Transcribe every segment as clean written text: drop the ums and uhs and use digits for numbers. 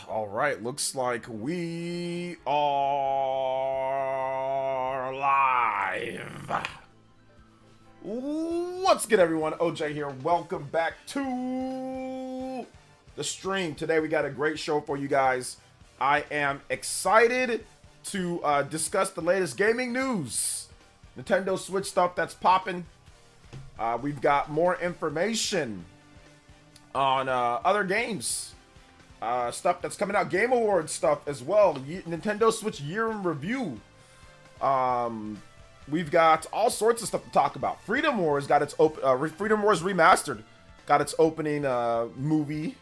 All right. Looks like we are live. What's good, everyone? OJ here. Welcome back to the stream. Today we got a great show for you guys. I am excited to discuss the latest gaming news. Nintendo Switch stuff that's popping. We've got more information on other games. Stuff that's coming out, Game Awards stuff as well. Nintendo Switch year in review. We've got all sorts of stuff to talk about. Freedom Wars got its Freedom Wars Remastered got its opening movie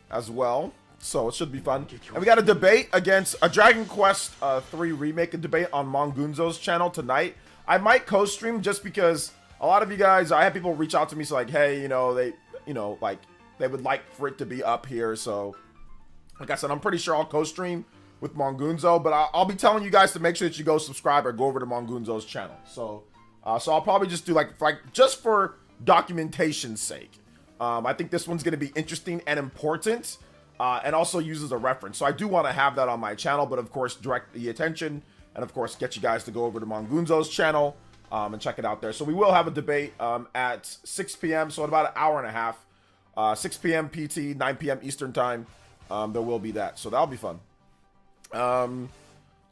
as well, so it should be fun. And we got a debate against a Dragon Quest 3 remake, a debate on Mongunzo's channel tonight. I might co-stream just because a lot of you guys, I had people reach out to me, so like, hey, they would like for it to be up here. So like I said, I'm pretty sure I'll co-stream with Mongunzo, but I'll be telling you guys to make sure that you go subscribe or go over to Mongunzo's channel. So I'll probably just do like just for documentation's sake. I think this one's going to be interesting and important, and also uses a reference. So I do want to have that on my channel, but of course direct the attention and of course get you guys to go over to Mongunzo's channel and check it out there. So we will have a debate at 6 p.m. So in about an hour and a half, 6 p.m. PT, 9 p.m. Eastern time. There will be that, so that'll be fun. All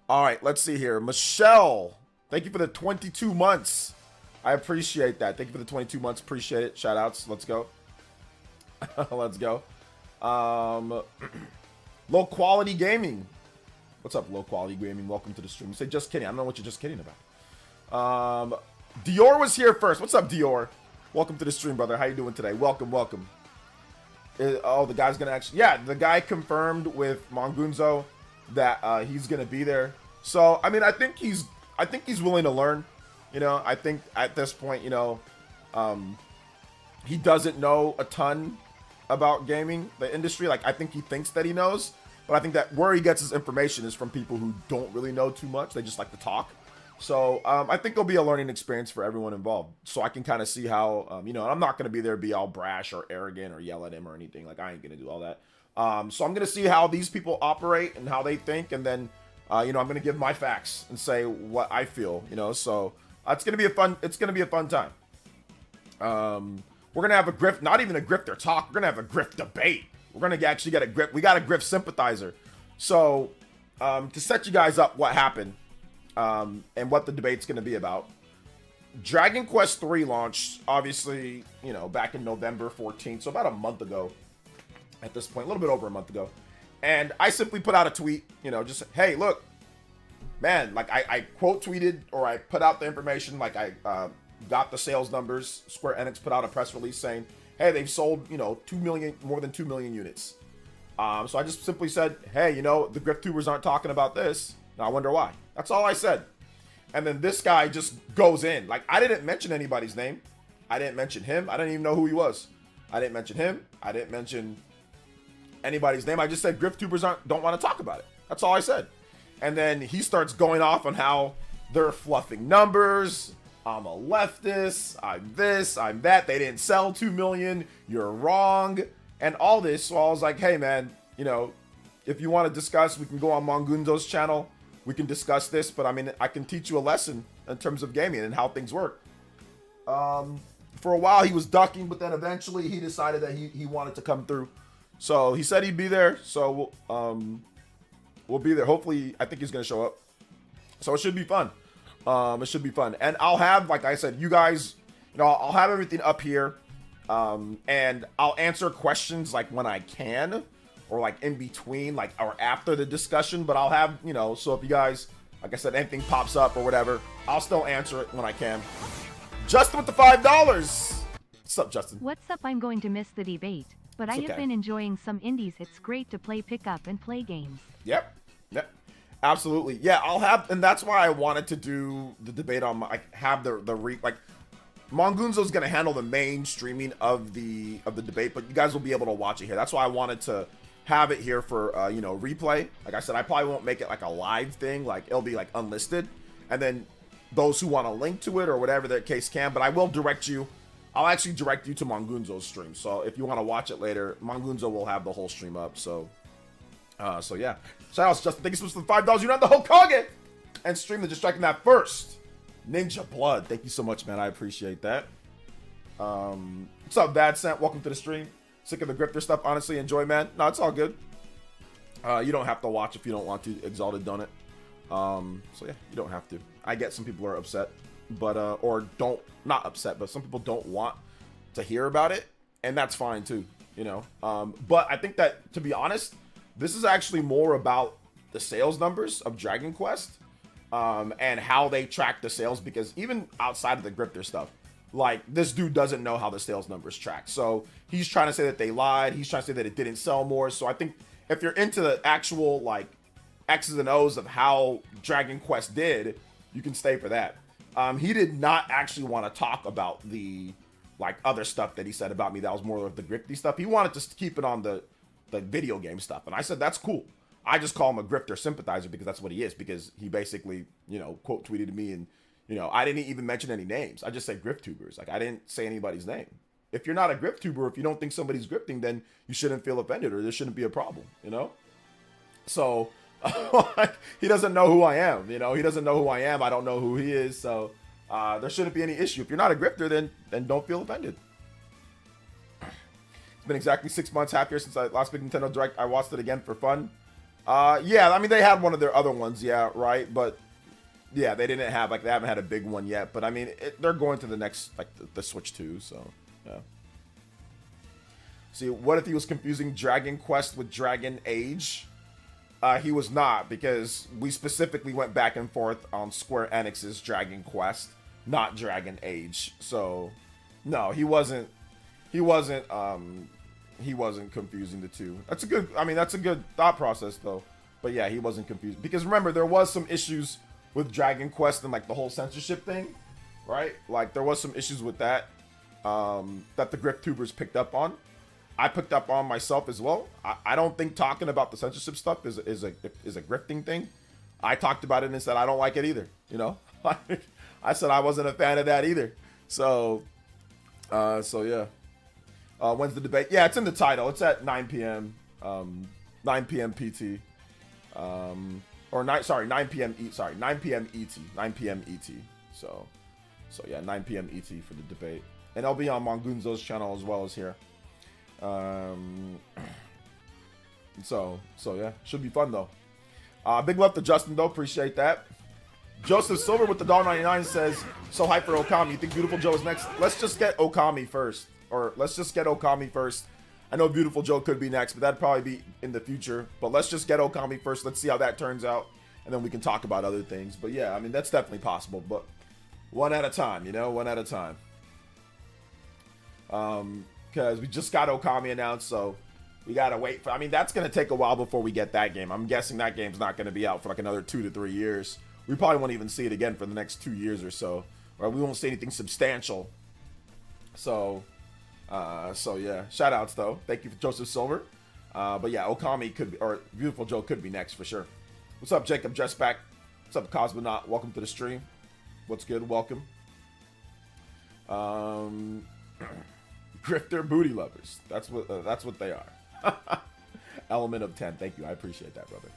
right, let's see here. Michelle, thank you for the 22 months. I appreciate that. Thank you for the 22 months. Appreciate it. Shout outs. Let's go. Let's go. Low quality gaming. What's up, low quality gaming? Welcome to the stream. You say just kidding. I don't know what you're just kidding about. Dior was here first. What's up, Dior? Welcome to the stream, brother. How you doing today? Welcome. Oh, the guy's gonna actually, yeah, the guy confirmed with Mongunzo that he's gonna be there. So I mean, I think he's willing to learn. I think at this point, he doesn't know a ton about gaming, the industry. Like, I think he thinks that he knows, but I think that where he gets his information is from people who don't really know too much. They just like to talk. So I think it'll be a learning experience for everyone involved. So I can kind of see how, I'm not going to be there, be all brash or arrogant or yell at him or anything. Like, I ain't going to do all that. So I'm going to see how these people operate and how they think. And then, I'm going to give my facts and say what I feel, so it's going to be a fun time. We're going to have a Grifter, not even a Grifter talk. We're going to have a Grift debate. We're going to actually get a Grift. We got a Grift Sympathizer. So to set you guys up what happened, and what the debate's going to be about. Dragon Quest 3 launched, obviously, back in November 14th, so about a month ago at this point, a little bit over a month ago. And I simply put out a tweet, just, hey, look, man, like I quote tweeted, or I put out the information, like I got the sales numbers. Square Enix put out a press release saying, hey, they've sold, more than 2 million units. So I just simply said, hey, the Griftubers aren't talking about this. Now I wonder why. That's all I said. And then this guy just goes in. Like, I didn't mention anybody's name. I didn't mention him. I didn't even know who he was. I didn't mention him. I didn't mention anybody's name. I just said Griftubers don't want to talk about it. That's all I said. And then he starts going off on how they're fluffing numbers. I'm a leftist. I'm this. I'm that. They didn't sell 2 million. You're wrong. And all this. So I was like, hey, man, if you want to discuss, we can go on Mongunzo's channel. We can discuss this, but I mean, I can teach you a lesson in terms of gaming and how things work. For a while, he was ducking, but then eventually he decided that he wanted to come through. So he said he'd be there. So we'll be there. Hopefully, I think he's going to show up. So it should be fun. It should be fun. And I'll have, like I said, you guys, I'll have everything up here. And I'll answer questions like when I can. Or like in between, like, or after the discussion, but I'll have, so if you guys, like I said, anything pops up or whatever, I'll still answer it when I can. Justin with the $5. What's up, Justin? What's up? I'm going to miss the debate, but I have been enjoying some indies. It's great to play pickup and play games. Yep. Absolutely. Yeah, I'll have, and that's why I wanted to do the debate on, Mongunzo's going to handle the main streaming of the debate, but you guys will be able to watch it here. That's why I wanted to have it here for replay. Like I said, I probably won't make it like a live thing. Like, it'll be like unlisted, and then those who want to link to it or whatever the case can. But I will direct you. I'll actually direct you to Mongunzo's stream. So if you want to watch it later, Mongunzo will have the whole stream up. So So yeah, shout out to Justin. Thank you so much for the $5. You're not the Hokage and stream the distracting that first. Ninja Blood. Thank you so much, man. I appreciate that. What's up, Bad Scent? Welcome to the stream. Sick of the Grifter stuff. Honestly, enjoy, man. No, it's all good. You don't have to watch if you don't want to. Exalted done it. So yeah, you don't have to. I get some people are upset, but or don't, not upset, but some people don't want to hear about it, and that's fine too, you know. But I think that, to be honest, this is actually more about the sales numbers of Dragon Quest, and how they track the sales, because even outside of the Grifter stuff, like, this dude doesn't know how the sales numbers track. So he's trying to say that they lied. He's trying to say that it didn't sell more. So I think if you're into the actual, like, X's and O's of how Dragon Quest did, you can stay for that. He did not actually want to talk about the, like, other stuff that he said about me. That was more of the Grifty stuff. He wanted to keep it on the video game stuff. And I said, that's cool. I just call him a Grifter sympathizer because that's what he is. Because he basically, you know, quote tweeted me, and, you know, I didn't even mention any names. I just said Griftubers. Like, I didn't say anybody's name. If you're not a Griftuber, if you don't think somebody's grifting, then you shouldn't feel offended, or there shouldn't be a problem, you know? So, he doesn't know who I am, you know? He doesn't know who I am. I don't know who he is. So, there shouldn't be any issue. If you're not a Grifter, then don't feel offended. It's been exactly 6 months, half year since I last big Nintendo Direct. I watched it again for fun. Yeah, I mean, they had one of their other ones, yeah, right? But yeah, they didn't have, like, they haven't had a big one yet. But I mean, they're going to the next, like, the Switch 2, so yeah. See, what if he was confusing Dragon Quest with Dragon Age? He was not, because we specifically went back and forth on Square Enix's Dragon Quest, not Dragon Age. So, no, he wasn't confusing the two. That's a good thought process, though. But yeah, he wasn't confused, because remember, there was some issues with Dragon Quest and, like, the whole censorship thing, right? Like, there was some issues with that, that the Griftubers picked up on. I picked up on myself as well. I don't think talking about the censorship stuff is a grifting thing. I talked about it and said I don't like it either. You know, I said I wasn't a fan of that either. So yeah. When's the debate? Yeah, it's in the title. It's at 9 p.m. 9 p.m. PT. 9 p.m. 9 p.m. ET. 9 p.m. ET. So yeah, 9 p.m. ET for the debate, and I'll be on Mongunzo's channel as well as here. So yeah, should be fun though. Big love to Justin though, appreciate that. Joseph Silver with the $1.99 says, so hype for Okami. You think Beautiful Joe is next? Let's just get Okami first. I know Beautiful Joe could be next, but that'd probably be in the future. But let's just get Okami first. Let's see how that turns out, and then we can talk about other things. But yeah, I mean, that's definitely possible, but one at a time, you know, one at a time. Because we just got Okami announced, so we gotta wait for. I mean, that's gonna take a while before we get that game. I'm guessing that game's not gonna be out for like another 2 to 3 years. We probably won't even see it again for the next 2 years or so, or we won't see anything substantial. So yeah, shout outs though. Thank you for Joseph Silver. But yeah, Okami could be, or Beautiful Joe could be next for sure. What's up, Jacob Jetpack? What's up, Cosmonaut? Welcome to the stream. What's good? Welcome. Grifter booty lovers. That's what they are. Element of 10. Thank you. I appreciate that, brother.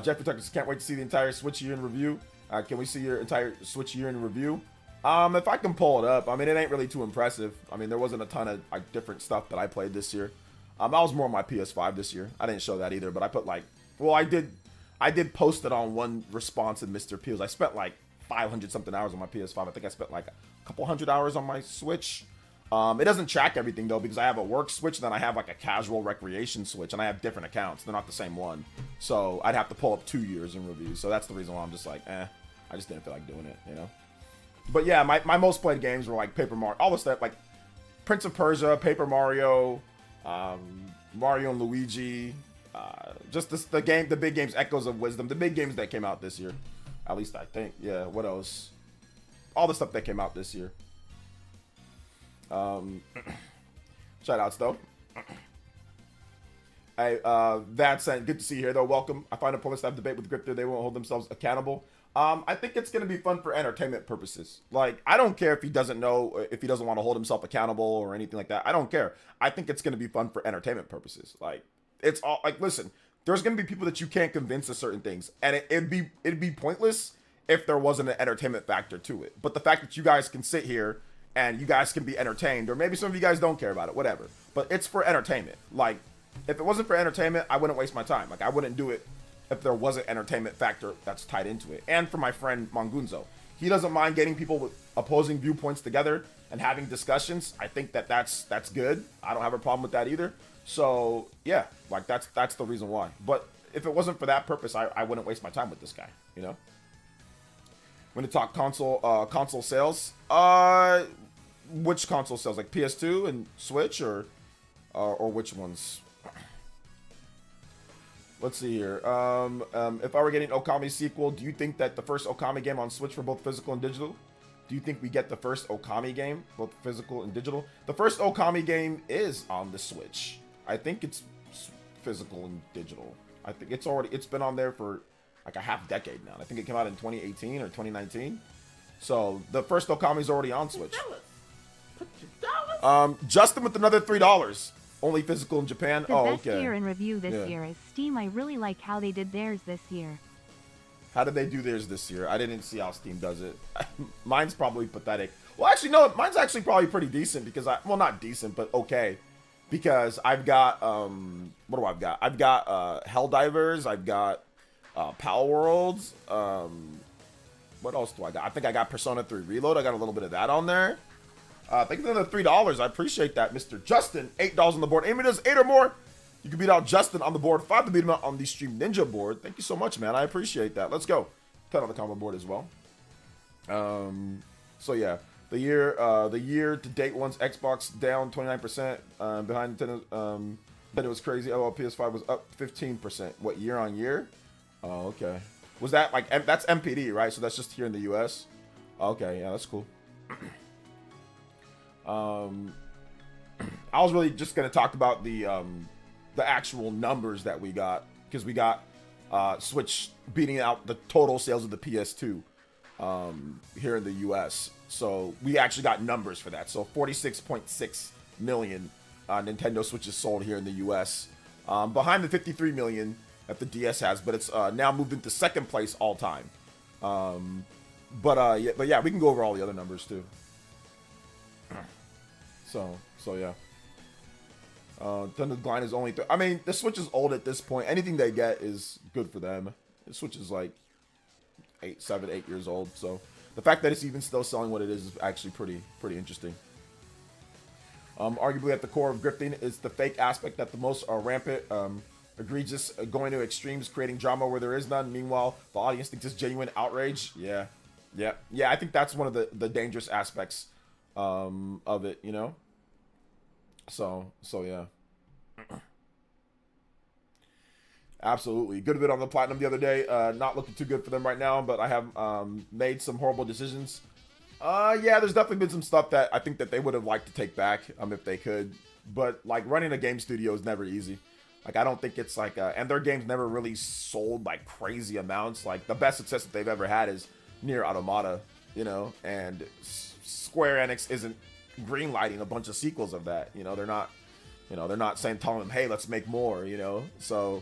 Jeffrey Tuckers, can't wait to see the entire Switch year in review. Can we see your entire Switch year in review? If I can pull it up. I mean, it ain't really too impressive. I mean, there wasn't a ton of like different stuff that I played this year. I was more on my PS5 this year. I didn't show that either, but I put like, well, I did post it on one response in Mr. Peels. I spent like 500 something hours on my PS5. I think I spent like a couple hundred hours on my Switch. It doesn't track everything though, because I have a work Switch, then I have like a casual recreation Switch, and I have different accounts. They're not the same one. So I'd have to pull up 2 years in reviews. So that's the reason why I'm just like, I just didn't feel like doing it, you know? But yeah, my most played games were like Paper Mario, all the stuff like Prince of Persia, Paper Mario, Mario and Luigi, just the big games, Echoes of Wisdom, the big games that came out this year. At least I think. Yeah, what else? All the stuff that came out this year. Shout outs though. Hey, that said, good to see you here though. Welcome. I find a pointless to have debate with Grifter. They won't hold themselves accountable. I think it's gonna be fun for entertainment purposes. Like, I don't care if he doesn't know, if he doesn't want to hold himself accountable or anything like that. I don't care. I think it's gonna be fun for entertainment purposes. Like, it's all like, listen, there's gonna be people that you can't convince of certain things, and it'd be pointless if there wasn't an entertainment factor to it. But the fact that you guys can sit here and you guys can be entertained, or maybe some of you guys don't care about it, whatever. But it's for entertainment. Like, if it wasn't for entertainment, I wouldn't waste my time. Like, I wouldn't do it if there wasn't entertainment factor that's tied into it. And for my friend Mongunzo, he doesn't mind getting people with opposing viewpoints together and having discussions. I think that's good. I don't have a problem with that either. So yeah, like that's the reason why. But if it wasn't for that purpose, I wouldn't waste my time with this guy, you know. When to talk console sales, which console sales, like PS2 and Switch, or which ones? Let's see here. If I were getting Okami sequel, do you think that the first Okami game on Switch for both physical and digital? Do you think we get the first Okami game, both physical and digital? The first Okami game is on the Switch. I think it's physical and digital. I think it's been on there for like a half decade now. I think it came out in 2018 or 2019. So the first Okami's already on Switch. Justin with another $3. Only physical in Japan. The best year in review this year is Steam. I really like how they did theirs this year. How did they do theirs this year? I didn't see how Steam does it. Mine's probably pathetic. Well, actually, no. Mine's actually probably pretty decent because well, not decent, but okay. Because I've got, what do I've got? I've got Helldivers. I've got Power Worlds. What else do I got? I think I got Persona 3 Reload. I got a little bit of that on there. Thank you for the $3. I appreciate that, Mr. Justin. $8 on the board. Amy does 8 or more. You can beat out Justin on the board. 5 to beat him out on the Stream Ninja board. Thank you so much, man. I appreciate that. Let's go. 10 on the combo board as well. So yeah, the year to date ones, Xbox down 29%. Behind Nintendo, but it was crazy. Oh, PS5 was up 15%. What, year on year? Oh, okay. Was that like that's MPD, right? So that's just here in the US. Okay, yeah, that's cool. I was really just gonna talk about the actual numbers that we got, because we got Switch beating out the total sales of the PS2 here in the US. So we actually got numbers for that. So 46.6 million Nintendo Switches sold here in the US, behind the 53 million that the DS has, but it's now moved into second place all time. But yeah, we can go over all the other numbers too. So yeah. Nintendo Glide is only. I mean, the Switch is old at this point. Anything they get is good for them. The Switch is like 7, 8 years old. So the fact that it's even still selling what it is actually pretty interesting. Arguably at the core of grifting is the fake aspect that the most are rampant, egregious, going to extremes, creating drama where there is none. Meanwhile, the audience thinks it's genuine outrage. Yeah. I think that's one of the dangerous aspects of it, you know. So yeah. Absolutely. Good bit on the platinum the other day. Not looking too good for them right now, but I have made some horrible decisions. Yeah, there's definitely been some stuff that I think that they would have liked to take back if they could. But like running a game studio is never easy. Like I don't think it's like and their games never really sold like crazy amounts. Like the best success that they've ever had is Nier Automata, you know, and Square Enix isn't greenlighting a bunch of sequels of that. You know, they're not saying, telling them, hey, let's make more, you know. So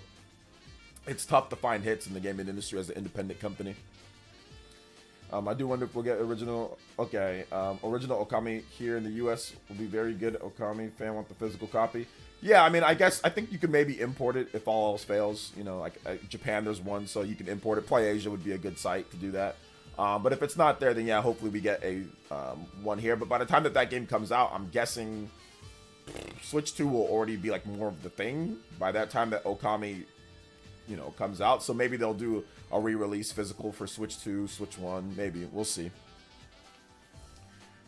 it's tough to find hits in the gaming industry as an independent company. I do wonder if we'll get original original Okami here in the US. Will be very good. Okami fan want the physical copy. Yeah, I mean, I think you could maybe import it if all else fails. You know, like Japan, there's one, so you can import it. PlayAsia would be a good site to do that. But if it's not there, then yeah, hopefully we get a one here. But by the time that game comes out, I'm guessing Switch 2 will already be like more of the thing by that time that Okami, you know, comes out. So maybe they'll do a re-release physical for Switch 2, Switch 1. Maybe we'll see.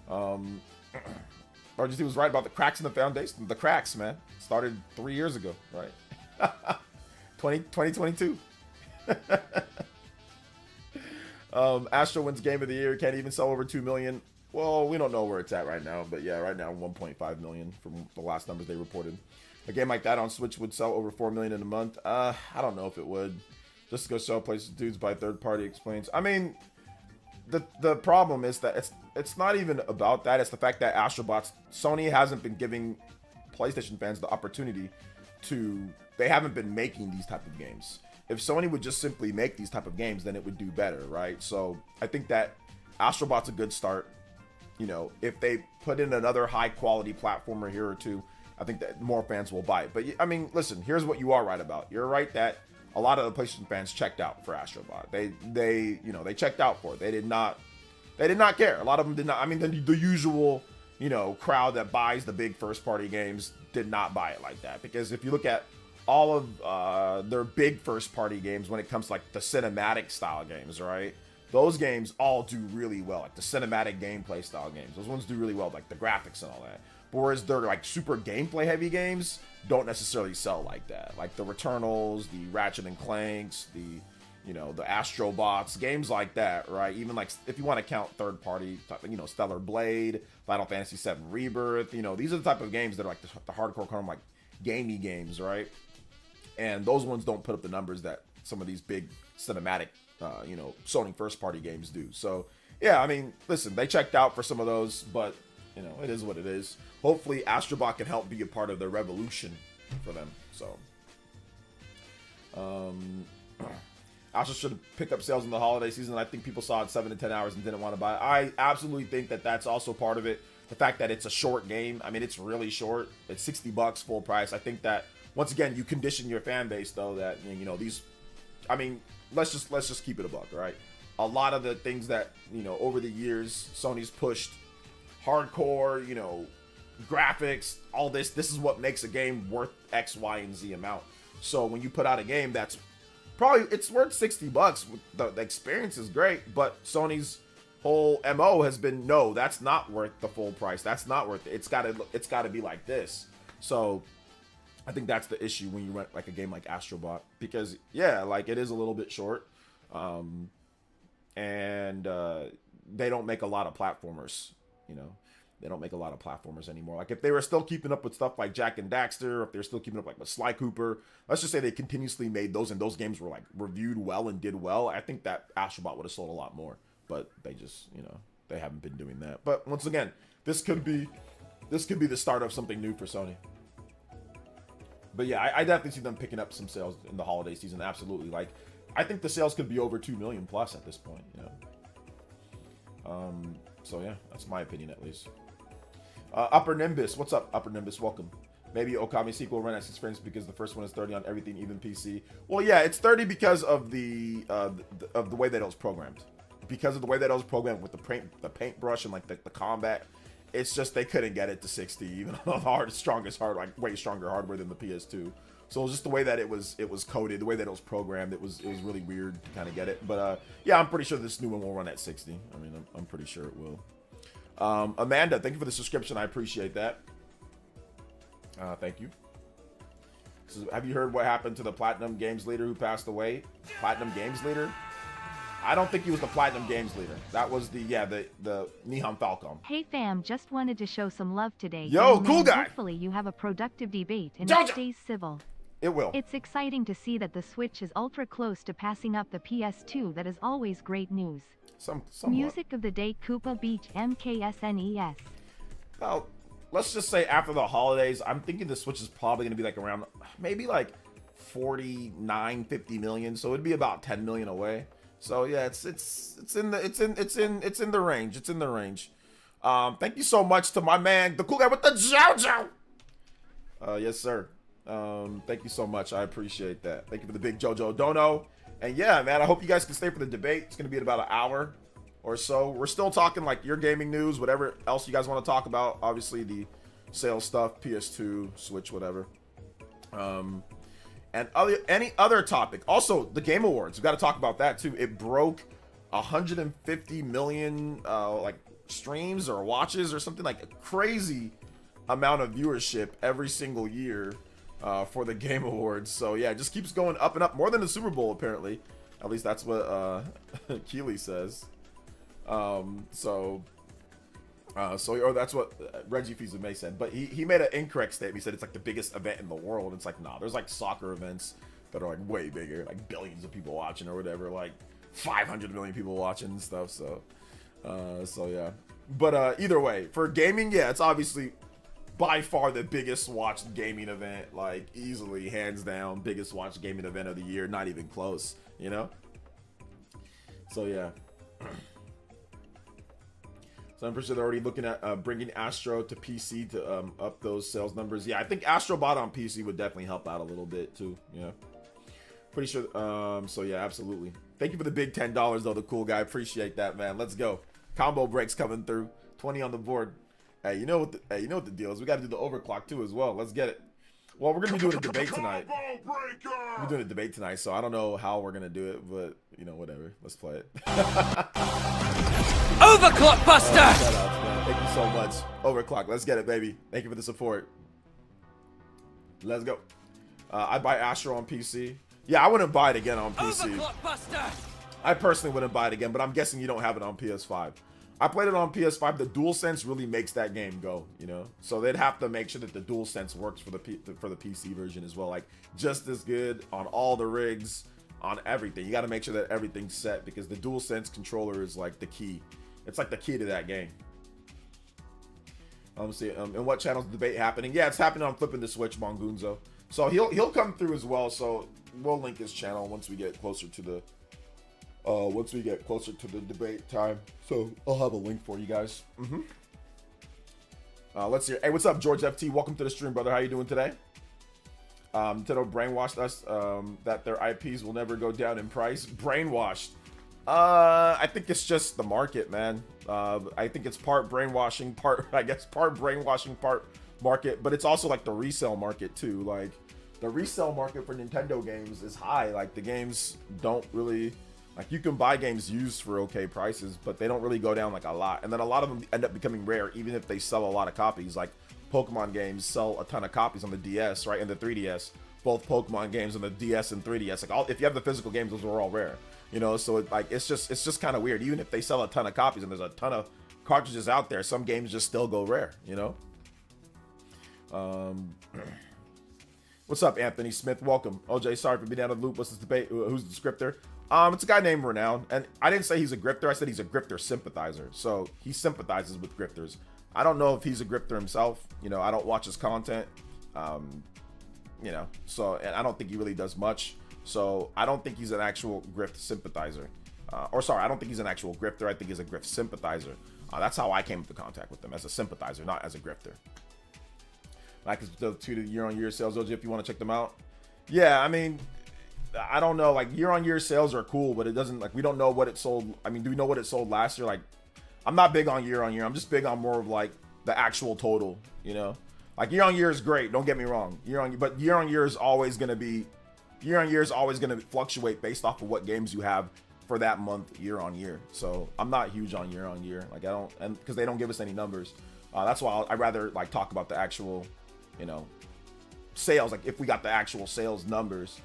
RGT was right about the cracks in the foundation. The cracks, man, started 3 years ago, right? 2022. Astro wins Game of the Year. Can't even sell over 2 million. Well, we don't know where it's at right now, but yeah, right now 1.5 million from the last numbers they reported. A game like that on Switch would sell over 4 million in a month. I don't know if it would. Just to go sell places, dudes by third party explains. I mean, the problem is that it's not even about that. It's the fact that Astrobots, Sony hasn't been giving PlayStation fans the opportunity to they haven't been making these type of games. If Sony would just simply make these type of games, then it would do better, right? So I think that Astrobot's a good start. You know, if they put in another high quality platformer here or two, I think that more fans will buy it. But I mean, listen, here's what you are right about. You're right that a lot of the PlayStation fans checked out for Astrobot. They checked out for it. They did not care. A lot of them did not. I mean, the usual, crowd that buys the big first party games did not buy it like that. Because if you look at all of their big first party games, when it comes to like the cinematic style games, right? Those games all do really well, like the cinematic gameplay style games. Those ones do really well, like the graphics and all that. But whereas they're like super gameplay heavy games don't necessarily sell like that. Like the Returnals, the Ratchet and Clanks, the Astrobots, games like that, right? Even like if you want to count third party, Stellar Blade, Final Fantasy VII Rebirth, these are the type of games that are like the hardcore kind of like gamey games, right? And those ones don't put up the numbers that some of these big cinematic, Sony first party games do. So yeah, I mean, listen, they checked out for some of those, but it is what it is. Hopefully Astrobot can help be a part of the revolution for them. So, Astro should pick up sales in the holiday season. I think people saw it 7 to 10 hours and didn't want to buy it. I absolutely think that that's also part of it. The fact that it's a short game. I mean, it's really short. It's $60 full price. I think that once again, you condition your fan base though that these. I mean, let's just keep it a buck, right? A lot of the things that over the years Sony's pushed, hardcore, graphics, all this is what makes a game worth X, Y, and Z amount. So when you put out a game that's probably it's worth $60, the experience is great, but Sony's whole MO has been no, that's not worth the full price. That's not worth it. It's gotta be like this. So I think that's the issue when you rent like a game like Astrobot, because yeah, like it is a little bit short, and they don't make a lot of platformers. They don't make a lot of platformers anymore. Like if they were still keeping up with stuff like Jak and Daxter, or if they're still keeping up like with Sly Cooper, let's just say they continuously made those and those games were like reviewed well and did well, I think that Astrobot would have sold a lot more. But they just they haven't been doing that. But once again, this could be the start of something new for Sony. But yeah, I definitely see them picking up some sales in the holiday season. Absolutely. Like, I think the sales could be over 2 million plus at this point. So yeah, that's my opinion at least. Upper Nimbus, what's up, Upper Nimbus? Welcome. Maybe Okami sequel run at 6 frames because the first one is 30 on everything, even PC. Well, yeah, it's 30 because of the way that it was programmed. Because of the way that it was programmed with the paintbrush and like the combat. It's just they couldn't get it to 60, even on the way stronger hardware than the PS2. So it was just the way that it was coded, the way that it was programmed. It was really weird to kind of get it. But yeah, I'm pretty sure this new one will run at 60. I mean, I'm pretty sure it will. Amanda, thank you for the subscription. I appreciate that. Thank you. So, have you heard what happened to the Platinum Games leader who passed away? Platinum Games leader? I don't think he was the Platinum Games leader. That was the Nihon Falcom. Hey fam, just wanted to show some love today. Yo, cool guy. Hopefully you have a productive debate and Jojo. it stays civil. It will. It's exciting to see that the Switch is ultra close to passing up the PS2. That is always great news. Somewhat. Music of the day, Koopa Beach MKSNES. Well, let's just say after the holidays, I'm thinking the Switch is probably going to be like around maybe like 49, 50 million. So it'd be about 10 million away. So yeah, it's in the range. It's in the range. Thank you so much to my man, the cool guy with the JoJo. Yes, sir. Thank you so much. I appreciate that. Thank you for the big JoJo Dono. And yeah, man, I hope you guys can stay for the debate. It's gonna be at about an hour or so. We're still talking like your gaming news, whatever else you guys want to talk about. Obviously the sales stuff, PS2, Switch, whatever. And any other topic. Also, the Game Awards. We've got to talk about that too. It broke 150 million like streams or watches or something, like a crazy amount of viewership every single year for the Game Awards. So yeah, it just keeps going up and up, more than the Super Bowl apparently. At least that's what Keeley says. Or that's what Reggie Fils-Aimé said. But he made an incorrect statement. He said it's like the biggest event in the world. It's like, nah, there's like soccer events that are like way bigger, like billions of people watching or whatever, like 500 million people watching and stuff. So yeah. But either way, for gaming, yeah, it's obviously by far the biggest watched gaming event, like easily, hands down, biggest watched gaming event of the year, not even close, you know? So yeah. So I'm pretty sure they're already looking at bringing Astro to PC to up those sales numbers. Yeah, I think Astro Bot on PC would definitely help out a little bit too, yeah. Pretty sure, so yeah, absolutely. Thank you for the big $10 though, the cool guy, appreciate that, man. Let's go. Combo breaks coming through, 20 on the board. Hey, you know what the deal is? We got to do the overclock too as well. Let's get it. Well, we're gonna be doing a debate tonight. We're doing a debate tonight, so I don't know how we're gonna do it, but you know, whatever. Let's play it. Overclock Buster. Shout outs, man. Thank you so much. Overclock. Let's get it, baby. Thank you for the support. Let's go. I buy Astro on PC. Yeah, I wouldn't buy it again on PC. Overclock Buster. I personally wouldn't buy it again, but I'm guessing you don't have it on PS5. I played it on PS5. The DualSense really makes that game go, you know? So they'd have to make sure that the DualSense works for the PC version as well. Like, just as good on all the rigs, on everything. You got to make sure that everything's set because the DualSense controller is like the key. It's like the key to that game. See, and what channel's the debate happening? Yeah, it's happening on Flipping the Switch, Mongunzo. So he'll come through as well. So we'll link his channel once we get closer to the debate time. So I'll have a link for you guys. Let's hear. Hey, what's up, George FT? Welcome to the stream, brother. How you doing today? Nintendo brainwashed us that their IPs will never go down in price. Brainwashed. I think it's just the market, man. I think it's part brainwashing, part market, but it's also like the resale market too. Like the resale market for Nintendo games is high. Like the games don't really, like you can buy games used for okay prices, but they don't really go down like a lot. And then a lot of them end up becoming rare, even if they sell a lot of copies. Like Pokemon games sell a ton of copies on the DS, right? And the 3DS, both Pokemon games on the DS and 3DS. Like if you have the physical games, those are all rare. You know, so it's just kind of weird. Even if they sell a ton of copies and there's a ton of cartridges out there, some games just still go rare, you know? What's up, Anthony Smith? Welcome. OJ, sorry for being out of the loop. What's this debate? Who's the scripter? It's a guy named Renown, and I didn't say he's a grifter. I said he's a grifter sympathizer. So he sympathizes with grifters. I don't know if he's a grifter himself. You know, I don't watch his content. You know, so, and I don't think he really does much. So I don't think he's an actual grift sympathizer. I don't think he's an actual grifter. I think he's a grift sympathizer. That's how I came into contact with him, as a sympathizer, not as a grifter. Like the 2 year-on-year sales, OG, if you want to check them out. Yeah, I mean, I don't know. Like year-on-year sales are cool, but it doesn't, like, we don't know what it sold. I mean, do we know what it sold last year? Like, I'm not big on year-on-year. I'm just big on more of like the actual total, you know? Like year-on-year is great. Don't get me wrong. But year-on-year is always going to fluctuate based off of what games you have for that month year-on-year. So I'm not huge on year-on-year. Like and because they don't give us any numbers. That's why I'd rather like talk about the actual, you know, sales. Like if we got the actual sales numbers.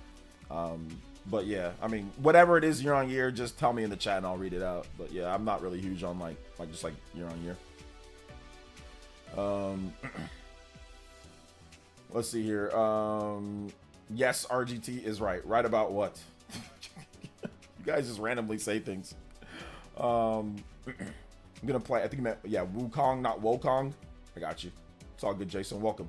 But yeah, I mean, whatever it is year-on-year, just tell me in the chat and I'll read it out. But yeah, I'm not really huge on like just like year-on-year. Let's see here. Yes, RGT is right. Right about what? You guys just randomly say things. I'm gonna play. I think you meant, yeah, Wukong, not Wokong. I got you. It's all good, Jason. Welcome.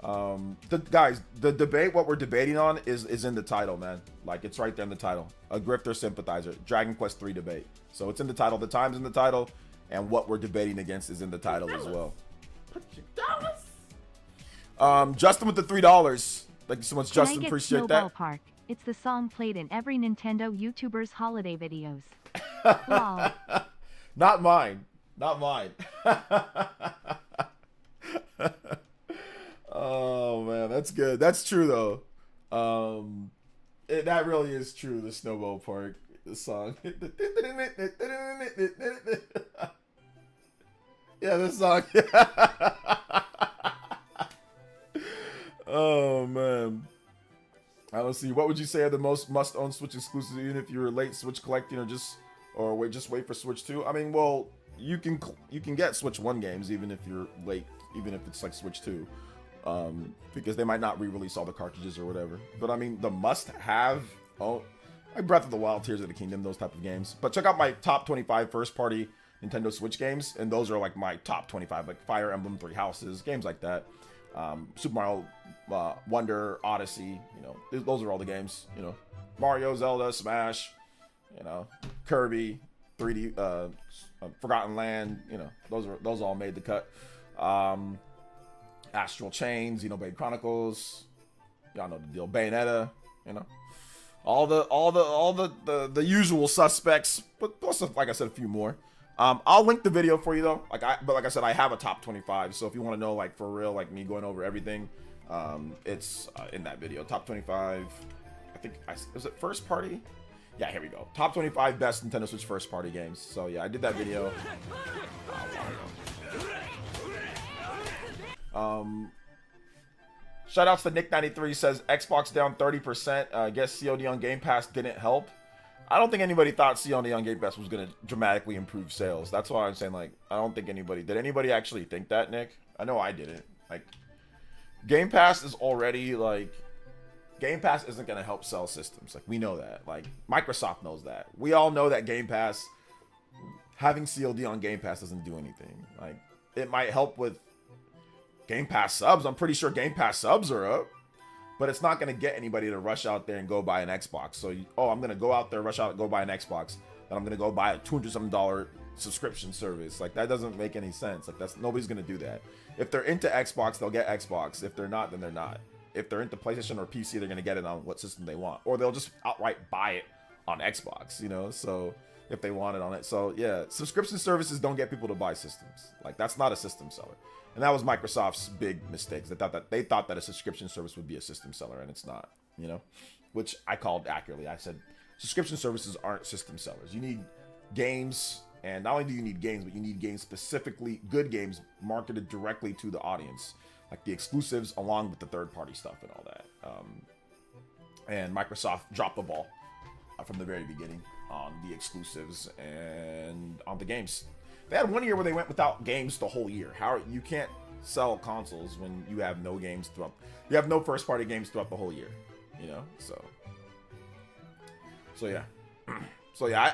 The debate, what we're debating on is in the title, man. Like it's right there in the title. A grifter sympathizer. Dragon Quest 3 debate. So it's in the title. The time's in the title, and what we're debating against is in the title as well. Justin with the $3. Thank you so much, Justin. Appreciate Snowball that. Park. It's the song played in every Nintendo YouTuber's holiday videos. Lol. Not mine. Not mine. Oh man, that's good. That's true though. That really is true. The Snowball Park song. Yeah, this song. Oh man. I don't see. What would you say are the most must-own Switch exclusives, even if you're late Switch collecting, or just wait for Switch 2? I mean, well, you can get Switch 1 games even if you're late, even if it's like Switch 2, because they might not re-release all the cartridges or whatever. But I mean, the must-have, like Breath of the Wild, Tears of the Kingdom, those type of games. But check out my top 25 first-party Nintendo Switch games, and those are like my top 25, like Fire Emblem, Three Houses, games like that. Super Mario Wonder, Odyssey, you know, those are all the games, you know. Mario, Zelda, Smash, you know, Kirby, 3D, Forgotten Land, you know, those all made the cut. Astral Chain, Xenoblade Chronicles, y'all know the deal. Bayonetta, you know, all the usual suspects, but plus, like I said, a few more. I'll link the video for you though. Like I said, I have a top 25. So if you want to know, like for real, like me going over everything, it's in that video. Top 25. I think was it first party? Yeah, here we go. Top 25 best Nintendo Switch first party games. So yeah, I did that video. Shoutouts to Nick93 says Xbox down 30%. Guess COD on Game Pass didn't help. I don't think anybody thought COD on Game Pass was going to dramatically improve sales. That's why I'm saying, like, I don't think anybody... Did anybody actually think that, Nick? I know I didn't. Like, Game Pass is already, like... Game Pass isn't going to help sell systems. Like, we know that. Like, Microsoft knows that. We all know that Game Pass... Having COD on Game Pass doesn't do anything. Like, it might help with Game Pass subs. I'm pretty sure Game Pass subs are up. But it's not going to get anybody to rush out there and go buy an Xbox. So, I'm going to go out there, rush out, go buy an Xbox. Then I'm going to go buy a $200-something subscription service. Like, that doesn't make any sense. Like, nobody's going to do that. If they're into Xbox, they'll get Xbox. If they're not, then they're not. If they're into PlayStation or PC, they're going to get it on what system they want. Or they'll just outright buy it on Xbox, you know? So, if they want it on it. So, yeah, subscription services don't get people to buy systems. Like, that's not a system seller. And that was Microsoft's big mistakes. They thought that a subscription service would be a system seller, and it's not, you know, which I called accurately. I said subscription services aren't system sellers. You need games, and not only do you need games, but you need games specifically, good games marketed directly to the audience, like the exclusives along with the third-party stuff and all that. And Microsoft dropped the ball from the very beginning on the exclusives and on the games. They had 1 year where they went without games the whole year. You can't sell consoles when you have no games throughout. You have no first party games throughout the whole year, you know. So yeah,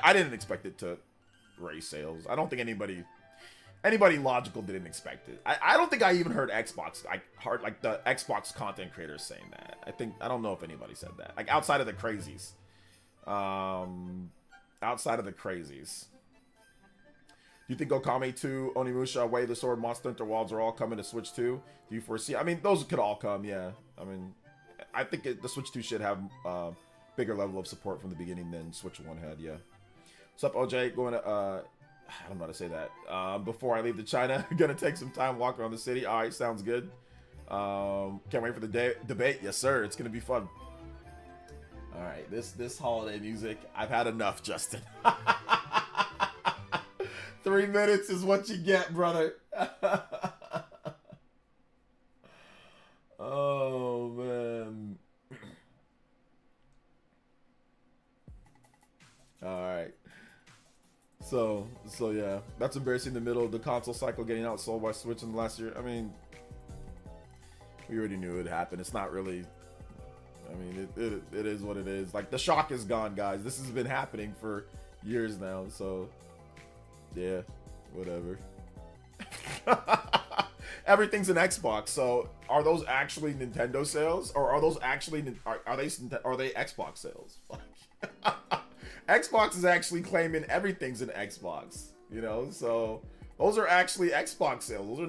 I didn't expect it to raise sales. I don't think anybody logical didn't expect it. I don't think I even heard Xbox like the Xbox content creators saying that. I don't know if anybody said that. Like outside of the crazies. Do you think Okami 2, Onimusha, Way of the Sword, Monster Hunter Wilds are all coming to Switch 2? Do you foresee? I mean, those could all come, yeah. I mean, I think the Switch 2 should have bigger level of support from the beginning than Switch 1 had, yeah. What's up, OJ? Going to, I don't know how to say that. Before I leave to China, gonna take some time, walk around the city. All right, sounds good. Can't wait for the debate. Yes, sir. It's gonna be fun. All right, this holiday music, I've had enough, Justin. 3 minutes is what you get, brother. Oh, man. All right. So yeah, that's embarrassing in the middle of the console cycle getting outsold by Switch in the last year. I mean, we already knew it would happen. It's not really... I mean, it is what it is. Like, the shock is gone, guys. This has been happening for years now, so... Yeah, whatever. Everything's an Xbox. So, are those actually Nintendo sales, or are those actually are they Xbox sales? Xbox is actually claiming everything's an Xbox. You know, so those are actually Xbox sales. Those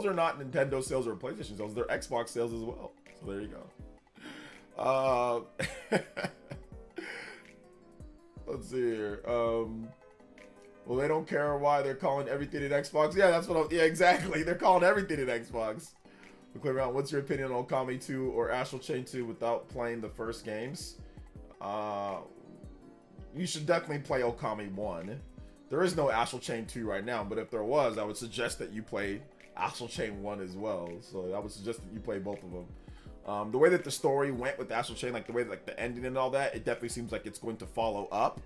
are not Nintendo sales or PlayStation sales. They're Xbox sales as well. So there you go. Let's see here. Well, they don't care why they're calling everything an Xbox. Yeah, that's what yeah, exactly. They're calling everything an Xbox. We clear around. What's your opinion on Okami 2 or Astral Chain 2 without playing the first games? You should definitely play Okami 1. There is no Astral Chain 2 right now, but if there was, I would suggest that you play Astral Chain 1 as well. So I would suggest that you play both of them. The way that the story went with Astral Chain, like the way like the ending and all that, it definitely seems like it's going to follow up.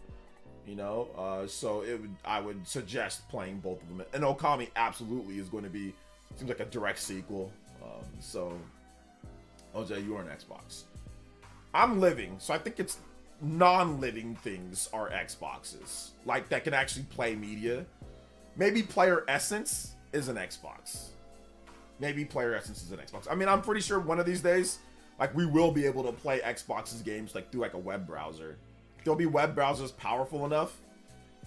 You know, so I would suggest playing both of them. And Okami absolutely is going to be, seems like a direct sequel. So, OJ, you are an Xbox. I'm living, so I think it's non-living things are Xboxes, like that can actually play media. maybe Player Essence is an Xbox. Maybe Player Essence is an Xbox. I mean, I'm pretty sure one of these days, like, we will be able to play Xbox's games like through like a web browser. There'll be web browsers powerful enough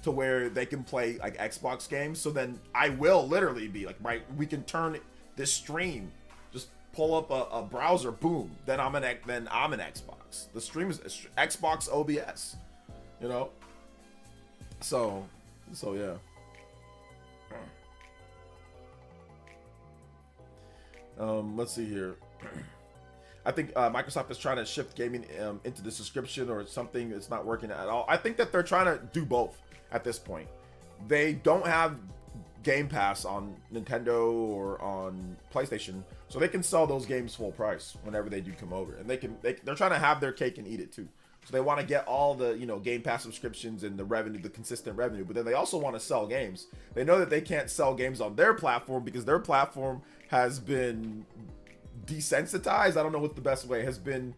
to where they can play like Xbox games. So then I will literally be like, we can turn this stream, just pull up a browser, boom. Then I'm an Xbox. The stream is Xbox OBS, you know. So yeah. Let's see here. I think Microsoft is trying to shift gaming into the subscription or something. It's not working at all. I think that they're trying to do both at this point. They don't have Game Pass on Nintendo or on PlayStation, so they can sell those games full price whenever they do come over. And they're trying to have their cake and eat it too. So they want to get all the, you know, Game Pass subscriptions and the revenue, the consistent revenue, but then they also want to sell games. They know that they can't sell games on their platform because their platform has been desensitized. I don't know what the best way has been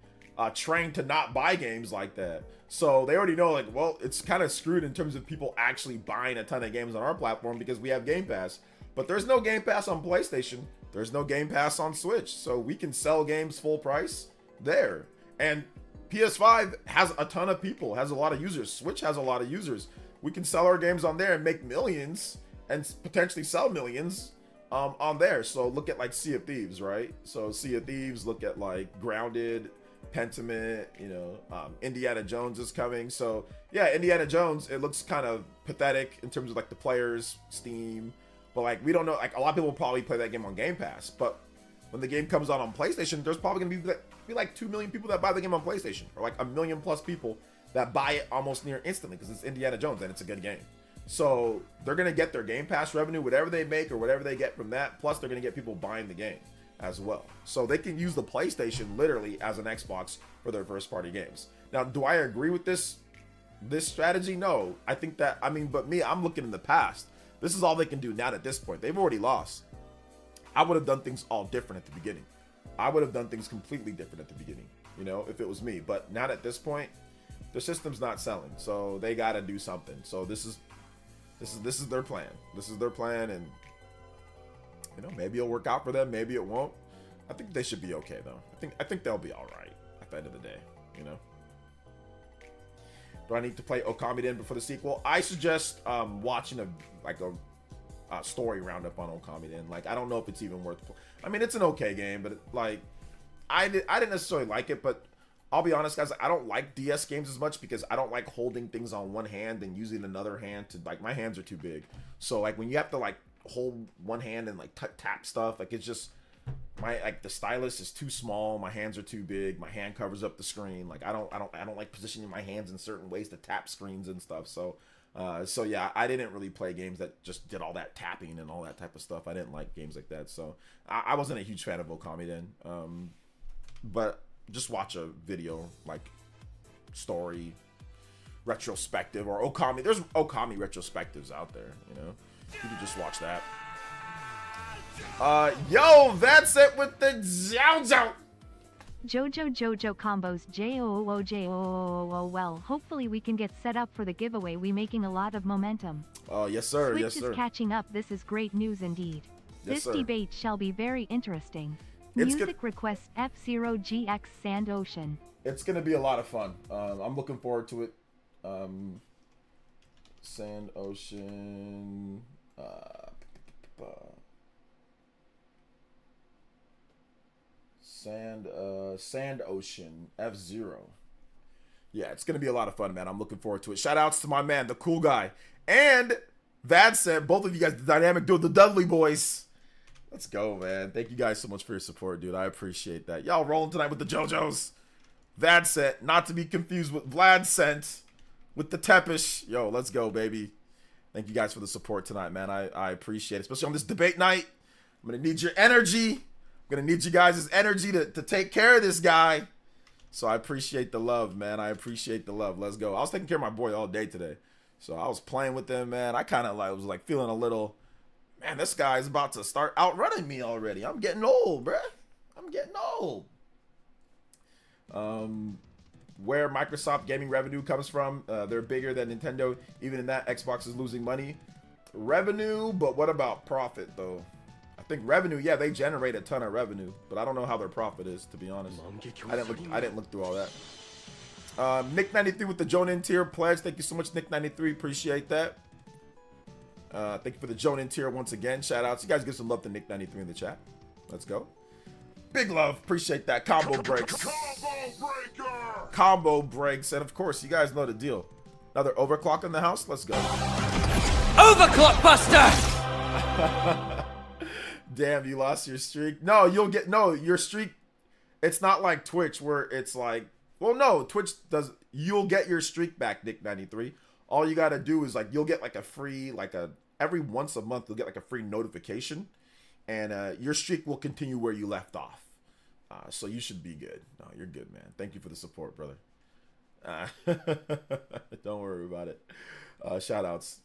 trained to not buy games like that. So they already know, like, well, it's kind of screwed in terms of people actually buying a ton of games on our platform because we have Game Pass. But there's no Game Pass on PlayStation. There's no Game Pass on Switch. So we can sell games full price there. And PS5 has a ton of people, has a lot of users. Switch has a lot of users. We can sell our games on there and make millions and potentially sell millions on there. So look at like Sea of Thieves, right? So Sea of Thieves, look at like Grounded, Pentiment, you know, Indiana Jones is coming. So yeah, Indiana Jones, it looks kind of pathetic in terms of like the players, Steam, but like we don't know, like a lot of people will probably play that game on Game Pass, but when the game comes out on PlayStation, there's probably gonna be like 2 million people that buy the game on PlayStation, or like 1 million plus people that buy it almost near instantly because it's Indiana Jones and it's a good game. So they're gonna get their Game Pass revenue, whatever they make or whatever they get from that, plus they're gonna get people buying the game as well. So they can use the PlayStation literally as an Xbox for their first party games. Now, do I agree with this strategy? No. I think that, I mean, but me, I'm looking in the past. This is all they can do now at this point. They've already lost. I would have done things all different at the beginning. I would have done things completely different at the beginning, you know, if it was me. But now at this point, the system's not selling, so they got to do something. So this is their plan. This is their plan, and you know, maybe it'll work out for them, maybe it won't. I think they should be okay though. I think they'll be all right at the end of the day, you know. Do I need to play Okamiden before the sequel? I suggest watching a story roundup on Okamiden. Like, I don't know if it's even worth. I mean, it's an okay game, but like, I didn't necessarily like it. But I'll be honest, guys, I don't like DS games as much because I don't like holding things on one hand and using another hand to, like, my hands are too big. So like when you have to like hold one hand and like tap stuff, like it's just the stylus is too small, my hands are too big, my hand covers up the screen. Like I don't like positioning my hands in certain ways to tap screens and stuff. So yeah, I didn't really play games that just did all that tapping and all that type of stuff. I didn't like games like that. So I wasn't a huge fan of Okamiden. But just watch a video like story retrospective or Okami. There's Okami retrospectives out there, you know. You can just watch that. Yo, that's it with the Jojo combos Jojo. Well, hopefully we can get set up for the giveaway. We making a lot of momentum. Oh, yes sir. Switch yes sir. is catching up. This is great news indeed. Yes, this sir. debate shall be very interesting. It's Music request F-Zero GX Sand Ocean. It's gonna be a lot of fun. I'm looking forward to it. Sand Ocean. Sand Ocean F-Zero. Yeah, it's gonna be a lot of fun, man. I'm looking forward to it. Shout outs to my man, the cool guy, and that said, both of you guys, the dynamic duo, the Dudley boys. Let's go, man. Thank you guys so much for your support, dude. I appreciate that. Y'all rolling tonight with the JoJos. That's it. Not to be confused with Vlad sent with the Tepish. Yo, let's go, baby. Thank you guys for the support tonight, man. I appreciate it, especially on this debate night. I'm going to need your energy. I'm going to need you guys' energy to take care of this guy. So I appreciate the love, man. I appreciate the love. Let's go. I was taking care of my boy all day today. So I was playing with him, man. I kind of was like feeling a little... Man, this guy's about to start outrunning me already. I'm getting old, bruh. I'm getting old. Where Microsoft gaming revenue comes from, they're bigger than Nintendo. Even in that, Xbox is losing money. Revenue, but what about profit though? I think revenue, yeah, they generate a ton of revenue, but I don't know how their profit is, to be honest. I didn't look through all that. Nick93 with the Jonin tier pledge. Thank you so much, Nick93. Appreciate that. Thank you for the Jonin tier once again. Shout outs. You guys give some love to Nick93 in the chat. Let's go. Big love. Appreciate that. Combo breaks. Combo breaker. Combo breaks. And of course, you guys know the deal. Another overclock in the house. Let's go. Overclock buster! Damn, you lost your streak. No, your streak. It's not like Twitch where it's like, well, no, Twitch does. You'll get your streak back, Nick93. All you got to do is like, you'll get like a free, every once a month, you'll get like a free notification and your streak will continue where you left off. So you should be good. No, you're good, man. Thank you for the support, brother. Don't worry about it. Shout outs.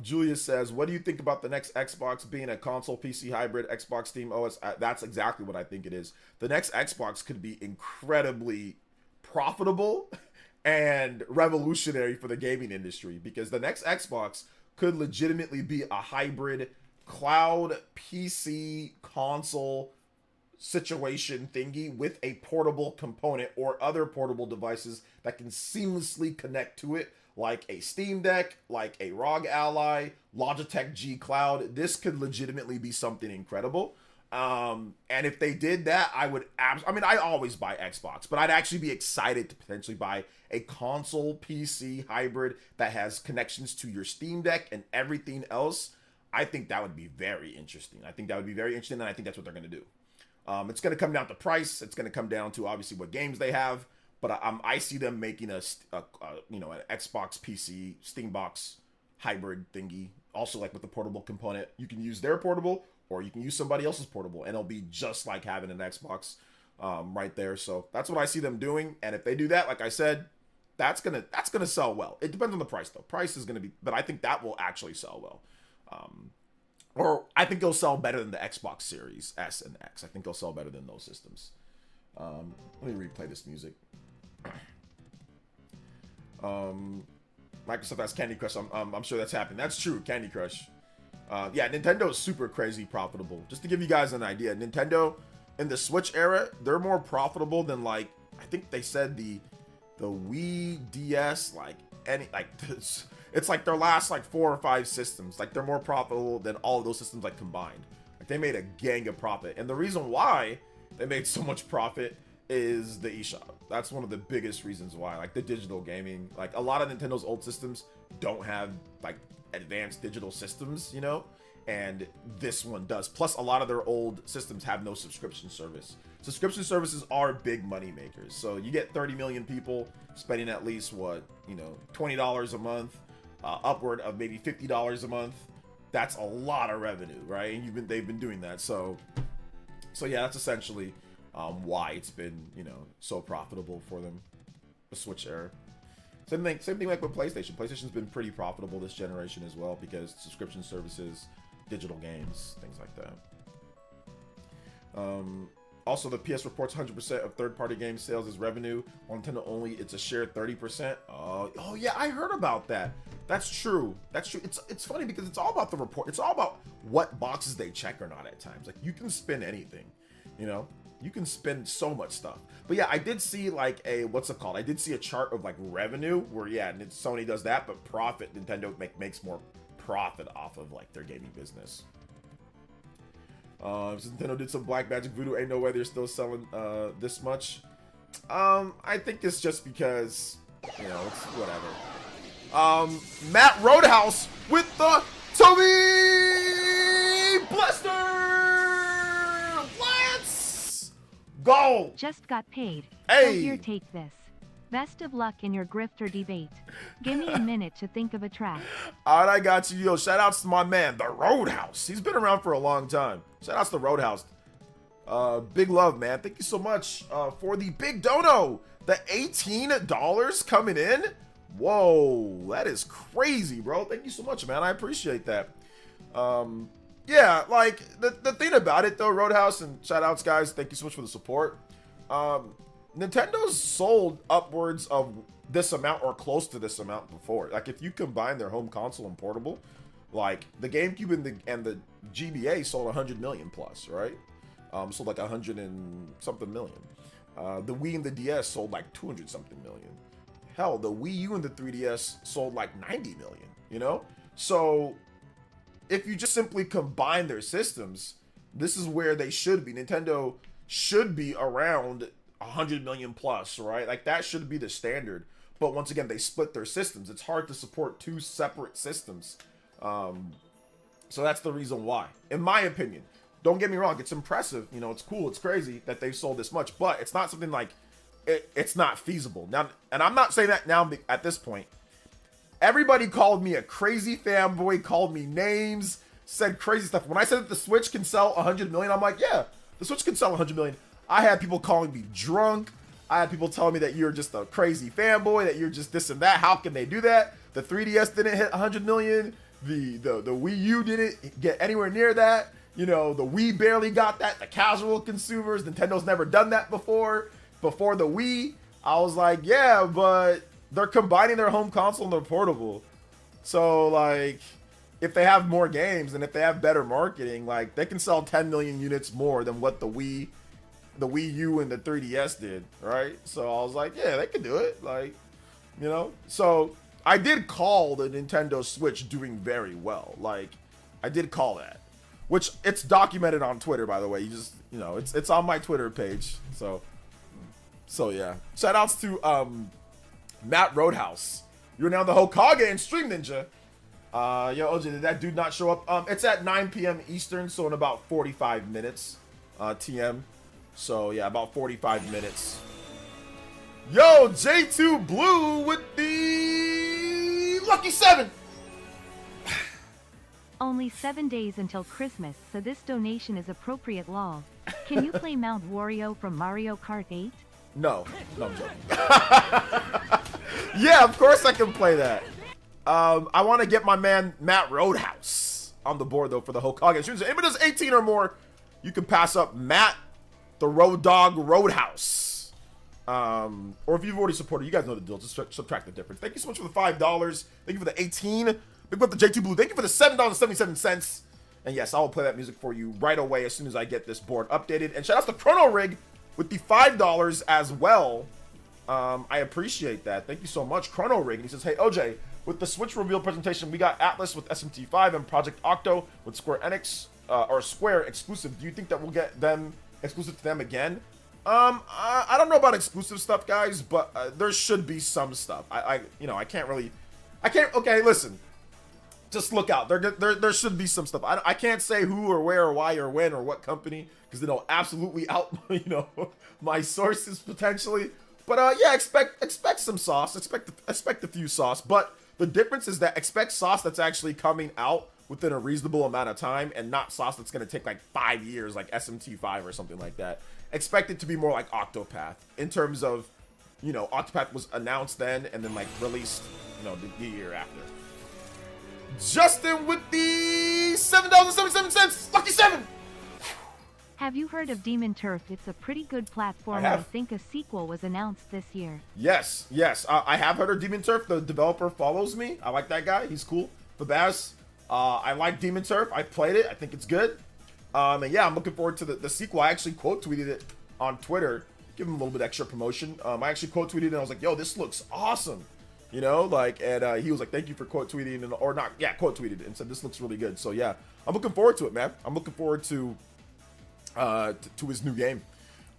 Julius says, what do you think about the next Xbox being a console PC hybrid Xbox Steam OS? That's exactly what I think it is. The next Xbox could be incredibly profitable and revolutionary for the gaming industry, because the next Xbox could legitimately be a hybrid cloud PC console situation thingy with a portable component or other portable devices that can seamlessly connect to it, like a Steam Deck, like a ROG Ally, Logitech G Cloud. This could legitimately be something incredible. And if they did that, I would I always buy Xbox, but I'd actually be excited to potentially buy a console PC hybrid that has connections to your Steam Deck and everything else. I think that would be very interesting. And I think that's what they're going to do. It's going to come down to price. It's going to come down to obviously what games they have. But I see them making an Xbox PC Steam box hybrid thingy. Also, like with the portable component, you can use their portable or you can use somebody else's portable, and it'll be just like having an Xbox right there. So that's what I see them doing. And if they do that, like I said, that's gonna sell well. It depends on the price though. Price is gonna be, but I think that will actually sell well. Or I think it'll sell better than the Xbox Series S and X. I think it'll sell better than those systems. Let me replay this music. Microsoft has Candy Crush. I'm sure that's happening. That's true. Candy Crush. Yeah, Nintendo is super crazy profitable. Just to give you guys an idea, Nintendo in the Switch era, they're more profitable than I think they said the Wii DS, it's like their last 4 or 5 systems. Like they're more profitable than all of those systems combined. Like they made a gang of profit, and the reason why they made so much profit is the eShop. That's one of the biggest reasons why. Like the digital gaming, a lot of Nintendo's old systems don't have advanced digital systems, and this one does. Plus, a lot of their old systems have no subscription service. Subscription services are big money makers. So you get 30 million people spending at least $20 a month, upward of maybe $50 a month. That's a lot of revenue, right? And they've been doing that. So yeah, that's essentially why it's been so profitable for them. The Switch era. Same thing like with PlayStation. PlayStation's been pretty profitable this generation as well, because subscription services, digital games, things like that. Also, the PS reports 100% of third-party game sales as revenue. On Nintendo only, it's a shared 30%. Oh yeah, I heard about that. That's true. That's true. It's funny because it's all about the report. It's all about what boxes they check or not at times. You can spin anything, You can spend so much stuff. But yeah, I did see I did see a chart of revenue where Sony does that, but profit, Nintendo makes more profit off of their gaming business. Since Nintendo did some black magic voodoo, ain't no way they're still selling this much. I think it's just because it's whatever. Matt Roadhouse with the Toby Blaster. Go! Just got paid. Hey! So here, take this. Best of luck in your grifter debate. Give me a minute to think of a track. Alright, I got you. Yo, shout outs to my man, the Roadhouse. He's been around for a long time. Shout outs to Roadhouse. Big love, man. Thank you so much for the big dono. The $18 coming in. Whoa, that is crazy, bro. Thank you so much, man. I appreciate that. Yeah, the thing about it though, Roadhouse, and shout outs guys, thank you so much for the support. Nintendo's sold upwards of this amount or close to this amount before. If you combine their home console and portable, Like the GameCube and the GBA sold 100 million plus, right? Sold like 100 and something million. The Wii and the DS sold like 200 something million. Hell, the Wii U and the 3DS sold like 90 million, you know? So if you just simply combine their systems, this is where they should be. Nintendo should be around 100 million plus, right? Like that should be the standard. But once again, they split their systems. It's hard to support two separate systems. So that's the reason why, in my opinion. Don't get me wrong, it's impressive, you know, it's cool, it's crazy that they've sold this much, but it's not something like, it's not feasible. Now, and I'm not saying that now at this point. Everybody called me a crazy fanboy, called me names, said crazy stuff. When I said that the Switch can sell 100 million, I'm like, yeah, the Switch can sell 100 million. I had people calling me drunk. I had people telling me that you're just a crazy fanboy, that you're just this and that. How can they do that? The 3DS didn't hit 100 million. The Wii U didn't get anywhere near that. You know, the Wii barely got that. The casual consumers, Nintendo's never done that before. Before the Wii, I was like, yeah, but they're combining their home console and their portable. So, like, if they have more games and if they have better marketing, like, they can sell 10 million units more than what the Wii U and the 3DS did, right? So I was like, yeah, they can do it. Like, you know? So I did call the Nintendo Switch doing very well. Like, I did call that. Which, it's documented on Twitter, by the way. You just, you know, it's on my Twitter page. So yeah. Shout outs to Matt Roadhouse. You're now the Hokage in Stream Ninja. Yo, OJ, did that dude not show up? It's at 9 p.m. Eastern, so in about 45 minutes TM. So yeah, about 45 minutes. Yo, J2 Blue with the Lucky 7. Only 7 days until Christmas, so this donation is appropriate law. Can you play Mount Wario from Mario Kart 8? No, I'm joking. Yeah, of course I can play that. I want to get my man Matt Roadhouse on the board though for the Hokage. If it does 18 or more, you can pass up Matt the Road Dog Roadhouse. Or if you've already supported, you guys know the deal. Just subtract the difference. Thank you so much for the $5. Thank you for the 18. Big up the J2 Blue. Thank you for the $7.77. And yes, I will play that music for you right away as soon as I get this board updated. And shout out to Chrono Rig with the $5 as well. I appreciate that. Thank you so much, Chrono Rig. And he says, hey, OJ, with the Switch reveal presentation, we got Atlas with SMT5 and Project Octo with Square Enix, or Square exclusive. Do you think that we'll get them exclusive to them again? I don't know about exclusive stuff, guys, but there should be some stuff. I can't, okay, listen. Just look out. There should be some stuff. I can't say who or where or why or when or what company, because it'll absolutely out, my sources potentially. But yeah, expect some sauce. Expect a few sauce. But the difference is that expect sauce that's actually coming out within a reasonable amount of time, and not sauce that's gonna take like 5 years, like SMT5 or something like that. Expect it to be more like Octopath in terms of, Octopath was announced then and then like released, the year after. Justin with the $7.77. Lucky 7. Have you heard of Demon Turf? It's a pretty good platform. I think a sequel was announced this year. Yes. I have heard of Demon Turf. The developer follows me. I like that guy. He's cool. Fabaz. I like Demon Turf. I played it. I think it's good. And yeah, I'm looking forward to the sequel. I actually quote tweeted it on Twitter. Give him a little bit extra promotion. I actually quote tweeted it and I was like, yo, this looks awesome. And he was like, thank you for quote tweeting, quote tweeted and said this looks really good. So yeah, I'm looking forward to it, man. I'm looking forward to his new game.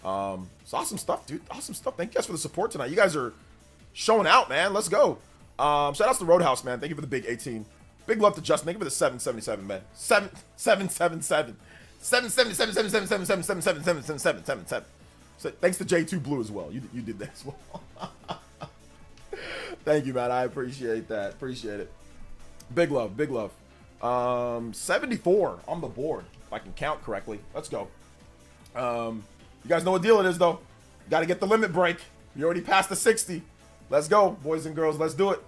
It's awesome stuff, dude. Awesome stuff. Thank you guys for the support tonight. You guys are showing out, man. Let's go. Shout out to Roadhouse, man. Thank you for the big 18. Big love to Justin. Thank you for the 777, man. 777. 777. So thanks to J2 Blue as well. You did that as well. Thank you, man. I appreciate that. Appreciate it. Big love. 74 on the board, if I can count correctly. Let's go. You guys know what deal it is, though. Got to get the limit break. You already passed the 60. Let's go, boys and girls. Let's do it.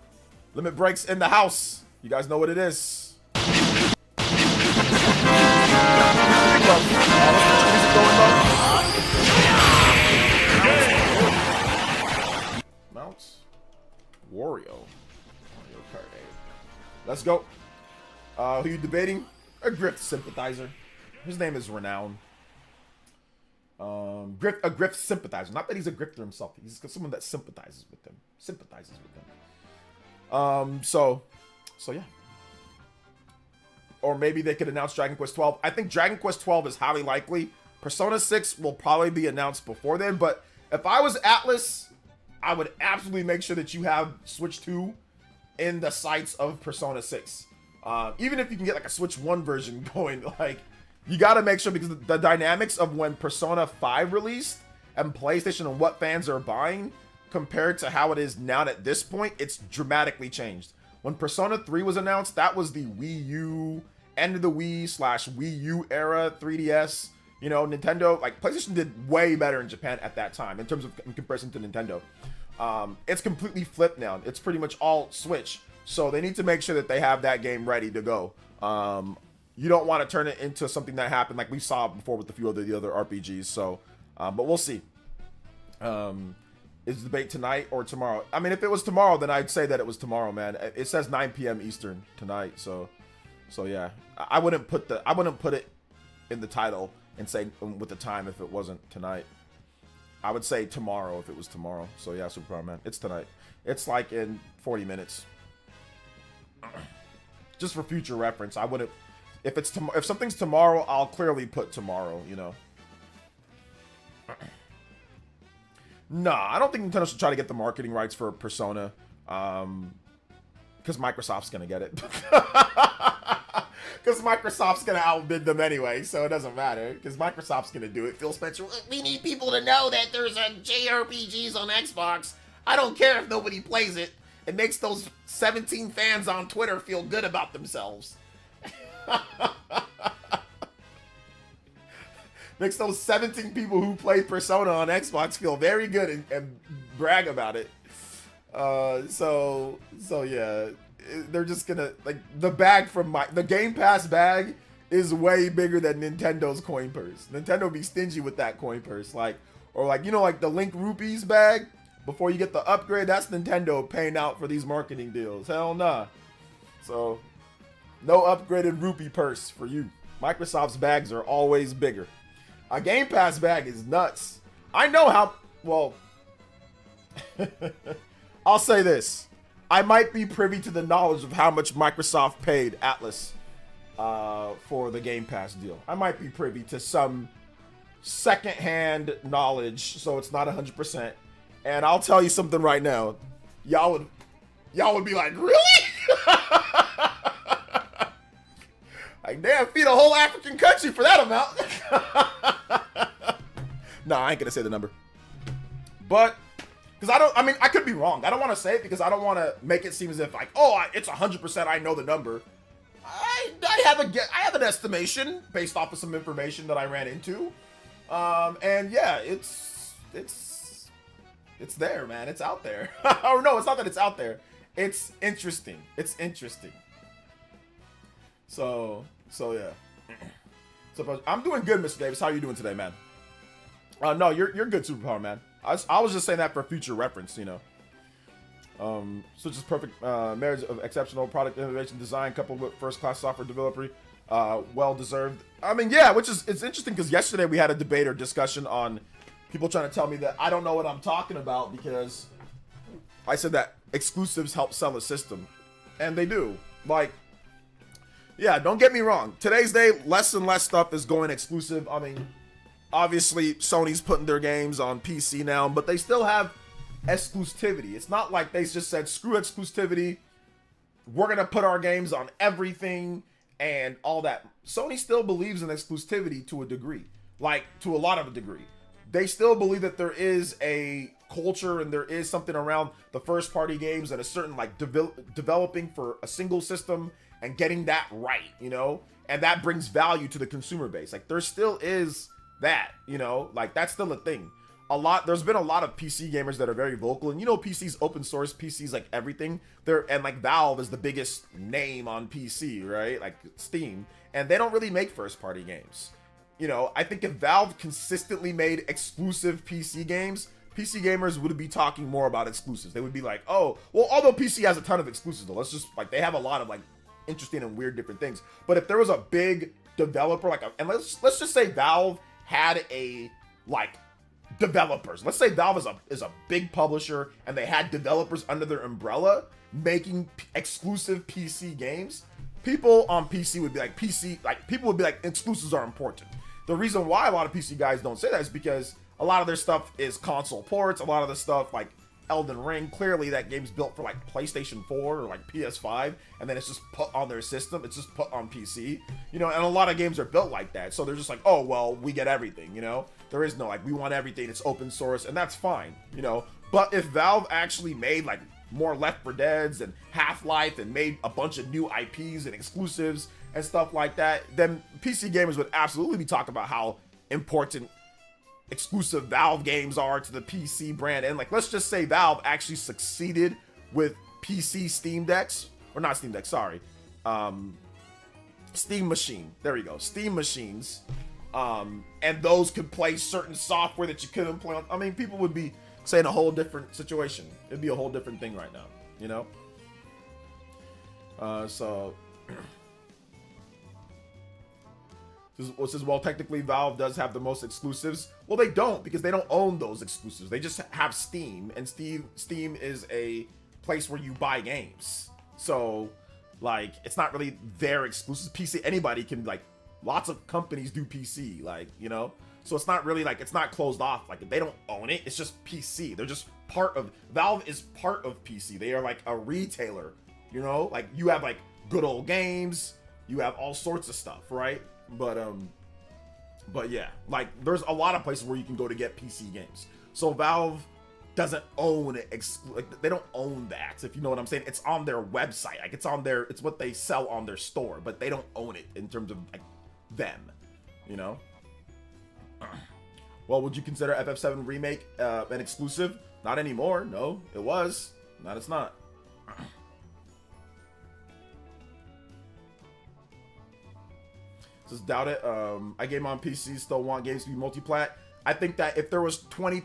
Limit breaks in the house. You guys know what it is. Mounts. Wario. Mario Kart 8. Let's go. Who you debating? A Grift sympathizer. His name is Renown. A Grift sympathizer. Not that he's a grifter himself. He's someone that sympathizes with them. So yeah. Or maybe they could announce Dragon Quest 12. I think Dragon Quest 12 is highly likely. Persona 6 will probably be announced before then, but if I was Atlas, I would absolutely make sure that you have Switch 2 in the sights of Persona 6. Even if you can get like a Switch 1 version going, like, you gotta make sure, because the dynamics of when Persona 5 released and PlayStation and what fans are buying compared to how it is now at this point, it's dramatically changed. When Persona 3 was announced, that was the Wii U, end of the Wii/Wii U era, 3DS. You know, Nintendo, like, PlayStation did way better in Japan at that time in terms of in comparison to Nintendo. It's completely flipped now. It's pretty much all Switch. So they need to make sure that they have that game ready to go. You don't want to turn it into something that happened like we saw before with a few of the other RPGs. So, but we'll see. Is the debate tonight or tomorrow? I mean, if it was tomorrow, then I'd say that it was tomorrow, man. It says 9 p.m. Eastern tonight. So yeah, I wouldn't put it in the title and say with the time if it wasn't tonight. I would say tomorrow if it was tomorrow. So yeah, Superpower Man, it's tonight. It's like in 40 minutes. Just for future reference, I wouldn't. If something's tomorrow, I'll clearly put tomorrow. You know. Nah, I don't think Nintendo should try to get the marketing rights for Persona, because Microsoft's gonna get it. Because Microsoft's gonna outbid them anyway, so it doesn't matter. Because Microsoft's gonna do it. Phil Spencer, we need people to know that there's a JRPGs on Xbox. I don't care if nobody plays it. It makes those 17 fans on Twitter feel good about themselves. Makes those 17 people who play Persona on Xbox feel very good and brag about it. So yeah, they're just gonna, like, the bag from the Game Pass bag is way bigger than Nintendo's coin purse. Nintendo be stingy with that coin purse, like the Link Rupees bag before you get the upgrade. That's Nintendo paying out for these marketing deals. Hell nah. So no upgraded rupee purse for you. Microsoft's bags are always bigger. A Game Pass bag is nuts. I know how, well, I'll say this. I might be privy to the knowledge of how much Microsoft paid Atlas for the Game Pass deal. I might be privy to some secondhand knowledge, so it's not 100%. And I'll tell you something right now. Y'all would be like, really? Like, damn, feed a whole African country for that amount. Nah, I ain't gonna say the number. But, because I could be wrong. I don't want to say it because I don't want to make it seem as if, like, it's 100% I know the number. I have an estimation based off of some information that I ran into. And yeah, it's there, man. It's out there. Or no, it's not that it's out there. It's interesting. It's interesting. So yeah. So I'm doing good, Mr. Davis. How are you doing today, man? No, you're good, Superpower Man. I was just saying that for future reference, you know. So just perfect marriage of exceptional product innovation design coupled with first-class software delivery. Well deserved. I mean, yeah, it's interesting because yesterday we had a debate or discussion on people trying to tell me that I don't know what I'm talking about because I said that exclusives help sell a system, and they do. Like, yeah, don't get me wrong. Today's day, less and less stuff is going exclusive. I mean, obviously, Sony's putting their games on PC now, but they still have exclusivity. It's not like they just said, screw exclusivity. We're going to put our games on everything and all that. Sony still believes in exclusivity to a degree, like to a lot of a degree. They still believe that there is a culture and there is something around the first party games and a certain like developing for a single system and getting that right, you know, and that brings value to the consumer base. Like there still is that, you know, like that's still a thing. There's been a lot of PC gamers that are very vocal, and you know, PC's open source, PC's like everything there, and like Valve is the biggest name on PC, right? Like Steam, and they don't really make first party games. You know, I think if Valve consistently made exclusive PC games, PC gamers would be talking more about exclusives. They would be like, oh, well, although PC has a ton of exclusives though, let's just like, they have a lot of like interesting and weird different things. But if there was a big developer, and let's just say Valve had a like developers. Let's say Valve is a big publisher and they had developers under their umbrella making exclusive PC games. People on PC would be like people would be like exclusives are important. The reason why a lot of PC guys don't say that is because a lot of their stuff is console ports. A lot of the stuff like Elden Ring, clearly that game's built for like PlayStation 4 or like PS5, and then it's just put on their system. It's just put on PC, you know, and a lot of games are built like that. So they're just like, oh, well, we get everything, you know? There is no like, we want everything. It's open source, and that's fine, you know? But if Valve actually made like more Left 4 Deads and Half-Life and made a bunch of new IPs and exclusives and stuff like that, then PC gamers would absolutely be talking about how important exclusive Valve games are to the PC brand. And like, let's just say Valve actually succeeded with PC Steam Decks, or not Steam Decks, sorry, Steam Machine. There we go, Steam Machines. And those could play certain software that you couldn't play on. I mean, people would be saying a whole different situation. It'd be a whole different thing right now, you know? So It says, well, technically Valve does have the most exclusives. Well, they don't, because they don't own those exclusives. They just have Steam, and Steam is a place where you buy games. So, like, it's not really their exclusive. PC, anybody can, like, lots of companies do PC, like, you know? So it's not really, like, it's not closed off. Like, they don't own it. It's just PC. They're just part of, Valve is part of PC. They are, like, a retailer, you know? Like, you have, like, good old games. You have all sorts of stuff, right? But yeah, like there's a lot of places where you can go to get PC games. So Valve doesn't own like, they don't own that, if you know what I'm saying. It's on their website, like it's what they sell on their store, but they don't own it in terms of like them, you know. Well, would you consider FF7 remake an exclusive? Not anymore. No, it was. Not. It's not. Just doubt it. I game on PC, still want games to be multi-plat. I think that if there was 20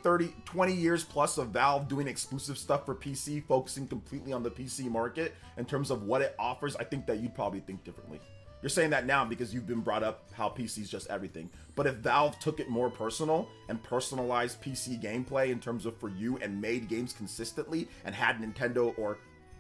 years plus of Valve doing exclusive stuff for PC, focusing completely on the PC market in terms of what it offers, I think that you'd probably think differently. You're saying that now because you've been brought up how PC is just everything. But if Valve took it more personal and personalized PC gameplay in terms of for you and made games consistently and had Nintendo or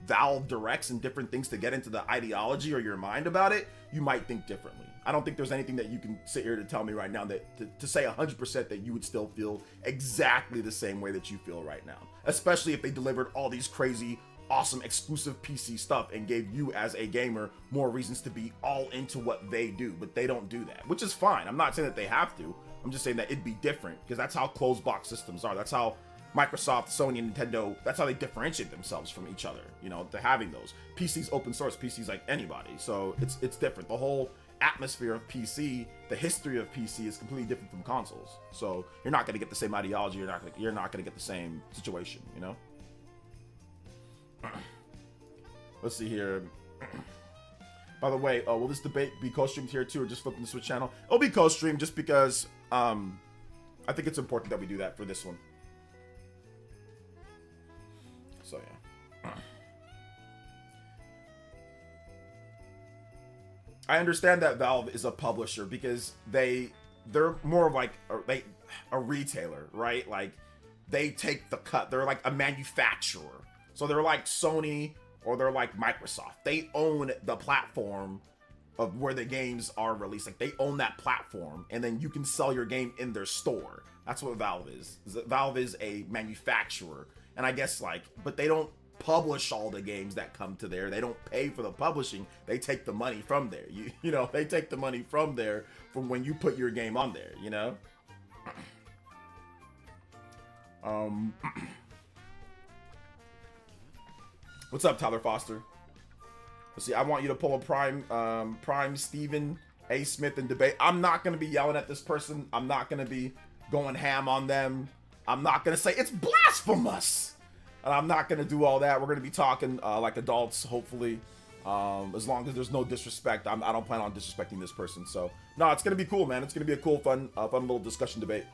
Valve directs and different things to get into the ideology or your mind about it, you might think differently. I don't think there's anything that you can sit here to tell me right now that to say 100% that you would still feel exactly the same way that you feel right now. Especially if they delivered all these crazy, awesome, exclusive PC stuff and gave you as a gamer more reasons to be all into what they do. But they don't do that, which is fine. I'm not saying that they have to. I'm just saying that it'd be different because that's how closed box systems are. That's how Microsoft, Sony, and Nintendo, that's how they differentiate themselves from each other. You know, they're having those. PC's open source, PC's like anybody. So it's different. The whole atmosphere of PC, the history of PC is completely different from consoles. So you're not going to get the same ideology. You're not going to get the same situation, you know? Let's see here. By the way, will this debate be co-streamed here too, or just flipping the Switch channel? It'll be co-streamed just because I think it's important that we do that for this one. So yeah. I understand that Valve is a publisher because they're more of like a retailer, right? Like they take the cut. They're like a manufacturer. So they're like Sony or they're like Microsoft. They own the platform of where the games are released. Like they own that platform, and then you can sell your game in their store. That's what Valve is. Valve is a manufacturer, and I guess like, but they don't publish all the games that come to there. They don't pay for the publishing. They take the money from there. You know, they take the money from there from when you put your game on there, you know? What's up, Tyler Foster? Let's see, I want you to pull a Prime Stephen A. Smith and debate. I'm not going to be yelling at this person. I'm not going to be going ham on them. I'm not going to say it's blasphemous. And I'm not going to do all that. We're going to be talking like adults, hopefully. As long as there's no disrespect. I don't plan on disrespecting this person. So, no, it's going to be cool, man. It's going to be a cool, fun little discussion debate.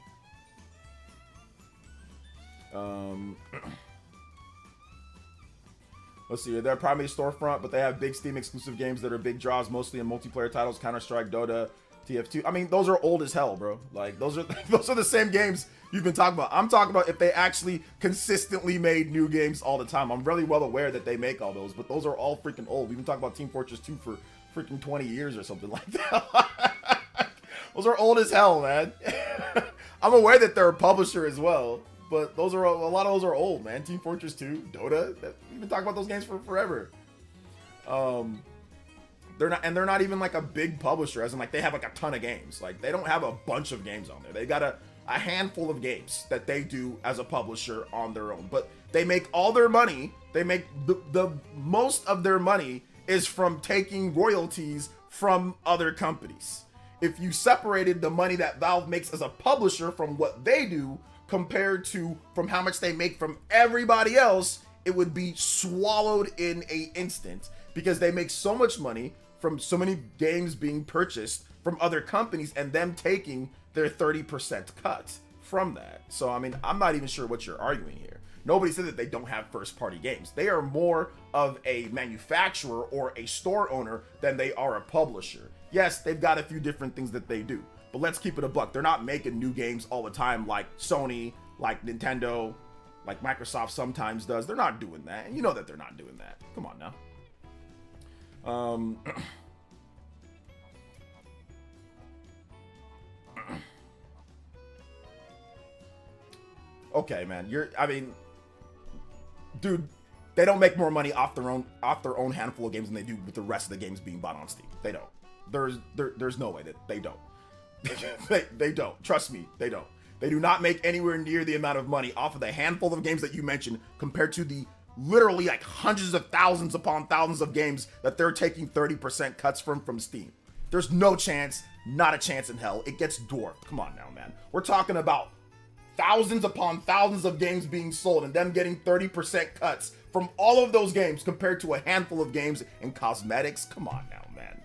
Let's see. They're a primary storefront, but they have big Steam exclusive games that are big draws, mostly in multiplayer titles, Counter-Strike, Dota, TF2. I mean, those are old as hell, bro. Like, those are the same games you've been talking about. I'm talking about if they actually consistently made new games all the time. I'm really well aware that they make all those, but those are all freaking old. We've been talking about Team Fortress 2 for freaking 20 years or something like that. Those are old as hell, man. I'm aware that they're a publisher as well, but those are a lot of those are old, man. Team Fortress 2, Dota. We've been talking about those games for forever. They're not even like a big publisher, as in like they have like a ton of games. Like they don't have a bunch of games on there. They got a handful of games that they do as a publisher on their own. But they make all their money. They make the most of their money is from taking royalties from other companies. If you separated the money that Valve makes as a publisher from what they do compared to from how much they make from everybody else, it would be swallowed in an instant, because they make so much money from so many games being purchased from other companies and them taking their 30% cut from that. So, I mean, I'm not even sure what you're arguing here. Nobody said that they don't have first-party games. They are more of a manufacturer or a store owner than they are a publisher. Yes, they've got a few different things that they do, but let's keep it a buck. They're not making new games all the time like Sony, like Nintendo, like Microsoft sometimes does. They're not doing that, and you know that they're not doing that. Come on now. Okay, man. Dude, they don't make more money off their own handful of games than they do with the rest of the games being bought on Steam. They don't. There's no way that they don't. they don't. Trust me, they don't. They do not make anywhere near the amount of money off of the handful of games that you mentioned compared to the literally like hundreds of thousands upon thousands of games that they're taking 30% cuts from Steam. There's no chance, not a chance in hell. It gets dwarfed. Come on now, man. We're talking about thousands upon thousands of games being sold and them getting 30% cuts from all of those games compared to a handful of games in cosmetics. Come on now, man.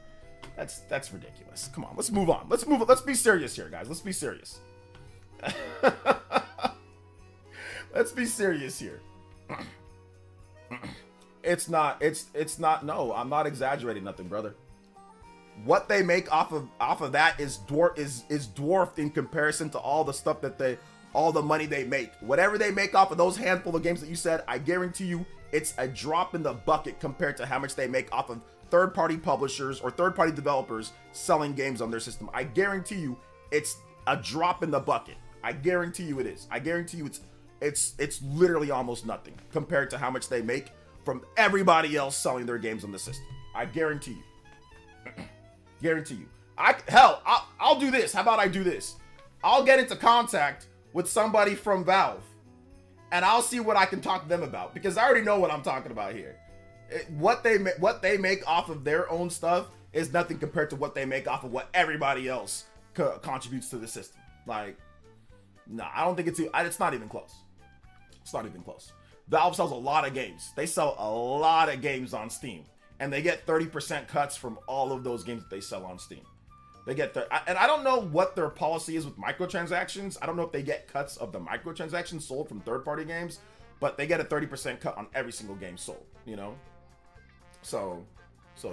That's ridiculous. Come on, let's move on. Let's be serious here, guys. Let's be serious. Let's be serious here. It's not, no, I'm not exaggerating nothing, brother. What they make off of that is dwarfed in comparison to all the stuff that all the money they make. Whatever they make off of those handful of games that you said, I guarantee you it's a drop in the bucket compared to how much they make off of third-party publishers or third-party developers selling games on their system. I guarantee you it's a drop in the bucket. I guarantee you it is. I guarantee you it's literally almost nothing compared to how much they make from everybody else selling their games on the system. I guarantee you. Guarantee you. I'll do this. How about I do this? I'll get into contact with somebody from Valve and I'll see what I can talk to them about, because I already know what I'm talking about here. What they make off of their own stuff is nothing compared to what they make off of what everybody else contributes to the system. Like, nah, I don't think it's not even close. It's not even close. Valve sells a lot of games. They sell a lot of games on Steam, and they get 30% cuts from all of those games that they sell on Steam. They get and I don't know what their policy is with microtransactions. I don't know if they get cuts of the microtransactions sold from third-party games, but they get a 30% cut on every single game sold, you know? So yeah.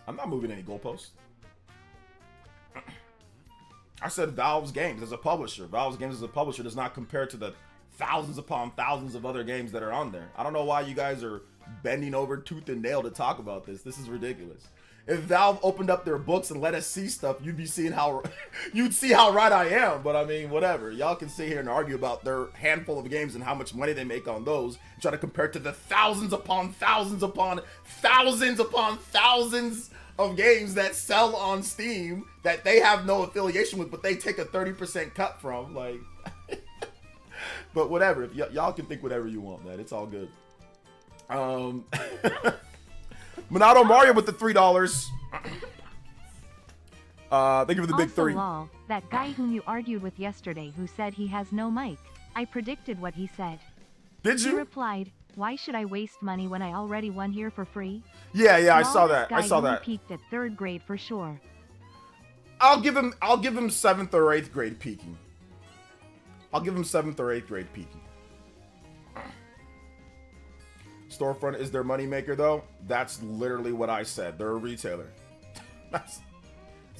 I'm not moving any goalposts. I said Valve's games as a publisher. Valve's games as a publisher does not compare to the thousands upon thousands of other games that are on there. I don't know why you guys are bending over tooth and nail to talk about this. This is ridiculous. If Valve opened up their books and let us see stuff, you'd see how right I am. But I mean, whatever. Y'all can sit here and argue about their handful of games and how much money they make on those, and try to compare it to the thousands upon thousands upon thousands upon thousands of games that sell on Steam that they have no affiliation with, but they take a 30% cut from. Like, but whatever. If y'all can think whatever you want, man. It's all good. Monado Mario with the $3. Thank you for the big Also, three. lol, that guy whom you argued with yesterday who said he has no mic. I predicted what he said. Did He you? replied, "Why should I waste money when I already won here for free?" Yeah, I Lol, saw this that. I guy saw only that. peaked at 3rd grade for sure. I'll give him 7th or 8th grade peaking. I'll give them 7th or 8th grade peaky. Storefront is their moneymaker, though. That's literally what I said. They're a retailer. That's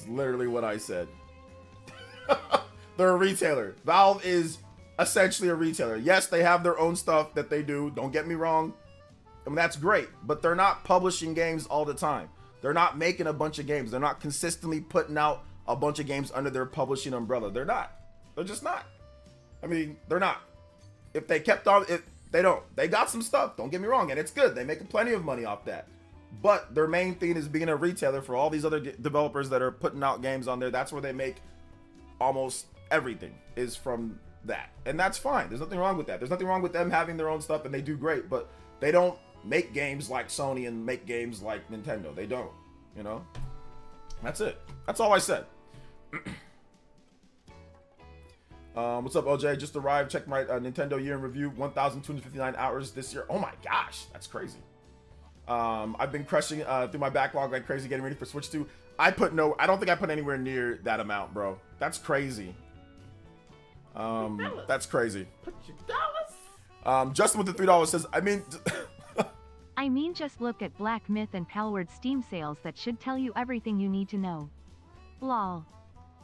literally what I said. They're a retailer. Valve is essentially a retailer. Yes, they have their own stuff that they do. Don't get me wrong. I mean, that's great. But they're not publishing games all the time. They're not making a bunch of games. They're not consistently putting out a bunch of games under their publishing umbrella. They're not. They're just not. I mean, they're not. If they kept on... They don't. They got some stuff. Don't get me wrong. And it's good. They make plenty of money off that. But their main thing is being a retailer for all these other developers that are putting out games on there. That's where they make almost everything is from that. And that's fine. There's nothing wrong with that. There's nothing wrong with them having their own stuff and they do great. But they don't make games like Sony and make games like Nintendo. They don't. You know? That's it. That's all I said. What's up, OJ? Just arrived. Check my Nintendo year in review. 1,259 hours this year. Oh my gosh, that's crazy. I've been crushing through my backlog like crazy, getting ready for Switch 2. I don't think I put anywhere near that amount, bro. That's crazy. That's crazy. Put your dollars. Justin with the $3 says, I mean, just look at Black Myth and Palward Steam sales. That should tell you everything you need to know. Lol.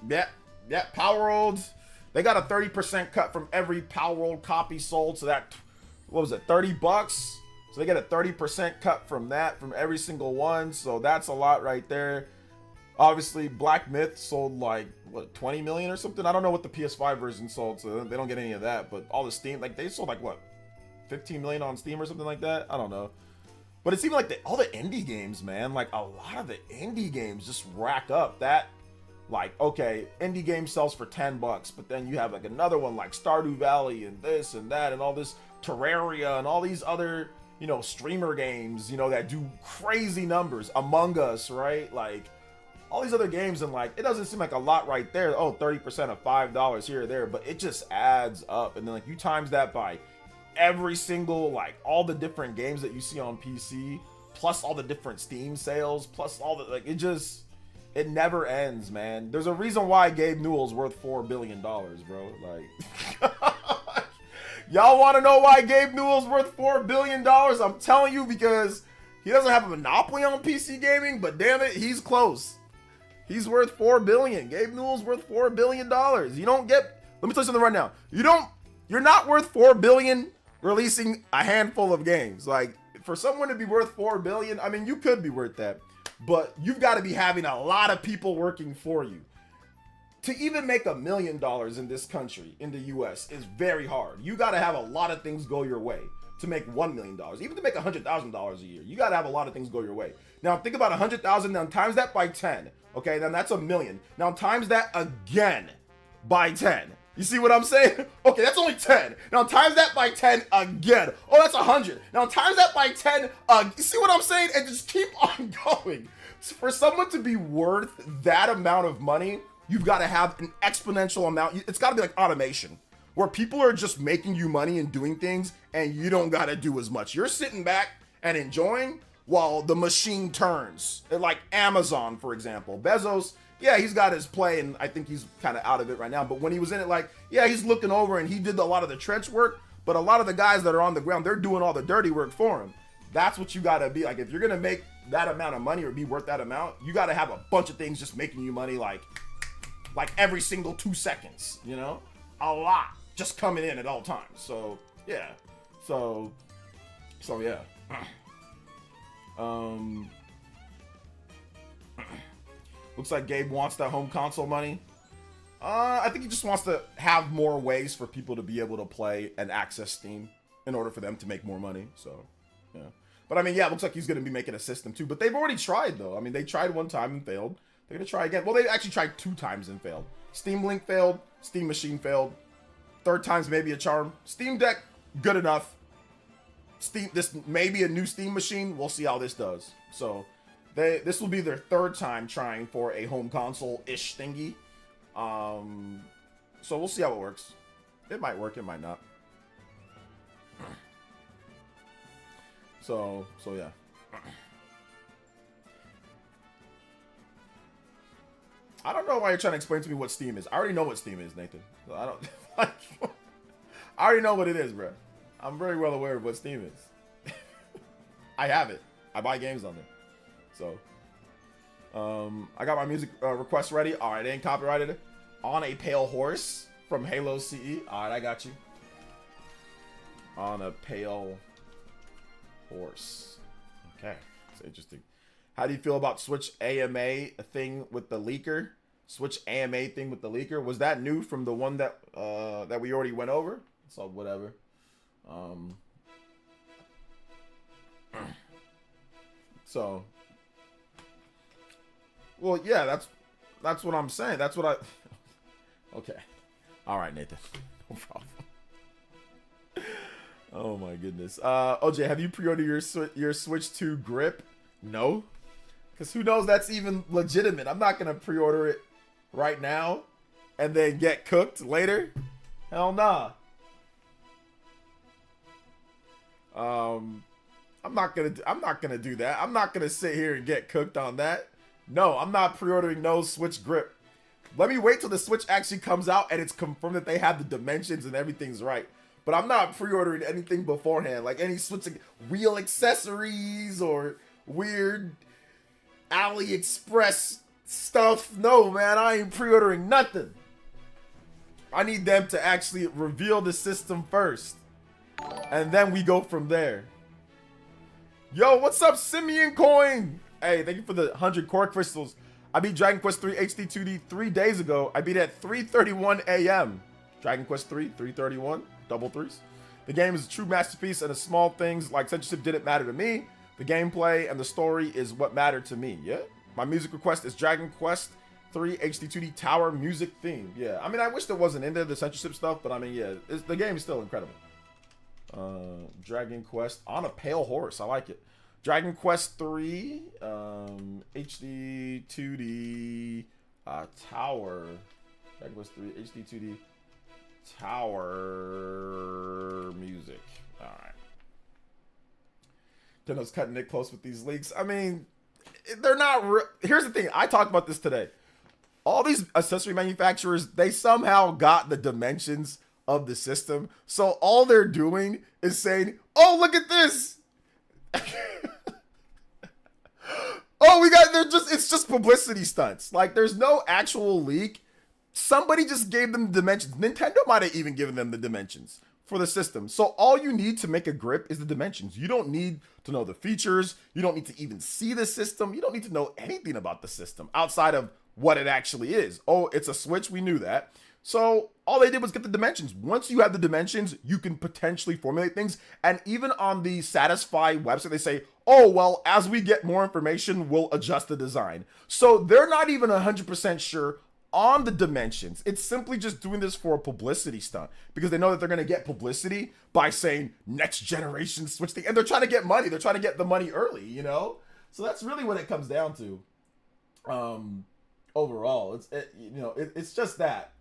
Yeah, Power World. They got a 30% cut from every Power World copy sold. So that, what was it, $30? So they get a 30% cut from that, from every single one. So that's a lot right there. Obviously, Black Myth sold like, what, 20 million or something? I don't know what the PS5 version sold, so they don't get any of that. But all the Steam, like, they sold like, what, 15 million on Steam or something like that? I don't know. But it seemed like all the indie games, man, like a lot of the indie games just rack up that. Like, okay, indie game sells for $10, but then you have like another one like Stardew Valley and this and that and all this Terraria and all these other, you know, streamer games, you know, that do crazy numbers. Among Us, right? Like, all these other games, and like, it doesn't seem like a lot right there. Oh, 30% of $5 here or there, but it just adds up. And then like you times that by every single, like all the different games that you see on PC, plus all the different Steam sales, plus all the, like, it never ends, man. There's a reason why Gabe Newell's worth $4 billion, bro. Like, y'all want to know why Gabe Newell's worth $4 billion? I'm telling you, because he doesn't have a monopoly on PC gaming, but damn it, he's close. He's worth $4 billion. Gabe Newell's worth $4 billion. You don't get, let me tell you something right now. You're not worth $4 billion releasing a handful of games. Like, for someone to be worth $4 billion, I mean, you could be worth that. But you've got to be having a lot of people working for you. To even make $1 million in this country, in the US, is very hard. You got to have a lot of things go your way to make $1 million. Even to make $100,000 a year, you got to have a lot of things go your way. Now think about 100,000, now times that by 10. Okay, then that's $1 million. Now times that again by 10. You see what I'm saying? Okay, that's only 10. Now times that by 10 again. Oh, that's 100. Now times that by 10. You see what I'm saying? And just keep on going. For someone to be worth that amount of money, you've got to have an exponential amount. It's got to be like automation, where people are just making you money and doing things, and you don't got to do as much. You're sitting back and enjoying while the machine turns. Like Amazon, for example. Bezos, yeah, he's got his play, and I think he's kind of out of it right now. But when he was in it, like, yeah, he's looking over, and he did a lot of the trench work. But a lot of the guys that are on the ground, they're doing all the dirty work for him. That's what you got to be. Like, if you're going to make that amount of money or be worth that amount, you got to have a bunch of things just making you money, like every single 2 seconds, you know? A lot just coming in at all times. So, yeah. So yeah. Looks like Gabe wants that home console money. I think he just wants to have more ways for people to be able to play and access Steam in order for them to make more money. So, yeah. But I mean, yeah, it looks like he's going to be making a system too. But they've already tried, though. I mean, they tried one time and failed. They're going to try again. Well, they actually tried 2 times and failed. Steam Link failed. Steam Machine failed. 3rd time's maybe a charm. Steam Deck, good enough. This maybe a new Steam Machine. We'll see how this does. So, this will be their 3rd time trying for a home console-ish thingy. So we'll see how it works. It might work, it might not. So yeah. I don't know why you're trying to explain to me what Steam is. I already know what Steam is, Nathan. I don't like I already know what it is, bro. I'm very well aware of what Steam is. I have it. I buy games on there. So, I got my music request ready. All right, it ain't copyrighted. On a Pale Horse from Halo CE. All right, I got you. On a Pale Horse. Okay, it's interesting. How do you feel about Switch AMA thing with the leaker? Switch AMA thing with the leaker. Was that new from the one that that we already went over? So whatever. So, well, yeah, that's what I'm saying. That's what I. Okay, all right, Nathan, no problem. Oh my goodness. OJ, have you pre-ordered your Switch 2 grip? No, because who knows that's even legitimate. I'm not gonna pre-order it right now and then get cooked later. Hell nah. I'm not gonna do that. I'm not gonna sit here and get cooked on that. No, I'm not pre-ordering no Switch grip. Let me wait till the Switch actually comes out and it's confirmed that they have the dimensions and everything's right. But I'm not pre-ordering anything beforehand, like any Switch wheel accessories or weird AliExpress stuff. No, man, I ain't pre-ordering nothing. I need them to actually reveal the system first, and then we go from there. Yo, what's up, Simeon Coin? Hey, thank you for the 100 core crystals. I beat Dragon Quest 3 HD 2D 3 days ago. I beat it at 3:31 a.m. Dragon Quest 3, 3:31, double threes. The game is a true masterpiece, and the small things like censorship didn't matter to me. The gameplay and the story is what mattered to me. Yeah. My music request is Dragon Quest 3 HD 2D Tower music theme. Yeah. I mean, I wish there wasn't in there the censorship stuff, but I mean, yeah, the game is still incredible. Dragon Quest on a Pale Horse. I like it. Dragon Quest 3 HD 2D Tower. Dragon Quest 3 HD 2D Tower music. All right. Nintendo's cutting it close with these leaks. I mean, they're not here's the thing. I talked about this today. All these accessory manufacturers, they somehow got the dimensions of the system. So all they're doing is saying, "Oh, look at this." Oh, it's just publicity stunts. Like, there's no actual leak. Somebody just gave them the dimensions. Nintendo might have even given them the dimensions for the system. So all you need to make a grip is the dimensions. You don't need to know the features. You don't need to even see the system. You don't need to know anything about the system outside of what it actually is. Oh, it's a Switch. We knew that. So all they did was get the dimensions. Once you have the dimensions, you can potentially formulate things. And even on the Satisfy website, they say, oh, well, as we get more information, we'll adjust the design. So they're not even 100% sure on the dimensions. It's simply just doing this for a publicity stunt because they know that they're going to get publicity by saying next generation Switch thing. And they're trying to get money. They're trying to get the money early, you know? So that's really what it comes down to. Overall, it's just that.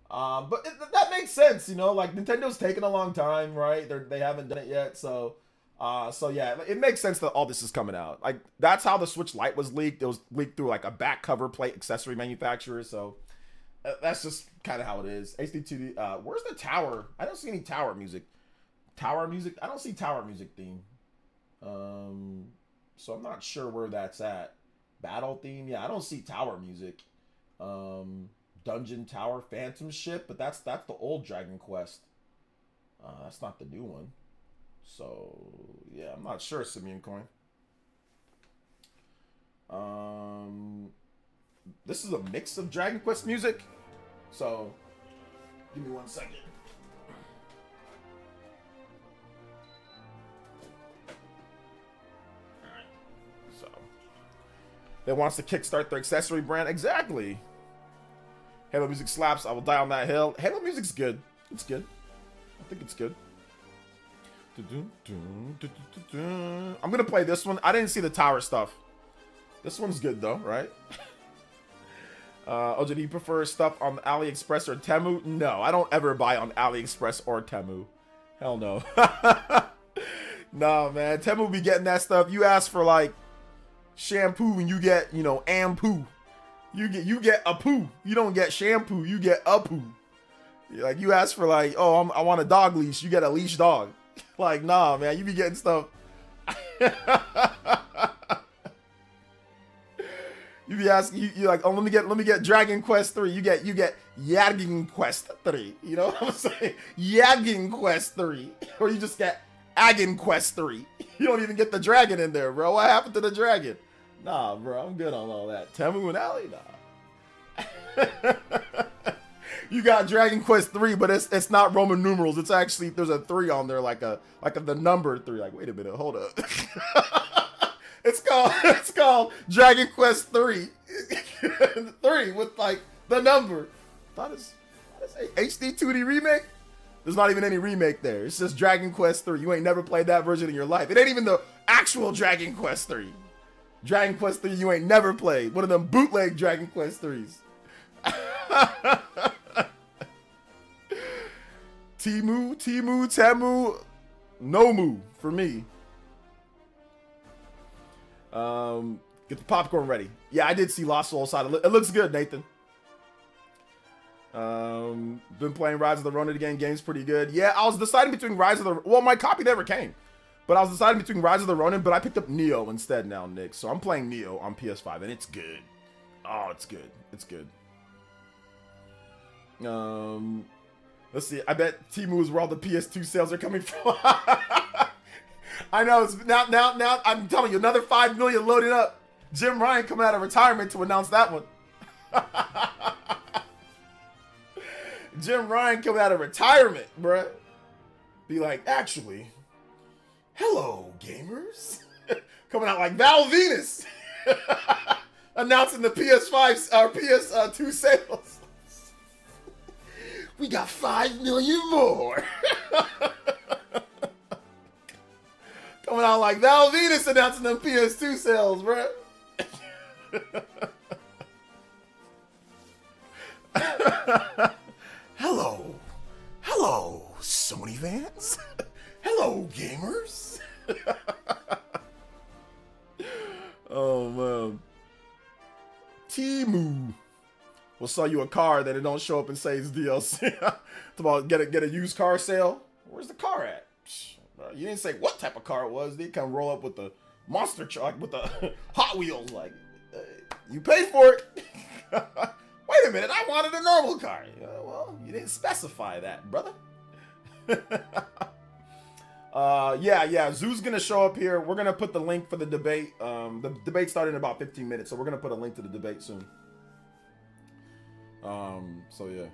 But that makes sense, you know, like Nintendo's taking a long time, right? They haven't done it yet. So yeah, it makes sense that all this is coming out. Like, that's how the Switch Lite was leaked. It was leaked through like a back cover plate accessory manufacturer. So that's just kind of how it is. HD2D, where's the tower? I don't see any tower music. Tower music? I don't see tower music theme. So I'm not sure where that's at. Battle theme? Yeah, I don't see tower music. Dungeon Tower Phantom Ship, but that's the old Dragon Quest. That's not the new one. So yeah, I'm not sure, Simeon Coin. This is a mix of Dragon Quest music. So give me 1 second. Alright. So they wants to kickstart their accessory brand. Exactly. Halo music slaps. I will die on that hill. Halo music's good. It's good. I think it's good. I'm gonna play this one. I didn't see the tower stuff. This one's good though, right? OJ, do you prefer stuff on AliExpress or Temu? No, I don't ever buy on AliExpress or Temu. Hell no. No, man. Temu be getting that stuff. You ask for like shampoo and you get, ampoo. You get a poo. You don't get shampoo. You get a poo. Like you ask for like, oh, I want a dog leash. You get a leash dog. Like, nah, man, you be getting stuff. You be asking, you like, oh, let me get Dragon Quest 3. You get Yagging Quest 3. You know what I'm saying? Yagging Quest 3. Or you just get Aggin Quest 3. You don't even get the dragon in there, bro. What happened to the dragon? Nah, bro, I'm good on all that. Temu and Ali, nah. You got Dragon Quest 3, but it's not Roman numerals. It's actually, there's a 3 on there, like the number 3. Like, wait a minute, hold up. It's called Dragon Quest 3. 3 with like the number. Thought it's HD 2D remake. There's not even any remake there. It's just Dragon Quest 3. You ain't never played that version in your life. It ain't even the actual Dragon Quest 3. Dragon Quest 3 you ain't never played. One of them bootleg Dragon Quest 3s. Temu, Nomu for me. Get the popcorn ready. Yeah, I did see Lost Soul side. It looks good, Nathan. Been playing Rise of the Ronin again. Game's pretty good. Yeah, I was deciding between Rise of the... Well, my copy never came. But I was deciding between Rise of the Ronin, but I picked up Neo instead now, Nick. So I'm playing Neo on PS5, and it's good. Oh, it's good. It's good. Let's see. I bet Temu is where all the PS2 sales are coming from. I know. It's now. I'm telling you, another 5 million loading up. Jim Ryan coming out of retirement to announce that one. Jim Ryan coming out of retirement, bruh. Be like, actually, hello, gamers. Coming out like Val Venus. Announcing the PS5 or PS2 sales. We got 5 million more. Coming out like Val Venus announcing them PS2 sales, bruh. Hello, Sony fans. Hello, gamers. Oh man, Temu will sell you a car that it don't show up and say it's DLC. It's about get a used car sale. Where's the car at? You didn't say what type of car it was. They come roll up with the monster truck with the Hot Wheels. Like, you paid for it. Wait a minute, I wanted a normal car. Well, you didn't specify that, brother. Yeah, Zoo's gonna show up here. We're gonna put the link for the debate. The debate started in about 15 minutes, so we're gonna put a link to the debate soon. So yeah.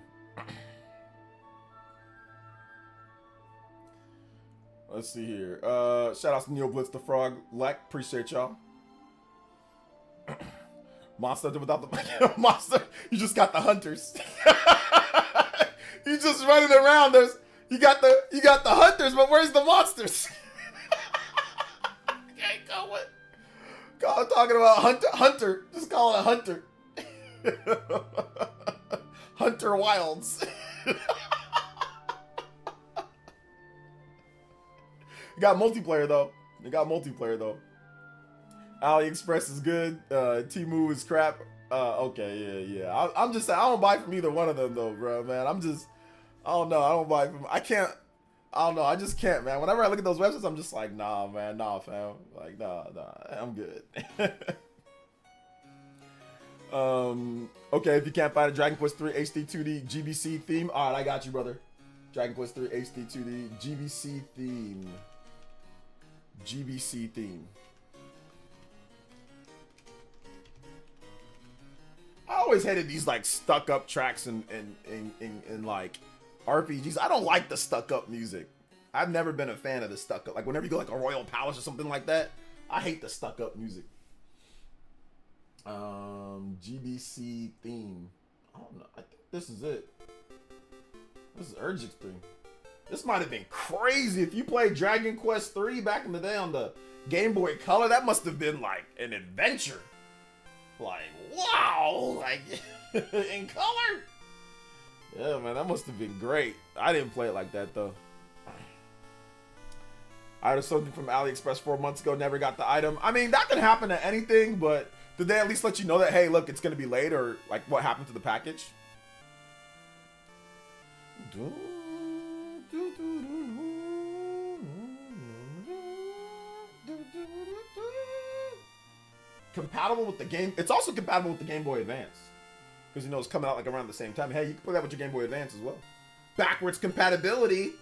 Let's see here. Shout out to Neo Blitz the Frog. Lek, appreciate y'all. Monster without the monster. You just got the hunters. You just running around. You got the hunters, but where's the monsters? Okay, go with. God, talking about hunter. Just call it a hunter. Hunter Wilds. You got multiplayer though. AliExpress is good. Temu is crap. Okay, yeah. I'm just saying I don't buy from either one of them though, bro, man. I don't know. I don't buy from. I don't know. I just can't, man. Whenever I look at those websites, I'm just like, nah, man, nah, fam. Like, nah, I'm good. Okay, if you can't find a Dragon Quest 3 HD 2D GBC theme, all right, I got you, brother. Dragon Quest 3 HD 2D GBC theme. GBC theme. I always hated these like stuck up tracks in like RPGs. I don't like the stuck up music. I've never been a fan of the stuck up. Like whenever you go like a Royal Palace or something like that, I hate the stuck up music. GBC theme. I don't know. I think this is it. This is Urgic's thing. This might have been crazy if you played Dragon Quest 3 back in the day on the Game Boy Color. That must have been like an adventure. Like, wow, like in color. Yeah, man, that must have been great. I didn't play it like that though. I ordered something from AliExpress 4 months ago, never got the item. I mean, that could happen to anything, but did they at least let you know that, hey, look, it's gonna be late, or like what happened to the package? Compatible with the game. It's also compatible with the Game Boy Advance. Because you know it's coming out like around the same time. Hey, you can put that with your Game Boy Advance as well. Backwards compatibility.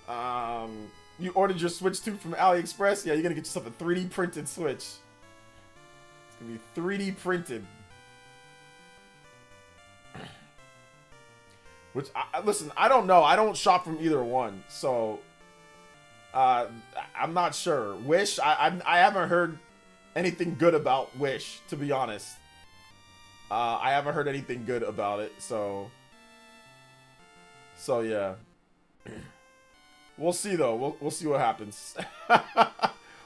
You ordered your Switch 2 from AliExpress? Yeah, you're gonna get yourself a 3D printed Switch. It's gonna be 3D printed. Which, listen, I don't know. I don't shop from either one, so I'm not sure. Wish, I haven't heard anything good about Wish, to be honest. I haven't heard anything good about it, so yeah. We'll see though. We'll see what happens.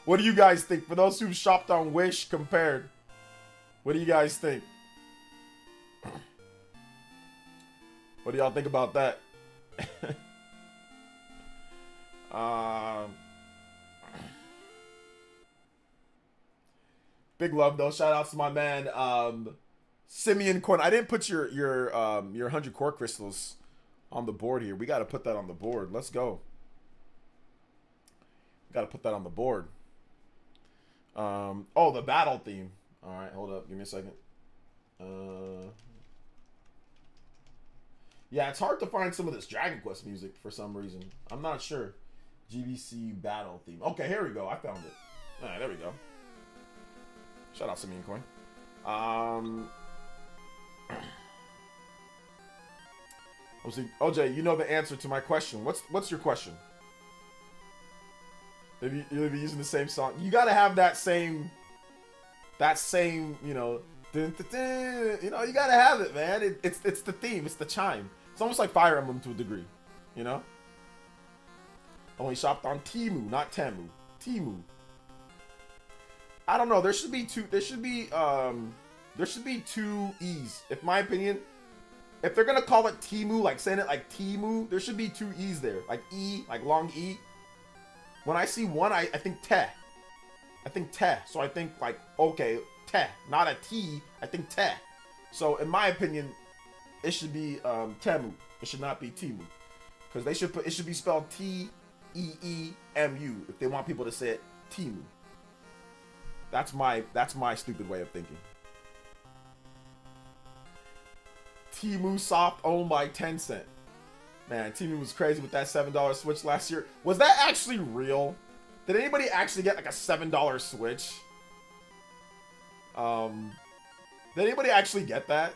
What do you guys think? For those who've shopped on Wish compared, what do you guys think? What do y'all think about that? Big love though. Shout out to my man Simeon Coin. I didn't put your 100 core crystals on the board here. We got to put that on the board. Let's go. Got to put that on the board. Oh, the battle theme. All right, hold up. Give me a second. Yeah, it's hard to find some of this Dragon Quest music for some reason. I'm not sure. GBC battle theme. Okay, here we go. I found it. All right, there we go. Shout out Simeon Coin. OJ, you know the answer to my question. What's your question? Maybe you'll be using the same song. You gotta have that same, you know, dun, dun, dun, you know, you gotta have it, man. It's the theme. It's the chime. It's almost like Fire Emblem to a degree, you know. Only shopped on Temu, not Temu. Temu. I don't know. There should be two. There should be two E's. If my opinion, if they're gonna call it Temu, like saying it like Temu, there should be two E's there, like E, like long E. When I see one, I think te. I think te. So I think like, okay, te, not a T. I think te. So in my opinion, it should be Temu. It should not be Temu, because it should be spelled Teemu if they want people to say it Temu. That's my stupid way of thinking. Temu Soft owned by Tencent. Man, Temu was crazy with that $7 Switch last year. Was that actually real? Did anybody actually get like a $7 Switch? Did anybody actually get that?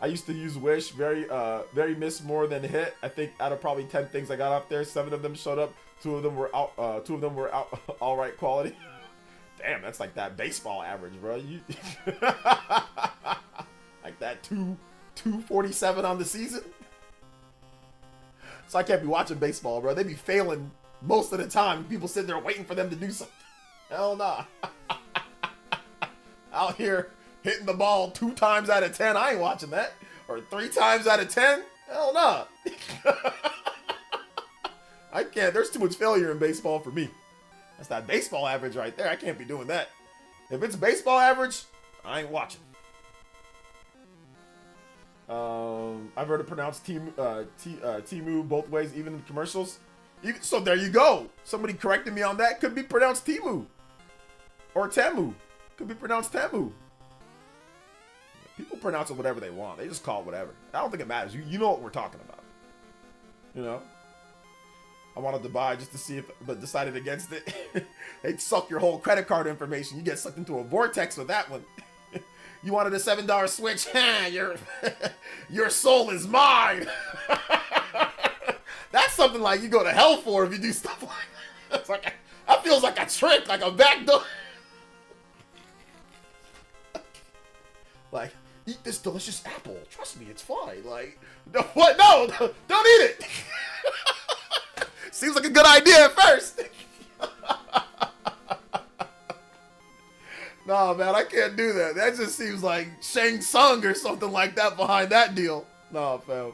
I used to use Wish, very miss more than hit. I think out of probably 10 things I got up there, 7 of them showed up. 2 of them were out. All right quality. Damn, that's like that baseball average, bro. You like that 247 on the season. So I can't be watching baseball, bro. They be failing most of the time. People sitting there waiting for them to do something. Hell nah. Out here hitting the ball 2 times out of 10. I ain't watching that. Or 3 times out of 10. Hell nah. I can't. There's too much failure in baseball for me. That's that baseball average right there. I can't be doing that. If it's baseball average, I ain't watching. I've heard it pronounced Temu both ways, even in commercials. So there you go. Somebody corrected me on that. Could be pronounced Temu. Or Temu. Could be pronounced Temu. People pronounce it whatever they want. They just call it whatever. I don't think it matters. You know what we're talking about. You know? I wanted to buy just to see if, but decided against it. They'd suck your whole credit card information. You get sucked into a vortex with that one. You wanted a $7 Switch? Your soul is mine. That's something like you go to hell for if you do stuff like that. It's like that feels like a trick, like a backdoor. Like, eat this delicious apple. Trust me, it's fine. Like, no, what? No, don't eat it. Seems like a good idea at first. Nah, man, I can't do that. That just seems like Shang Tsung or something like that behind that deal. Nah, fam.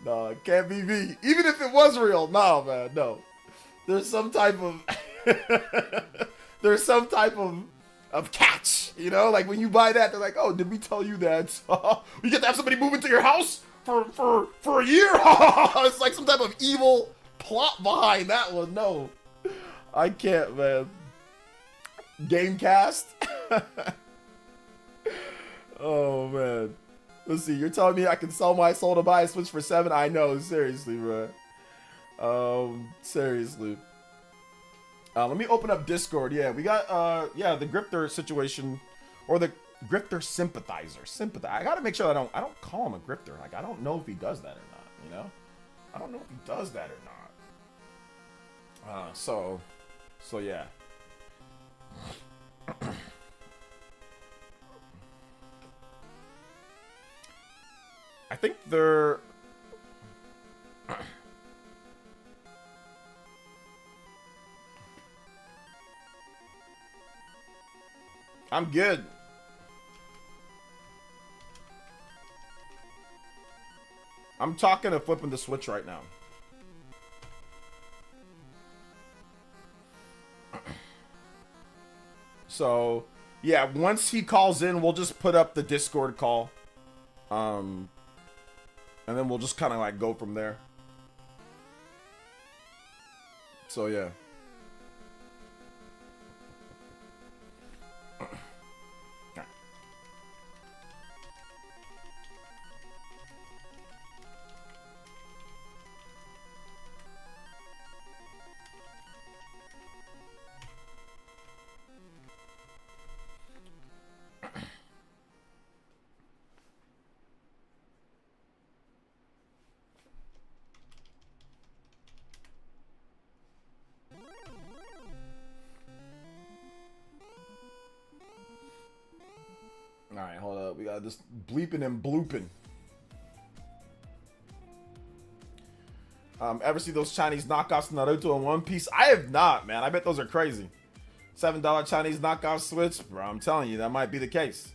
Nah, it can't be me. Even if it was real, nah, man, no. There's some type of of catch, you know? Like when you buy that, they're like, oh, did we tell you that? We get to have somebody move into your house for a year. It's like some type of evil plot behind that one. No, I can't, man. Gamecast. Oh man. Let's see. You're telling me I can sell my soul to buy a Switch for $7? I know, seriously, bro. Seriously. Let me open up Discord. Yeah, we got the Grifter situation, or the Grifter Sympathizer. I gotta make sure I don't call him a Grifter. Like, I don't know if he does that or not. You know, I don't know if he does that or not. So yeah. I think they're. I'm good. I'm talking to flipping the switch right now. So, yeah, once he calls in, we'll just put up the Discord call. And then we'll just kind of like go from there. So, yeah. Alright, hold up. We got this bleeping and blooping. Ever see those Chinese knockoffs of Naruto and One Piece? I have not, man. I bet those are crazy. $7 Chinese knockoff Switch? Bro, I'm telling you, that might be the case.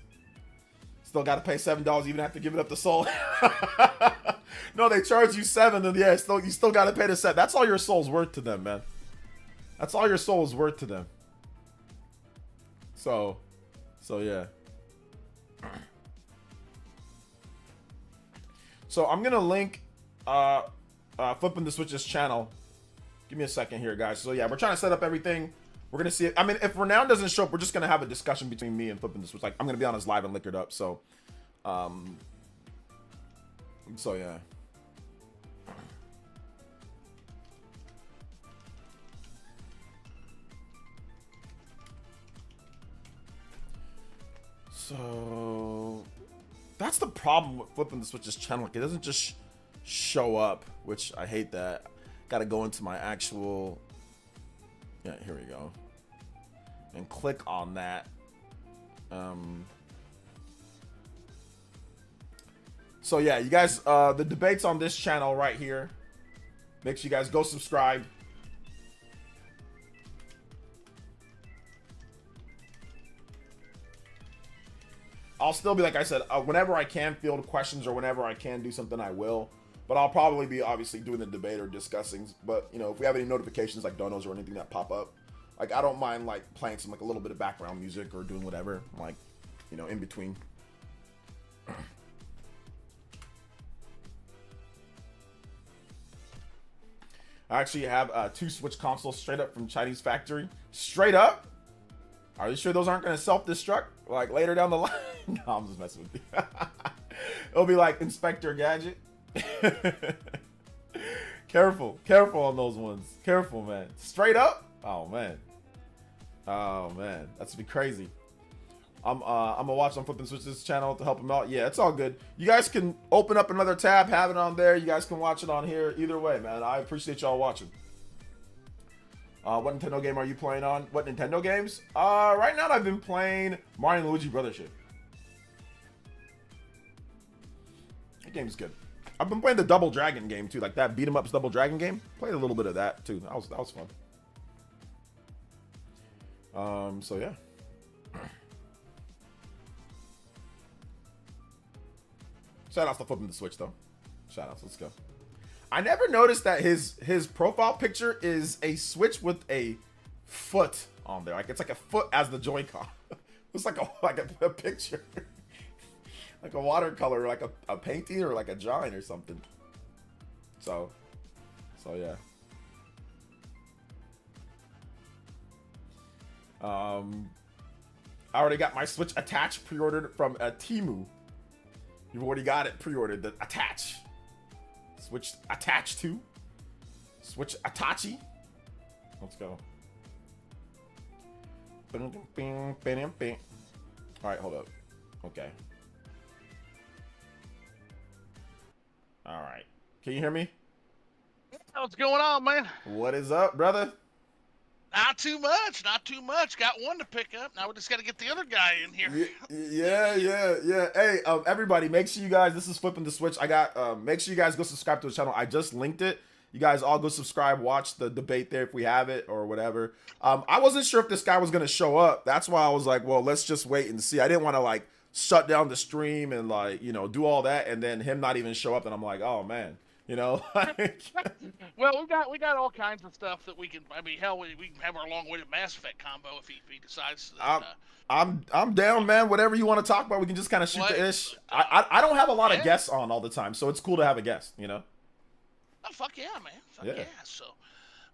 Still got to pay $7 even after giving up the soul. No, they charge you $7, and yeah, you still got to pay the set. That's all your soul's worth to them, man. That's all your soul is worth to them. So yeah. So I'm gonna link Flipping the Switch's channel. Give me a second here, guys. So yeah, we're trying to set up everything. We're gonna see it. I mean, if Renown doesn't show up, we're just gonna have a discussion between me and Flipping the Switch. Like, I'm gonna be on his live and liquored up. So yeah. So that's the problem with Flipping the Switch's channel. Like, it doesn't just show up, which I hate that. Gotta go into my actual, yeah, here we go, and click on that. So yeah, you guys, the debate's on this channel right here. Make sure you guys go subscribe. I'll still be, like I said, whenever I can field questions or whenever I can do something, I will. But I'll probably be obviously doing the debate or discussing. But, you know, if we have any notifications like donos or anything that pop up, like, I don't mind, like, playing some, like, a little bit of background music or doing whatever, like, you know, in between. I actually have 2 Switch consoles straight up from Chinese factory. Straight up? Are you sure those aren't going to self-destruct, like, later down the line? No, I'm just messing with you. It'll be like Inspector Gadget. Careful on those ones. Careful, man. Straight up? Oh man, that's be crazy. I'm gonna watch on Flipping Switch's channel to help him out. Yeah, it's all good. You guys can open up another tab, have it on there. You guys can watch it on here. Either way, man. I appreciate y'all watching. What Nintendo game are you playing on? What Nintendo games? Right now I've been playing Mario and Luigi Brothership. That game's good. I've been playing the Double Dragon game too, like that beat 'em ups Double Dragon game. Played a little bit of that too. That was fun. So yeah. Shout outs to Flipping the Switch though. Shout outs, let's go. I never noticed that his profile picture is a Switch with a foot on there. Like, it's like a foot as the Joy-Con. It's like a picture. like a watercolor, like a painting or like a drawing or something. So yeah. I already got my Switch Attach pre-ordered from Temu. You've already got it pre-ordered, the Attach. Switch Attach 2. Switch Attachi. Let's go. Alright, hold up. Okay. Alright. Can you hear me? What's going on, man? What is up, brother? Not too much, not too much. Got one to pick up. Now we just got to get the other guy in here. Yeah. Hey, everybody, make sure you guys, this is Flipping the Switch. I got, make sure you guys go subscribe to the channel. I just linked it. You guys all go subscribe, watch the debate there if we have it or whatever. I wasn't sure if this guy was going to show up. That's why I was like, well, let's just wait and see. I didn't want to like shut down the stream and like, you know, do all that and then him not even show up. And I'm like, oh man. You know, well, we got all kinds of stuff that we can. I mean, hell, we can have our long-winded Mass Effect combo if he decides. That, I'm down, man. Whatever you want to talk about, we can just kind of shoot the ish. I don't have a lot of guests on all the time, so it's cool to have a guest. You know. Oh fuck yeah, man! Fuck yeah. So,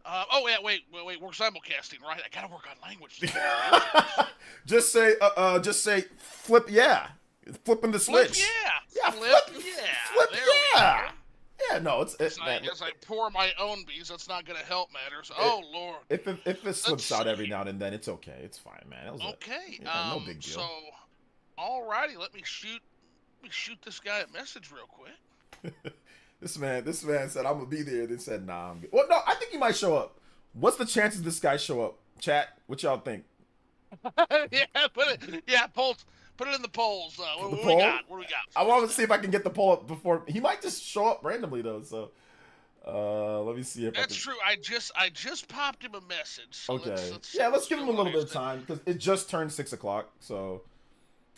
oh yeah, wait. We're simulcasting, right? I gotta work on language. just say flip, yeah. Flipping the switch. Flip, yeah. Yeah, flip, yeah. Flip, there yeah. Yeah, no, it's I guess I pour my own bees. That's not gonna help matters. Oh Lord. If it slips out every now and then, it's okay. It's fine, man. Okay. No big deal. So, alrighty, let me shoot this guy a message real quick. This man said I'm gonna be there. Then said nah. I'm good. Well, no, I think he might show up. What's the chances this guy show up? Chat, what y'all think? Put it in the polls. What do we got? I want to see if I can get the poll up before he might just show up randomly though. So, let me see if that's true. I just popped him a message. So okay. let's give him a little bit of time because it just turned 6 o'clock. So.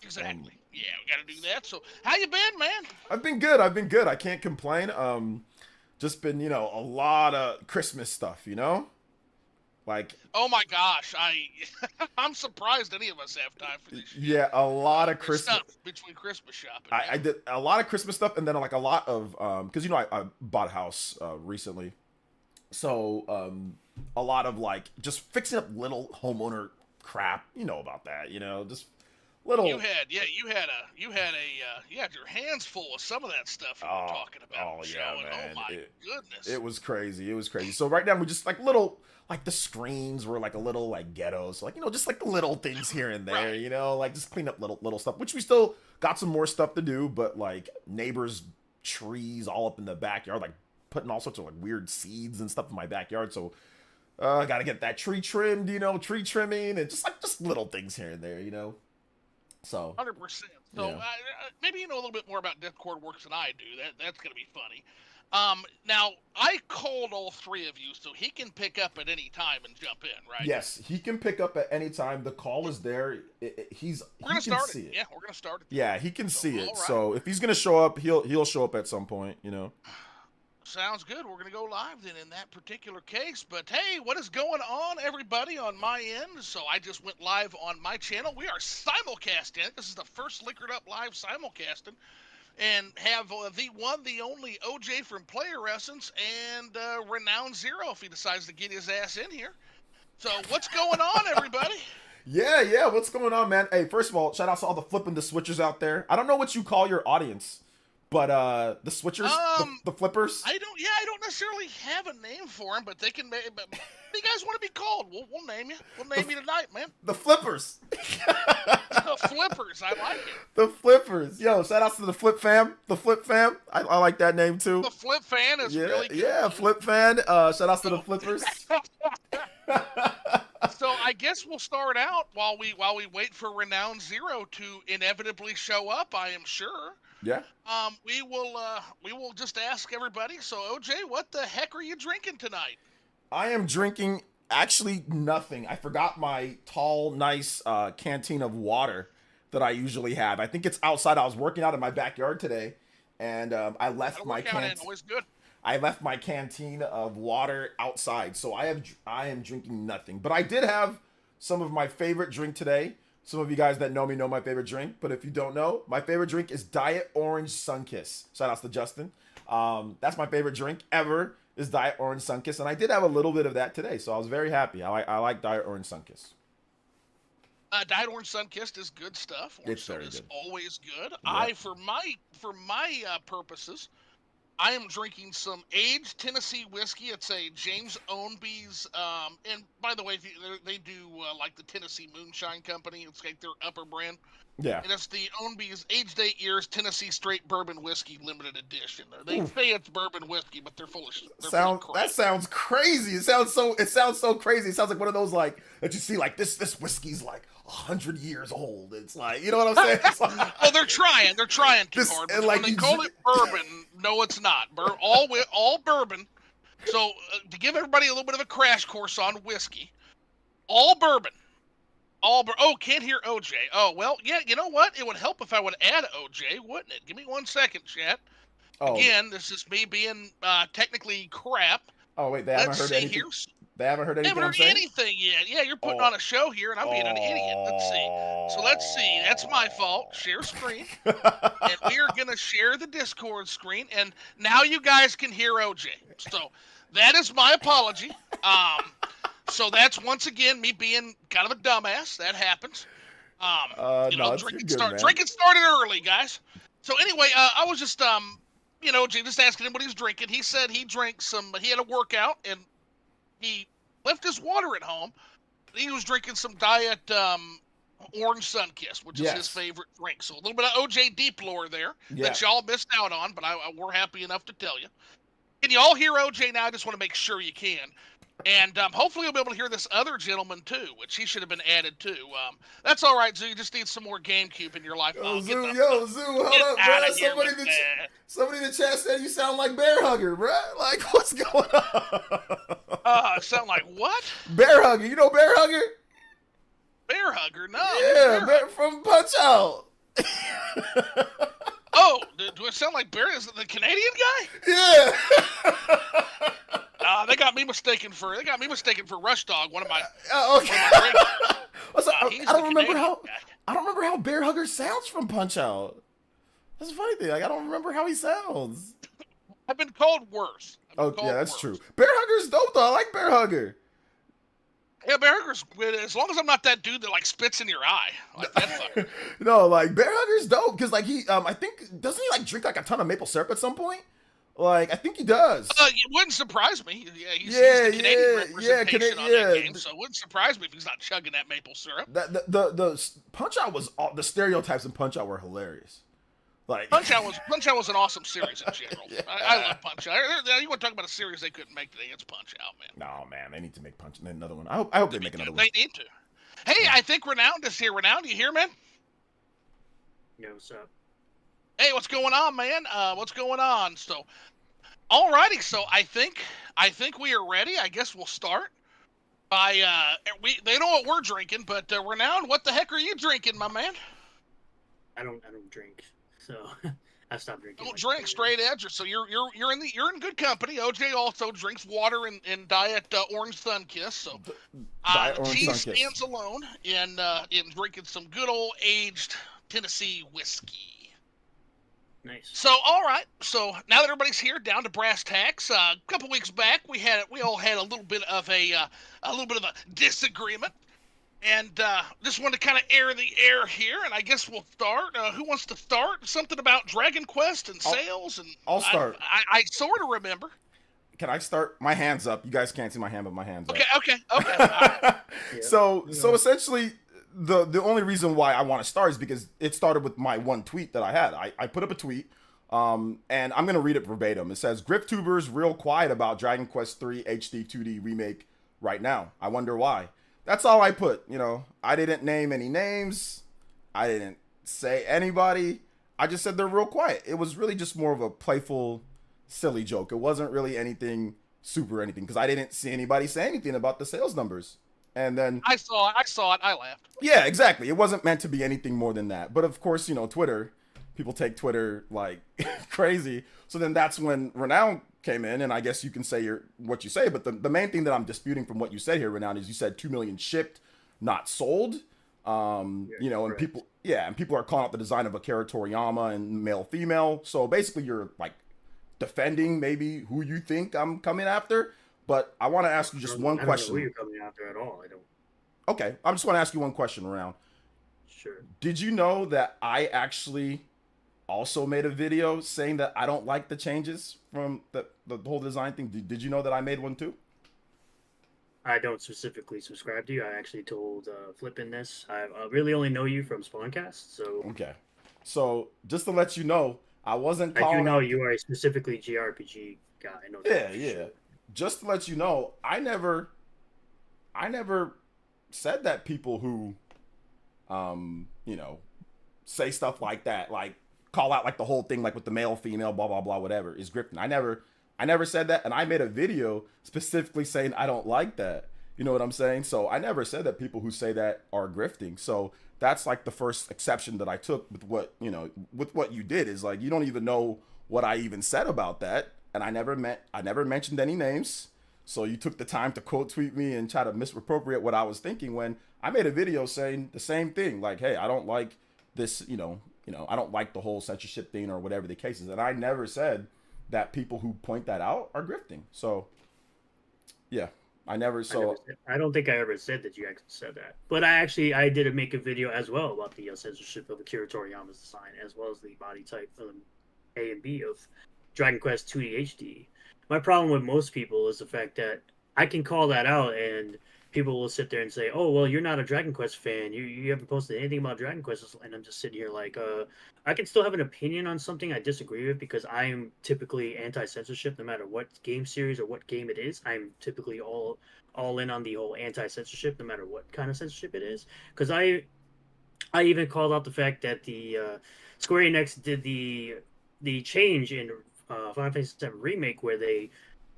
Exactly. Yeah, we got to do that. So, how you been, man? I've been good. I can't complain. Just been, a lot of Christmas stuff, Like, oh my gosh, I'm surprised any of us have time for this. Yeah, a lot of Christmas stuff between Christmas shopping. I did a lot of Christmas stuff, and then like a lot of because I bought a house recently, so a lot of like just fixing up little homeowner crap. You know about that, just little. You had your hands full of some of that stuff you were talking about. Oh yeah, man. Oh my goodness. It was crazy. So right now we just like little. Like the screens were like a little like ghetto, so like just like the little things here and there, right. Like just clean up little stuff. Which we still got some more stuff to do, but like neighbors' trees all up in the backyard, like putting all sorts of like weird seeds and stuff in my backyard. So I gotta get that tree trimmed, tree trimming and just little things here and there, So 100%. So yeah. Maybe you know a little bit more about Discord works than I do. That's gonna be funny. Now I called all three of you, so he can pick up at any time and jump in, right? Yes, he can pick up at any time. The call is there. We're gonna start it. Yeah, we're gonna start it. Yeah, he can see it. Right. So if he's gonna show up, he'll show up at some point. Sounds good. We're gonna go live then in that particular case. But hey, what is going on, everybody, on my end? So I just went live on my channel. We are simulcasting. This is the first Liquored Up live simulcasting. And have the one, the only OJ from Player Essence and Renowned Zero if he decides to get his ass in here. So what's going on, everybody? Yeah, what's going on, man? Hey, first of all, shout out to all the Flipping the Switchers out there. I don't know what you call your audience, but the Switchers, the Flippers. I don't necessarily have a name for them, but they can. But what do you guys want to be called? We'll name you. We'll name you tonight, man. The Flippers. The Flippers. I like it. The Flippers. Yo, shout out to the Flip Fam. The Flip Fam. I like that name too. The Flip Fan is really good. Yeah, Flip Fan. Shout out to the Flippers. So I guess we'll start out while we wait for Renowned Zero to inevitably show up. I am sure. Yeah. We will just ask everybody. So OJ, what the heck are you drinking tonight? I am drinking actually nothing. I forgot my tall, nice canteen of water that I usually have. I think it's outside. I was working out in my backyard today, and I left my canteen. Always good. I left my canteen of water outside, so I am drinking nothing. But I did have some of my favorite drink today, Some of you guys that know me know my favorite drink, but if you don't know, my favorite drink is Diet Orange Sunkiss. Shout outs to Justin. That's my favorite drink ever is Diet Orange Sunkiss, and I did have a little bit of that today, so I was very happy. I like Diet Orange Sunkiss. Diet Orange Sunkissed is good stuff. Orange It's very soda is good. always good. Yeah. For my purposes, I am drinking some aged Tennessee whiskey. It's a James Ownby's, and by the way, they do like the Tennessee Moonshine Company. It's like their upper brand. Yeah. And it's the Ownby's aged 8 years Tennessee Straight Bourbon Whiskey Limited Edition. They say it's bourbon whiskey, but they're full of crap. That sounds crazy. It sounds so crazy. It sounds like one of those like that you see like this whiskey's like 100 years old. It's like, you know what I'm saying? It's like, Well, they're trying too hard. and But like when they call it bourbon, no, it's not. All bourbon. So to give everybody a little bit of a crash course on whiskey, all bourbon. Oh, can't hear OJ. Oh, well, yeah, you know what? It would help if I would add OJ, wouldn't it? Give me 1 second, chat. oh, Again, this is me being technically crap. oh wait, they haven't Let's heard see anything. here. They haven't heard I anything. haven't I'm heard saying? anything yet. Yeah, you're putting Oh. on a show here, and I'm being an idiot. Let's see. So let's see. That's my fault. Share screen. And we are going to share the Discord screen. And now you guys can hear OJ. So that is my apology. So that's once again me being kind of a dumbass. That happens. No, Drinking good, man. started early, guys. So anyway, I was just just asking him what he's drinking. He said he drank he had a workout and he left his water at home. He was drinking some Diet Orange Sunkiss, which is his Yes. favorite drink. So a little bit of OJ Deep Lore there Yeah. that y'all missed out on, but we're happy enough to tell you. Can you all hear OJ now? I just want to make sure you can. And hopefully you'll be able to hear this other gentleman too, which he should have been added to. That's all right, Zoo. You just need some more GameCube in your life. Zoo, hold up, bro. Somebody in the chat said you sound like Bear Hugger, bro. Like, what's going on? Sound like what? Bear Hugger. You know Bear Hugger? Bear Hugger? No. Yeah, Bear from Punch Out. Oh, do it sound like Bear? Is it the Canadian guy? Yeah. They got me mistaken for Rush Dog, one of my. Okay. He's I don't the remember Canadian how. guy. I don't remember how Bear Hugger sounds from Punch Out. That's the funny thing. Like, I don't remember how he sounds. I've been called worse. Oh yeah, that's true. Bear Hugger's dope though. I like Bear Hugger. Yeah, Bear Hugger's good as long as I'm not that dude that like spits in your eye. Like that fucker. No, like Bear Hugger's dope because like he, I think doesn't he like drink like a ton of maple syrup at some point? Like I think he does. It wouldn't surprise me. Yeah, he's the Canadian representation on that game, so it wouldn't surprise me if he's not chugging that maple syrup. The Punch Out was the stereotypes in Punch Out were hilarious. Like Punch Out was an awesome series in general. Yeah. I love Punch Out. You want to talk about a series they couldn't make today? It's Punch Out, man. No, man, they need to make another one. I hope they make another one. They need to. Hey, I think Renowned is here. Renowned, you hear, man? Yo, what's up? Hey, what's going on, man? What's going on? So, alrighty. So I think we are ready. I guess we'll start by they know what we're drinking, but Renowned, what the heck are you drinking, my man? I don't drink, so I stopped drinking. Don't drink, straight edge. So you're in good company. OJ also drinks water and Diet Orange Sunkiss. So Diet Orange he Sunkiss. stands alone in drinking some good old aged Tennessee whiskey. Nice. So all right. So now that everybody's here, down to brass tacks. A couple weeks back, we all had a little bit of a disagreement. And just wanted to kind of air the air here, and I guess we'll start. Who wants to start? Something about Dragon Quest and sales, and I'll start. I sort of remember. Can I start? My hand's up. You guys can't see my hand, but my hand's Okay. up. All right. So essentially, the only reason why I want to start is because it started with my one tweet that I had. I put up a tweet, and I'm gonna read it verbatim. It says, "GriftTubers real quiet about Dragon Quest 3 HD 2D remake right now. I wonder why." That's all I put. You know, I didn't name any names. I didn't say anybody. I just said they're real quiet. It was really just more of a playful, silly joke. It wasn't really anything because I didn't see anybody say anything about the sales numbers. And then I saw it. I laughed. yeah, exactly. It wasn't meant to be anything more than that. But of course, you know, Twitter, people take Twitter like crazy. So then that's when Renown came in, and I guess you can say what you say. But the main thing that I'm disputing from what you said here, Renown, is you said 2 million shipped, not sold. Yeah, You know, and correct. people are calling out the design of Akira Toriyama and male female. So basically, you're like defending maybe who you think I'm coming after. But I want to ask you just one I don't know who question. you're coming after at all. I don't. Okay, I just want to ask you one question around. Sure. Did you know that I actually also made a video saying that I don't like the changes from the whole design thing? Did you know that I made one too? I don't specifically subscribe to you. I actually told Flippin this. I really only know you from Spawncast, so Okay. So just to let you know, I wasn't I do calling know out. you are a specifically JRPG guy. I know that Yeah, for yeah. sure. Just to let you know, I never said that people who, you know, say stuff like that, like call out like the whole thing, like with the male, female, blah blah blah, whatever, is grifting. I never said that, and I made a video specifically saying I don't like that. You know what I'm saying? So I never said that people who say that are grifting. So that's like the first exception that I took with what with what you did is like you don't even know what I even said about that, and I never mentioned any names. So you took the time to quote tweet me and try to misappropriate what I was thinking when I made a video saying the same thing. Like, hey, I don't like this. I don't like the whole censorship thing or whatever the case is. And I never said that people who point that out are grifting. So yeah, I never. So I don't think I ever said that you actually said that. But I did make a video as well about the censorship of Akira Toriyama's design, as well as the body type A and B of Dragon Quest 2D HD. My problem with most people is the fact that I can call that out, and people will sit there and say, "Oh, well, you're not a Dragon Quest fan. You haven't posted anything about Dragon Quest," and I'm just sitting here like, I can still have an opinion on something I disagree with because I'm typically anti-censorship, no matter what game series or what game it is. I'm typically all in on the whole anti-censorship, no matter what kind of censorship it is. Because I even called out the fact that the Square Enix did the change in Final Fantasy VII Remake where they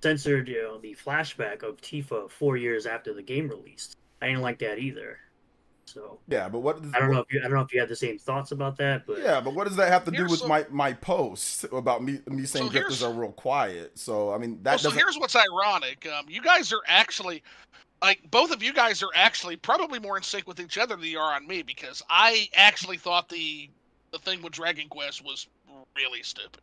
censored the flashback of Tifa 4 years after the game released. I didn't like that either. So yeah, but I don't know if you had the same thoughts about that, but what does that have to do Here's with so my post about me so saying grifters here's are real quiet? So I mean well, that so doesn't. here's what's ironic. You guys are actually like both of you guys are actually probably more in sync with each other than you are on me because I actually thought the thing with Dragon Quest was really stupid.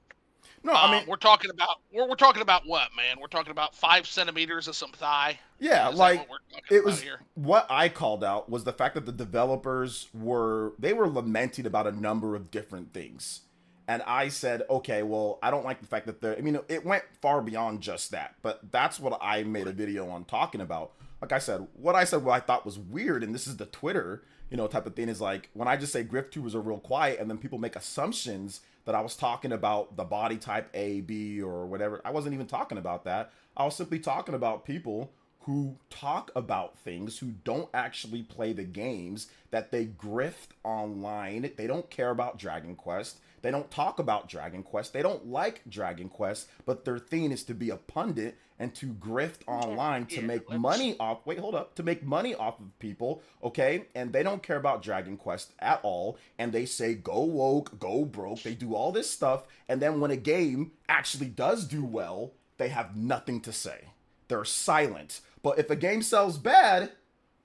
No, I mean We're talking about what, man? We're talking about 5 centimeters of some thigh. yeah, Is that like what we're talking it about was here? what I called out was the fact that the developers were lamenting about a number of different things. And I said, okay, well, I don't like the fact that I mean, it went far beyond just that, but that's what I made a video on talking about. Like I said, what I thought was weird, and this is the Twitter, type of thing, is like when I just say Grift 2 was a real quiet, and then people make assumptions that I was talking about the body type A, B, or whatever. I wasn't even talking about that. I was simply talking about people who talk about things who don't actually play the games that they grift online. They don't care about Dragon Quest. They don't talk about Dragon Quest. They don't like Dragon Quest, but their thing is to be a pundit and to grift online to Yeah, make let's. money off. Wait, hold up. To make money off of people, okay? And they don't care about Dragon Quest at all. And they say, go woke, go broke. They do all this stuff. And then when a game actually does do well, they have nothing to say. They're silent. But if a game sells bad,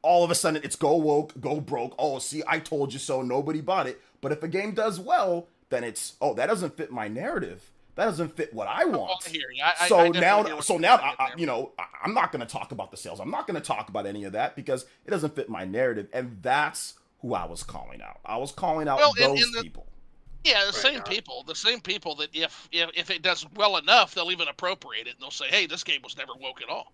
all of a sudden it's go woke, go broke. Oh, see, I told you so. Nobody bought it. But if a game does well, then it's, oh, that doesn't fit my narrative. That doesn't fit what I Oh, want. I hear you. So definitely now, hear what so you're now, saying there. I'm not going to talk about the sales. I'm not going to talk about any of that because it doesn't fit my narrative. And that's who I was calling out. I was calling out Well, those in the people. yeah, right. the same people that if it does well enough, they'll even appropriate it and they'll say, "Hey, this game was never woke at all."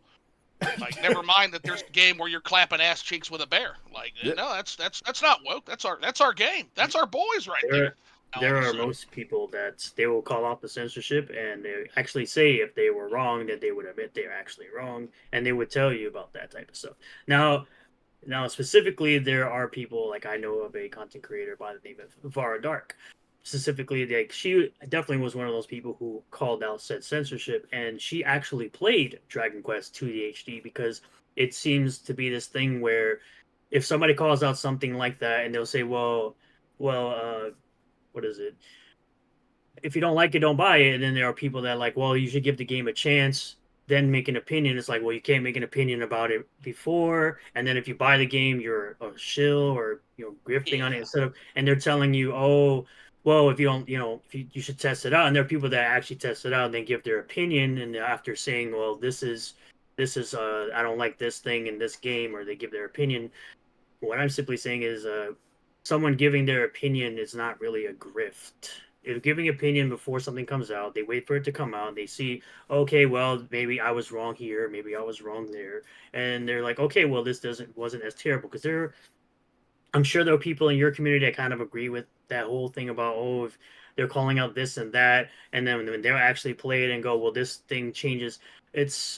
Like, never mind that there's a game where you're clapping ass cheeks with a bear. Like, Yeah. no, that's not woke. That's our game. That's our boys right there. there All of there a are sudden. most people that they will call out the censorship and they actually say if they were wrong that they would admit they're actually wrong and they would tell you about that type of stuff. Now specifically there are people like I know of a content creator by the name of Vara Dark. Specifically, like she definitely was one of those people who called out said censorship and she actually played Dragon Quest 2D HD because it seems to be this thing where if somebody calls out something like that and they'll say, well, what is it? If you don't like it, don't buy it. And then there are people that are like, well, you should give the game a chance. then make an opinion. It's like, well, you can't make an opinion about it before, and then if you buy the game, you're a shill or grifting on it instead of. And they're telling you, oh, well, if you don't, if you should test it out. And there are people that actually test it out and they give their opinion, and after saying, well, this is I don't like this thing in this game, or they give their opinion. What I'm simply saying is, someone giving their opinion is not really a grift. If giving opinion before something comes out, they wait for it to come out, they see, okay, well, maybe I was wrong here, maybe I was wrong there, and they're like, okay, well, this wasn't as terrible. Because I'm sure there are people in your community that kind of agree with that whole thing about, oh, if they're calling out this and that, and then when they'll actually play it and go, well, this thing changes.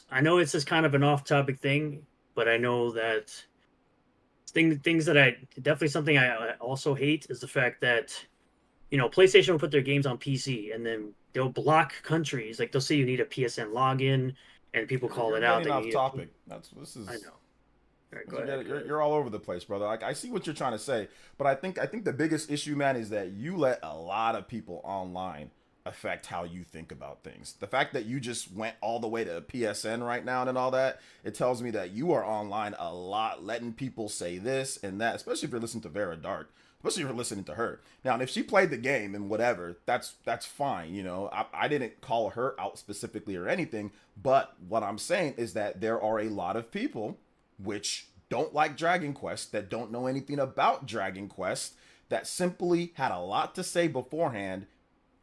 I know it's just kind of an off-topic thing, but I know that things that definitely something I also hate is the fact that PlayStation will put their games on PC and then they'll block countries. Like they'll say you need a PSN login, and people call it out. Off topic. This is. I know. All right, go ahead. You're all over the place, brother. Like I see what you're trying to say, but I think the biggest issue, man, is that you let a lot of people online affect how you think about things. The fact that you just went all the way to PSN right now and all that, it tells me that you are online a lot, letting people say this and that, especially if you're listening to Vera Dark, especially if you're listening to her. Now, if she played the game and whatever, that's fine. I didn't call her out specifically or anything, but what I'm saying is that there are a lot of people which don't like Dragon Quest, that don't know anything about Dragon Quest, that simply had a lot to say beforehand.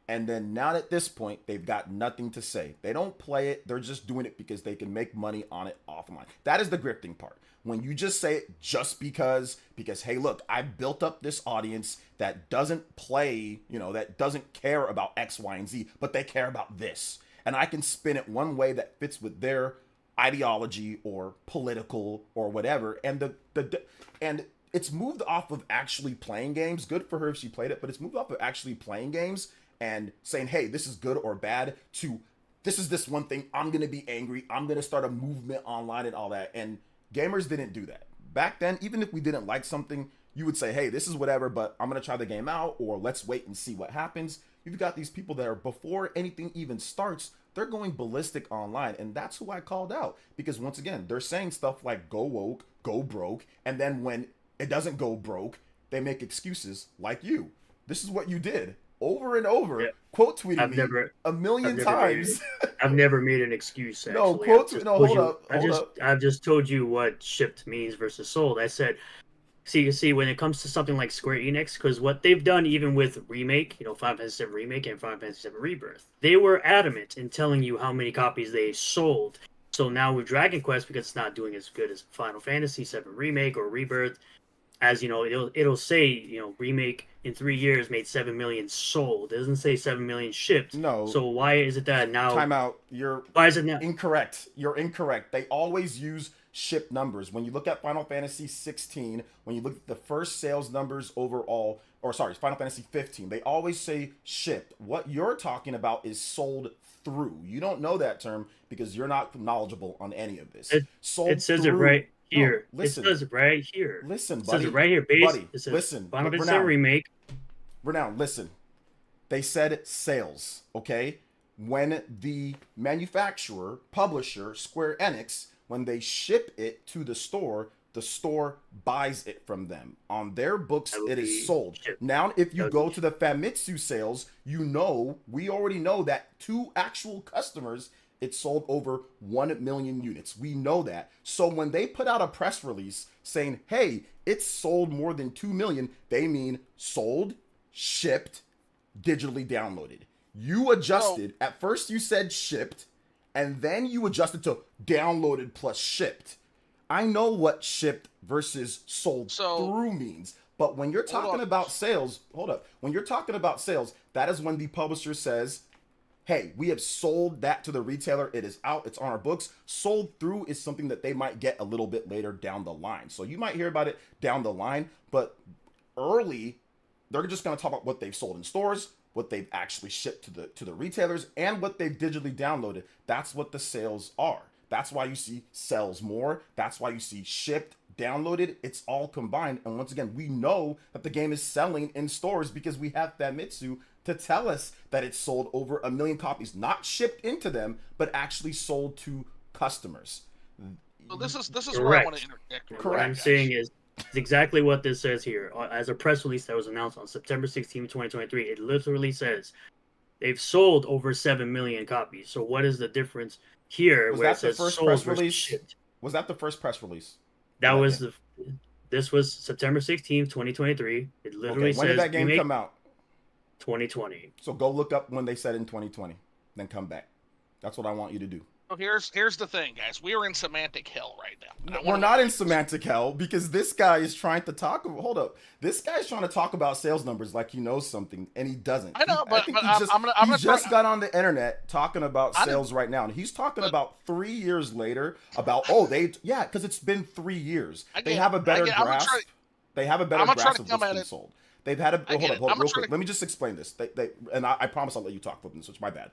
And then now at this point, they've got nothing to say. They don't play it. They're just doing it because they can make money on it offline. That is the grifting part. When you just say it just because, hey, look, I built up this audience that doesn't play, that doesn't care about X, Y, and Z, but they care about this. And I can spin it one way that fits with their ideology or political or whatever. And and it's moved off of actually playing games. Good for her if she played it, but it's moved off of actually playing games and saying, hey, this is good or bad, to this is this one thing, I'm going to be angry, I'm going to start a movement online and all that. And gamers didn't do that. Back then, even if we didn't like something, you would say, hey, this is whatever, but I'm going to try the game out, or let's wait and see what happens. You've got these people that are, before anything even starts, they're going ballistic online. And that's who I called out. Because once again, they're saying stuff like go woke, go broke. And then when it doesn't go broke, they make excuses like you. This is what you did. Over and over, quote tweeting me a million times. I've never made an excuse. Actually. No, hold up. I've just told you what shipped means versus sold. I said, see, when it comes to something like Square Enix, because what they've done, even with Remake, Final Fantasy VII Remake and Final Fantasy VII Rebirth, they were adamant in telling you how many copies they sold. So now with Dragon Quest, because it's not doing as good as Final Fantasy VII Remake or Rebirth, as it'll say, Remake in 3 years made 7 million sold. It doesn't say 7 million shipped. No. So why is it that now? Time out. Why is it now? Incorrect. You're incorrect. They always use ship numbers. When you look at Final Fantasy 16, when you look at the first sales numbers overall, Final Fantasy 15, they always say shipped. What you're talking about is sold through. You don't know that term because you're not knowledgeable on any of this. It says through. It right here. No, listen. It says it right here. Listen, buddy. It says it right here. Buddy, listen. Final Fantasy Remake. Renown, listen. They said sales, okay? When the manufacturer, publisher, Square Enix, when they ship it to the store buys it from them. On their books, it is sold. Now, if you go to the Famitsu sales, we already know that to actual customers, it sold over 1 million units. We know that. So when they put out a press release saying, hey, it's sold more than 2 million, they mean sold, shipped, digitally downloaded. You adjusted. At first you said shipped, and then you adjusted to downloaded plus shipped. I know what shipped versus sold through means. But when you're talking about sales, when you're talking about sales, that is when the publisher says, hey, we have sold that to the retailer. It is out. It's on our books. Sold through is something that they might get a little bit later down the line. So you might hear about it down the line, but early, they're just going to talk about what they've sold in stores, what they've actually shipped to the retailers, and what they've digitally downloaded. That's what the sales are. That's why you see sells more. That's why you see shipped, downloaded. It's all combined. And once again, we know that the game is selling in stores because we have Famitsu to tell us that it's sold over 1 million copies, not shipped into them, but actually sold to customers. So this is where I want to interject. What I'm saying is it's exactly what this says here. As a press release that was announced on September 16, 2023, it literally says they've sold over 7 million copies. So what is the difference here? Was where that it the says first sold press versus release? shipped? Was that the first press release? That was this was September 16th, 2023. It literally Okay. When says did that game come out? 2020. So go look up when they said in 2020, then come back. That's what I want you to do. So here's the thing, guys. We are in semantic hell right now. We're not in semantic hell because this guy is trying to talk. Hold up, this guy's trying to talk about sales numbers like he knows something, and he doesn't. I know, but he I'm just got on the internet talking about sales right now, and he's talking about 3 years later about because it's been 3 years. They have a better grasp. They have a better grasp of what's been sold. They've had a hold up, real quick. Let me just explain this. I promise I'll let you talk, Flippin' Switch. My bad.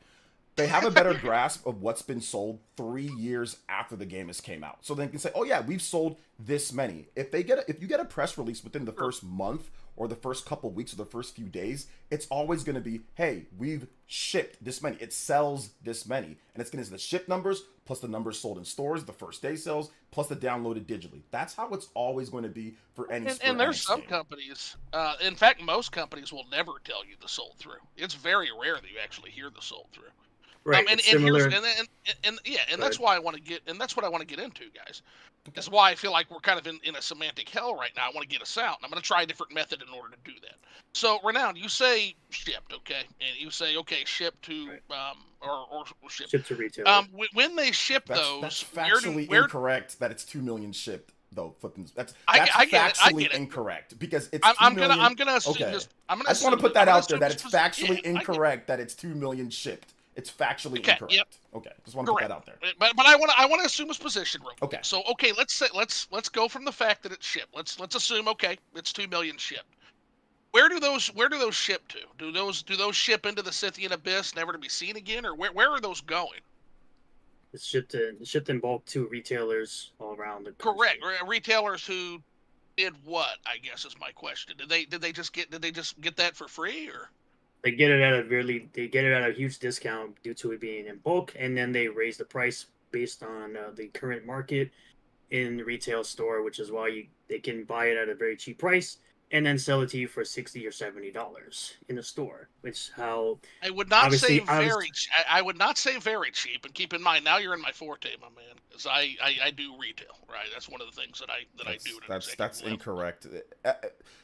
They have a better grasp of what's been sold 3 years after the game has came out. So they can say, oh yeah, we've sold this many. If you get a press release within the first month or the first couple weeks or the first few days, it's always going to be, hey, we've shipped this many. It sells this many. And it's going to be the ship numbers plus the numbers sold in stores, the first day sales, plus the downloaded digitally. That's how it's always going to be for any And there's some companies, in fact, most companies will never tell you the sold through. It's very rare that you actually hear the sold through. Right. And that's why I want to get, and that's what I want to get into, guys. That's why I feel like we're kind of in a semantic hell right now. I want to get us out, and I'm going to try a different method in order to do that. So, Renown, you say shipped, okay, and you say shipped to or shipped. Shipped to retail. When they ship those, that's factually incorrect that it's 2 million shipped. Though that's factually incorrect because it's I'm gonna assume just I just want to put that out there that it's factually incorrect that it's 2 million shipped. It's factually incorrect. Yep. Okay, just want to put that out there. But I want to assume his position real quick. Okay. So let's go from the fact that it's shipped. Let's assume it's 2 million shipped. Where do those ship to? Do those ship into the Scythian abyss, never to be seen again, or where are those going? It's shipped in bulk to retailers all around the country. Correct. Retailers who did what? I guess is my question. Did they just get that for free or? They get it at a huge discount due to it being in bulk, and then they raise the price based on the current market in the retail store, which is why they can buy it at a very cheap price and then sell it to you for $60 or $70 in the store. Which how I would not say very. I would not say very cheap. And keep in mind, now you're in my forte, my man, because I do retail, right? That's one of the things that I do. That's incorrect.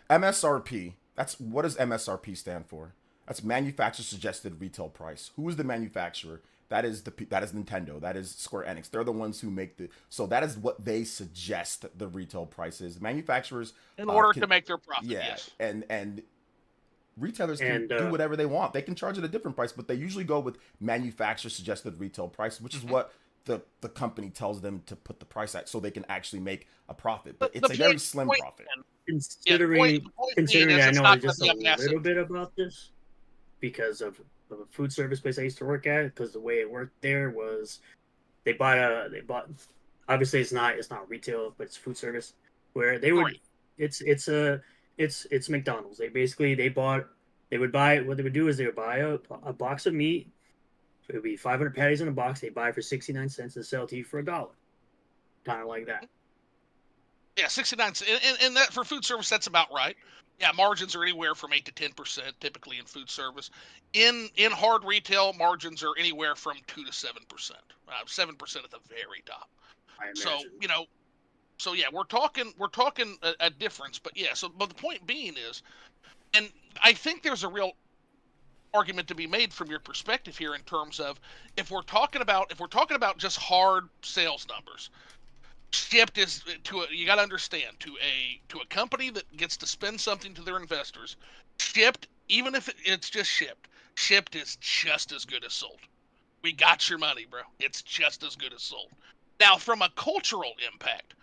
MSRP. What does MSRP stand for? That's manufacturer suggested retail price. Who is the manufacturer? That is Nintendo. That is Square Enix. They're the ones who make so that is what they suggest the retail price is. Manufacturers in order to make their profit. Yeah, yes. and retailers can do whatever they want. They can charge at a different price, but they usually go with manufacturer suggested retail price, which is what the company tells them to put the price at, so they can actually make a profit. But it's a very slim profit. Considering I know just a little bit about this because of a food service place I used to work at, because the way it worked there was they bought obviously it's not retail, but it's food service where they would it's McDonald's. What they would buy a box of meat. It would be 500 patties in a box. They buy it for 69 cents and sell it to you for $1. Kind of like that. Yeah, 69 cents. And that for food service, that's about right. Yeah, margins are anywhere from 8 to 10% typically in food service. In hard retail, margins are anywhere from 2 to 7%. 7% at the very top. So yeah, we're talking a difference. But yeah, but the point being is, and I think there's a real argument to be made from your perspective here in terms of if we're talking about just hard sales numbers. Shipped is you got to understand to a company that gets to spend something to their investors. Shipped, even if it's just shipped is just as good as sold. We got your money, bro. It's just as good as sold. Now, from a cultural impact,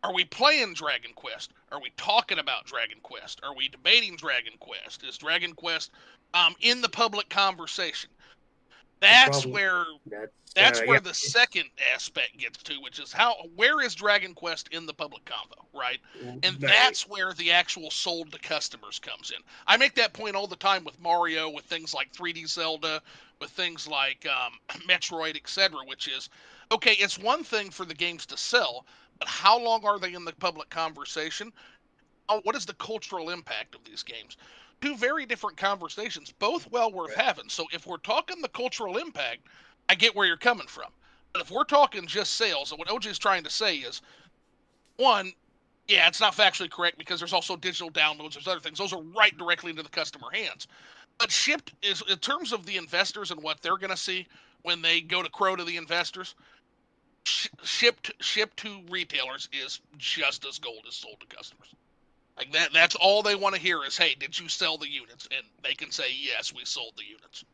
are we playing Dragon Quest? Are we talking about Dragon Quest? Are we debating Dragon Quest? Is Dragon Quest in the public conversation? That's where the second aspect gets to, which is where is Dragon Quest in the public convo, right? And that's where the actual sold to customers comes in. I make that point all the time with Mario, with things like 3D Zelda, with things like Metroid, etc., which is Okay, it's one thing for the games to sell, but how long are they in the public conversation? What is the cultural impact of these games? Two very different conversations, both well worth having. So if we're talking the cultural impact, I get where you're coming from. But if we're talking just sales, and what OJ is trying to say is, one, yeah, it's not factually correct because there's also digital downloads, there's other things. Those are right directly into the customer hands. But shipped is, in terms of the investors and what they're going to see when they go to crow to the investors, shipped to retailers is just as gold as sold to customers. Like that's all they want to hear is, hey, did you sell the units? And they can say, yes, we sold the units.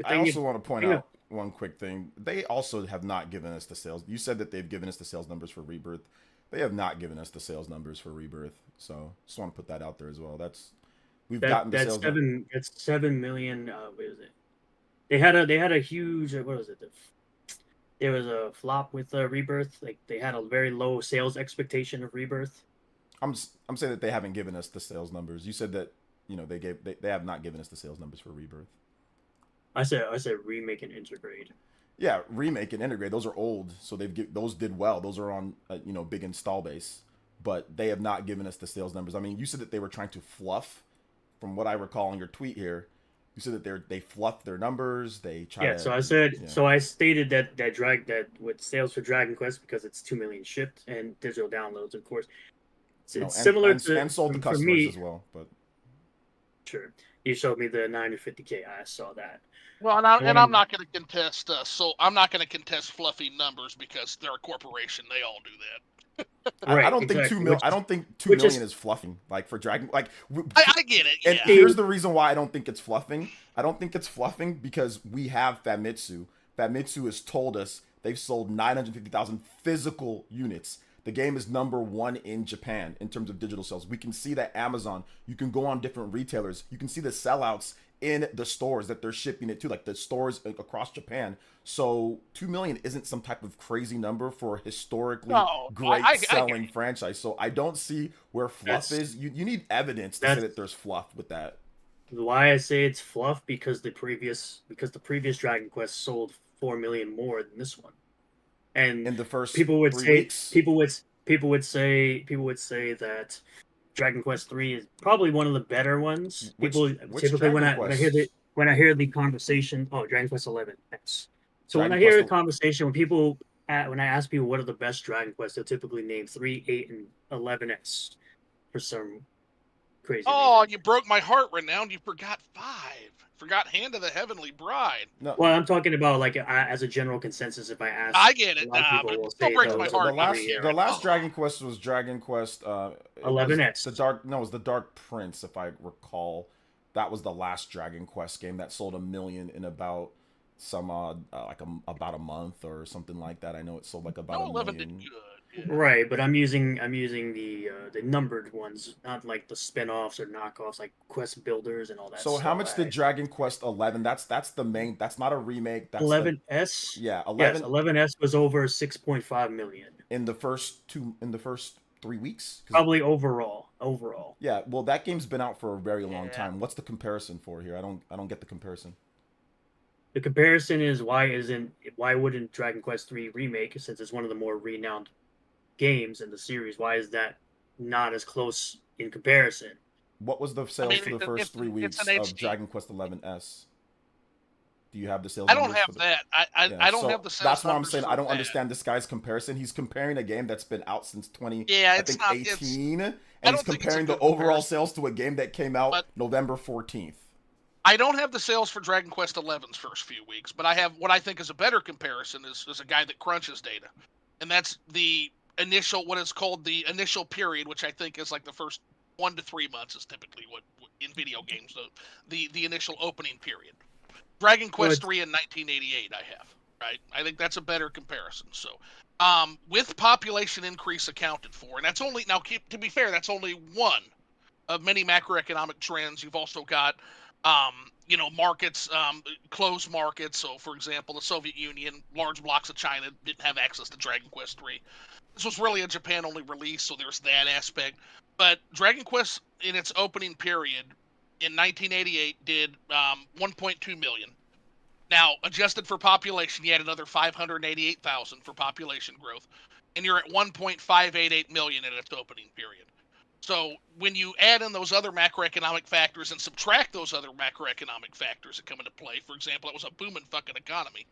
I also want to point out one quick thing. They also have not given us the sales. You said that they've given us the sales numbers for Rebirth. They have not given us the sales numbers for Rebirth. So just want to put that out there as well. We've gotten the sales. That's 7 million. What is it? They had a huge. What was it? There was a flop with Rebirth. Like they had a very low sales expectation of Rebirth. I'm saying that they haven't given us the sales numbers. You said that they have not given us the sales numbers for Rebirth. I said remake and integrate. Yeah, remake and integrate. Those are old, so those did well. Those are on big install base, but they have not given us the sales numbers. I mean, you said that they were trying to fluff. From what I recall in your tweet here, you said that they fluffed their numbers. They try. Yeah, so I said, so I stated that with sales for Dragon Quest because it's 2 million shipped and digital downloads, of course. It's similar to and sold to customers me, as well, but sure. You showed me the 950K. I saw that. Well, I'm not going to contest. I'm not going to contest fluffy numbers because they're a corporation. They all do that. Right, I don't think 2 million. I don't think 2 million is fluffing. Like for Dragon, like I get it. Yeah. And here's the reason why I don't think it's fluffing. I don't think it's fluffing because we have Famitsu. Famitsu has told us they've sold 950,000 physical units. The game is #1 in Japan in terms of digital sales. We can see that Amazon. You can go on different retailers. You can see the sellouts in the stores that they're shipping it to, like the stores across Japan. So 2 million isn't some type of crazy number for a historically great selling franchise. So I don't see where fluff is. You need evidence to say that there's fluff with that. Why I say it's fluff because the previous Dragon Quest sold 4 million more than this one. And in the first people would 3 say weeks? people would say that Dragon Quest 3 is probably one of the better ones. Which Typically when I hear the conversation, Dragon Quest 11. Yes. So when I hear the conversation, when I ask people what are the best Dragon Quests, they'll typically name 3, 8, and 11S for some crazy reason. You broke my heart, Renowned. You forgot 5. Forgot Hand of the Heavenly Bride. No. Well, I'm talking about like as a general consensus. If I ask, I get it. But it still breaks my heart. The last Dragon Quest was Dragon Quest 11X. It was the Dark Prince, if I recall. That was the last Dragon Quest game that sold 1 million in about about a month or something like that. I know it sold like about 1 million. 11 did good. Yeah. Right, but I'm using the numbered ones, not like the spin-offs or knockoffs like Quest Builders and all that. So stuff. how much did Dragon Quest 11? That's the main. That's not a remake. That's 11S. Yeah, 11. Yes, 11S was over 6.5 million in the first 3 weeks. Probably overall. Yeah, well, that game's been out for a very long time. What's the comparison for here? I don't get the comparison. The comparison is why wouldn't Dragon Quest 3 remake, since it's one of the more renowned games in the series, why is that not as close in comparison? What was the sales for the first 3 weeks of Dragon Quest 11S? Do you have the sales? I don't have that. I don't have the sales. That's why I'm saying I don't understand this guy's comparison. He's comparing a game that's been out since 18, and he's comparing the overall sales to a game that came out November 14th. I don't have the sales for Dragon Quest XI's first few weeks, but I have what I think is a better comparison is a guy that crunches data, and that's the initial, what is called the initial period, which I think is like the first 1 to 3 months is typically what in video games the initial opening period. Dragon Quest 3 in 1988 I have, right? I think that's a better comparison. So with population increase accounted for, and that's only, now to be fair, that's only one of many macroeconomic trends. You've also got markets, closed markets. So, for example, the Soviet Union, large blocks of China didn't have access to Dragon Quest 3. This was really a Japan-only release, so there's that aspect. But Dragon Quest, in its opening period, in 1988, did 1.2 million. Now, adjusted for population, you add another 588,000 for population growth, and you're at 1.588 million in its opening period. So when you add in those other macroeconomic factors and subtract those other macroeconomic factors that come into play, for example, it was a booming fucking economy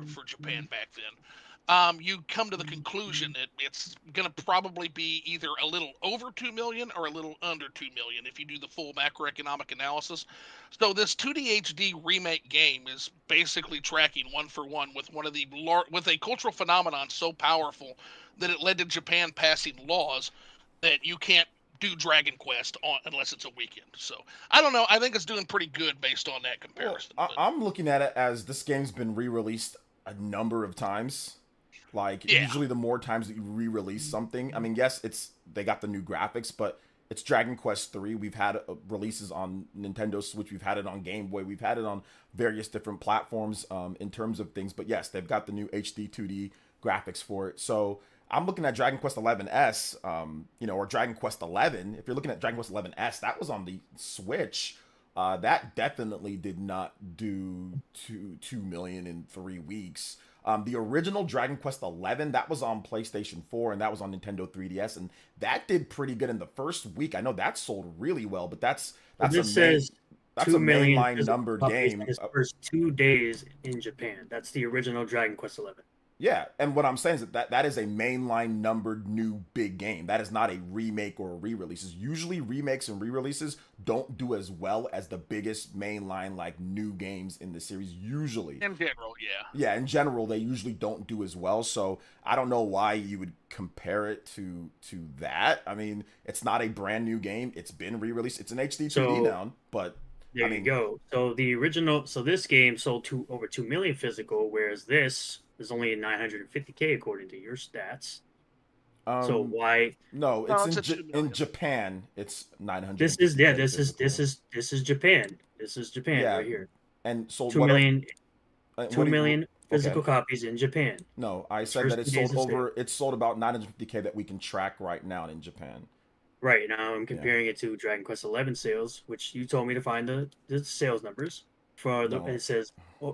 for Japan back then. You come to the conclusion that it's going to probably be either a little over 2 million or a little under 2 million if you do the full macroeconomic analysis. So this 2D HD remake game is basically tracking one for one with with a cultural phenomenon so powerful that it led to Japan passing laws that you can't do Dragon Quest unless it's a weekend. So I don't know. I think it's doing pretty good based on that comparison. Well, I'm looking at it as this game's been re-released a number of times. Like usually the more times that you re-release something, I mean, yes, they got the new graphics, but it's Dragon Quest 3. We've had releases on Nintendo Switch. We've had it on Game Boy. We've had it on various different platforms in terms of things. But yes, they've got the new HD 2D graphics for it. So I'm looking at Dragon Quest 11S, or Dragon Quest 11. If you're looking at Dragon Quest 11S, that was on the Switch. That definitely did not do 2 million in 3 weeks. The original Dragon Quest 11, that was on PlayStation 4 and that was on Nintendo 3DS, and that did pretty good in the first week. I know that sold really well, but that's a mainline numbered game. In its first 2 days in Japan. That's the original Dragon Quest 11. Yeah, and what I'm saying is that is a mainline numbered new big game. That is not a remake or a re-release. Usually remakes and re-releases don't do as well as the biggest mainline like new games in the series. Usually, in general, yeah, in general they usually don't do as well. So I don't know why you would compare it to that. I mean, it's not a brand new game. It's been re-released. It's an HD 2D now, but there you go. So this game sold over 2 million physical, whereas this is only a 950K according to your stats. So why? No, in Japan. It's 900. This is Japan. This is Japan right here. And sold 2 million. 2 million physical copies in Japan. No, I said that it's sold about 950K that we can track right now in Japan. Right now, I'm comparing it to Dragon Quest 11 sales, which you told me to find the sales numbers for the. No. It says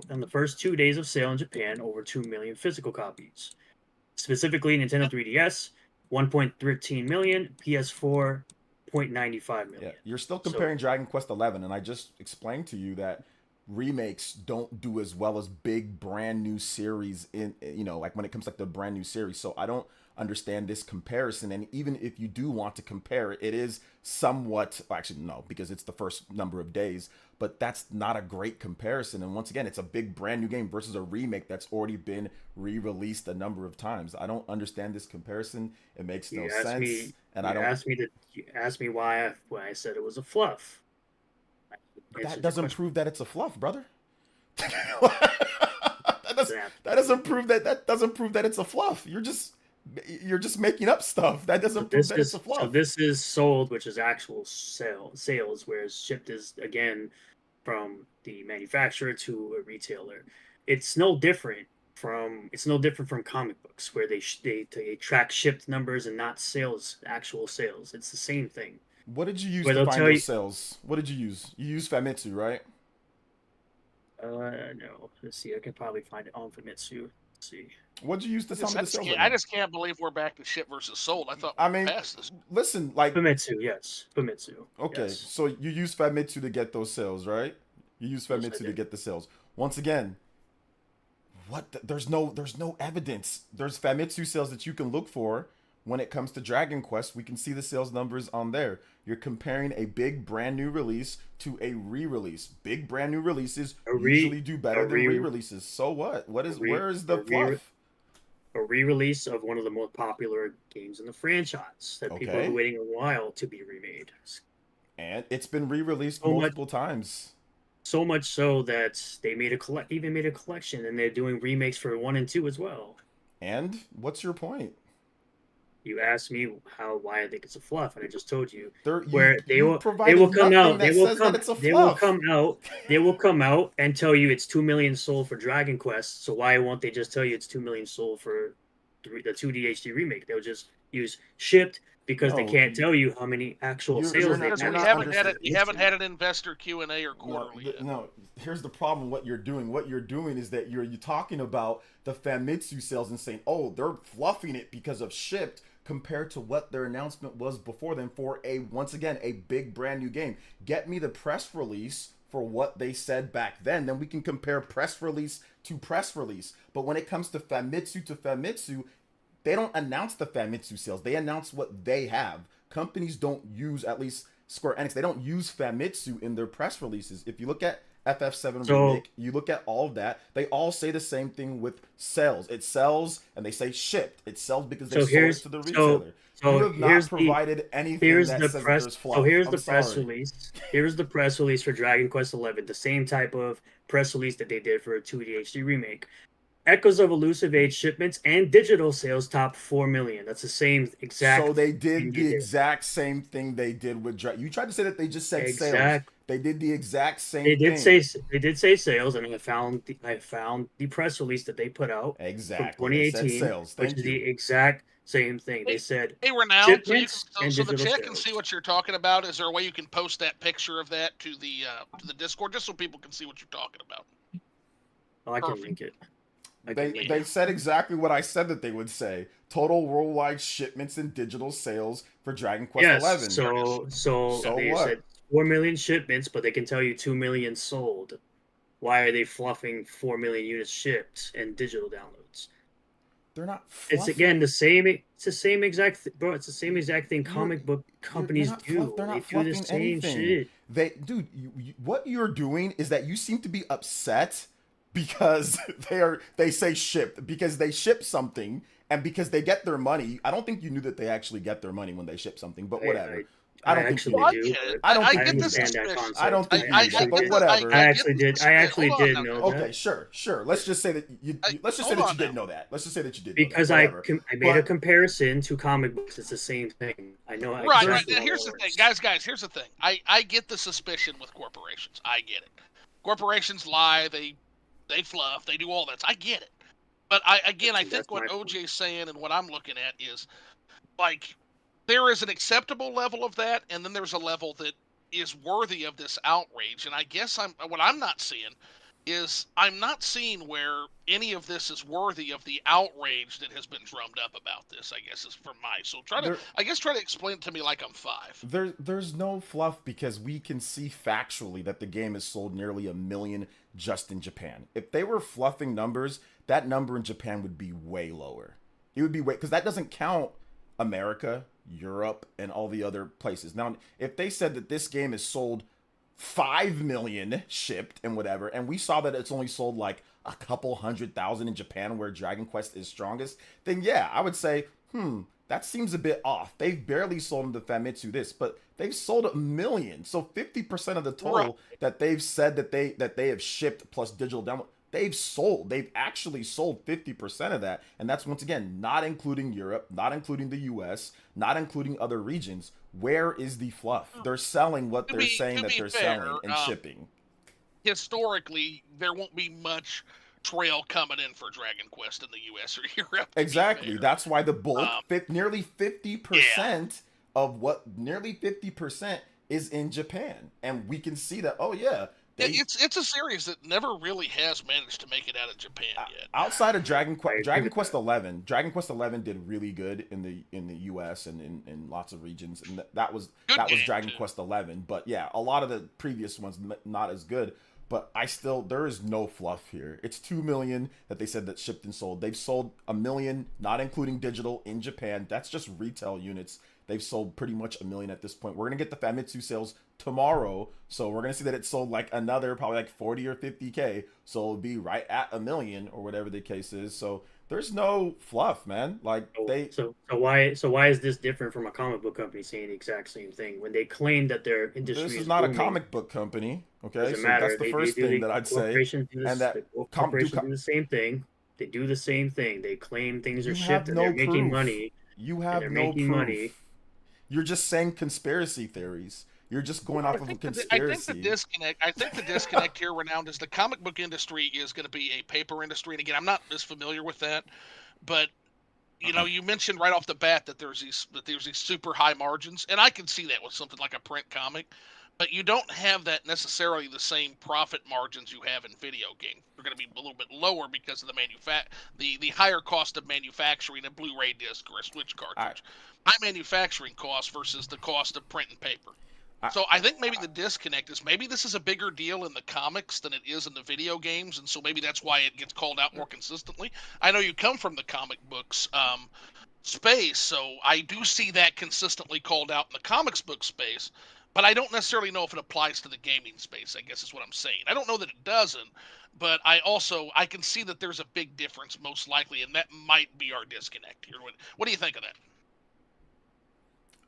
in the first 2 days of sale in Japan, over 2 million physical copies. Specifically, Nintendo 3DS, 1.13 million, PS4, 0.95 million. Yeah, you're still comparing Dragon Quest 11, and I just explained to you that remakes don't do as well as big brand new series like when it comes like the brand new series. So I don't understand this comparison, and even if you do want to compare it, it is somewhat, actually no, because it's the first number of days, but that's not a great comparison. And once again, it's a big brand new game versus a remake that's already been re-released a number of times. I don't understand this comparison. It makes no sense. You asked me why I said it was a fluff. That doesn't prove that it's a fluff, brother. that doesn't prove that it's a fluff. You're just making up stuff. That doesn't prove that it's a fluff. So this is sold, which is actual sales, whereas shipped is again from the manufacturer to a retailer. It's no different from comic books where they track shipped numbers and not actual sales. It's the same thing. What did you use to find those sales? What did you use? You used Famitsu, right? No. Let's see. I can probably find it on Famitsu. Let's see. What did you use to tell me the sales? I just can't believe we're back to ship versus sold. I thought past this. Listen, like Famitsu, yes. Famitsu. Okay, yes. So you use Famitsu to get those sales, right? You use Famitsu to get the sales. Once again, there's no evidence. There's Famitsu sales that you can look for. When it comes to Dragon Quest, we can see the sales numbers on there. You're comparing a big brand new release to a re-release. Big brand new releases usually do better than re-releases. So what? Where is the fluff? A re-release of one of the most popular games in the franchise that people have been waiting a while to be remade. And it's been re-released multiple times. So much so that they made a collection, and they're doing remakes for 1 and 2 as well. And what's your point? You asked me why I think it's a fluff, and I just told you they will come out and tell you it's 2 million sold for Dragon Quest. So why won't they just tell you it's 2 million sold for the 2D HD remake? They'll just use shipped because they No, can't tell you how many actual you're sales they not- Because you're we not haven't had understanding. we haven't had an investor Q&A or No, quarterly yet. no. Here's the problem. What you're doing. What you're doing is that you're talking about the Famitsu sales and saying, oh, they're fluffing it because of shipped compared to what their announcement was before then for once again a big brand new game. Get me the press release for what they said back then we can compare press release to press release. But when it comes to Famitsu, they don't announce the Famitsu sales. They announce what they have. Companies don't use, at least Square Enix, they don't use Famitsu in their press releases. If you look at FF7 Remake, you look at all of that, they all say the same thing with sales. It sells, and they say shipped. It sells because they sold it to the retailer. You have not provided anything that says that there's fluff. So here's I'm the press sorry. release. Here's the press release for Dragon Quest XI, the same type of press release that they did for a 2D HD remake. Echoes of Elusive Age shipments and digital sales top 4 million. That's the same exact. So they thing did the exact same thing they did with Dragon. You tried to say that they just said sales. They did the exact same They did thing. say sales, and I found the press release that they put out Exactly. from They 2018, said sales. which Thank is you. the exact same thing. They said Hey, Renown, so, you can, shipments and so the digital chat can sales. see what you're talking about. Is there a way you can post that picture of that to the Discord just so people can see what you're talking about? Oh, I can Perfect. link it. They said exactly what I said that they would say. Total worldwide shipments and digital sales for Dragon Quest XI. So they what? said 4 million shipments, but they can tell you 2 million sold. Why are they fluffing 4 million units shipped and digital downloads? They're not. It's again the same. It's the same exact, bro. It's the same exact thing comic book companies do. They're not They do fluffing the same anything. shit. Dude, what you're doing is that you seem to be upset because they say shipped because they ship something and because they get their money. I don't think you knew that they actually get their money when they ship something, but whatever. I don't think you actually did. do. I don't think get you this did. understand that suspicion. concept. I don't think I you did, actually but did. whatever. I actually did. I actually Hold on did now. know Okay, that. sure. Let's just say that let's just say that you did know that. Let's just say that you did. Because know I that. made a comparison to comic books. It's the same thing. I know. Right. exactly Now, how here's it the thing, works. guys. Here's the thing. I get the suspicion with corporations. I get it. Corporations lie. They fluff. They do all that. I get it. But I think That's what my point. OJ's saying and what I'm looking at is like there is an acceptable level of that, and then there's a level that is worthy of this outrage. And I guess what I'm not seeing is I'm not seeing where any of this is worthy of the outrage that has been drummed up about this. I guess is from my so try to explain it to me like I'm 5. There's no fluff because we can see factually that the game has sold nearly 1 million just in Japan. If they were fluffing numbers, that number in Japan would be way lower. It would be way because that doesn't count America, Europe, and all the other places. Now, if they said that this game is sold 5 million shipped and whatever, and we saw that it's only sold like a couple 100,000 in Japan where Dragon Quest is strongest, then yeah, I would say, that seems a bit off. They've barely sold into Famitsu this, but they've sold 1 million. So 50% of the total that they've said that they have shipped plus digital download, they've sold. They've actually sold 50% of that. And that's once again not including Europe, not including the US, not including other regions. Where is the fluff? They're selling what they're saying that they're selling and shipping. Historically, there won't be much trail coming in for Dragon Quest in the US or Europe. Exactly. That's why the bulk, nearly 50% of nearly 50% is in Japan. And we can see that, it's a series that never really has managed to make it out of Japan yet. Outside of Dragon Quest 11, Dragon Quest 11 did really good in the US and in lots of regions, and that was Dragon Quest 11. But yeah, a lot of the previous ones not as good. But there is no fluff here. It's 2 million that they said that shipped and sold. They've sold 1 million, not including digital, in Japan. That's just retail units. They've sold pretty much 1 million at this point. We're gonna get the Famitsu sales tomorrow, so we're gonna see that it sold like another probably like 40 or 50K. So it'll be right at 1 million or whatever the case is. So there's no fluff, man. Like So why is this different from a comic book company saying the exact same thing when they claim that their industry this is is not booming? a comic book company, okay? Doesn't So matter. that's the first thing that I'd say. And that corporations do the same thing. They do the same thing. They claim things are shipped and they're making money. You have no proof. Money. You're just saying conspiracy theories. You're just going off of a conspiracy. I think the disconnect here, Renowned, is the comic book industry is going to be a paper industry. And again, I'm not as familiar with that, but you know, you mentioned right off the bat that there's these super high margins, and I can see that with something like a print comic, but you don't have that necessarily the same profit margins you have in video games. They're going to be a little bit lower because of the higher cost of manufacturing a Blu-ray disc or a Switch I, cartridge. High manufacturing cost versus the cost of print and paper. I, So I think maybe the disconnect is maybe this is a bigger deal in the comics than it is in the video games, and so maybe that's why it gets called out more consistently. I know you come from the comic books space, so I do see that consistently called out in the comics book space, but I don't necessarily know if it applies to the gaming space, I guess is what I'm saying. I don't know that it doesn't, but I can see that there's a big difference most likely, and that might be our disconnect here. What do you think of that?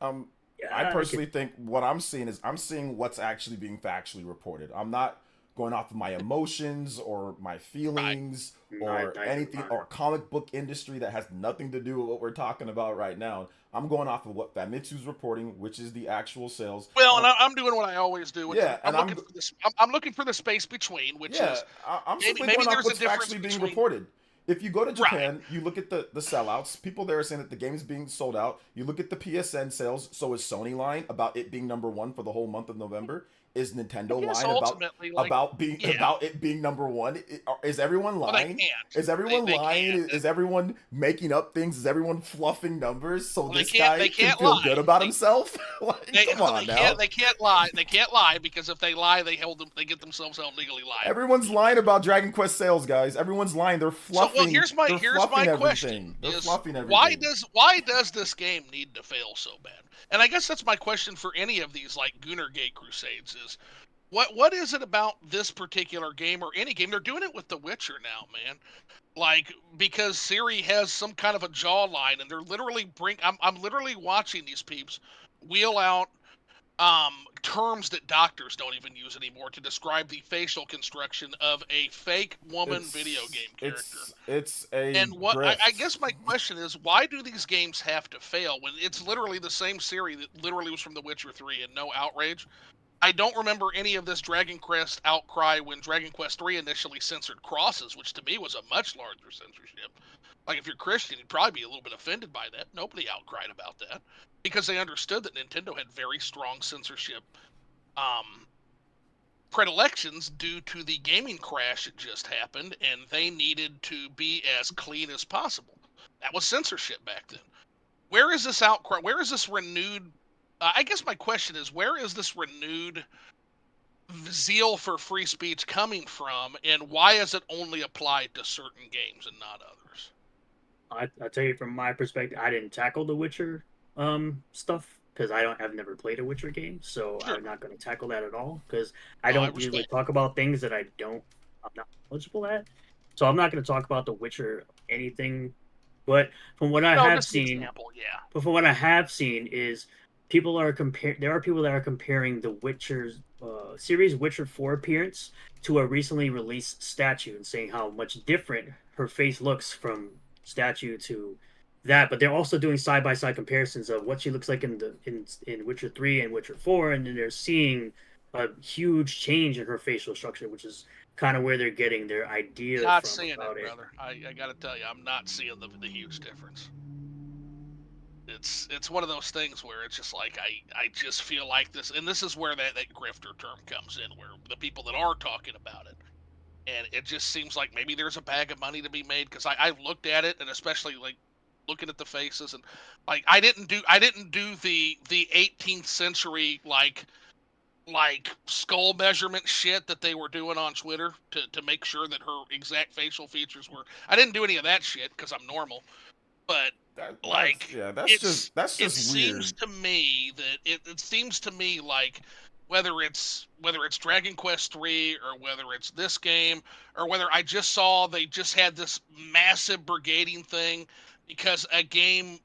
um, I Yeah, personally think what I'm seeing is I'm seeing what's actually being factually reported. I'm not going off of my emotions or my feelings or anything or comic book industry that has nothing to do with what we're talking about right now. I'm going off of what Famitsu's reporting, which is the actual sales. Well, and I'm doing what I always do, which Yeah, I'm and looking for this. I'm looking for the space between, which yeah, is I'm simply maybe going off there's a what's difference factually being between reported. If you go to right. Japan, you look at the sellouts. People there are saying that the game is being sold out. You look at the PSN sales. So is Sony lying about it being number one for the whole month of November? Is Nintendo I guess lying ultimately, like, about being yeah. about it being number one? Is everyone Well, they lying? can't. Is everyone They lying? can't. Is everyone making up things? Is everyone fluffing numbers so Well, this guy they can can't feel lie. good about himself? Like, come on now. They can't lie. They can't lie because if they lie, they get themselves held legally liable. Everyone's lying about Dragon Quest sales, guys. Everyone's lying. They're fluffing. So, well, here's my everything. question: They're is fluffing everything. why does this game need to fail so bad? And I guess that's my question for any of these like Goonergate Crusades: is what is it about this particular game or any game? They're doing it with The Witcher now, man. Like, because Siri has some kind of a jawline, and they're literally I'm literally watching these peeps wheel out terms that doctors don't even use anymore to describe the facial construction of a fake woman video game character. It's a And what grift. I guess my question is, why do these games have to fail when it's literally the same Siri that literally was from The Witcher 3 and no outrage? I don't remember any of this Dragon Quest outcry when Dragon Quest 3 initially censored crosses, which to me was a much larger censorship. Like, if you're Christian, you'd probably be a little bit offended by that. Nobody outcried about that because they understood that Nintendo had very strong censorship predilections due to the gaming crash that just happened, and they needed to be as clean as possible. That was censorship back then. Where is this outcry? Where is this renewed? I guess my question is, where is this renewed zeal for free speech coming from, and why is it only applied to certain games and not others? I'll tell you from my perspective, I didn't tackle the Witcher stuff because I've never played a Witcher game, so Sure. I'm not going to tackle that at all because I don't usually talk about things that I'm not knowledgeable at. So I'm not going to talk about the Witcher anything. But from what I have seen, but from what I have seen is people are there are people that are comparing the Witcher's series Witcher 4 appearance to a recently released statue and saying how much different her face looks from statue to that, but they're also doing side-by-side comparisons of what she looks like in Witcher 3 and Witcher 4, and then they're seeing a huge change in her facial structure, which is kind of where they're getting their ideas Not from seeing it, about brother. I got to tell you, I'm not seeing the huge difference. It's one of those things where it's just like I just feel like this, and this is where that grifter term comes in, where the people that are talking about it, and it just seems like maybe there's a bag of money to be made, because I've looked at it, and especially like looking at the faces, and like I didn't do the 18th century like skull measurement shit that they were doing on Twitter to make sure that her exact facial features were. I didn't do any of that shit because I'm normal, but that's just it weird. Seems to me that it seems to me like whether it's Dragon Quest 3 or whether it's this game or whether I just saw they just had this massive brigading thing because a game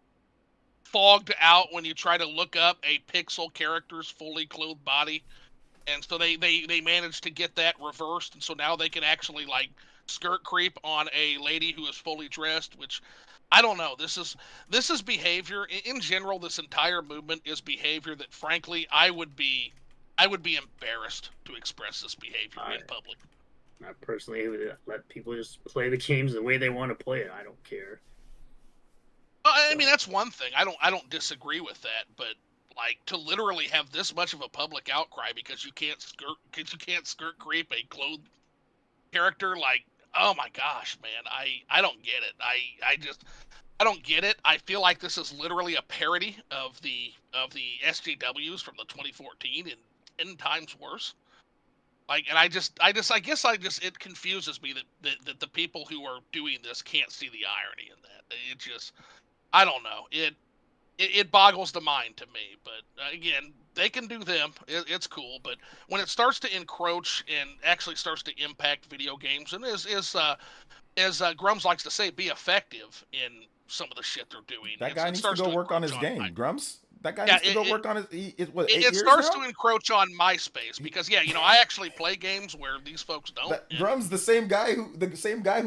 fogged out when you try to look up a pixel character's fully clothed body, and so they managed to get that reversed, and so now they can actually like skirt creep on a lady who is fully dressed, which I don't know. This is behavior in general. This entire movement is behavior that, frankly, I would be embarrassed to express this behavior in public. I personally would let people just play the games the way they want to play it. I don't care. I mean, that's one thing. I don't disagree with that, but like to literally have this much of a public outcry because you can't skirt creep a clothed character, like, oh my gosh, man, I don't get it. I don't get it. I feel like this is literally a parody of the SJWs from the 2014 and 10 times worse. Like, and I guess it confuses me that the people who are doing this can't see the irony in that. It just, I don't know. It boggles the mind to me. But again, they can do them. It's cool. But when it starts to encroach and actually starts to impact video games, and as Grums likes to say, be effective in some of the shit they're doing. That guy needs to go work on his game, Grums. That guy needs to go work on his. It starts to encroach on my space because I actually play games where these folks don't. Grums, the same guy who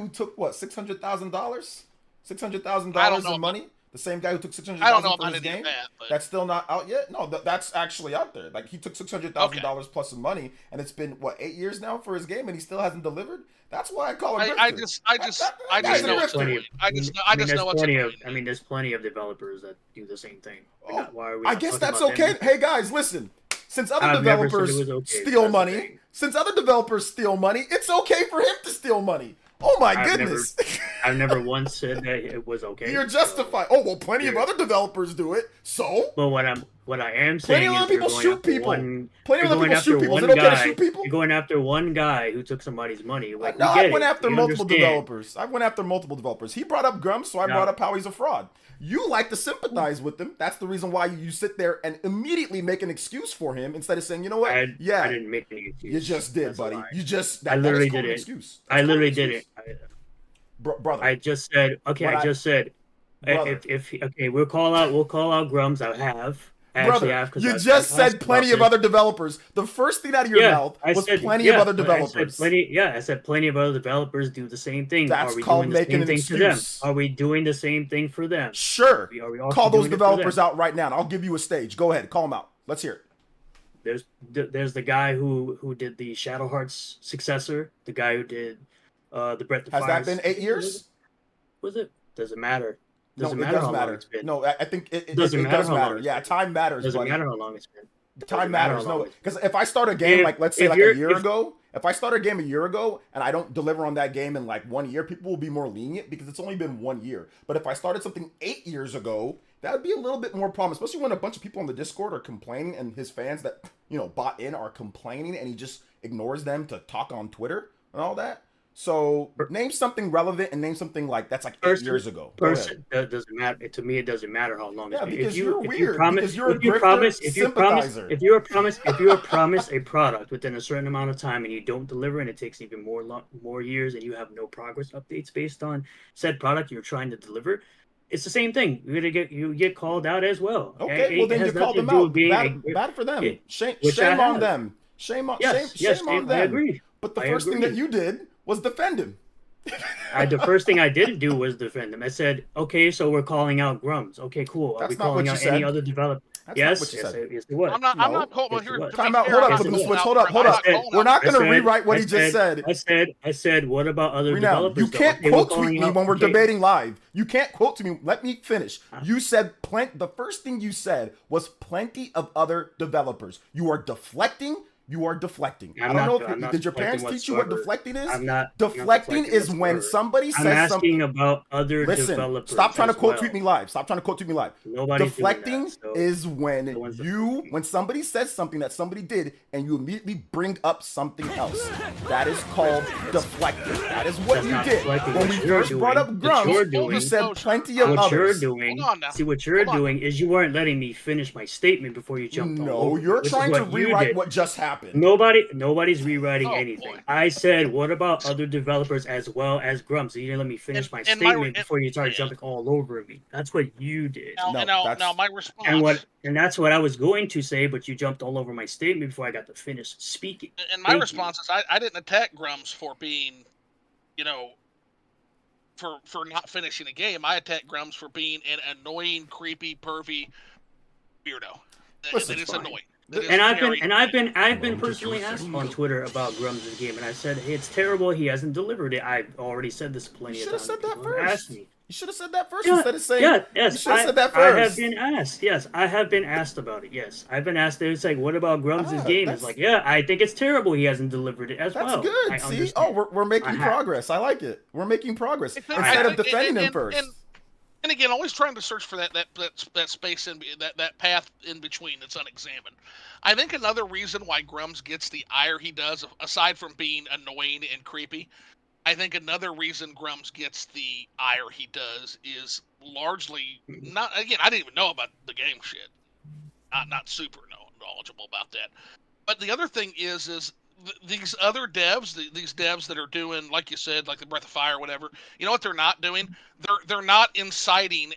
took what, $600,000 in money. The same guy who took $600,000 for his game. That's still not out yet. No, that's actually out there. Like, he took $600,000 plus some money, and it's been what, 8 years now for his game, and he still hasn't delivered. That's why I call it. I just know what's going on. I just know what's going on. I mean, there's plenty of developers that do the same thing. Why are we I guess that's okay. Hey guys, listen. Since other developers steal money, it's okay for him to steal money. Oh my goodness! I've never once said that it was okay. You're justified. Oh well, plenty of other developers do it. So. But what I am saying is, people shoot people. Plenty of other people shoot people. Is it okay to shoot people? You're going after one guy who took somebody's money. Like, no, I went after multiple developers. He brought up Grums, so I brought up how he's a fraud. You like to sympathize with him. That's the reason why you sit there and immediately make an excuse for him instead of saying, you know what? I didn't make any excuse. You just did, buddy. You just. I literally did it. I literally did it. Brother. I just said, okay. We'll call out Grums. I have. Brother, you just said plenty of other developers. The first thing out of your mouth was plenty of other developers. I said plenty of other developers do the same thing. That's called making an excuse. Are we doing the same thing for them? Sure. Call those developers out right now. And I'll give you a stage. Go ahead. Call them out. Let's hear it. There's the guy who did the Shadow Hearts successor. The guy who did the Breath of Fire. Has that been 8 years? Was it? Doesn't matter. It does matter. No, I think it does matter. Yeah, time matters. Doesn't matter how long it's been. Time matters. No, because if I start a game let's say a year ago, if I start a game a year ago and I don't deliver on that game in like 1 year, people will be more lenient because it's only been 1 year. But if I started something 8 years ago, that would be a little bit more problem, especially when a bunch of people on the Discord are complaining and his fans that bought in are complaining and he just ignores them to talk on Twitter and all that. So name something relevant and name something like that's like 8 years ago. Doesn't matter to me. It doesn't matter how long. Yeah, it's been. Because you're weird. If you promise a product within a certain amount of time and you don't deliver, and it takes even more years, and you have no progress updates based on said product you're trying to deliver, it's the same thing. You get called out as well. Okay, well then you call them out. Bad for them. Shame on them. Shame on them. I agree. But the first thing that you did was defend him. The first thing I didn't do was defend him. I said, okay, so we're calling out Grums. Okay, cool. Are we calling out any other developer? Yes, it was. I'm not calling here. Time out. Hold up. We're not going to rewrite what he just said. I said, what about other developers? You can't quote tweet me when we're debating live. You can't quote to me. Let me finish. You said the first thing you said was plenty of other developers. You are deflecting. I don't know if did your parents teach you what deflecting is? I'm not. Deflecting is when somebody says something. I'm asking about other developers. Stop trying to quote tweet me live. Nobody's deflecting doing that, is when somebody says something that somebody did and you immediately bring up something else. That is called deflecting. That is what you did. When we first brought up Grums, you said plenty of others. What you're doing is you weren't letting me finish my statement before you jumped on. No, you're trying to rewrite what just happened. Nobody's rewriting anything. Boy. I said, what about other developers as well as Grums? So you didn't let me finish my statement before you started jumping all over me. That's what you did. Now my response. And that's what I was going to say, but you jumped all over my statement before I got to finish speaking. And my response is, I didn't attack Grums for being, for not finishing a game. I attacked Grums for being an annoying, creepy, pervy weirdo. That is annoying. I've been personally asked on Twitter about Grums' game, and I said, hey, it's terrible. He hasn't delivered it. I've already said this plenty of times. You should have said that first. You should have said that first Yeah, instead of saying. yeah, You yes. should have said that I have first. been asked. Yes, I have been asked about it. Yes, I've been asked. It's like, what about Grums' game? It's That's- like, yeah, I think it's terrible. He hasn't delivered it as That's well. good. I See, understand. we're making I have. progress. I like it. We're making progress It's- instead I- of defending him and- first. And again, always trying to search for that space in that path in between that's unexamined. I think another reason why Grums gets the ire he does, aside from being annoying and creepy, I think another reason Grums gets the ire he does is largely not. Again, I didn't even know about the game shit. Not super knowledgeable about that. But the other thing is these other devs, these devs that are doing, like you said, like the Breath of Fire or whatever, you know what they're not doing? They're not inciting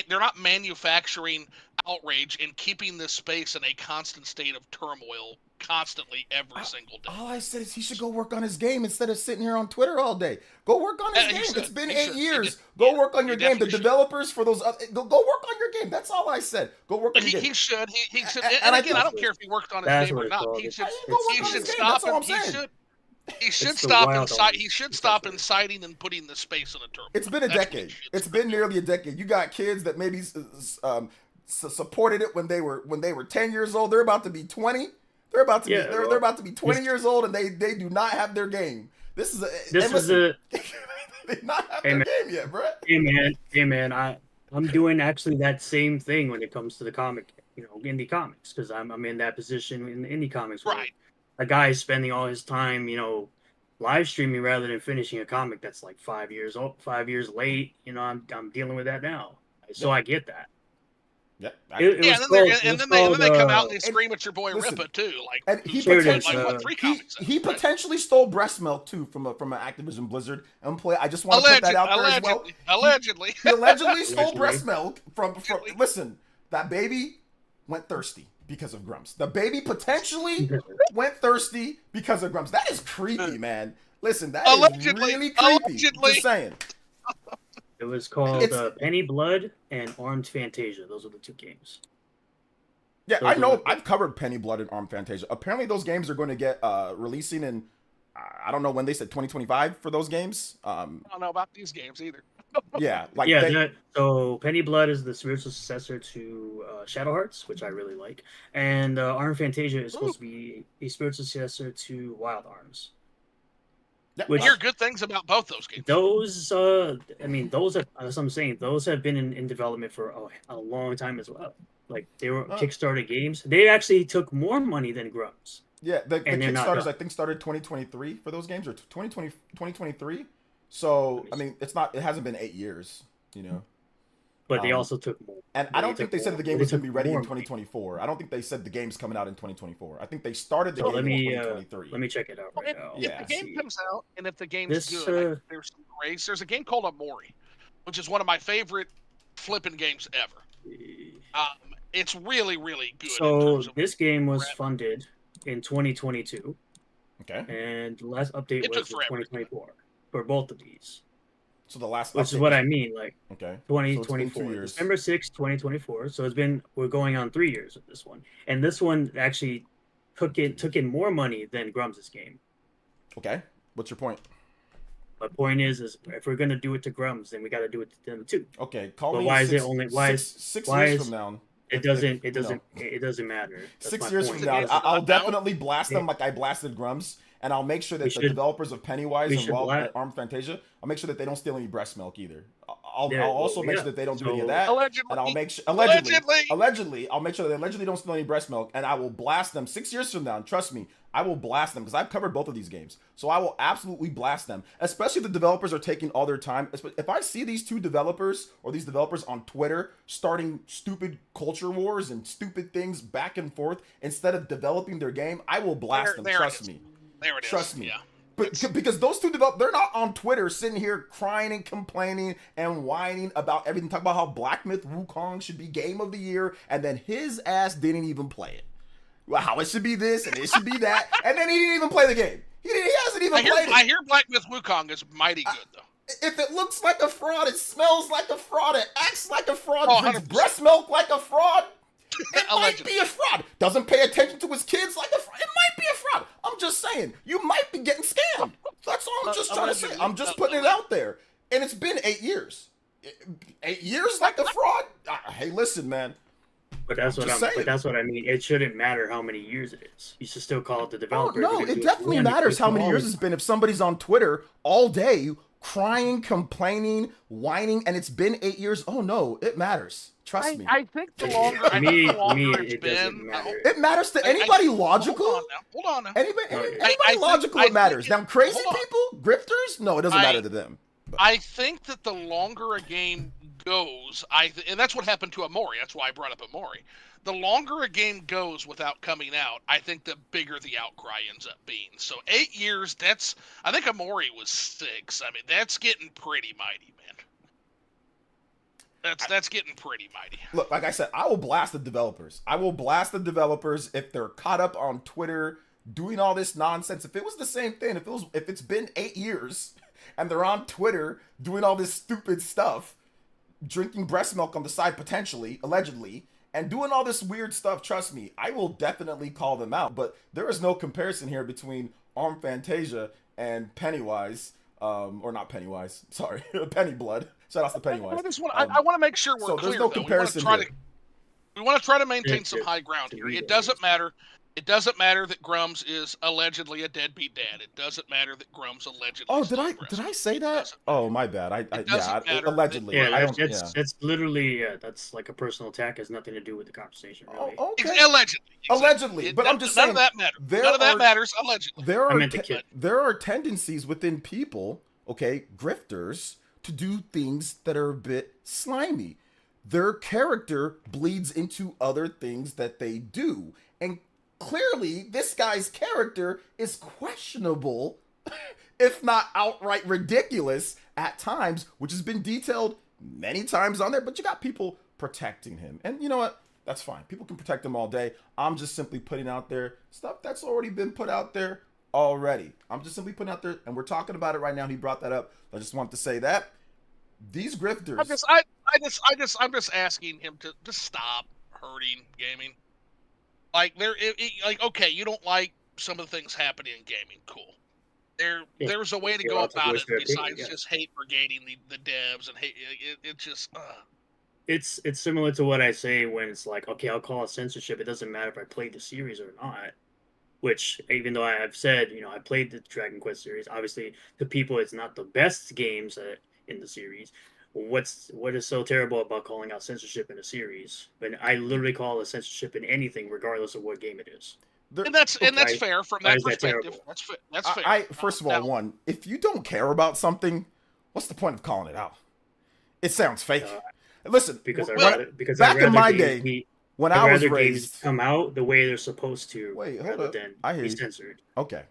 they're not manufacturing outrage and keeping this space in a constant state of turmoil constantly every single day. All I said is he should go work on his game instead of sitting here on Twitter all day. Go work on his He game. should. It's been He 8 should. years. He Go did. work on He your game. The definitely should. developers for those go work on your game. That's all I said. Go work on your game. He should. He should. And And I again, I think- don't care if he worked on his That's game what or it's not. called. He It's- should. Go work He on should his game. stop. That's all I'm He saying. should. He should It's the stop wild inciting. on He should it. stop That's inciting and putting the space in a turmoil. It's been a That's what he decade. should It's stop been doing. nearly a decade. You got kids that maybe supported it when they were 10 years old. They're about to be 20. They're about to Yeah, be well, they're about to be 20 this- years old and they do not have their game. This is a This and is listen, a they not have Hey, their man. game yet, bro. hey man. I'm doing actually that same thing when it comes to the comic, indie comics, because I'm in that position in indie comics. Where Right. a guy is spending all his time, live streaming rather than finishing a comic that's like 5 years old, 5 years late. I'm dealing with that now, so I get that. Yeah. It Yeah, was and called- then they come out and they and- scream at your boy listen, Rippa too. Like and he Here it is, potentially like what, 3 he, comics? he out, right? potentially stole breast milk too from an Activision Blizzard employee. I just want to put that out there as well. Allegedly. He allegedly stole Allegedly. breast milk from. Listen, that baby went thirsty because of Grumps. The baby potentially went thirsty because of Grumps. That is creepy, man. Listen, that is Allegedly. really creepy. Allegedly. Just saying. It was called It's- Penny Blood and Armed Fantasia. Those are the 2 games. Yeah, Those I are know. the- I've covered Penny Blood and Armed Fantasia. Apparently, those games are going to get releasing in. I don't know when they said 2025 for those games. I don't know about these games either. Yeah, like Yeah, so Penny Blood is the spiritual successor to Shadow Hearts, which I really like, and Armed Fantasia is supposed to be a spiritual successor to Wild Arms. yeah, which- I hear good things about both those games. Those, those are, as I'm saying, those have been in development for a long time as well. Like they were Oh. Kickstarter games. They actually took more money than Grums. yeah. The and they're not Kickstarters done. I think started 2023 for those games or 2023. So I mean, it hasn't been 8 years, But they Um, also took more. And I don't think they said the game was going to be ready in more 2024. I don't think they said the game's coming out in 2024. I think they started the So game let in me 2023. let me check it out Well, right if, now. if Yeah. the game See. comes out and if the game's This, good, there's some grace. There's a game called Amori, which is one of my favorite flipping games ever. It's really, really good. in So terms of this game was graphics. funded in 2022, Okay. and the last update It took was in forever. 2024 for both of these. So the last Which is update what was- I mean, like Okay. So it's been 2024, 2 years. December 6th, 2024. So we're going on 3 years with this one, and this one actually took in more money than Grums' game. Okay. What's your point? My point is if we're gonna do it to Grums, then we got to do it to them too. Okay. Call But me. why is it six- only- why six- is- six why years is- from now? It if- doesn't. if, It you know, doesn't. It doesn't matter. That's 6 my years point. from now, It's I'll not definitely blast them Yeah. like I blasted Grums, and I'll make sure that We the should- developers of Pennywise we and should bla- Armed Fantasia, I'll make sure that they don't steal any breast milk either. I'll Yeah, also well, make yeah. sure that they don't do any So- of that. Allegedly. And I'll make sure Allegedly. allegedly, I'll make sure they allegedly don't steal any breast milk, and I will blast them 6 years from now. And trust me, I will blast them because I've covered both of these games, so I will absolutely blast them. Especially if the developers are taking all their time. If I see these two developers or these developers on Twitter starting stupid culture wars and stupid things back and forth instead of developing their game, I will blast them. There it Trust is. me. There it is. Trust me. Yeah. But because those two they're not on Twitter sitting here crying and complaining and whining about everything, talking about how Black Myth Wukong should be game of the year, and then his ass didn't even play it. Well, how it should be this and it should be that, and then he didn't even play the game. He hasn't even played it. I hear Black Myth Wukong is mighty good though. If it looks like a fraud, it smells like a fraud, it acts like a fraud, Oh, drinks 100%. breast milk like a fraud, it might Allegedly. be a fraud. Doesn't pay attention to his kids like a fraud. It might be a fraud. I'm just saying, you might be getting scammed. That's all I'm just trying to say. I'm just putting it out there. And it's been 8 years. 8 years like a fraud? Hey, listen, man. But that's I'm what just saying. But that's what I mean. It shouldn't matter how many years it is. You should still call it the Oh, developer. no, because it definitely one, matters how many all- years it's been. If somebody's on Twitter all day crying, complaining, whining, and it's been 8 years, oh no, it matters. Trust me. I think the longer, I Me- think the longer me, it's it doesn't been. matter. It matters to anybody logical. Hold on now. Anybody, No, anybody I think- logical, I it matters. think Now, crazy hold on. people, grifters, no, it doesn't matter to them. I think that the longer a game goes, and that's what happened to Amori. That's why I brought up Amori. The longer a game goes without coming out, I think the bigger the outcry ends up being. So 8 years, I think Amori was 6. I mean, that's getting pretty mighty, man. That's getting pretty mighty. Look, like I said, I will blast the developers. I will blast the developers if they're caught up on Twitter doing all this nonsense. If it was the same thing, if it's been 8 years and they're on Twitter doing all this stupid stuff, drinking breast milk on the side potentially, allegedly, and doing all this weird stuff, trust me, I will definitely call them out. But there is no comparison here between Arm Fantasia and Pennywise, or not Pennywise, sorry, Penny Blood. Shout out to Pennywise. I want to make sure we're so clear. there's no though. comparison here. We want to try to maintain Yeah, some yeah. high ground here. Yeah. It doesn't matter. It doesn't matter that Grums is allegedly a deadbeat dad. It doesn't matter that Grums allegedly. Oh, is did I breastfeeding. say It that? doesn't Oh, my bad. It doesn't matter. Allegedly. Yeah, I that's, don't, that's, that's literally that's like a personal attack. Has nothing to do with the conversation. Really. Oh, okay. Allegedly. Allegedly, but I'm just none saying. of that matters. there None of that are- matters. Allegedly. There I are meant the kid. there are tendencies within people, okay, grifters, to do things that are a bit slimy. Their character bleeds into other things that they do, and clearly, this guy's character is questionable, if not outright ridiculous at times, which has been detailed many times on there. But you got people protecting him, and you know what? That's fine. People can protect him all day. I'm just simply putting out there stuff that's already been put out there already. I'm just simply putting out there, and we're talking about it right now. He brought that up. I just want to say that these grifters. I'm just asking him to stop hurting gaming. Like okay, you don't like some of the things happening in gaming. Cool. There's a way to You're go allowed to about voice it their besides opinion, yeah. just hate brigading the devs and hate. It just. It's similar to what I say when it's like, okay, I'll call it censorship. It doesn't matter if I played the series or not. Which, even though I've said, I played the Dragon Quest series. Obviously, to people, it's not the best games in the series. What is so terrible about calling out censorship in a series? When I literally call it censorship in anything, regardless of what game it is. And that's Okay. fair from Why that is that perspective. terrible? That's fair. First of all, Now, if you don't care about something, what's the point of calling it out? It sounds fake. Listen, Because back in my day, when I was games raised, come out the way they're supposed to, Wait, hold rather up. than I hear be you. censored. okay,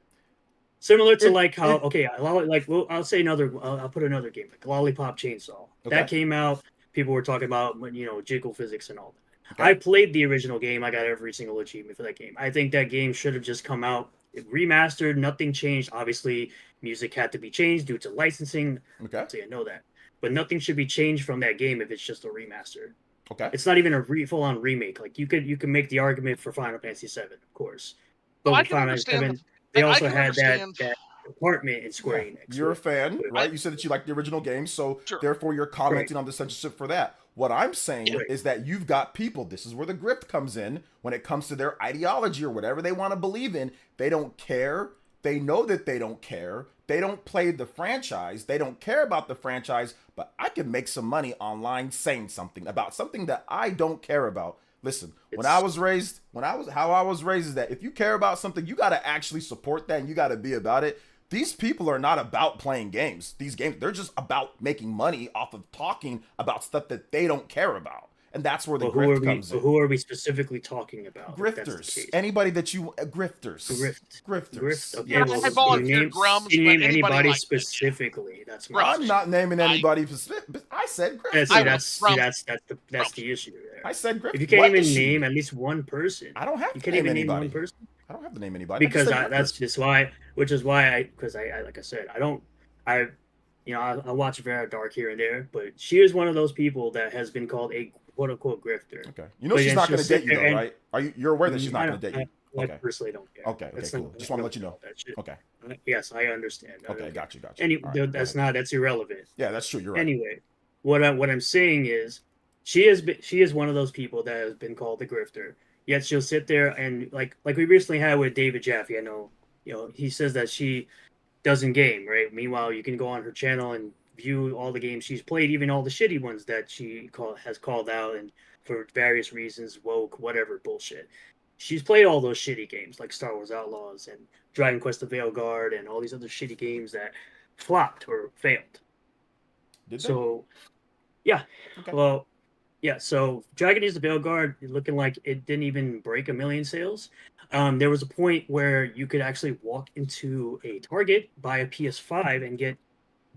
Similar to It- I'll say another. I'll put another game like Lollipop Chainsaw. Okay. That came out. People were talking about jiggle physics and all that. Okay. I played the original game. I got every single achievement for that game. I think that game should have just come out remastered. Nothing changed. Obviously, music had to be changed due to licensing. okay, So I know that, but nothing should be changed from that game if it's just a remaster. okay. It's not even a full-on remake. Like you could make the argument for Final Fantasy VII, of course. But I with can Final understand Fantasy VII, they I also can had that understand- department in Square Enix. You're a fan, Right. right? You said that you like the original game, so Sure. therefore you're commenting on the censorship for that. What I'm saying Right. is that you've got people, this is where the grift comes in, when it comes to their ideology or whatever they want to believe in. They don't care. They know that they don't care. They don't play the franchise. They don't care about the franchise, but I can make some money online saying something about something that I don't care about. Listen, how I was raised is that if you care about something, you got to actually support that and you got to be about it. These people are not about playing games. These games, they're just about making money off of talking about stuff that they don't care about. And that's where the But grift comes in. who are we specifically talking about? if that's the Grifters. case? Anybody that you grifters. Grift. Grifters. Okay, Yeah, well, I volunteered you Grums, name but anybody anybody like that, yeah. specifically. That's Grums. my I'm not naming anybody specific, but I said grifters. that's the issue there. I said grifters. If you can't What even issue? name at least one person, I don't have you to can't name even name anybody. one person. I don't have to name anybody. Because I that's just why, because I like I said, I watch Vera Dark here and there, but she is one of those people that has been called a quote unquote grifter. Okay. You know But she's then not going to she'll date sit you though, there and- right? You're aware that she's not going to date you. I Okay. personally don't care. Okay, That's cool. Just wanna let you know. That shit. Okay. Yes, I understand. Okay, got you. Any, All right, go that's ahead. that's irrelevant. Yeah, that's true. You're right. Anyway, what I'm saying is, she is one of those people that has been called the grifter. Yet she'll sit there and like we recently had with David Jaffe. I know, he says that she doesn't game, right? Meanwhile, you can go on her channel and view all the games she's played, even all the shitty ones that has called out and for various reasons, woke, whatever bullshit. She's played all those shitty games like Star Wars Outlaws and Dragon Quest: The Veilguard and all these other shitty games that flopped or failed. Did they? So, yeah. Okay. Well, yeah. So Dragon Age: The Veilguard looking like it didn't even break 1 million sales. There was a point where you could actually walk into a Target, buy a PS5, and get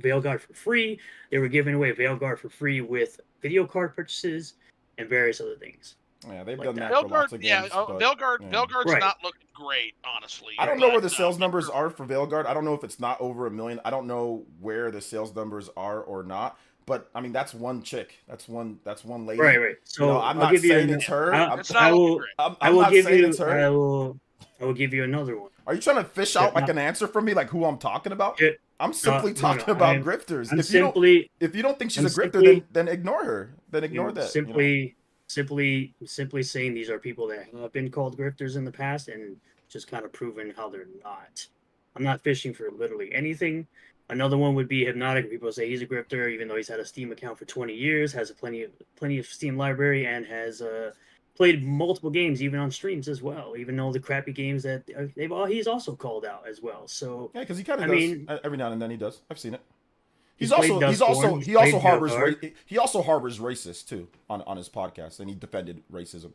Veilguard for free. They were giving away Veilguard for free with video card purchases and various other things. Yeah, they've like done that. that for lots of games. but, Veilguard's Right. not looking great, honestly. I don't know but, where the sales uh, numbers are for Veilguard. I don't know if it's not over 1 million. I don't know where the sales numbers are or not. But I mean, that's one chick. That's one lady. Right. So I'm I'll not give you saying an- it's her. I- It's not I looking will. great. I'm I will not give saying you. it's her. I will give you another one. Are you trying to fish out Yeah, like an answer from me, like who I'm talking about? Yeah, I'm simply no, talking no, about I'm- grifters. I'm If you simply don't think she's I'm a grifter, simply- then ignore her. Then ignore that. simply saying these are people that have been called grifters in the past and just kind of proven how they're not. I'm not fishing for literally anything. Another one would be Hypnotic. People say he's a grifter, even though he's had a Steam account for 20 years, has plenty of Steam library, and has played multiple games, even on streams as well. Even though the crappy games that he's also called out as well. So Yeah, because he kind of I does. mean- Every now and then he does. I've seen it. He's played Dustborn, He he's also played harbors Veilguard. he also harbors racists too on his podcast, and he defended racism.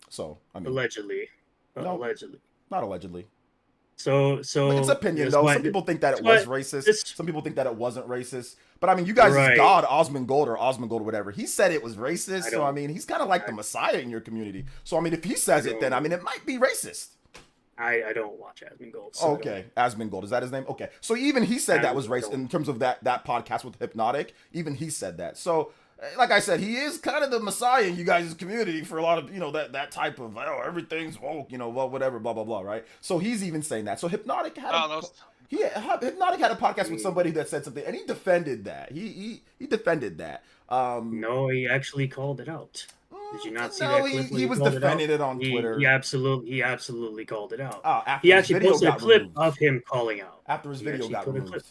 So I mean, allegedly, No. allegedly. not allegedly. So It's opinion that's though. why- Some people think that it that's was why racist. this- Some people think that it wasn't racist. But I mean, you guys' Right. god Osmongold or Osmongold or whatever, he said it was racist. So I don't- mean, he's kind of like the messiah in your community. So I mean, if he says it, then I mean, it might be racist. I don't watch Asmongold. So I don't- Okay, Asmongold, is that his name? Okay, so even he said that was racist Asmongold. in terms of that podcast with Hypnotic. Even he said that. So, like I said, he is kind of the messiah in you guys' community for a lot of that type of everything's woke, well, whatever, blah blah blah, right? So he's even saying that. So Hypnotic had Hypnotic had a podcast with somebody that said something, and he defended that. He defended that. No, he actually called it out. Did you not see no, that clip? he was defending it on Twitter. He absolutely called it out. After He his actually video posted a got clip removed. of him calling out. After his He video actually got put a removed. clip.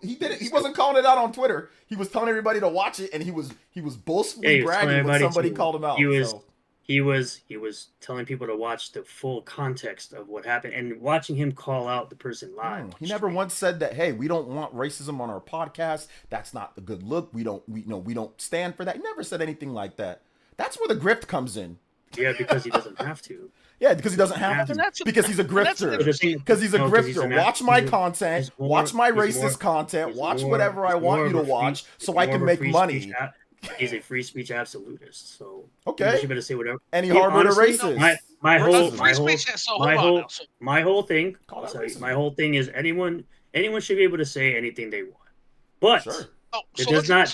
He did it. He wasn't calling it out on Twitter. He was telling everybody to watch it, and he was boastfully Yeah, he was telling bragging when everybody somebody to- called him out. he was- so. He was telling people to watch the full context of what happened and watching him call out the person live. He never once said that. Hey, we don't want racism on our podcast. That's not the good look. We don't stand for that. He never said anything like that. That's where the grift comes in. Yeah, because he doesn't have to. Yeah, because he doesn't have And to. Because he's a grifter. interesting- Because he's a No, 'cause he's grifter. an- Watch my he's a- content. he's more- Watch my he's more- racist content. he's Watch more- whatever I he's want more you to of a free- watch, so he's I more can of a make free money. speech he's a free speech absolutist. So Okay. you better say whatever. And he Yeah, harbored honestly, a racist. My Racism. whole Free speech. So hold my on whole now. So, my whole thing. Call that Sorry, racism. my whole thing is anyone should be able to say anything they want, but Sure. that does not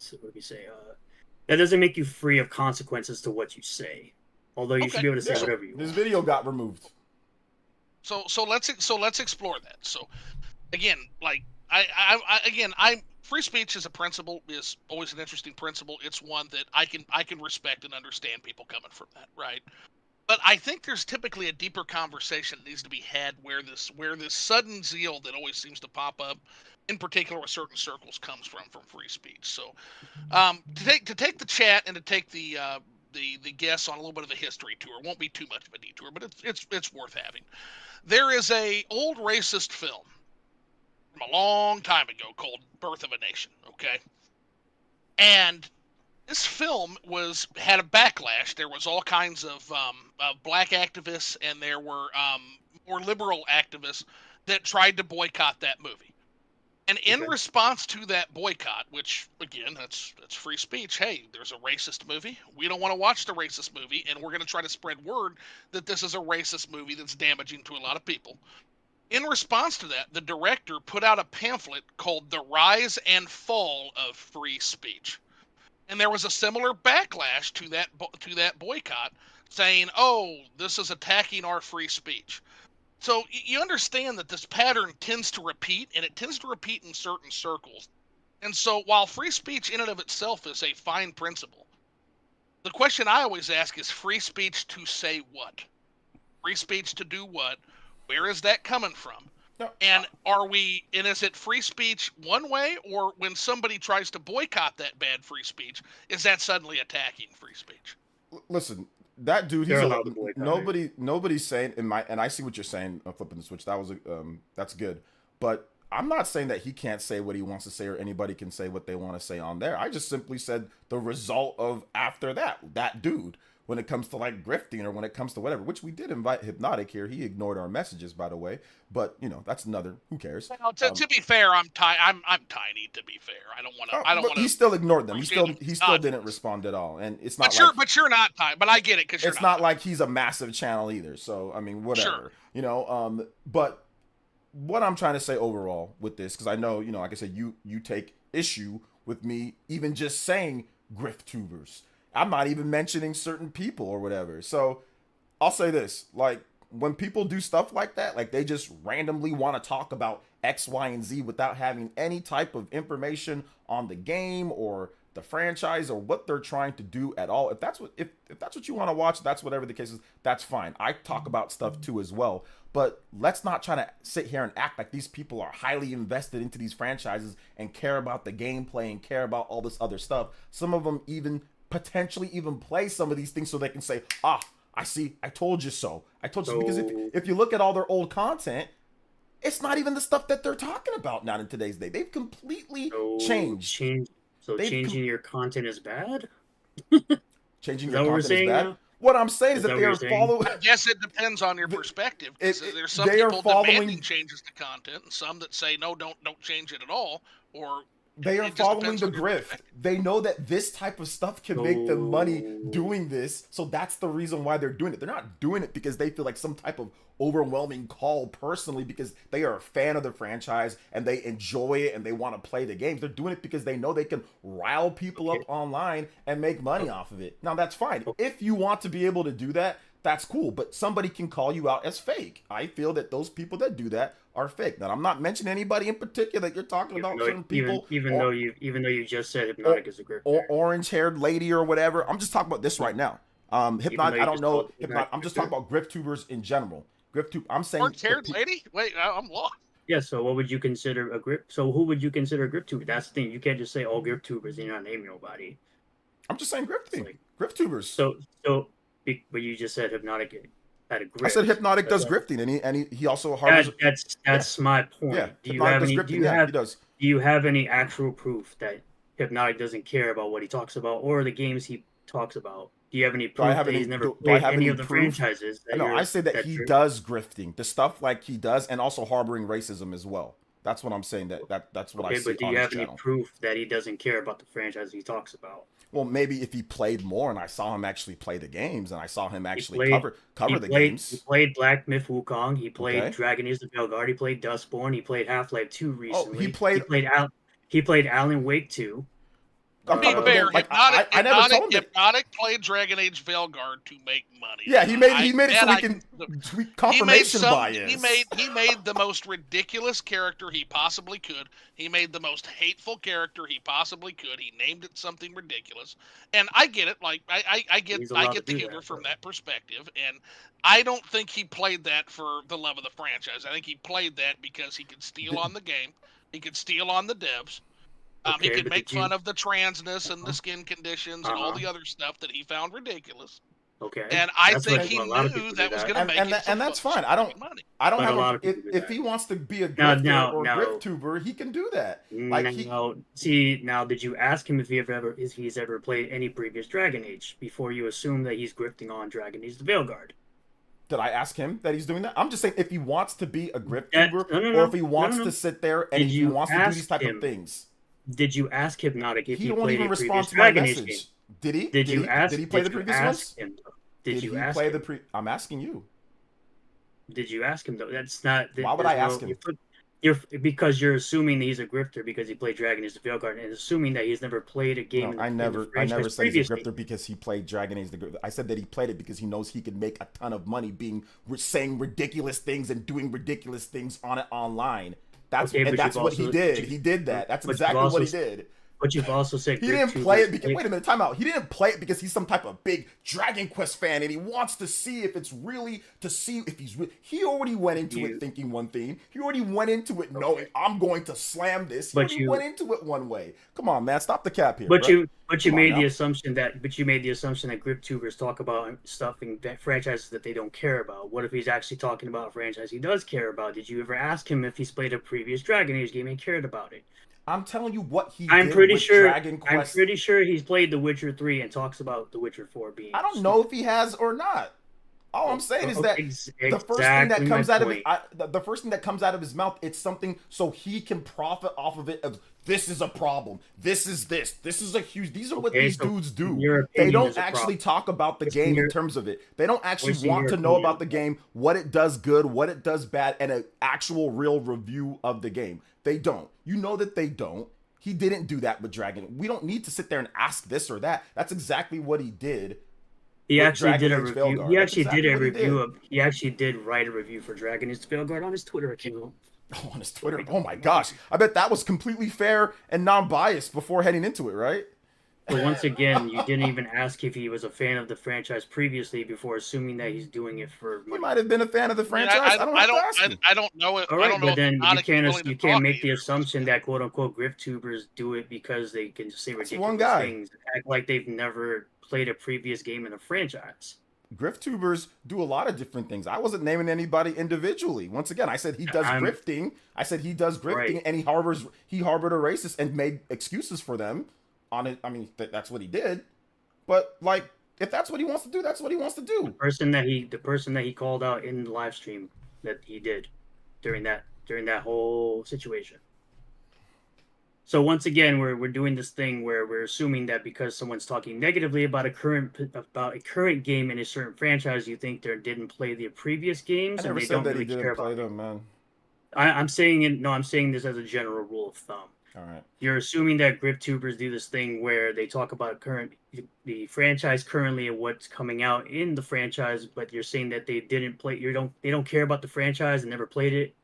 what do we say? That doesn't make you free of consequences to what you say. Although you should Okay, be able to say Yeah. whatever you This want. video got removed. So let's explore that. So again, like free speech as a principle is always an interesting principle. It's one that I can respect and understand people coming from that, right? But I think there's typically a deeper conversation that needs to be had where this sudden zeal that always seems to pop up, in particular with certain circles, comes from free speech. So to take the chat and to take the guests on a little bit of a history tour won't be too much of a detour, but it's worth having. There is a old racist film from a long time ago called Birth of a Nation, okay? And this film had a backlash. There was all kinds of black activists, and there were more liberal activists that tried to boycott that movie. And in response to that boycott, which again, that's free speech. Hey, there's a racist movie. We don't want to watch the racist movie, and we're going to try to spread word that this is a racist movie that's damaging to a lot of people. In response to that, the director put out a pamphlet called "The Rise and Fall of Free Speech," and there was a similar backlash to that boycott, saying, "Oh, this is attacking our free speech." So you understand that this pattern tends to repeat, and it tends to repeat in certain circles. And so while free speech in and of itself is a fine principle, the question I always ask is free speech to say what? Free speech to do what? Where is that coming from? No, And is it free speech one way, or when somebody tries to boycott that bad free speech, is that suddenly attacking free speech? listen, that dude, They're allowed to boycott it. nobody's saying and I see what you're saying, flipping the switch. That was that's good. But I'm not saying that he can't say what he wants to say or anybody can say what they want to say on there. I just simply said the result of after that dude, when it comes to like grifting or when it comes to whatever, which we did invite Hypnotic here. He ignored our messages, by the way. But that's another. Who cares? Well, to be fair, I'm tiny. To be fair, I don't want to. I don't want to. He still ignored them. He still didn't respond at all. And it's not. But you're not tiny. But I get it because it's not like he's a massive channel either. So I mean, whatever. Sure. But what I'm trying to say overall with this, because I know, like I said, you take issue with me even just saying griftubers. I'm not even mentioning certain people or whatever. So I'll say this, like when people do stuff like that, like they just randomly want to talk about X, Y, and Z without having any type of information on the game or the franchise or what they're trying to do at all. If that's what you want to watch, that's whatever the case is, that's fine. I talk about stuff too as well. But let's not try to sit here and act like these people are highly invested into these franchises and care about the gameplay and care about all this other stuff. Some of them even potentially even play some of these things so they can say, I see, I told you so. I told you so. Because if you look at all their old content, it's not even the stuff that they're talking about now in today's day. They've completely changed. Changing your content is bad? Changing your content is bad? Now? What I'm saying is that they are following. I guess it depends on your perspective. There's some people demanding changes to content, and some that say no, don't change it at all. Or they are following the grift. They know that this type of stuff can make them money doing this, so that's the reason why they're doing it. They're not doing it because they feel like some type of overwhelming call personally because they are a fan of the franchise and they enjoy it and they want to play the games. They're doing it because they know they can rile people up online and make money off of it. Now that's fine. If you want to be able to do that, that's cool, but somebody can call you out as fake. I feel that those people that do that are fake. Now, I'm not mentioning anybody in particular. You're talking about certain people. Even though you just said Hypnotic is a grifter. Or orange-haired lady or whatever. I'm just talking about this right now. Hypnotic, I don't know. I'm just talking about griftubers in general. I'm saying orange-haired lady? Wait, I'm lost. Yeah, so what would you consider a grip? So who would you consider a griftuber? That's the thing. You can't just say all griftubers and you're not naming nobody. I'm just saying grifting. Griftubers. But you just said Hypnotic had a grift. I said Hypnotic does grifting, and he also harbors. That's my point. Yeah, do you have any? He does. Do you have any actual proof that Hypnotic doesn't care about what he talks about or the games he talks about? Do you have any proof that he's never played any of the franchises? No, I say that he does grifting, the stuff like he does, and also harboring racism as well. That's what I'm saying. That's what I see. Okay, but do you have any proof that he doesn't care about the franchise he talks about? Well, maybe if he played more and I saw him actually play the games and I saw him actually cover the games. He played Black Myth Wukong. He played Dragon Age the Veilguard. He played Dustborn. He played Half-Life 2 recently. He played Alan Wake 2. To be fair, Hypnotic played Dragon Age Veilguard to make money. Yeah, he made it so we can tweet confirmation bias. He made the most ridiculous character he possibly could. He made the most hateful character he possibly could. He named it something ridiculous. And I get it. Like I get the humor from that perspective. And I don't think he played that for the love of the franchise. I think he played that because he could steal on the game. He could steal on the devs. He could make fun of the transness and the skin conditions and all the other stuff that he found ridiculous. Okay. And I think he knew that was going to make it. And that's fine. I don't have if he wants to be a grifter or griftuber, he can do that. Now, did you ask him if he's ever played any previous Dragon Age before you assume that he's grifting on Dragon Age the Veilguard? Did I ask him that he's doing that? I'm just saying if he wants to be a griftuber or if he wants to sit there and he wants to do these type of things. Did you ask Hypnotic if he won't played even a respond previous to my Dragon Age message. game? Did he? Did he play the previous ones? Did you ask him? I'm asking you. Did you ask him though? That's not. Why would I ask him? because you're assuming that he's a grifter because he played Dragon Age: The Veilguard, and assuming that he's never played a game. No, in the I never franchise said he's a previously. grifter because he played Dragon Age the Grifter. I said that he played it because he knows he could make a ton of money saying ridiculous things and doing ridiculous things on it online. That's Okay, and but that's you've what also- he did. but you- He did that. That's but you've exactly what he also- did. But you've also said He didn't Griftubers play it because play- wait a minute, time out. He didn't play it because he's some type of big Dragon Quest fan and he wants to see if it's really he already went into it thinking one thing. He already went into it knowing I'm going to slam this. He already went into it one way. Come on, man, stop the cap here. But bro. you made the assumption that Griftubers talk about stuff in franchises that they don't care about. What if he's actually talking about a franchise he does care about? Did you ever ask him if he's played a previous Dragon Age game and cared about it? I'm telling you what he I'm did pretty with sure. Dragon Quest. I'm pretty sure he's played The Witcher 3 and talks about The Witcher 4 being. I don't know if he has or not. All I'm saying is that the first thing that comes out of it, the first thing that comes out of his mouth, it's something so he can profit off of it. Of this is a problem. This is a huge. These are what these dudes do. They don't actually talk about the game in terms of it. They don't actually want to know about the game, what it does good, what it does bad, and an actual real review of the game. They don't. You know that they don't. He didn't do that with Dragon. We don't need to sit there and ask this or that. That's exactly what he did. He actually did a Dragon Age review. Veilguard. He That's actually exactly did a what he review did. of. He actually did write a review for Dragon Age: The Veilguard on his Twitter account. Oh, on his Twitter. Oh my gosh. I bet that was completely fair and non-biased before heading into it, right? But once again, you didn't even ask if he was a fan of the franchise previously before assuming that he's doing it for He money. might have been a fan of the I mean, franchise. I don't have to ask him. I don't know it. All I right, don't know but if then Hypnotic is willing to you can't talk make the either. assumption that quote unquote Grifttubers do it because they can just say That's ridiculous one guy. things, and act like they've never played a previous game in a franchise. Grifttubers do a lot of different things. I wasn't naming anybody individually. Once again, I said he does grifting. I said he does grifting, Right. and he harbored a racist and made excuses for them on it. I mean, that's what he did. But like, if that's what he wants to do, that's what he wants to do. The person that he called out in the live stream that he did during that whole situation. So once again, we're doing this thing where we're assuming that because someone's talking negatively about a current game in a certain franchise, you think they didn't play the previous games I and never they said don't that he really care didn't about play it. them, man. I'm saying it. No, I'm saying this as a general rule of thumb. All right. You're assuming that Griftubers do this thing where they talk about the franchise currently and what's coming out in the franchise, but you're saying that they didn't play. They don't care about the franchise and never played it.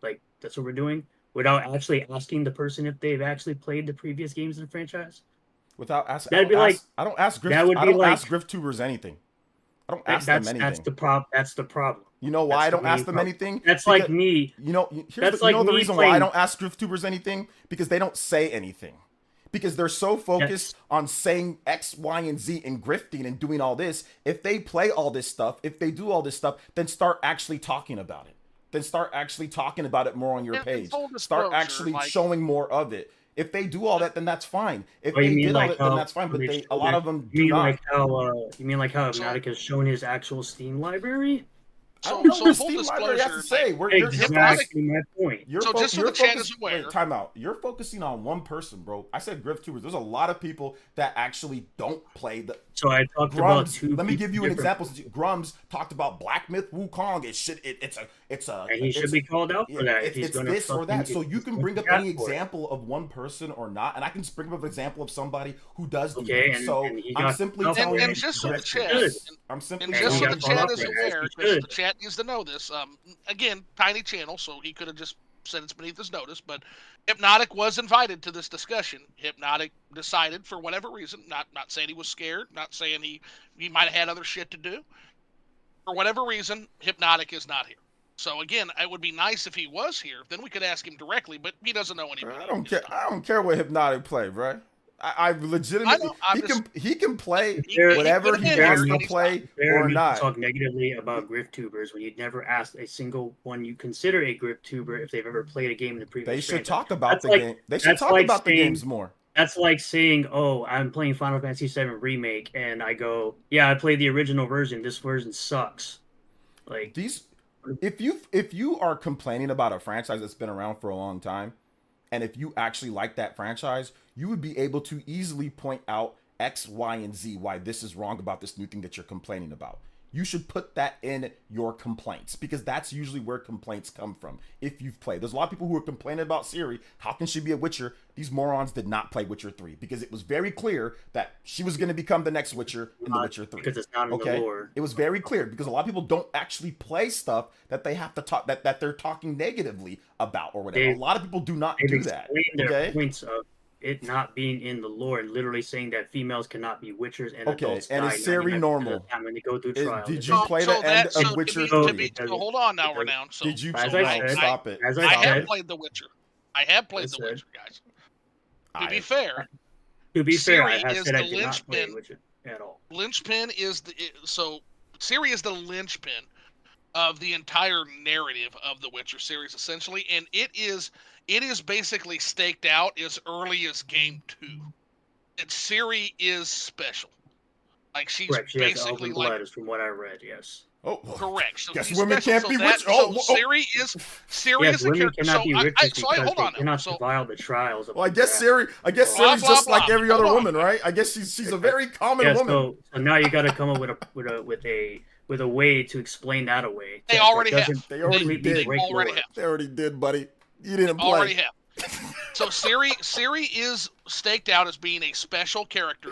Like that's what we're doing without actually asking the person if they've actually played the previous games in the franchise. Without asking, That'd be like- I don't ask that would be I don't like- ask Grifttubers anything. I don't ask them anything. That's the problem. That's the problem. You know why I That's the don't ask main them problem. anything? That's like Because- me. You know, That's the like me reason why I playing- don't ask Grifttubers anything? Because they don't say anything. Because they're so focused on saying X, Y, and Z and grifting and doing all this. If they play all this stuff, if they do all this stuff, then start actually talking about it. Then start actually talking about it more on your And page. full Start disclosure, actually like- showing more of it. If they do all that, then that's fine. If Oh, you they mean did all like that, then how- that's fine. But they a lot of them You do not. mean like how Hypnotic has shown his actual Steam library? I So, don't know so what full Steam Library has to disclosure, say. like, You're Exactly my point. So just so the chat is aware- Wait, time out. You're focusing on one person, bro. I said Grifttubers. There's a lot of people that actually don't play the So I talked about Grums. two. Let me give you an different- example. Grums talked about Black Myth Wukong. It's a. And he should be called out for that. If he's It's gonna this or that. fucking- So if you he's can gonna bring up get any for it. example of one person or not, and I can bring up an example of somebody who does do Okay, that. and- So and he I'm got simply stuff telling for you. and just so the Grifters. chat, Good. I'm simply and telling just so you. the got called chat out is for it, as aware, he because should. the chat needs to know this. Again, tiny channel, so he could have just said it's beneath his notice. But Hypnotic was invited to this discussion. Hypnotic decided, for whatever reason, not saying he was scared, not saying he might have had other shit to do. For whatever reason, Hypnotic is not here. So again, it would be nice if he was here. Then we could ask him directly, but he doesn't know anybody. I don't care. I don't care what Hypnotic play, bro. I legitimately he can play whatever could've he been wants here to play Fair or of me to not. talk negatively about Grifttubers when you'd never asked a single one you consider a Grifttuber if they've ever played a game in the previous. They should franchise. talk about That's the like- game. They should that's talk like about the saying- games more. That's like saying, "Oh, I'm playing Final Fantasy VII Remake," and I go, "Yeah, I played the original version. This version sucks." Like These, if you are complaining about a franchise that's been around for a long time, and if you actually like that franchise, you would be able to easily point out X, Y, and Z why this is wrong about this new thing that you're complaining about. you should put that in your complaints, because that's usually where complaints come from. If you've played, there's a lot of people who are complaining about Ciri. How can she be a Witcher? These morons did not play Witcher 3 because it was very clear that she was going to become the next Witcher in The Witcher 3. Because it's not in the lore. It was very clear because a lot of people don't actually play stuff that they have to talk that they're talking negatively about or whatever. A lot of people do not do that. Their points of it not being in the lore and literally saying that females cannot be Witchers and adults and die is Ciri normal? When they go through trials. Did you play the end of Witcher 3? So hold on now, Renown. So, did you stop it? I have played The Witcher. I have played The Witcher, guys. To be fair, I have said I did not play linchpin Witcher at all. Linchpin is Ciri is the linchpin of the entire narrative of the Witcher series, essentially, and it is basically staked out as early as game 2. That Ciri is special. Like she's correct. She basically has blood, is from what I read. Yes. Oh, correct. So guess women can't be witches. Ciri is the women character. Cannot be witches hold on. They cannot survive the trials. Well, I guess Ciri's just like every other woman, right? I guess she's a very common woman. So now you got to come up with a way to explain that away. They already have. They already did, buddy. You didn't play. Already have. So Ciri is staked out as being a special character.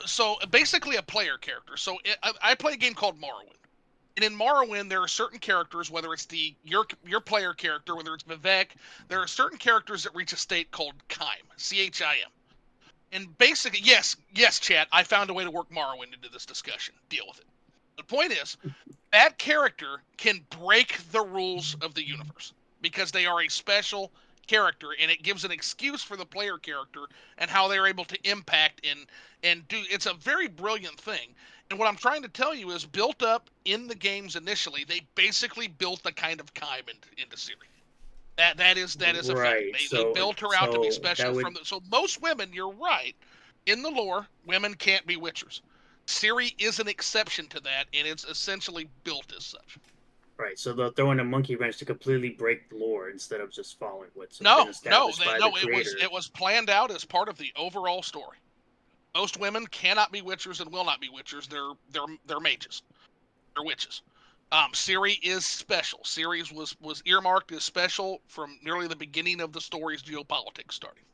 So basically a player character. So I play a game called Morrowind. And in Morrowind, there are certain characters, whether it's your player character, whether it's Vivek, there are certain characters that reach a state called Chime, C-H-I-M. And basically, yes, chat, I found a way to work Morrowind into this discussion. Deal with it. The point is, that character can break the rules of the universe because they are a special character, and it gives an excuse for the player character and how they're able to impact and do. It's a very brilliant thing. And what I'm trying to tell you is, built up in the games initially, they basically built the kind of Chime into Ciri. That is a right. fact. They built her out to be special so most women, you're right, in the lore, women can't be Witchers. Ciri is an exception to that, and it's essentially built as such. Right, so they'll throw in a monkey wrench to completely break the lore instead of just following what's been No, established by the creator. it was planned out as part of the overall story. Most women cannot be Witchers and will not be Witchers. They're mages. They're witches. Ciri is special. Ciri was earmarked as special from nearly the beginning of the story's geopolitics starting.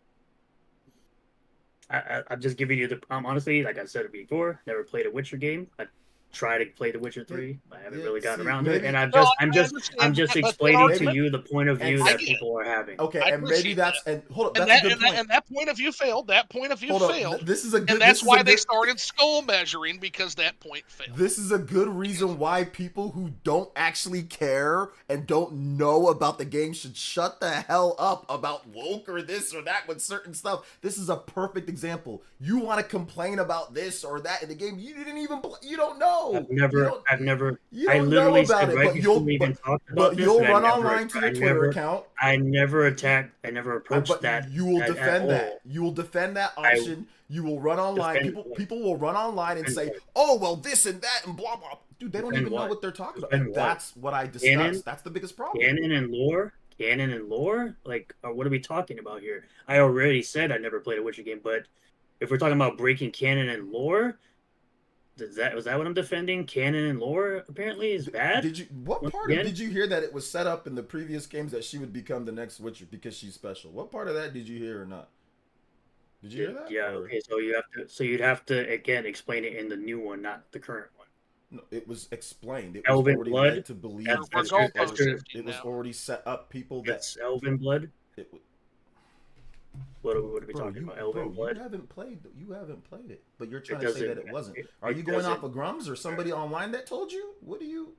I'm just giving you the honestly, like I said it before, never played a Witcher game. I tried to play The Witcher 3. I haven't really gotten around to it, and I'm just explaining to you the point of view that people are having. Okay, and maybe that's and hold up, that's a good point. And that point of view failed. That point of view failed. This is a good. And that's why they started skull measuring, because that point failed. This is a good reason why people who don't actually care and don't know about the game should shut the hell up about woke or this or that with certain stuff. This is a perfect example. You want to complain about this or that in the game, you didn't even play. You don't know. I've never. You I don't literally know about said it, right but before we even talked about this. You'll run online to your Twitter account. I never attacked. I never approached that. You will defend that. You will defend that option. You will run online. People will run online and say, "Oh, well, this and that and blah blah." Dude, they don't even know what they're talking about. That's what I discussed. That's the biggest problem. Canon and lore. Like, what are we talking about here? I already said I never played a Witcher game, but if we're talking about breaking canon and lore. Was that what I'm defending? Canon and lore apparently is bad. Did you hear that it was set up in the previous games that she would become the next Witcher because she's special? What part of that did you hear or not? Did you hear that? Yeah. Okay. So you'd have to again explain it in the new one, not the current one. No, it was explained. It was Elven already blood. led to believe That's it was already set up. People that's Elven blood. What are we talking about? Elven blood. You haven't played it, but you're trying to say that it wasn't. Are you going off of Grums or somebody online that told you? What are you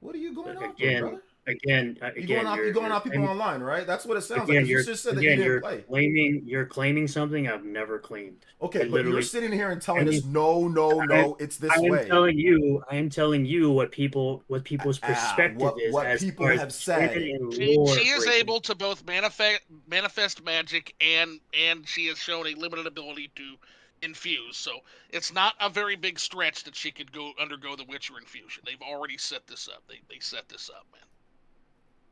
going off of, brother? You're going off people online, right? That's what it sounds like. You just said that you didn't play. You're claiming something I've never claimed. Okay, but you're sitting here and telling us, no, it's this way. I am telling you what people's perspective is. What people have said. She is able to both manifest magic, and she has shown a limited ability to infuse. So it's not a very big stretch that she could undergo the Witcher infusion. They've already set this up. They set this up, man.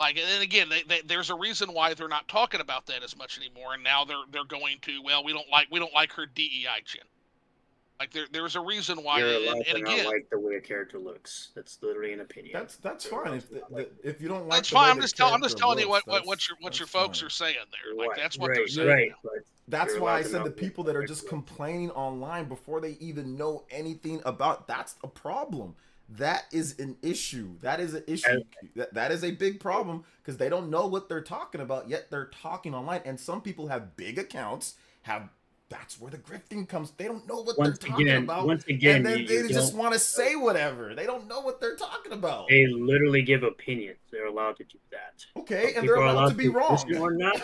Like, and again, there's a reason why they're not talking about that as much anymore. And now they're going to, well, we don't like her DEI chin. Like there's a reason why. You're And, allowed and to not again, like the way a character looks. That's literally an opinion. That's You're fine. allowed If to not like it. if you don't like that's the way fine. I'm the just character telling you looks, what your that's folks fine. are saying there. Like Right, that's what they're right, saying. right. But That's you're why allowed I to said not the like people the that are character just looks. complaining online before they even know anything about, that's a problem. That is an issue. That is an issue. That is a big problem because they don't know what they're talking about, yet they're talking online. And some people have big accounts, that's where the grifting comes. They don't know what they're talking about. Once again, And then you they just don't. want to say whatever. They don't know what they're talking about. They literally give opinions. They're allowed to do that. Okay, and People they're are allowed to be wrong. listen or not.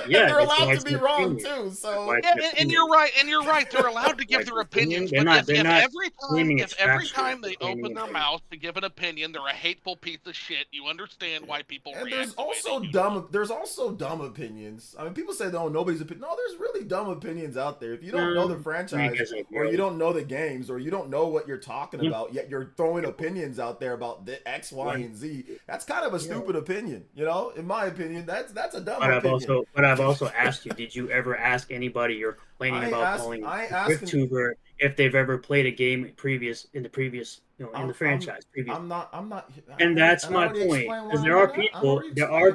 Yeah, They're that's why allowed to it's be an wrong opinion. too. So Why Yeah, it's an and opinion. you're right. And you're right. They're allowed to give Like, their opinions, they're but not- they're if not every claiming time, it's if every factual, time they're they claiming open their it's- mouth to give an opinion, they're a hateful piece of shit. You understand why people and react. there's the way also they do. there's also dumb opinions. I mean, people say, no, nobody's opinion. No, there's really dumb opinions out there. If you don't know the franchise, because I or you really- don't know the games, or you don't know what you're talking about, yet you're throwing opinions out there about the X, Y, and Z, that's kind of a stupid opinion. You know, in my opinion, that's a dumb opinion. But I've also asked you, did you ever ask anybody you're complaining about calling Griftuber if they've ever played a game in the previous, in the franchise? I'm not. And that's my point. Because there are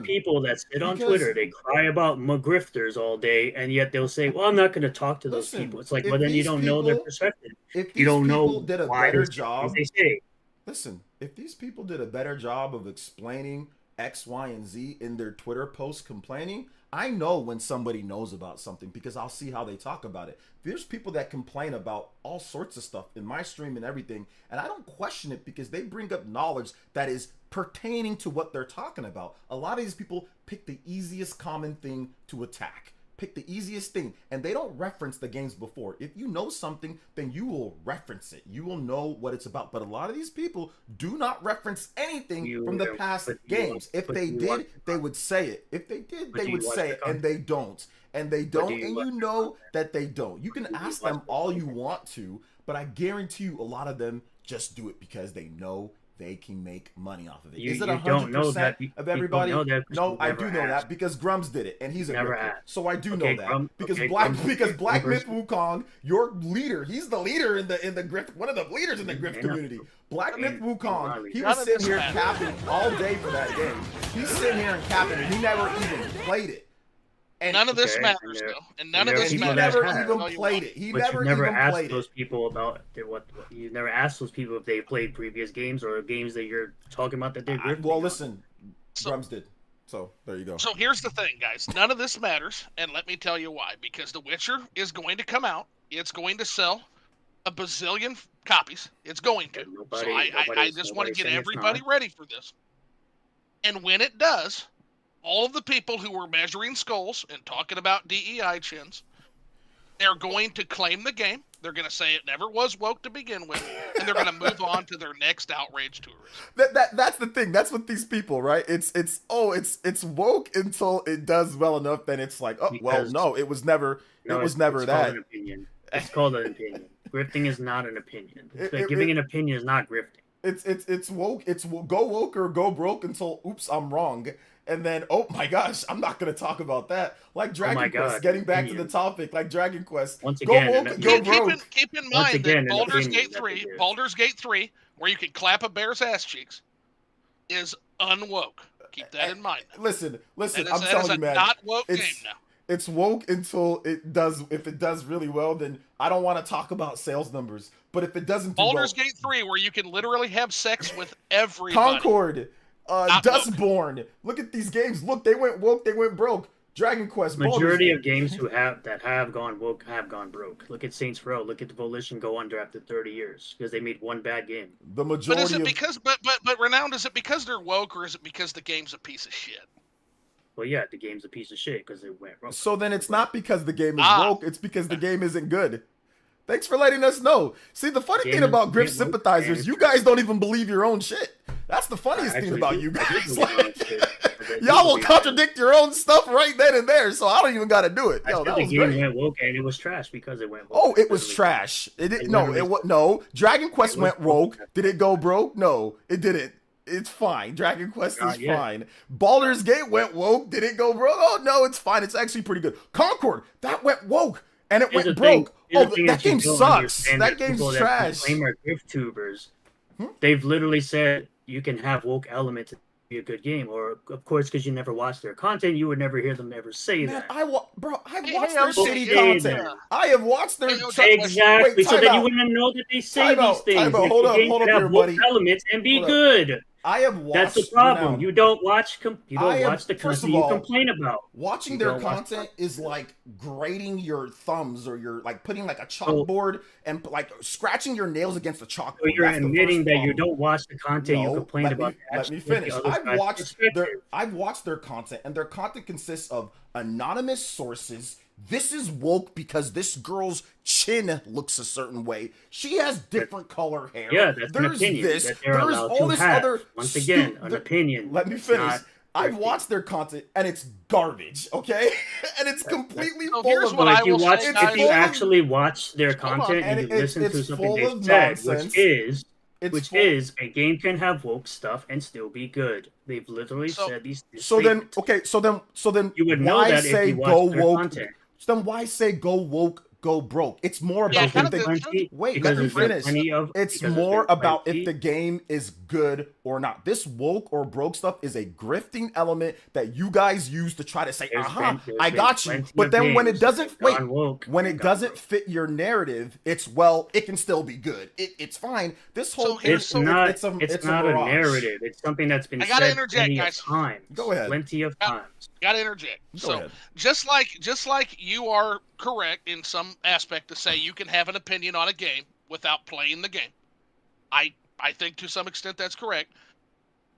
people that sit on Because- Twitter, they cry about Grifters all day, and yet they'll say, "Well, I'm not going to talk to those Listen, people." It's like, if well, then you these don't know their people- perspective. If You these don't know people did a why better they say job, things they say. listen, if these people did a better job of explaining X, Y, and Z in their Twitter posts complaining, I know when somebody knows about something because I'll see how they talk about it. There's people that complain about all sorts of stuff in my stream and everything, and I don't question it because they bring up knowledge that is pertaining to what they're talking about. A lot of these people pick the easiest common thing to attack. Pick the easiest thing, and they don't reference the games before. If you know something, then you will reference it. You will know what it's about. But a lot of these people do not reference anything from the past games. If they did, they would say it. If they did, they would say it, and they don't. And they don't, and you know that they don't. You can ask them all you want to, but I guarantee you a lot of them just do it because they know they can make money off of it. Is it 100% of everybody? No, I do know that because Grums did it, and he's a grifter. So I do know that because Black Myth Wukong, your leader, he's the leader in the grift, one of the leaders in the grift community. Black Myth Wukong, he was sitting here capping all day for that game. He's sitting here and capping, and he never even played it. And none of this matters, though. And none of this he matters. never even played it. He never even played those people about what you never asked those people if they played previous games or games that you're talking about that they're grifting. Well, listen, Grums did. So there you go. So here's the thing, guys. None of this matters, and let me tell you why. Because The Witcher is going to come out. It's going to sell a bazillion copies. It's going to. So I just want to get everybody ready for this. And when it does, all of the people who were measuring skulls and talking about DEI chins, they're going to claim the game. They're going to say it never was woke to begin with, and they're going to move on to their next outrage tourism. That's the thing. That's what these people, right? It's woke until it does well enough. Then it's like, oh well, no, it was never. It was never that. Called an opinion. It's called an opinion. Grifting is not an opinion. Giving an opinion is not grifting. It's woke. It's go woke or go broke until oops, I'm wrong. And then, oh my gosh, I'm not going to talk about that. Like Dragon Quest, getting back to the topic, like Dragon Quest. Once again, go woke, go broke. Keep in mind that Baldur's Gate 3, where you can clap a bear's ass cheeks, is unwoke. Keep that in mind. Listen, I'm telling you, man. Not woke game now. It's woke until it does. If it does really well, then I don't want to talk about sales numbers. But if it doesn't do Baldur's well, Gate 3, where you can literally have sex with everybody. Concord. Dustborn. Look at these games. Look, they went woke, they went broke. Dragon Quest. Majority of games that have gone woke have gone broke. Look at Saints Row. Look at the Volition go under after 30 years because they made one bad game. The majority. But is it because? But Renowned, is it because they're woke, or is it because the game's a piece of shit? Well, yeah, the game's a piece of shit because it went wrong. So then it's not because the game is woke. It's because the game isn't good. Thanks for letting us know. See, the funny thing about Grift sympathizers, you guys don't even believe your own shit. That's the funniest thing about you guys. Y'all will contradict your own stuff right then and there, so I don't even got to do it. Yo, that was the great. game went woke and it was trash because it went woke. Oh, it was trash. No. Dragon Quest went woke. Did it go broke? No, it didn't. It's fine. Dragon Quest is fine. Baldur's Gate went woke. Did it go broke? Oh no, it's fine. It's actually pretty good. Concord, that went woke. and it Here's went the thing- broke. here's Oh, the thing that you game don't sucks. understand, That that game's people trash. That claim are gift tubers. Hmm? They've literally said you can have woke elements to be a good game, or of course, because you never watch their content, you would never hear them ever say Man, that. I've Hey, watched hey, their OJ, shitty yeah, content. yeah. I have watched their Hey, OJ, Exactly. Wait, So time then you out. wouldn't know that they say Time these out, things. time out. Like, Hold the up, game hold could up have here, woke buddy. elements and be Hold up. good. I have watched. That's the problem. Renown. You don't watch. You don't I am- watch the first of content you all, complain about. Watching You their don't watch content the- is like grating your thumbs or you're like putting like a chalkboard and like scratching your nails against the chalkboard. So you're That's the admitting first that you problem. don't watch the content you complain about. Let me Actually, finish. the other side's perspective. I've watched their content, and their content consists of anonymous sources. This is woke because this girl's chin looks a certain way. She has different color hair. Yeah, that's an There's opinion this. that they're There's allowed all to this have. other. Once again, an stu- opinion. Let me It's finish. not I've thrifty. watched their content, and it's garbage. Okay, and it's completely So full here's of. what But I if you will say, watch, guys. if you full of- actually watch their Hold on. content And and you it's- listen to it's something full they've of said, nonsense. It's which full- is a game can have woke stuff and still be good. They've literally So- said these. So then, statements. okay, so then, You would know why that if say you watched go their woke? content. So then why say go woke, go broke? It's more Yeah, about kind if of the, the- wait, because let me there's been finish. plenty of- It's because there's more been about plenty- if the game is good or not. This woke or broke stuff is a grifting element that you guys use to try to say, There's I been got you. plenty But of then when it games doesn't, that have gone wait, woke when and it gone doesn't broke. fit your narrative, it's well, it can still be good. It's fine. This whole So thing, here's- It's so not. it's a It's not a mirage. narrative. It's something that's been I gotta said interject, plenty guys. of times. Go ahead. Plenty of Uh, times. Gotta interject. Go So ahead. just like you are correct in some aspect to say you can have an opinion on a game without playing the game. I think to some extent that's correct.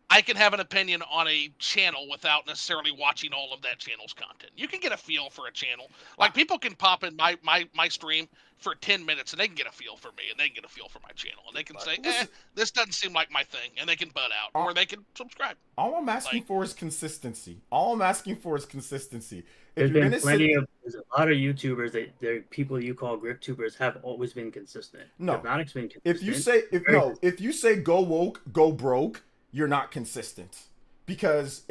I can have an opinion on a channel without necessarily watching all of that channel's content. You can get a feel for a channel. Like people can pop in my stream for 10 minutes and they can get a feel for me and they can get a feel for my channel and they can say, Listen- this doesn't seem like my thing, and they can butt out or they can subscribe. All I'm asking Like- for is consistency. All I'm asking for is consistency. There's If you're been gonna plenty sit, of. There's a lot of YouTubers that they're people you call grip tubers have always been consistent. No. They've not been consistent. if you say if you say go woke, go broke, you're not consistent because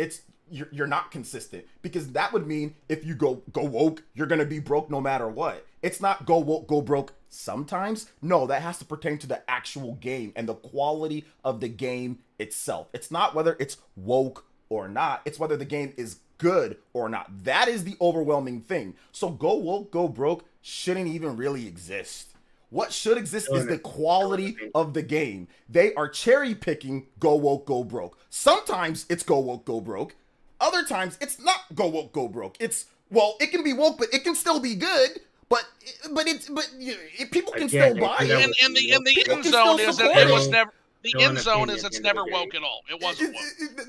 you're not consistent because that would mean if you go woke, you're gonna be broke no matter what. It's not go woke, go broke sometimes. No, that has to pertain to the actual game and the quality of the game itself. It's not whether it's woke or not. It's whether the game is good or not. That is the overwhelming thing. So go woke, go broke shouldn't even really exist. What should exist is the quality of the game. They are cherry picking go woke, go broke. Sometimes it's go woke, go broke. Other times it's not go woke, go broke. It's well, it can be woke, but it can still be good. But people can Again, still buy it's it. never- And the People end can zone still is that support it it. was never the Still end an zone opinion is at it's the end never of the day. woke at all. It wasn't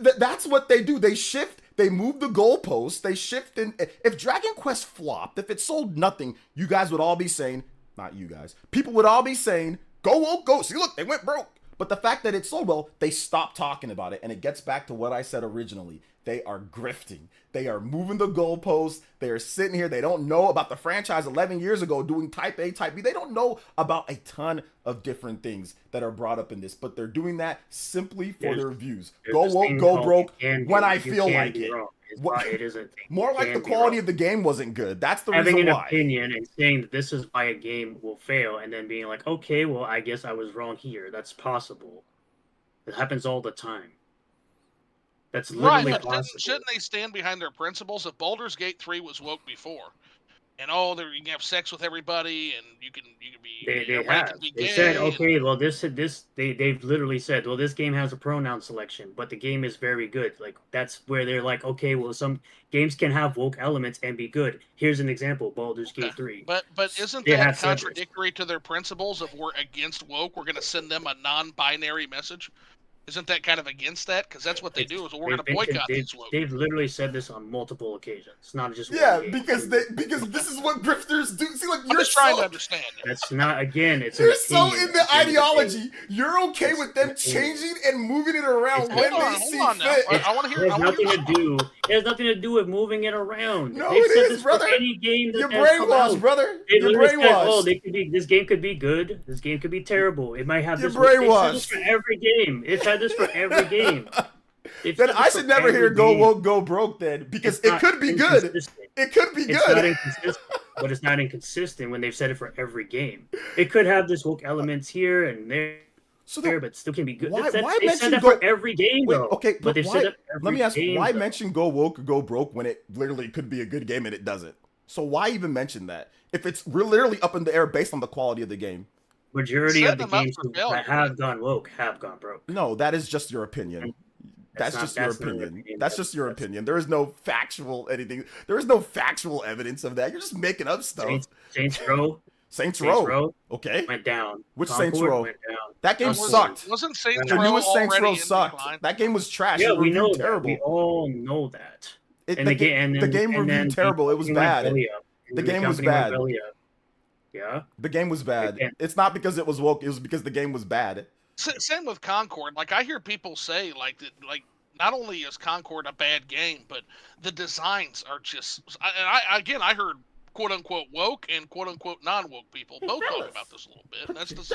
woke. That's what they do. They shift. They move the goalposts. They shift. And if Dragon Quest flopped, if it sold nothing, you guys would all be saying, not you guys, people would all be saying, go woke, go. See, look, they went broke. But the fact that it sold well, they stopped talking about it. And it gets back to what I said originally. They are grifting. They are moving the goalposts. They are sitting here. They don't know about the franchise 11 years ago doing type A, type B. They don't know about a ton of different things that are brought up in this, but they're doing that simply for There's- their views. There's Go this woke, thing go called broke you can when be- I you feel can like be it. wrong. It's What- not- it is a thing. More You like the can be quality wrong. of the game wasn't good. That's the Having reason an why. opinion and saying that this is why a game will fail, and then being like, okay, well, I guess I was wrong here. That's possible. It happens all the time. That's Right, literally but possible. shouldn't they stand behind their principles? If Baldur's Gate 3 was woke before, and you can have sex with everybody, and you can be They everybody have. can be They gay, said, and- okay, well, they've literally said, well, this game has a pronoun selection, but the game is very good. Like, that's where they're like, okay, well, some games can have woke elements and be good. Here's an example, Baldur's Gate 3. But isn't They that have said this. contradictory to their principles? If we're against woke, we're going to send them a non-binary message. Isn't that kind of against that? Because that's what they do. Is we're going to boycott these woke. They've literally said this on multiple occasions. It's not just Yeah, one game. because this is what grifters do. See, like I'm you're just trying so, to understand. That's not, again, it's an you're so opinion in the at end of day. ideology. You're okay with them It's an opinion. changing and moving it around It's- when Hold on, they hold see on now. fit. I want to It hear. has I want to nothing hear. to do. It has nothing to do with moving it around. No, They've it said is, this brother. for any game that You're has come brainwashed, out. brother. They You're literally said, "Oh, brainwashed. this game could be good. This game could be terrible. It might have You're this." They've said this brainwashed. for every game. It's had this for every game. It's Then not I just should for never hear every go game. woke, go broke then, because It's it not could be good. inconsistent. It could be It's not good. inconsistent, but it's not inconsistent when they've said it for every game. It could have this woke elements here and there, So but still can be good. why They mention said that go? for every game, Wait, though. okay, but but they've why? said that for Let me every ask, game, why though. mention go woke or go broke when it literally could be a good game and it doesn't? So why even mention that if it's literally up in the air based on the quality of the game? Majority Set of the them up games for failure. that have gone woke have gone broke. No, that is just your opinion. That's not- just your that's not an opinion. opinion. That's just your That's- opinion. There is no factual anything. There is no factual evidence of that. You're just making up stuff. Saints Row Saints Row. Okay. went down. Which Concord Saints Row? went down. That game Concord sucked. Wasn't Saints The Row newest Saints already Row in sucked. decline? That game was trash. Yeah, It we know reviewed that. terrible. We all know that. It, And the, the game, the game reviewed terrible. It was bad. The game was bad. Yeah. The game was bad. Again. It's not because it was woke. It was because the game was bad. Same with Concord. Like I hear people say, like that, like not only is Concord a bad game, but the designs are just. I heard quote unquote woke and quote unquote non woke people both talk about this a little bit. And that's to say,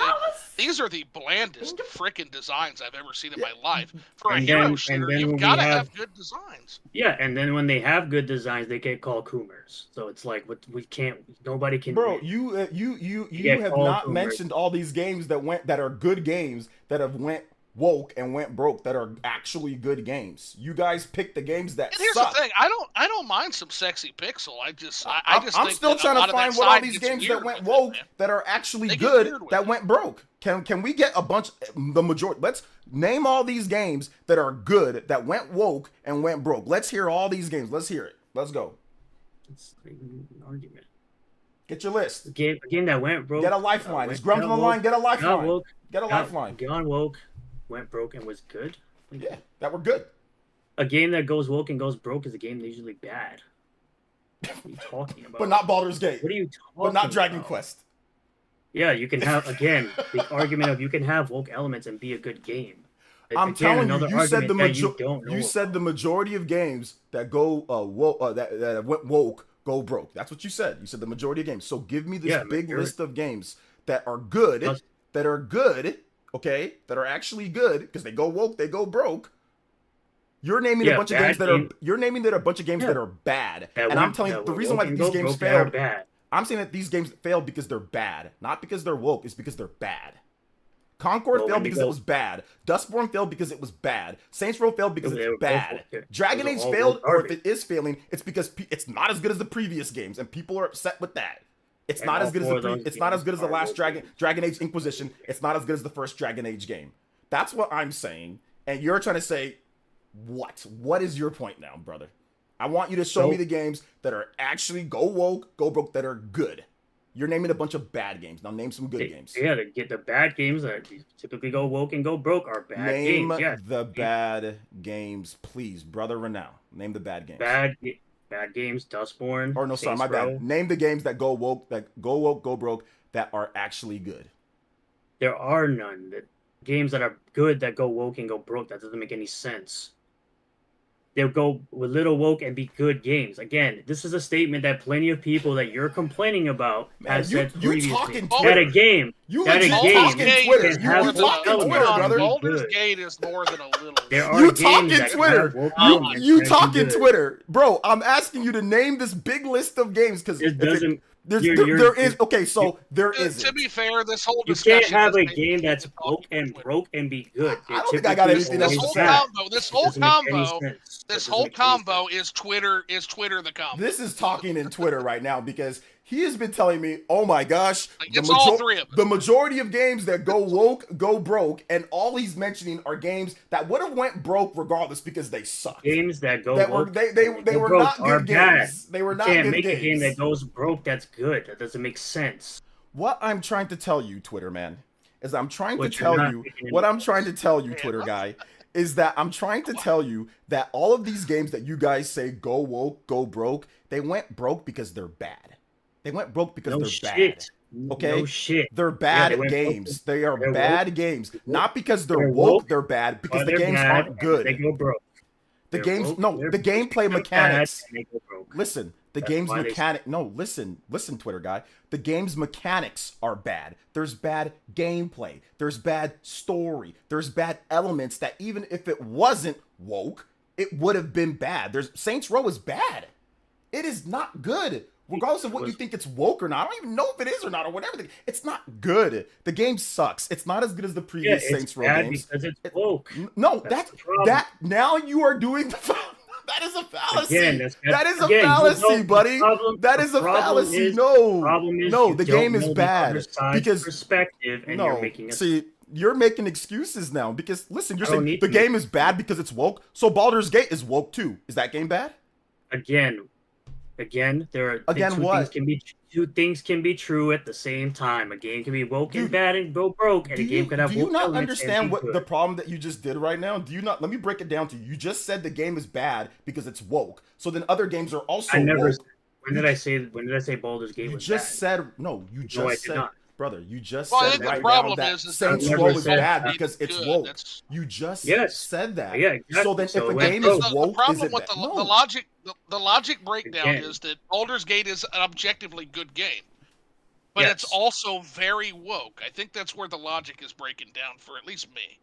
these are the blandest freaking designs I've ever seen in my life. For a And hero then- shooter, and then you've when we got to have- have good designs. Yeah, and then when they have good designs, they get called coomers. So it's like we can't. Nobody can. Bro, win. you get have called not boomers. mentioned all these games that are good games that have went woke and went broke that are actually good games. You guys pick the games that And here's suck. the thing: I don't mind some sexy pixel. I just I'm think still that a trying lot to of that find what all side these gets games weird that went with it, woke man. that are actually They get good weird with that it. went broke. Can we get a bunch, the majority? Let's name all these games that are good that went woke and went broke. Let's hear all these games. Let's hear it. Let's go. It's not even an argument. Get your list. A game that went broke. Get a lifeline. Is Grump on the got line? Get a got lifeline. woke. Get a lifeline. Gone woke, went broke, and was good. Yeah, that were good. A game that goes woke and goes broke is a game that's usually bad. What are you talking about? But not Baldur's Gate. What are you talking But not Dragon about? Quest. Yeah, you can have again the argument of you can have woke elements and be a good game. I'm Again, telling another you, you said the argument that you don't know you said about. the majority of games that go woke that went woke go broke. That's what you said. You said the majority of games. So give me this Yeah, big majority. list of games that are good, Plus- okay, that are actually good because they go woke, they go broke. You're naming a Yeah, bunch of bad games that game- are you're naming that a bunch of games Yeah. that are bad. That And went- I'm telling you that the went reason why woke and these go games broke, they are failed. bad. I'm saying that these games failed because they're bad, not because they're woke. It's because they're bad. Concord Well, failed when you because it go- was bad. Dustborn failed because it was bad. Saints Row failed because They it's were both bad. okay. Dragon Those Age are all failed, or if garbage. it is failing, it's because it's not as good as the previous games, and people are upset with that. It's And not all as good as four the of those it's not as good as the games are last woke Dragon Age Inquisition. It's not as good as the first Dragon Age game. That's what I'm saying, and you're trying to say what? What is your point now, brother? I want you to show So- me the games that are actually go woke, go broke, that are good. You're naming a bunch of bad games. Now name some good games. Yeah, to get the bad games that typically go woke and go broke are bad Name games. Yeah, the bad games, please, brother Renown. Name the bad games. bad games. Dustborn. Or no, sorry, my Saints Row. bad. Name the games that go woke, go broke, that are actually good. There are none. Games that are good that go woke and go broke. That doesn't make any sense. They'll go with little woke and be good games. Again, this is a statement that plenty of people that you're complaining about Man, have said you previously. talking That Twitter. a game, You that a legit game talking can Twitter. have You were woke talking elements. Twitter, brother. Baldur's Good. Gate is more than a little. there are You games talking that Twitter. have woke You- elements You that can talking good. Twitter, bro? I'm asking you to name this big list of games because It doesn't. there you're- is okay. So there To isn't. be fair, this whole You discussion can't have a doesn't game make that's sense. woke and broke and be good. I don't think I got anything This else to whole say. combo, this whole Doesn't make any combo, sense. this That whole doesn't make any combo sense. is Twitter the combo. This is talking in Twitter right now because he has been telling me, oh my gosh, Like, it's all three of them. the majority of games that go woke go broke, and all he's mentioning are games that would have went broke regardless because they suck. Games that go That were woke, they go were broke not are good bad. games. They were You not can't good make a game games. that goes broke that's good. That doesn't make sense. What I'm trying to tell you, Twitter man, is I'm trying to What you're tell not you making what any I'm trying to tell you, Twitter guy, is that I'm trying to tell you that all of these games that you guys say go woke, go broke, they went broke because they're bad. They went broke because No they're shit. bad. Okay? No shit. They're bad they went broke. games. They are They're bad woke. games. Not because they're They're woke, woke, they're bad, because Or the they're games bad, aren't and good. They go broke. The They're games, woke, no, they're- the gameplay they're bad, mechanics. and they go broke. Listen, The That's game's why they- mechanic. No, listen, Twitter guy. The game's mechanics are bad. There's bad gameplay. There's bad story. There's bad elements that even if it wasn't woke, it would have been bad. Saints Row is bad. It is not good. Regardless of what you think it's woke or not. I don't even know if it is or not or whatever. It's not good. The game sucks. It's not as good as the previous Saints Row games. Because it's woke. No, That's the problem. that now you are doing that is a fallacy. Again, that is a again, fallacy, buddy. That the is a problem fallacy. is- No, problem is no, you the don't game is know the bad other side's because perspective, and you're making a see, you're making excuses now because listen, you're I don't saying need the to game is bad because it's woke. So Baldur's Gate is woke too. Is that game bad? Again, there are Again, two what? two things can be true at the same time. A game can be woke and Dude, bad and go broke, and a game can have do you woke not elements and understand be what good. the problem that you just did right now? Do you not? Let me break it down to you. You just said the game is bad because it's woke. So then other games are also I never. woke. When did I say Baldur's Gate You was just bad? said no. You No, I just did said, not. brother. You just Well, I said think the right problem now that is Saints that Row never is said bad that. because it's Good. woke. That's- You just Yes. said that. Yeah, exactly. So then, if So a when- game The, is the woke, problem is it with bad? the No. logic breakdown Again. is that Baldur's Gate is an objectively good game, but it's Yes. also very woke. I think that's where the logic is breaking down for at least me.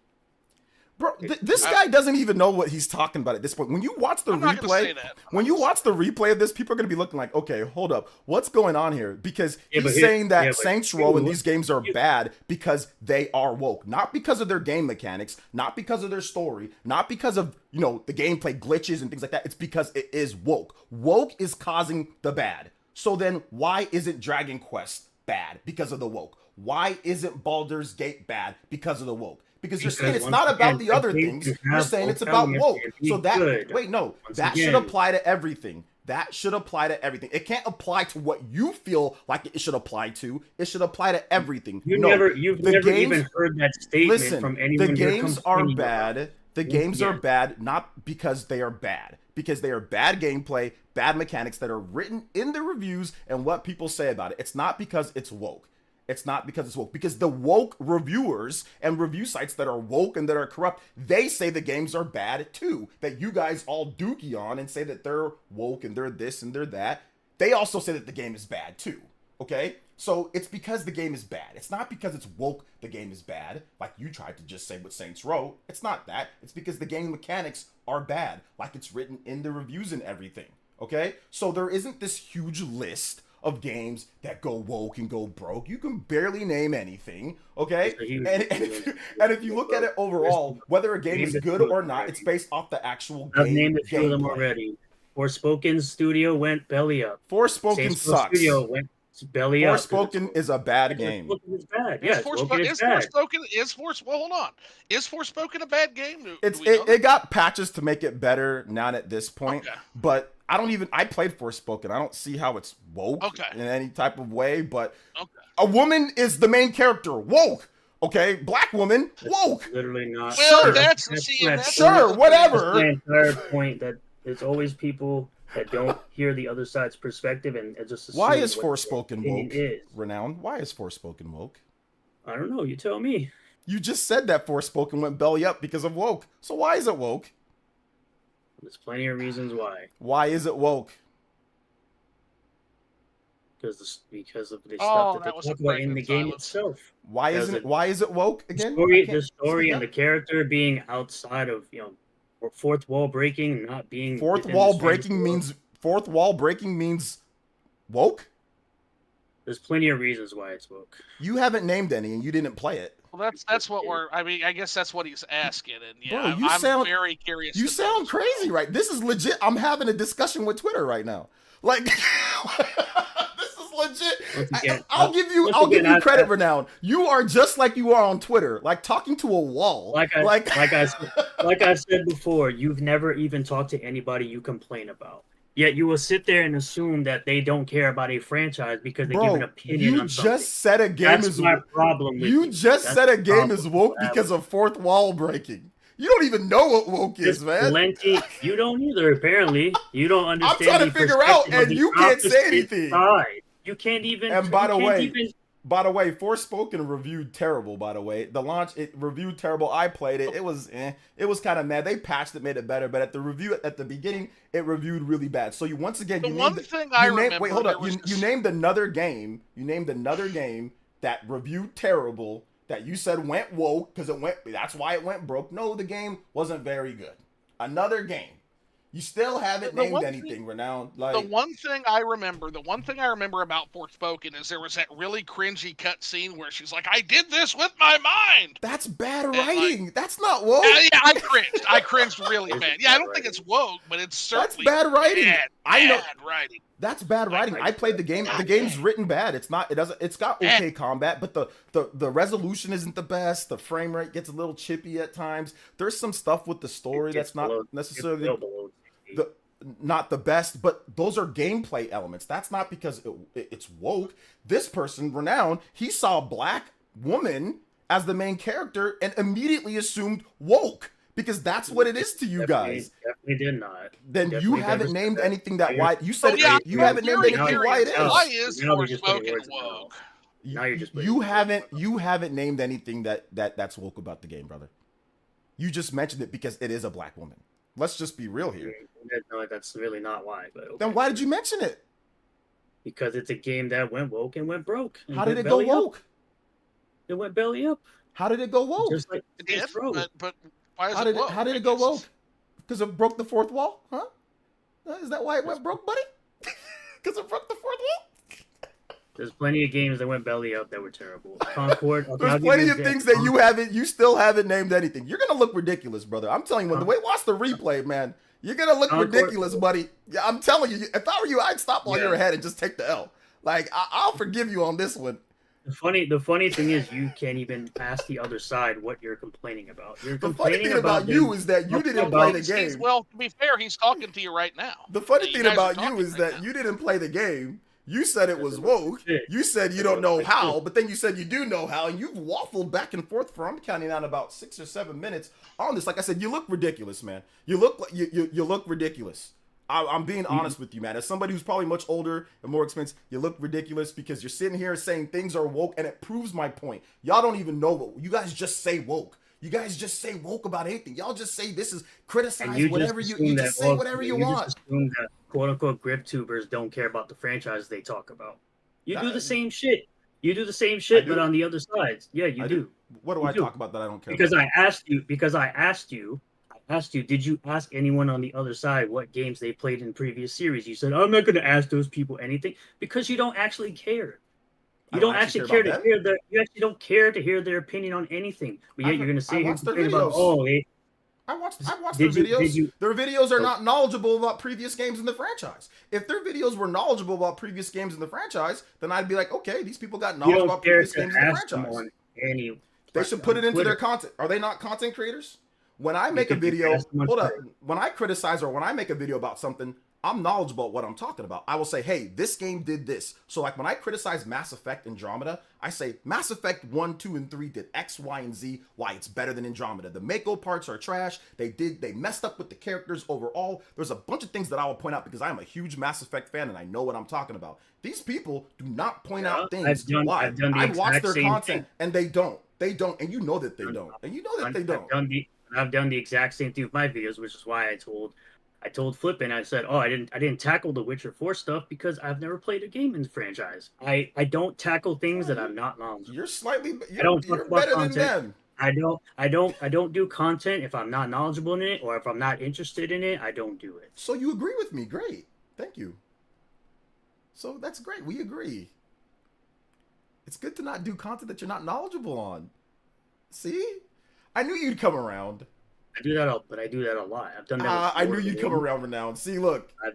Bro, this guy doesn't even know what he's talking about at this point. When you watch the I'm not gonna say replay, that. when you watch the replay of this, people are going to be looking like, okay, hold up, what's going on here? Because Yeah, but he's here- saying that yeah, but Saints Row and you- these games are you- bad because they are woke, not because of their game mechanics, not because of their story, not because of the gameplay glitches and things like that. It's because it is woke. Woke is causing the bad. So then, why isn't Dragon Quest bad because of the woke? Why isn't Baldur's Gate bad because of the woke? Because you're saying it's once not about again, the other I think things. you You're have saying it's both about elements woke. and be So that good. wait, no, Once that should again. apply to everything. That should apply to everything. It can't apply to what you feel like it should apply to. It should apply to everything. You've No, never the even games- heard that statement Listen, from anyone. the you're games are complaining bad. about. The games are Yeah. bad not because they are bad, because they are bad gameplay, bad mechanics that are written in the reviews and what people say about it. It's not because it's woke. It's not because it's woke. Because the woke reviewers and review sites that are woke and that are corrupt, they say the games are bad too. That you guys all dookie on and say that they're woke and they're this and they're that. They also say that the game is bad too. Okay? So it's because the game is bad. It's not because it's woke the game is bad, like you tried to just say with Saints Row. It's not that. It's because the game mechanics are bad, like it's written in the reviews and everything. Okay? So there isn't this huge list of games that go woke and go broke. You can barely name anything, okay? And if you look at it overall, whether a game is good or not, it's based off the actual I've game. named a few of them gameplay. already. Forspoken Studio went belly up. Forspoken Saints Row sucks. Studio went belly up. Forspoken is a bad game. Forspoken is bad. Is Yes, Forspoken is bad. well, hold on. Is Forspoken a bad game? Do It's we know it got patches to make it better not at this point, Okay. but I played Forspoken. I don't see how it's woke Okay. in any type of way, but Okay. a woman is the main character. Woke. Okay? Black woman, woke. Literally not. Well, Sure. that's Sure, whatever. That's the entire point, that there's always people that don't hear the other side's perspective and just assume Why is what their Forspoken opinion woke? is. Renown, why is Forspoken woke? I don't know. You tell me. You just said that Forspoken went belly up because of woke. So why is it woke? There's plenty of reasons why. Why is it woke? Because of the Oh, stuff that that they was a talk about in the pregnant game silence. itself. Why Because isn't it? it- Why is it woke again? The story and the character being outside of or fourth wall breaking, not being fourth within wall the same breaking world. means fourth wall breaking means woke. There's plenty of reasons why it's woke. You haven't named any, and you didn't play it. Well, that's what we're. I mean, I guess that's what he's asking, and yeah, Bro, you I'm sound- very curious. You to know sound as well. crazy, right? This is legit. I'm having a discussion with Twitter right now. Like, this is legit. Once again, I'll give you credit, Renown. You are just like you are on Twitter, like talking to a wall. like I said before, you've never even talked to anybody you complain about. Yet you will sit there and assume that they don't care about a franchise because they give an Bro, opinion you on something. just said a game That's is my problem with you you. just That's said a the game is problem woke I have because with of fourth wall breaking. You don't even know what woke is, There's man. plenty. You don't either. Apparently, you don't understand. trying to the figure out, perspective of and the you can't say opposite anything. side. You can't even. And by the you can't way, even By the way, Forspoken reviewed terrible. By the way, the launch it reviewed terrible. I played it. It was It was kind of mad. They patched it, made it better. But at the review at the beginning, it reviewed really bad. So you once again, The you one named, thing I you named, remember, wait, hold there up. was You this- named another game. You named another game that reviewed terrible. That you said went woke because it went. That's why it went broke. No, the game wasn't very good. Another game. You still haven't The named one anything, thing- Renown. The Like one thing I remember about Forspoken is there was that really cringy cutscene where she's like, "I did this with my mind." that's bad like- writing. That's not woke. Yeah, I cringed. I cringed really It's bad. Yeah, I bad don't think writing. it's woke, but it's That's certainly bad writing. Bad, I know. bad writing. That's bad writing. I- I played the game. The game's written bad. It's not. It doesn't. It's got okay combat, but the resolution isn't the best. The frame rate gets a little chippy at times. There's some stuff with the story that's not necessarily not the best. But those are gameplay elements. That's not because it's woke. This person, Renown, he saw a black woman as the main character and immediately assumed woke. Because that's what it is to you guys. Definitely did not. Then you Definitely haven't never named said that. anything that why you said Oh, yeah, you haven't named you're anything why it is. Why is Now you're just putting Forspoken words in my mouth. woke? Now you're just putting You words in my haven't named anything that's woke about the game, brother. You just mentioned it because it is a black woman. Let's just be real here. No, that's really not why. But okay. Then why did you mention it? Because it's a game that went woke and went broke. How did it go woke? It went belly up. How did it go woke? Just like It did, Saints Row. but why is How it did woke? how did it go woke? Because it broke the fourth wall, huh? Is that why it went broke, buddy? Because it broke the fourth wall. There's plenty of games that went belly up that were terrible. Concord. okay, I'll There's give plenty you of an things example. that you still haven't named anything. You're gonna look ridiculous, brother. I'm telling you, when the way watch the replay, man, you're gonna look Concord- ridiculous, buddy. Yeah, I'm telling you. If I were you, I'd stop while Yeah. you're ahead and just take the L. Like I'll forgive you on this one. The funny thing is, you can't even ask the other side what you're complaining about. You're The funny complaining thing about them you is that you talking didn't play about- the game. Well, to be fair, he's talking to you right now. The funny You thing guys are about you talking is right that now. you didn't play the game. You said it was Doesn't look woke. shit. You said you don't Doesn't know look how, shit. but then you said you do know how, and you've waffled back and forth for I'm counting on about 6 or 7 minutes on this. Like I said, you look ridiculous, man. You look like you look ridiculous. I'm being honest with you, man. As somebody who's probably much older and more expensive, you look ridiculous because you're sitting here saying things are woke, and it proves my point. Y'all don't even know what you guys just say woke. You guys just say woke about anything. Y'all just say this is And criticize you whatever just you assume just that say all- whatever you just want. assume that quote unquote grip tubers don't care about the franchise they talk about. You do That- the same shit. You do the same shit, do. but on the other sides. Yeah, you I do. What do You I do. talk about that I don't care Because about? I asked you, did you ask anyone on the other side what games they played in previous series? You said, I'm not going to ask those people anything because you don't actually care. I You don't don't actually actually care care about to hear their. You actually don't care to hear their opinion on anything. But yet you're going to I sit here and watched their complain about, videos. oh, I watched their Did you- videos. did you- Their videos are not knowledgeable about previous games in the franchise. If their videos were knowledgeable about previous games in the franchise, then I'd be like, okay, these people got you knowledge don't about care previous to games in the ask them franchise. on any. They should put it into Twitter. their content. Are they not content creators? When I make a could just video, ask them on hold up. Twitter. When I criticize or when I make a video about something, I'm knowledgeable about what I'm talking about. I will say, hey, this game did this. So like when I criticize Mass Effect Andromeda, I say Mass Effect 1, 2, and 3 did X, Y, and Z, why it's better than Andromeda. The Mako parts are trash. They messed up with the characters overall. There's a bunch of things that I will point out because I am a huge Mass Effect fan and I know what I'm talking about. These people do not point out things. I've done the I watch exact their same content thing. and they don't. They don't. And you know that they don't. And you know that they don't. I've done the exact same thing with my videos, which is why I told Flippin, I said, oh, I didn't tackle the Witcher 4 stuff because I've never played a game in the franchise. I don't tackle things that I'm not knowledgeable. You're slightly. don't You're talk about better than content. them. I don't do content if I'm not knowledgeable in it or if I'm not interested in it. I don't do it. So you agree with me? Great. Thank you. So that's great. We agree. It's good to not do content that you're not knowledgeable on. See? I knew you'd come around. I do that, but I do that a lot. I've done that. with I knew Lord of you'd the come Rings. around now. See, look. What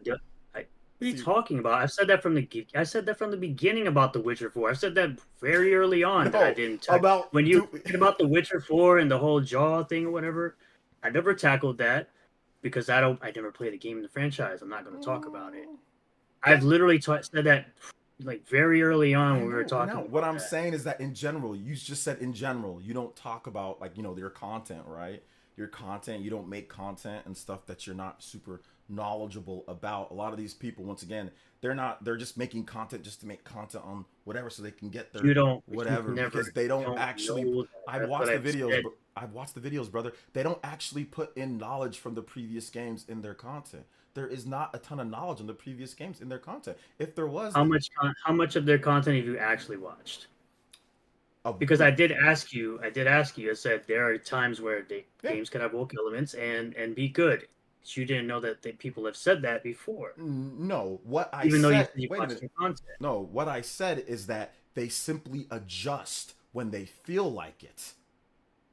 are you See- talking about? I said that from the beginning about The Witcher 4. I said that very early on that I No, didn't about when you talked about The Witcher 4 and the whole Jaw thing or whatever. I never tackled that because I never played a game in the franchise. I'm not going to talk about it. I've literally said that like very early on when we were talking. What about I'm that. saying is that in general, you just said in general, you don't talk about like, your content, right? Your content, you don't make content and stuff that you're not super knowledgeable about. A lot of these people, once again, they're just making content just to make content on whatever so they can get their You don't whatever, you never because they don't actually. know that. I've That's watched what the I've videos. said. I've watched the videos, brother. They don't actually put in knowledge from the previous games in their content. There is not a ton of knowledge on the previous games in their content. If there was, How much of their content have you actually watched? a, Because I did ask you. I said there are times where Yeah. games can have woke elements and be good. You didn't know that people have said that before, no, what I even though you said. said you Wait a watched minute. their content. No, what I said is that they simply adjust when they feel like it.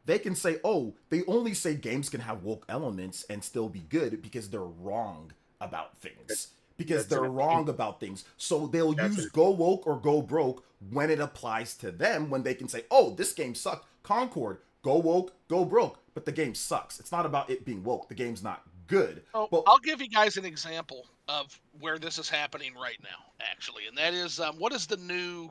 They can say, oh, they only say games can have woke elements and still be good because they're wrong about things. Because That's they're an wrong opinion. about things. So they'll That's use an- go woke or go broke when it applies to them, when they can say, oh, this game sucked. Concord, go woke, go broke. But the game sucks. It's not about it being woke. The game's not good. Oh, Well, I'll give you guys an example of where this is happening right now, actually, and that is what is the new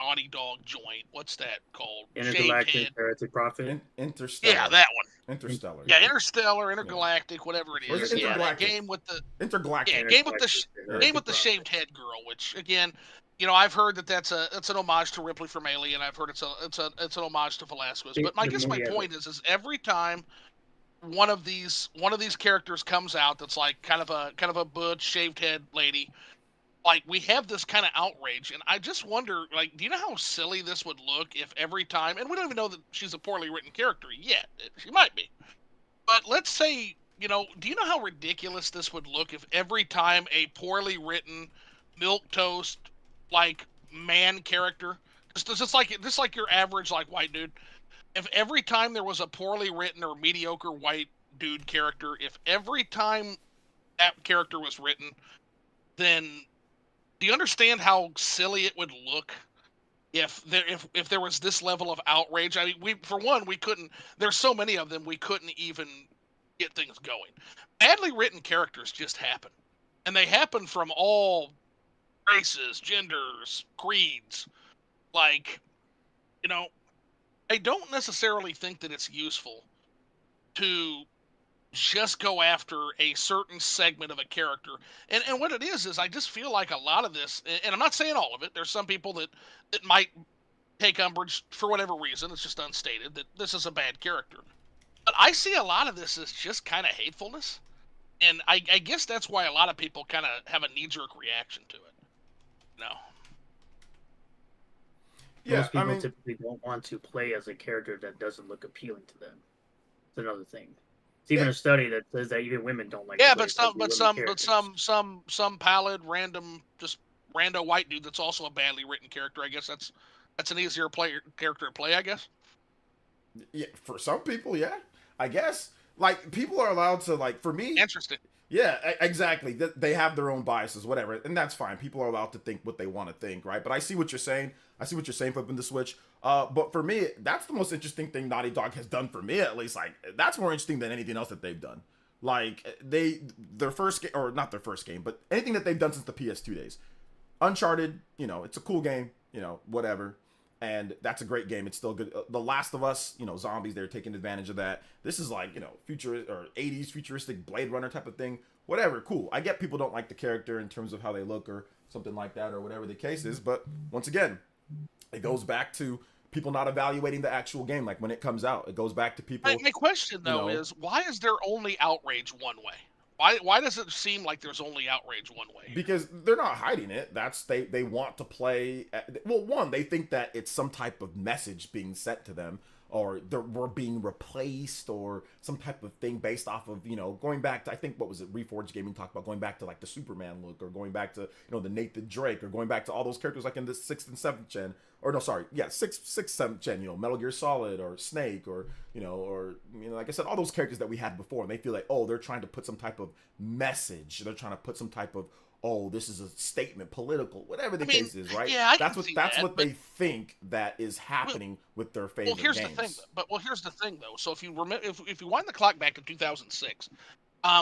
Naughty Dog joint? What's that called? Shaved Intergalactic Head. Heretic Prophet. Interstellar. Yeah, that one. Interstellar. Yeah, Interstellar, Intergalactic, whatever it Or is is. it Yeah, that Intergalactic? game with the Intergalactic. game with the Intergalactic game with the Prophet. shaved head girl, which again, you know, I've heard that that's an homage to Ripley from Alien. I've heard it's an homage to Velasquez. But I guess my point is every time one of these characters comes out that's like kind of a butch shaved head lady, like we have this kind of outrage, and I just wonder, like, do you know how silly this would look if every time, and we don't even know that she's a poorly written character yet, she might be, but let's say, you know, do you know how ridiculous this would look if every time a poorly written milk toast like man character, just like your average like white dude, if every time there was a poorly written or mediocre white dude character, if every time that character was written, then do you understand how silly it would look if there was this level of outrage? I mean, we couldn't. There's so many of them, we couldn't even get things going. Badly written characters just happen, and they happen from all races, genders, creeds. Like, you know, I don't necessarily think that it's useful to just go after a certain segment of a character. And what it is I just feel like a lot of this, and I'm not saying all of it, there's some people that might take umbrage for whatever reason, it's just unstated, that this is a bad character. But I see a lot of this as just kind of hatefulness. And I guess that's why a lot of people kind of have a knee-jerk reaction to it. No. Yeah, Most people I mean, typically don't want to play as a character that doesn't look appealing to them. It's another thing. It's even a study that says that even women don't like. Yeah, to play but as some ugly but women some pallid random just rando white dude that's also a badly written character. I guess that's an easier character to play, I guess. yeah, for some people, yeah, I guess. Like, people are allowed to, like, for me, Interesting. yeah, exactly. They have their own biases, whatever, and that's fine. People are allowed to think what they want to think, right? But I see what you're saying. I see what you're saying, flipping the switch. But for me, that's the most interesting thing Naughty Dog has done for me, at least. Like, that's more interesting than anything else that they've done. Like, their first game, or not their first game, but anything that they've done since the PS2 days. Uncharted, you know, it's a cool game, you know, whatever. And that's a great game. It's still good. The Last of Us, you know, zombies, they're taking advantage of that. This is like, you know, future or 80s futuristic Blade Runner type of thing. Whatever, cool. I get people don't like the character in terms of how they look or something like that or whatever the case is. But once again, it goes back to people not evaluating the actual game. Like, when it comes out, it goes back to people. My question though you know, is, why is there only outrage one way? Why does it seem like there's only outrage one way? Because they're not hiding it. That's they want to play. Well, one, they think that it's some type of message being sent to them, or we're being replaced, or some type of thing based off of, you know, going back to, I think, what was it, Reforged Gaming talked about, going back to like the Superman look, or going back to, you know, the Nathan Drake, or going back to all those characters like in the 6th and 7th gen, or no, sorry, yeah, 6th, 7th gen, you know, Metal Gear Solid, or Snake, or, you know, like I said, all those characters that we had before, and they feel like, oh, they're trying to put some type of message, they're trying to put some type of, oh, this is a statement, political, whatever the case is, right? Yeah, that's what they think that is happening with their favorite Well, here's games. the thing. But here's the thing, though. So if you remember, if you wind the clock back to 2006,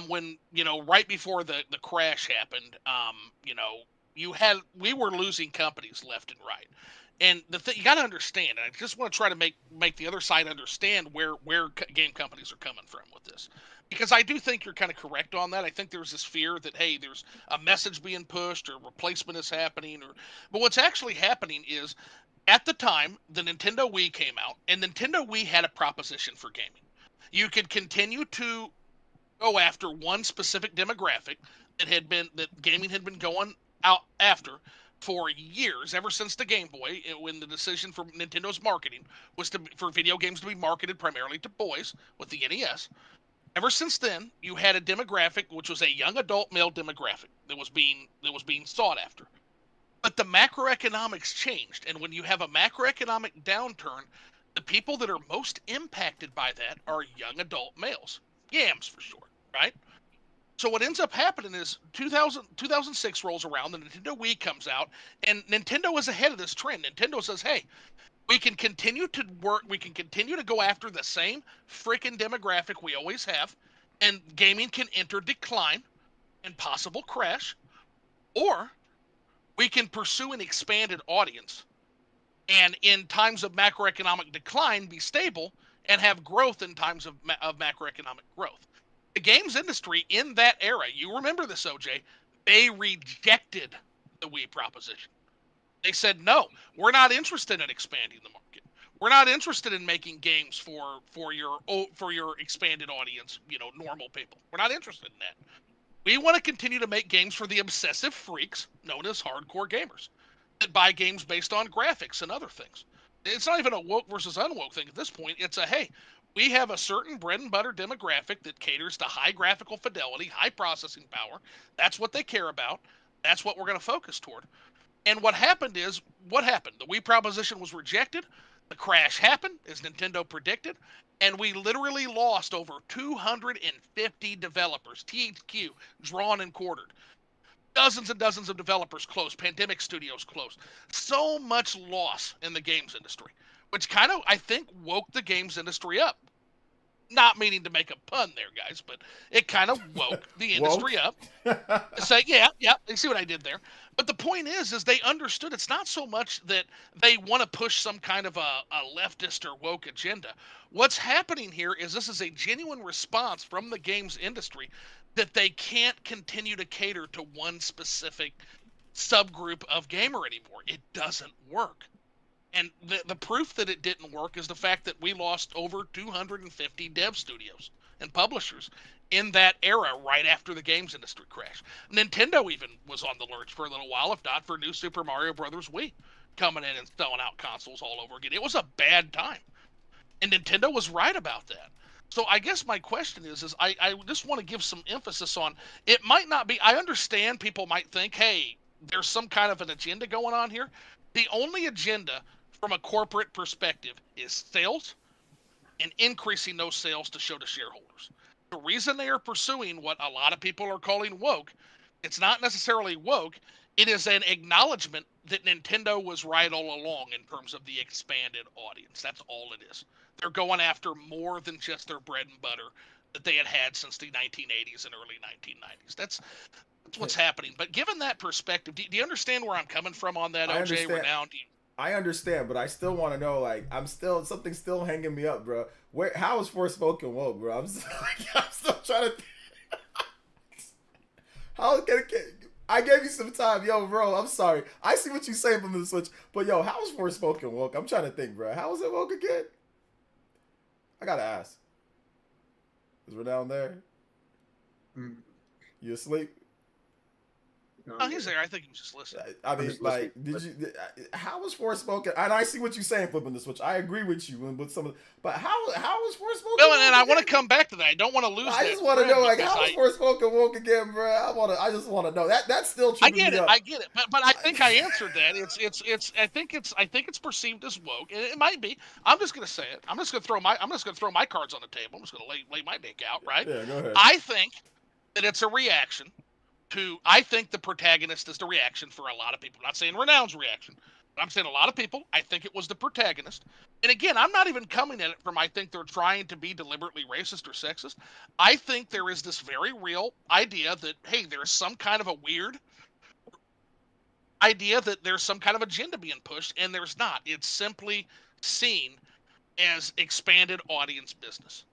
when, you know, right before the crash happened, you know, we were losing companies left and right, And the thing you got to understand, and I just want to try to make the other side understand where game companies are coming from with this, because I do think you're kind of correct on that. I think there's this fear that, hey, there's a message being pushed or replacement is happening, but what's actually happening is, at the time the Nintendo Wii came out, and Nintendo Wii had a proposition for gaming. You could continue to go after one specific demographic that gaming had been going out after for years, ever since the Game Boy, when the decision for Nintendo's marketing was for video games to be marketed primarily to boys with the NES. Ever since then, you had a demographic which was a young adult male demographic that was being sought after. But the macroeconomics changed, and when you have a macroeconomic downturn, the people that are most impacted by that are young adult males. Yams, for sure, right? So what ends up happening is 2006 rolls around, the Nintendo Wii comes out, and Nintendo is ahead of this trend. Nintendo says, hey, we can continue to go after the same freaking demographic we always have, and gaming can enter decline and possible crash, or we can pursue an expanded audience, and in times of macroeconomic decline, be stable and have growth in times of macroeconomic growth. The games industry in that era, you remember this, OJ, they rejected the Wii proposition. They said, no, we're not interested in expanding the market. We're not interested in making games for your expanded audience, normal people. We're not interested in that. We want to continue to make games for the obsessive freaks known as hardcore gamers that buy games based on graphics and other things. It's not even a woke versus unwoke thing at this point. It's a, hey, we have a certain bread and butter demographic that caters to high graphical fidelity, high processing power. That's what they care about. That's what we're going to focus toward. And what happened? The Wii proposition was rejected. The crash happened, as Nintendo predicted, and we literally lost over 250 developers, THQ, drawn and quartered. Dozens and dozens of developers closed. Pandemic Studios closed. So much loss in the games industry, which kind of, I think, woke the games industry up. Not meaning to make a pun there, guys, but it kind of woke the industry up. Say, yeah, you see what I did there. But the point is they understood it's not so much that they want to push some kind of a leftist or woke agenda. What's happening here is this is a genuine response from the games industry that they can't continue to cater to one specific subgroup of gamer anymore. It doesn't work. And the proof that it didn't work is the fact that we lost over 250 dev studios and publishers in that era right after the games industry crash. Nintendo even was on the lurch for a little while, if not for New Super Mario Brothers Wii coming in and selling out consoles all over again. It was a bad time. And Nintendo was right about that. So I guess my question is I just want to give some emphasis on, it might not be, I understand people might think, hey, there's some kind of an agenda going on here. The only agenda from a corporate perspective is sales and increasing those sales to show to shareholders. The reason they are pursuing what a lot of people are calling woke, it's not necessarily woke, it is an acknowledgement that Nintendo was right all along in terms of the expanded audience. That's all it is. They're going after more than just their bread and butter that they had since the 1980s and early 1990s. That's what's happening. But given that perspective, do you understand where I'm coming from on that, OJ? Renowned? I understand, but I still want to know, like, something's still hanging me up, bro. How is Forspoken woke, bro? I'm still trying to I gave you some time, yo, bro. I'm sorry. I see what you're saying from the Switch, but yo, how is Forspoken woke? I'm trying to think, bro. How is it woke again? I gotta ask. Is Renown there? You asleep? No, he's there. I think he was just listening. I mean, like, how was Forspoken? And I see what you're saying, flipping the switch. I agree with you with some of, but how was Forspoken? Well, and I want to come back to that. I don't want to lose. I just want to know, like, how was Forspoken woke again, bro? I just want to know that's still true. I get it, but I think I answered that. I think it's perceived as woke, and it might be. I'm just gonna say it. I'm just gonna throw my cards on the table. I'm just gonna lay my dick out, right? Yeah, go ahead. I think that it's a reaction. I think the protagonist is the reaction for a lot of people. I'm not saying Renown's reaction, but I'm saying a lot of people, I think it was the protagonist. And again, I'm not even coming at it from I think they're trying to be deliberately racist or sexist. I think there is this very real idea that, hey, there's some kind of a weird idea that there's some kind of agenda being pushed, and there's not. It's simply seen as expanded audience business.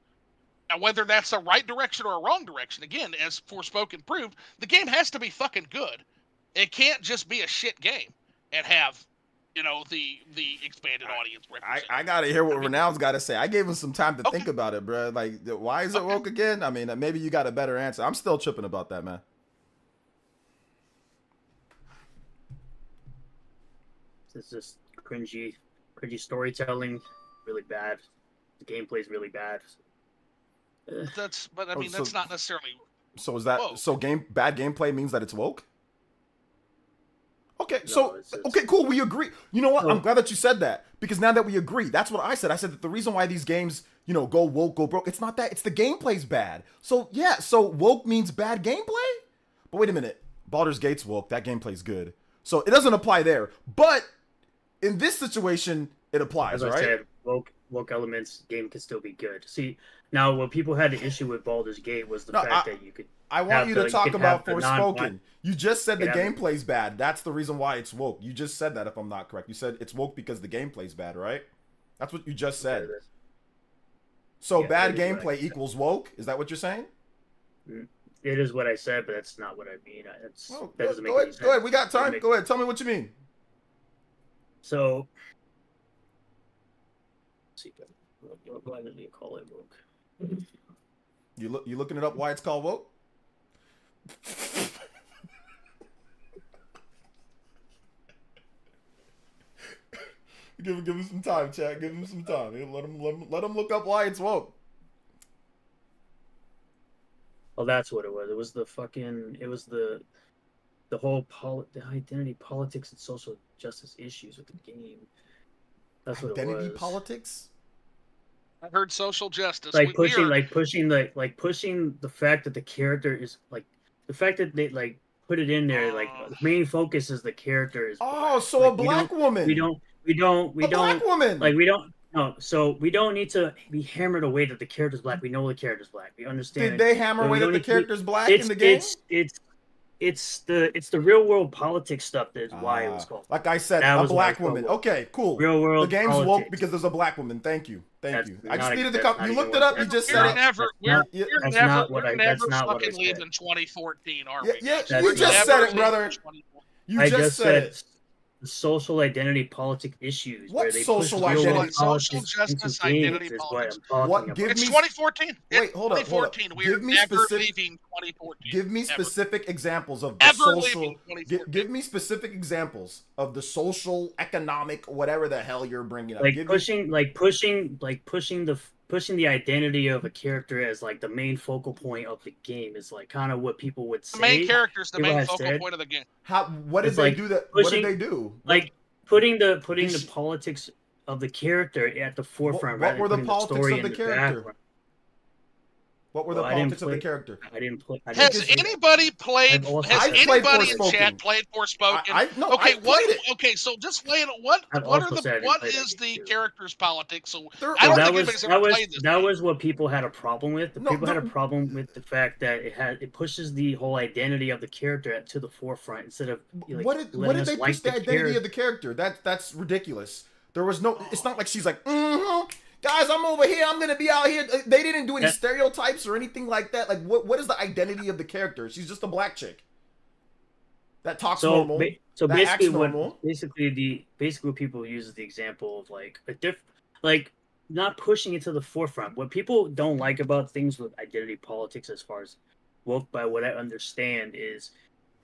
Now, whether that's a right direction or a wrong direction, again, as Forspoken proved, the game has to be fucking good. It can't just be a shit game and have, the expanded audience represented. I gotta hear what Renown's got to say. I gave him some time to think about it, bro. Like, why is it woke again? I mean, maybe you got a better answer. I'm still tripping about that, man. It's just cringy storytelling, really bad. The gameplay's really bad. That's not necessarily. So is that woke. bad gameplay means that it's woke? Okay, No, okay, cool. We agree. You know what? I'm glad that you said that, because now that we agree, that's what I said. I said that the reason why these games, go woke, go broke, it's not that. It's the gameplay's bad. So yeah, so woke means bad gameplay. But wait a minute, Baldur's Gate's woke. That gameplay's good, so it doesn't apply there. But in this situation, it applies, As right? I said, woke elements game can still be good. See, now what people had an issue with Baldur's Gate was the fact that you could. I want you to talk about Forspoken. non-violent- You just said the Yeah. gameplay's bad. That's the reason why it's woke. You just said that, if I'm not correct. You said it's woke because the gameplay's bad, right? That's what you just said. So Yeah, bad that is what I gameplay said. equals woke? Is that what you're saying? It is what I said, but that's not what I mean. Oh, That doesn't make go any ahead. sense. Go ahead. We got Doesn't time. make- Go ahead. Tell me what you mean. So, let's see, why did you call it woke? You looking it up why it's called woke? Give him some time, chat. Give him some time. Let him look up why it's woke. Oh, that's what it was. It was the whole the identity politics and social justice issues with the game. That's what it was. Identity politics? I heard social justice. Like We pushing are- pushing the fact that the character is like the fact that they like put it in there like the main focus is the character is Oh, black. so Like, a black woman. we don't a black woman. like we don't no, so we don't need to be hammered away that the character's black. We know the character's black. We understand. Did they hammer But we away that don't the need to- character's black in the game? It's the real world politics stuff that's why it was called. Like I said, That a was why black it's called woman. woke. Okay, cool. Real world The game's woke politics. because there's a black woman. Thank you. That's I just not- needed to that's come. not You even looked what it up. You that- just We're said that's it. never, not- we're that's never, not what we're I- never that's not what I fucking said. leaving 2014, are Yeah, we? yeah, guys? you We're just never said it, leaving brother. 2014. You I just said it. the social identity politic issues. What where they social push real world identity? politics Social justice, into games identity is what politics. I'm talking What? about. Give It's me- 2014. Wait, It's hold up, hold up. 2014. We Give are me never specific- leaving 2014. Give me Ever. specific examples of the Ever social. leaving 2014. Give me specific examples of the social, economic, whatever the hell you're bringing up. Like Give pushing the identity of a character as like the main focal point of the game is like kind of what people would say. The main character is the People main have focal said- point of the game. How? What did It's they like do? What did pushing- they do? Like putting the This- politics of the character at the forefront. what rather were the than putting politics story of the in character? background. What were the Well, I didn't politics of the play- character? I didn't play. I Has didn't play- anybody played? I've also- Has I've played anybody in Forspoken. chat played Forspoken? No, Okay, I played it. Okay, so just lay it. What I've are also said I the didn't what play that is game the too. character's politics? So There I don't are- think anybody's ever played this. that was what people had a problem with. No, People had a no. problem with the fact that it pushes the whole identity of the character to the forefront instead of like, What did letting they us push like the identity of the character? That's ridiculous. There was no. It's not like she's like, guys, I'm over here. I'm gonna be out here. They didn't do any That- stereotypes or anything like that. Like, what is the identity of the character? She's just a black chick that talks So, normal. so that basically, acts normal. basically what people use is the example of like like not pushing it to the forefront. What people don't like about things with identity politics, as far as woke, by what I understand, is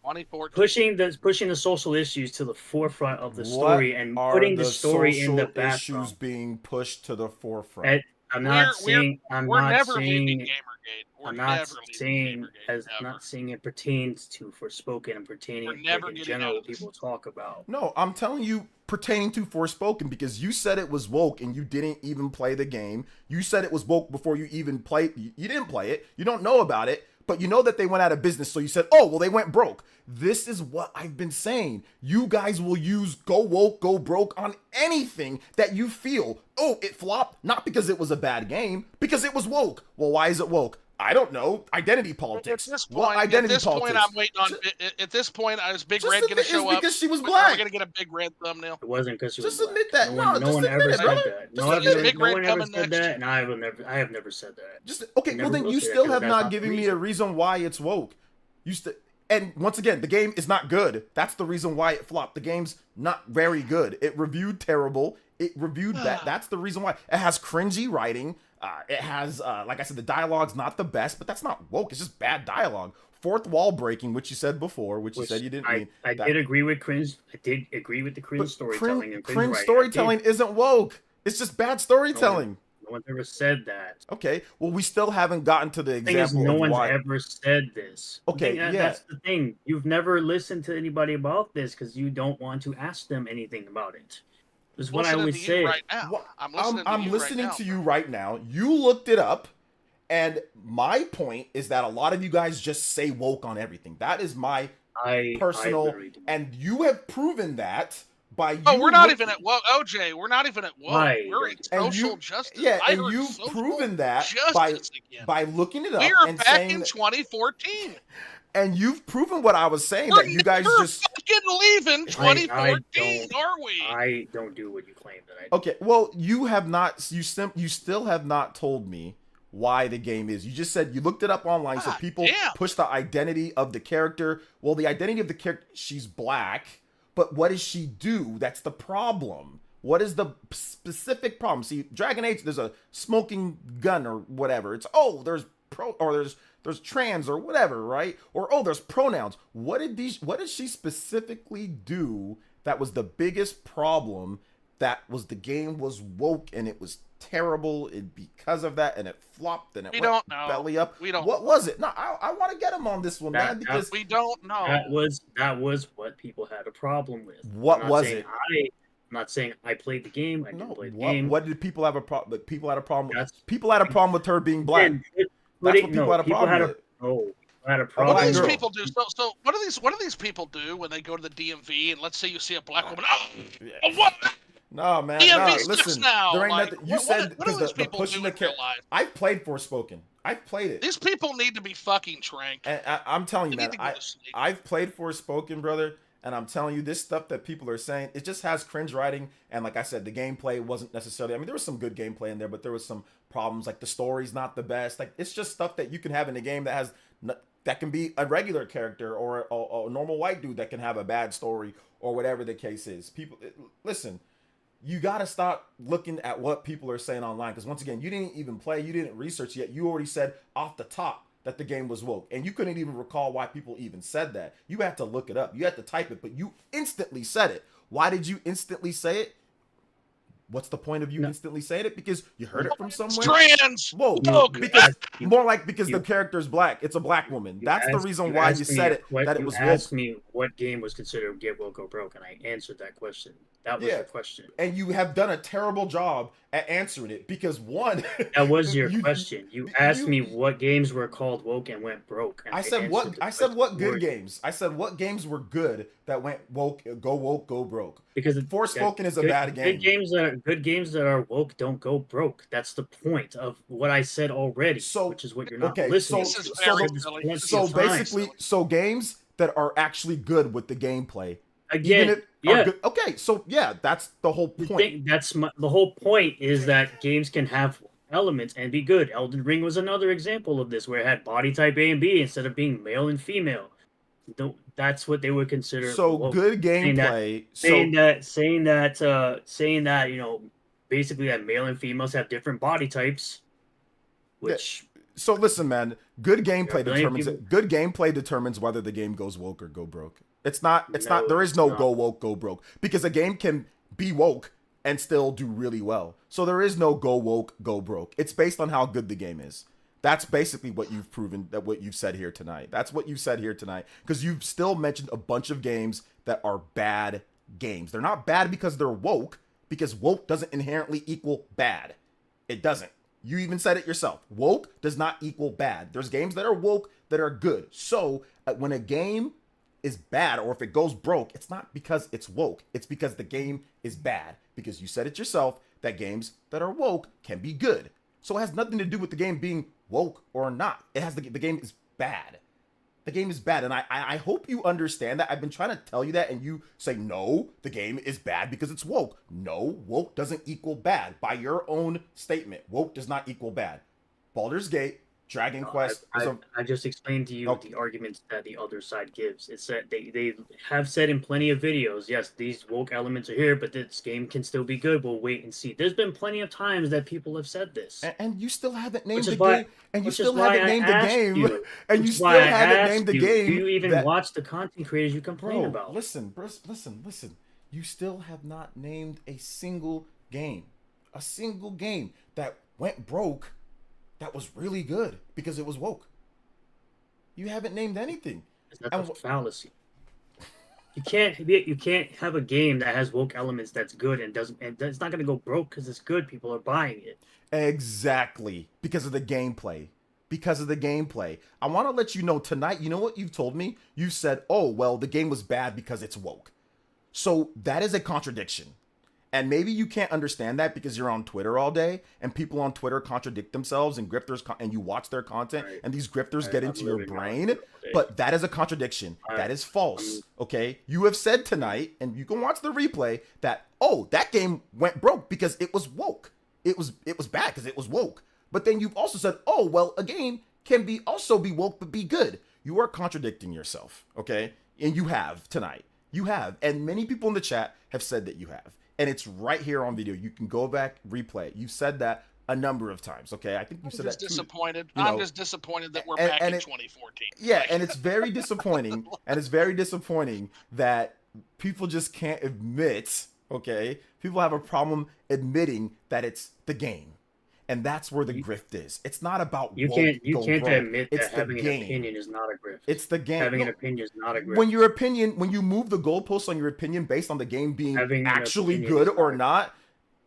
2014. pushing the social issues to the forefront of the What story and are putting the story in the social background. issues being pushed to the forefront? I'm not saying I'm We're not never leaving saying Gamergate. We're I'm not never leaving saying Gamergate. as Ever. not saying it pertains to Forspoken and pertaining We're like, never in getting general out what of this. people talk about. No, I'm telling you, pertaining to Forspoken, because you said it was woke and you didn't even play the game. You said it was woke before you even played. You didn't play it. You don't know about it, but you know that they went out of business. So you said, oh, well, they went broke. This is what I've been saying. You guys will use go woke, go broke on anything that you feel. Oh, it flopped, not because it was a bad game, because it was woke. Well, why is it woke? I don't know. Identity At politics. this What point, identity at this point, politics? I'm waiting on. At this point, is Big Just Red admit gonna show it's up? because she was Are black. we gonna get a Big Red thumbnail? It wasn't because she was Just black. admit that. No, No just one admit ever it, said brother. that. Just No, admit Big no Red one ever coming said next. that, and I have never said that. Just okay. Well, Never then will you say that, still 'cause have that's not not the given me a reason why it's woke. You still, and once again, the game is not good. That's the reason why it flopped. The game's not very good. It reviewed terrible. It reviewed bad. That's the reason why. It has cringy writing. It has, like I said, the dialogue's not the best, but that's not woke. It's just bad dialogue. Fourth wall breaking, which you said before, which you said you didn't mean. I did agree with cringe. I did agree with the cringe storytelling and Cringe writing. storytelling isn't woke. It's just bad storytelling. No one's ever said that. Okay, well, we still haven't gotten to the The thing is, example no of one's why. ever said this. Okay, Yeah, yeah. that's the thing. You've never listened to anybody about this because you don't want to ask them anything about it. This is what I Listening always to you say. right now. What- I'm listening. I'm to you listening right now. to you right now. You looked it up, and my point is that a lot of you guys just say woke on everything. That is my I personal, literally do. and you have proven that by you. Oh, we're not look- even at woke, OJ. We're not even at woke. Why? We're in And social you- justice. yeah, I and heard you've social proven that justice again. by looking it up We are and back saying in that- 2014. and you've proven what I was saying, We're that you guys never just fucking leaving 2014, are we? I don't do what you claim that I do. okay. Well, you have not. You still have not told me why the game is. You just said you looked it up online, so God people damn. push the identity of the character. Well, the identity of the character, she's black, but what does she do? That's the problem. What is the specific problem? See, Dragon Age, there's a smoking gun or whatever. It's there's there's trans or whatever, right? Or there's pronouns. What did she specifically do that was the biggest problem? That was the game was woke and it was terrible, and because of that, and it flopped and it We went don't know. belly up. We don't What was it? No, I want to get him on this one, man, because We don't know. That was what people had a problem with. What I'm not was saying it? I'm not saying I played the game. I didn't no, play the game. what did people have a problem? People had a problem. That's- People had a problem with her being black. That's what people had a problem with. No, people had a What problem. do these girl. people do? So what do these people do when they go to the DMV and let's say you see a black woman? Oh, what? No, man. DMV No, sucks listen. now. There ain't Like, nothing. You what said do because these the people pushing do the in real life? I've played Forspoken. I've played it. These people need to be fucking tranked. And I'm telling you, They man, need to go to sleep. I've played Forspoken, brother, and I'm telling you, this stuff that people are saying, it just has cringe writing. And like I said, the gameplay wasn't necessarily. I mean, there was some good gameplay in there, but there was some problems. Like the story's not the best. Like it's just stuff that you can have in a game that has that can be a regular character or a normal white dude that can have a bad story or whatever the case is. People, listen. You got to stop looking at what people are saying online. Because once again, you didn't even play. You didn't research yet. You already said off the top that the game was woke. And you couldn't even recall why people even said that. You had to look it up. You had to type it. But you instantly said it. Why did you instantly say it? What's the point of you instantly saying it? Because you heard it from somewhere? Trans. Whoa, Woke. because You- more like because you- the character's black. It's a black woman. That's the asked- reason why asked you me said a it, que- that it you was woke. asked me what game was considered get woke or broke, and I answered that question. That was Yeah. the question. And you have done a terrible job at answering it because one, That was your you- question. You asked me what games were called woke and went broke. And I said what? answered the I said what question good games? I said what games were good that went woke, go broke. Because Forspoken is a bad game. Good games that are woke don't go broke. That's the point of what I said already. So, which is what you're not okay, listening. This to. is I've very said this silly. plenty This So of times. basically, so games that are actually good with the gameplay, again, even if yeah. are good. Okay, so yeah, that's the whole The point. thing- the whole point is that games can have elements and be good. Elden Ring was another example of this, where it had body type A and B instead of being male and female. That's what they would consider. So woke. good Saying that- gameplay. saying that basically that male and females have different body types, which So listen, man. Good gameplay There are many determins people- Good gameplay determines whether the game goes woke or go broke. It's not. It's No, not. There is it's no not. go woke, go broke because a game can be woke and still do really well. So there is no go woke, go broke. It's based on how good the game is. That's basically what you've proven. That what you've said here tonight. That's what you said here tonight because you've still mentioned a bunch of games that are bad games. They're not bad because they're woke. Because woke doesn't inherently equal bad. It doesn't. You even said it yourself. Woke does not equal bad. There's games that are woke that are good. So when a game is bad or if it goes broke, it's not because it's woke. It's because the game is bad. Because you said it yourself that games that are woke can be good. So it has nothing to do with the game being woke or not. It has the game is bad. The game is bad, and I hope you understand that. I've been trying to tell you that, and you say, no, the game is bad because it's woke. No, woke doesn't equal bad. By your own statement, woke does not equal bad. Baldur's Gate, Dragon Quest... I just explained to you Okay. the arguments that the other side gives. It's that they have said in plenty of videos, yes, these woke elements are here, but this game can still be good. We'll wait and see. There's been plenty of times that people have said this. And you still haven't named Which the is why- game. And you which is still why haven't I named the asked game. you. And you Which is still why I haven't asked named the you, game. Do you even that- watch the content creators you complain Bro, about? listen. You still have not named a single game. A single game that went broke that was really good because it was woke. You haven't named anything. That's And a fallacy. You can't have a game that has woke elements that's good and it's not gonna go broke because it's good. People are buying it. Exactly. Because of the gameplay. I want to let you know tonight, you know what you've told me? You've said, oh, well, the game was bad because it's woke. So that is a contradiction. And maybe you can't understand that because you're on Twitter all day and people on Twitter contradict themselves and grifters, and you watch their content and these grifters get into your brain. But that is a contradiction. That is false. Okay. You have said tonight, and you can watch the replay, that, oh, that game went broke because it was woke. It was bad because it was woke. But then you've also said, oh, well, a game can also be woke but be good. You are contradicting yourself. Okay. And you have tonight. You have. And many people in the chat have said that you have. And it's right here on video. You can go back, replay it. You've said that a number of times, okay? I think you said that too. Disappointed. You know, I'm just disappointed that we're back in 2014. Yeah, and it's very disappointing. And it's very disappointing that people just can't admit, okay? People have a problem admitting that it's the game. And that's where the grift is. It's not about You can't admit that having an opinion is not a grift. It's the game. Having an opinion is not a grift. When you move the goalposts on your opinion based on the game being actually good or not,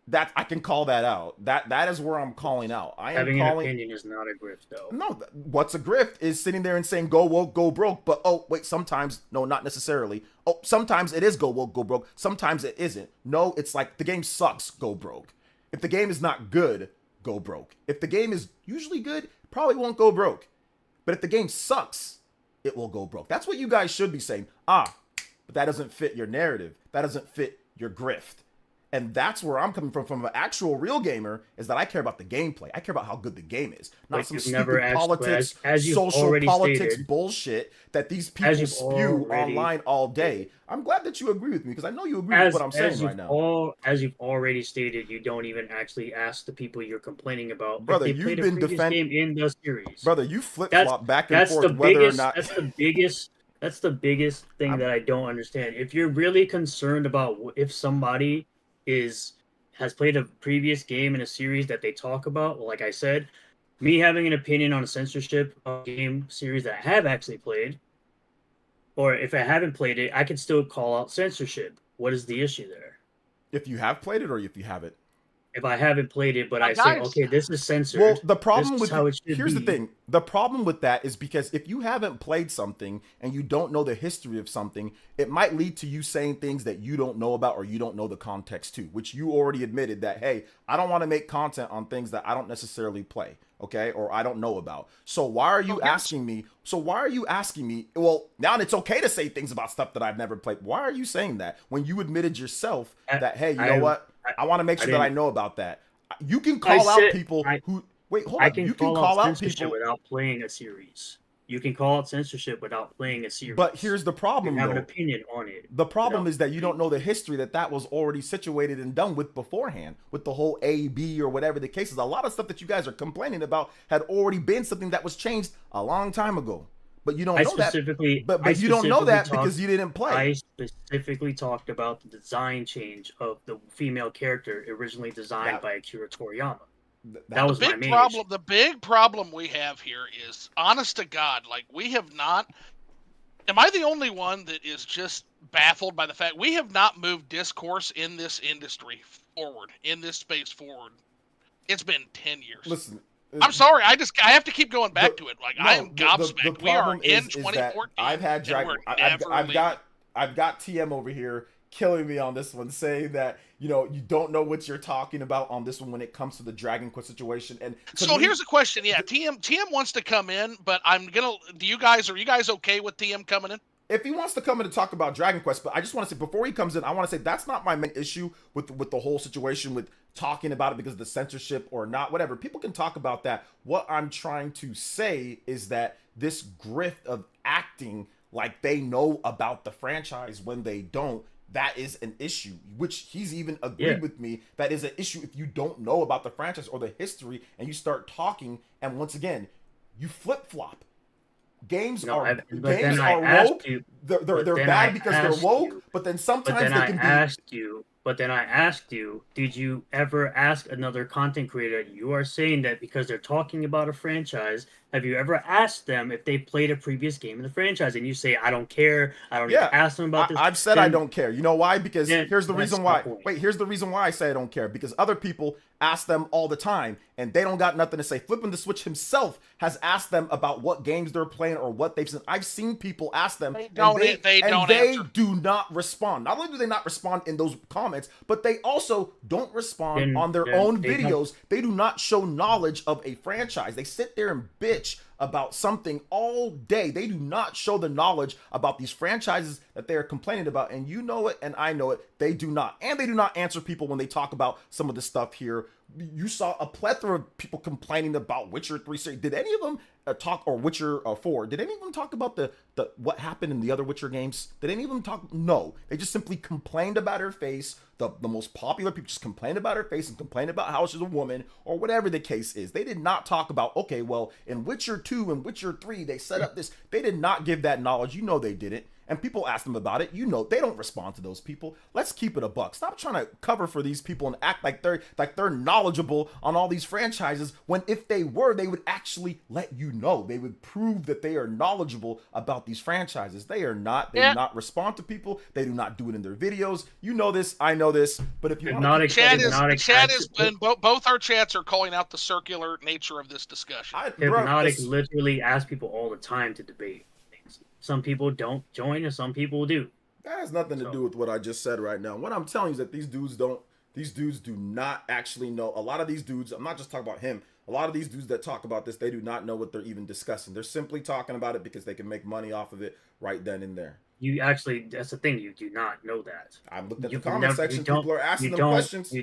that I can call that out. That is where I'm calling out. Having an opinion is not a grift, though. No, what's a grift is sitting there and saying go woke, go broke. But oh wait, sometimes no, not necessarily. Oh, sometimes it is go woke, go broke. Sometimes it isn't. No, it's like the game sucks, go broke. If the game is not good, go broke. If the game is usually good, probably won't go broke. But if the game sucks, it will go broke. That's what you guys should be saying. But that doesn't fit your narrative. That doesn't fit your grift. And that's where I'm coming from an actual real gamer, is that I care about the gameplay. I care about how good the game is. Not some stupid politics, social politics bullshit that these people spew online all day. I'm glad that you agree with me because I know you agree with what I'm saying right now. As you've already stated, you don't even actually ask the people you're complaining about. Brother, if they you've played been a previous game in the series. Brother, you flip-flop back and forth whether or not... That's the biggest thing that I don't understand. If you're really concerned about if somebody has played a previous game in a series that they talk about, like I said, me having an opinion on a censorship of a game series that I have actually played, or if I haven't played it, I can still call out censorship. What is the issue there? If you have played it or if you haven't? If I haven't played it, but I say, okay, this is censored. Well, the problem with here's the thing. The problem with that is because if you haven't played something and you don't know the history of something, it might lead to you saying things that you don't know about or you don't know the context to, which you already admitted that, hey, I don't want to make content on things that I don't necessarily play, okay, or I don't know about. So why are you asking me? Well, now it's okay to say things about stuff that I've never played. Why are you saying that when you admitted yourself that, hey, you know what? I want to make sure that I know about that. You can call out people who... Wait, hold on. You can call out people without playing a series. You can call out censorship without playing a series. But here's the problem, you have an opinion on it. The problem is that you don't know the history that was already situated and done with beforehand, with the whole A, B, or whatever the case is. A lot of stuff that you guys are complaining about had already been something that was changed a long time ago. But you don't know that. But you don't know that because you didn't play. I specifically talked about the design change of the female character originally designed by Akira Toriyama. That was my main issue. The big problem we have here is, honest to God, like we have not. Am I the only one that is just baffled by the fact we have not moved discourse in this industry forward, in this space forward? It's been 10 years. Listen. I'm sorry. I have to keep going back to it. Like I am gobsmacked. We are in 2014. I've had I've got TM over here killing me on this one, saying that you know, you don't know what you're talking about on this one when it comes to the Dragon Quest situation. And so here's a question. Yeah, TM wants to come in, but are you guys okay with TM coming in? If he wants to come in and talk about Dragon Quest, but I just want to say before he comes in, I want to say that's not my main issue with the whole situation with talking about it because of the censorship or not, whatever. People can talk about that. What I'm trying to say is that this grift of acting like they know about the franchise when they don't, that is an issue, which he's even agreed with me. That is an issue if you don't know about the franchise or the history and you start talking, and once again, you flip-flop. Games are woke. They're bad because they're woke, but then sometimes they can be. But then I asked you, did you ever ask another content creator? You are saying that because they're talking about a franchise, have you ever asked them if they played a previous game in the franchise? And you say, I don't care. I don't need to ask them about this. I've said I don't care. You know why? Because here's the reason why. Wait, here's the reason why I say I don't care. Because other people ask them all the time, and they don't got nothing to say. Flipping the Switch himself has asked them about what games they're playing or what they've seen. I've seen people ask them, they do not respond. Not only do they not respond in those comments, but they also don't respond on their own videos. They do not show knowledge of a franchise. They sit there and bitch about something all day. They do not show the knowledge about these franchises that they are complaining about, and you know it and I know it. They do not. And they do not answer people when they talk about some of the stuff here. You saw a plethora of people complaining about Witcher 3 series. Did any of them talk, or Witcher 4, did any of them talk about the what happened in the other Witcher games? Did any of them talk? No. They just simply complained about her face. The most popular people just complained about her face and complained about how she's a woman or whatever the case is. They did not talk about, okay, well, in Witcher 2 and Witcher 3, they set up this. They did not give that knowledge. You know they didn't. And people ask them about it. You know they don't respond to those people. Let's keep it a buck. Stop trying to cover for these people and act like they're knowledgeable on all these franchises, when if they were, they would actually let you know. They would prove that they are knowledgeable about these franchises. They are not. They do not respond to people. They do not do it in their videos. You know this. I know this. But if you want to, both our chats are calling out the circular nature of this discussion. Hypnotic literally asks people all the time to debate. Some people don't join, and some people do. That has nothing to do with what I just said right now. What I'm telling you is that these dudes do not actually know. A lot of these dudes, I'm not just talking about him. A lot of these dudes that talk about this, they do not know what they're even discussing. They're simply talking about it because they can make money off of it right then and there. You actually, that's the thing. You do not know that. I'm looking at the comment section. People are asking them questions.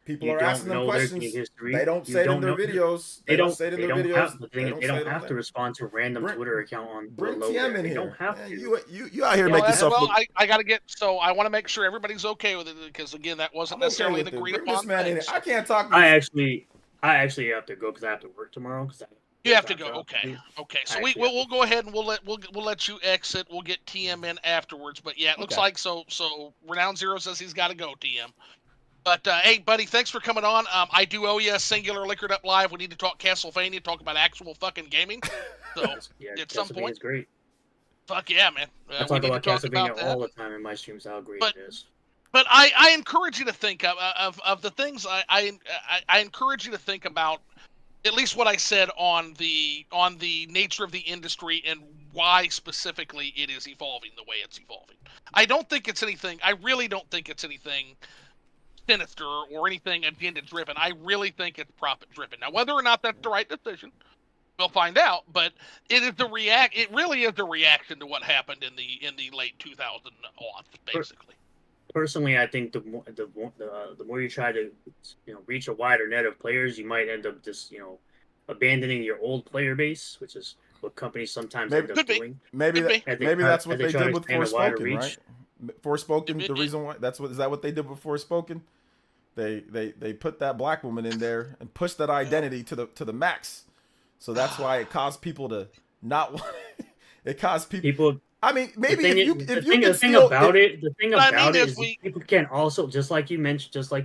People are asking them questions. They don't say it in their videos. They don't say it in their videos. They don't have to respond to a random Twitter account on bring TM in here. They don't have to. You out here making yourself look. I got to get. So I want to make sure everybody's okay with it, because again, that wasn't necessarily an agreed upon thing. I can't talk. I actually have to go because I have to work tomorrow. You have to go. Okay. So we'll go ahead and we'll let you exit. We'll get TM in afterwards. But yeah, it looks like so Renown Zero says he's got to go. TM. But hey, buddy, thanks for coming on. I do owe you a singular Liquored Up Live. We need to talk Castlevania, talk about actual fucking gaming. So at some point, great. Fuck yeah, man. I talk about Castlevania all the time in my streams. How great it is. But I encourage you to think of the things I encourage you to think about. At least what I said on the nature of the industry and why specifically it is evolving the way it's evolving. I don't think it's anything. I really don't think it's anything sinister or anything agenda driven. I really think it's profit driven. Now, whether or not that's the right decision, we'll find out. But it is It really is the reaction to what happened in the late 2000s, basically. Personally, I think the more you try to reach a wider net of players, you might end up just abandoning your old player base, which is what companies sometimes end up doing. Maybe that's what they did with Forspoken, right? Forspoken. The reason why is that what they did with Forspoken? They put that black woman in there and pushed that identity to the max. So that's why it caused people to not want. It caused people. I mean, maybe the thing about it is people can also, just like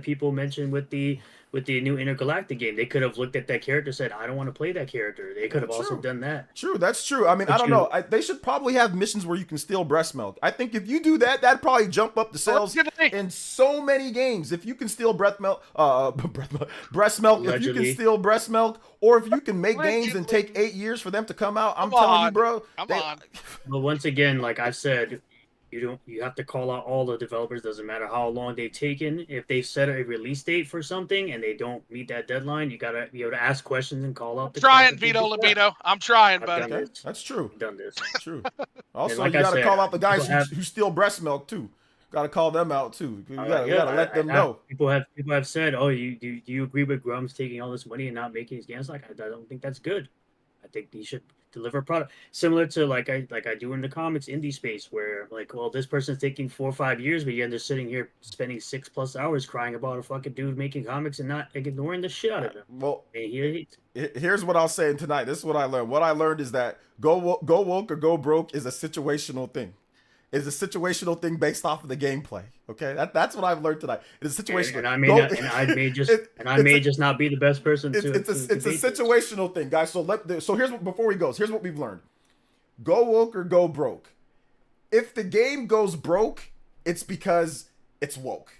people mentioned with the new Intergalactic game, they could have looked at that character and said, I don't want to play that character. They could have also done that. True, that's true. I mean, I don't know. They should probably have missions where you can steal breast milk. I think if you do that, that'd probably jump up the sales in so many games. If you can steal breast milk, Allegedly. if you can steal breast milk, or if you can make games and take 8 years for them to come out, I'm telling you, bro. Come on. But once again, like I've said, You have to call out all the developers. Doesn't matter how long they've taken. If they set a release date for something and they don't meet that deadline, you gotta ask questions and call out the crap Trying, that they Vito do bad. Libido. I'm trying, I've buddy. done Okay, this. that's true. I've done this. True. Also, like you I got to said, call out the guys people have- who steal breast milk too. Got to call them out too. You got Yeah, to let them I- know. People have said, "Oh, do you agree with Grum's taking all this money and not making his games?" Like, I don't think that's good. I think he should deliver a product similar to like I do in the comics indie space, where like, well, this person's taking 4 or 5 years, but you're just sitting here spending 6+ hours crying about a fucking dude making comics and not ignoring the shit out of him. Well, And here's what I'll say tonight. This is what I learned. What I learned is that go woke or go broke is a situational thing. It's a situational thing based off of the gameplay. Okay, that's what I've learned tonight. It's a situational. And I may just not be the best person to. It's a debate this. situational thing, guys. So here's what before we go. Here's what we've learned. Go woke or go broke. If the game goes broke, it's because it's woke.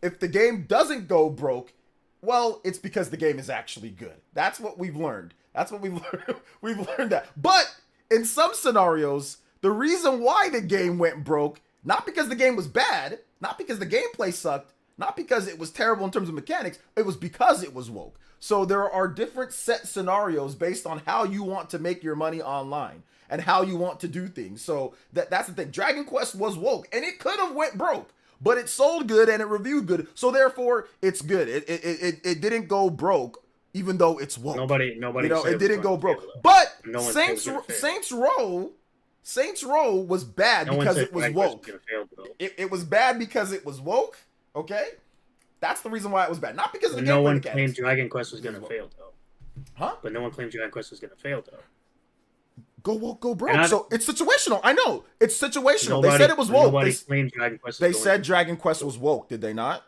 If the game doesn't go broke, well, it's because the game is actually good. That's what we've learned. That's what we've learned. We've learned that. But in some scenarios, the reason why the game went broke, not because the game was bad, not because the gameplay sucked, not because it was terrible in terms of mechanics, it was because it was woke. So there are different set scenarios based on how you want to make your money online and how you want to do things. So that's the thing. Dragon Quest was woke and it could have went broke, but it sold good and it reviewed good. So therefore it's good. It didn't go broke, even though it's woke. Nobody. You know, said it didn't go broke. fail, though. But No one said it was gonna fail. Saints Row was bad No one because said it was Dragon Quest woke. gonna fail, though. It was bad because it was woke. Okay, that's the reason why it was bad. Not because of the But no gameplay one mechanics. claimed Dragon Quest was gonna fail, though. Huh? But no one claimed Dragon Quest was gonna fail, though. Go woke, go And broke. So it's situational. I know it's situational. They said it was woke. Nobody claimed Dragon Quest. They was said going Dragon Quest was woke. Did they not?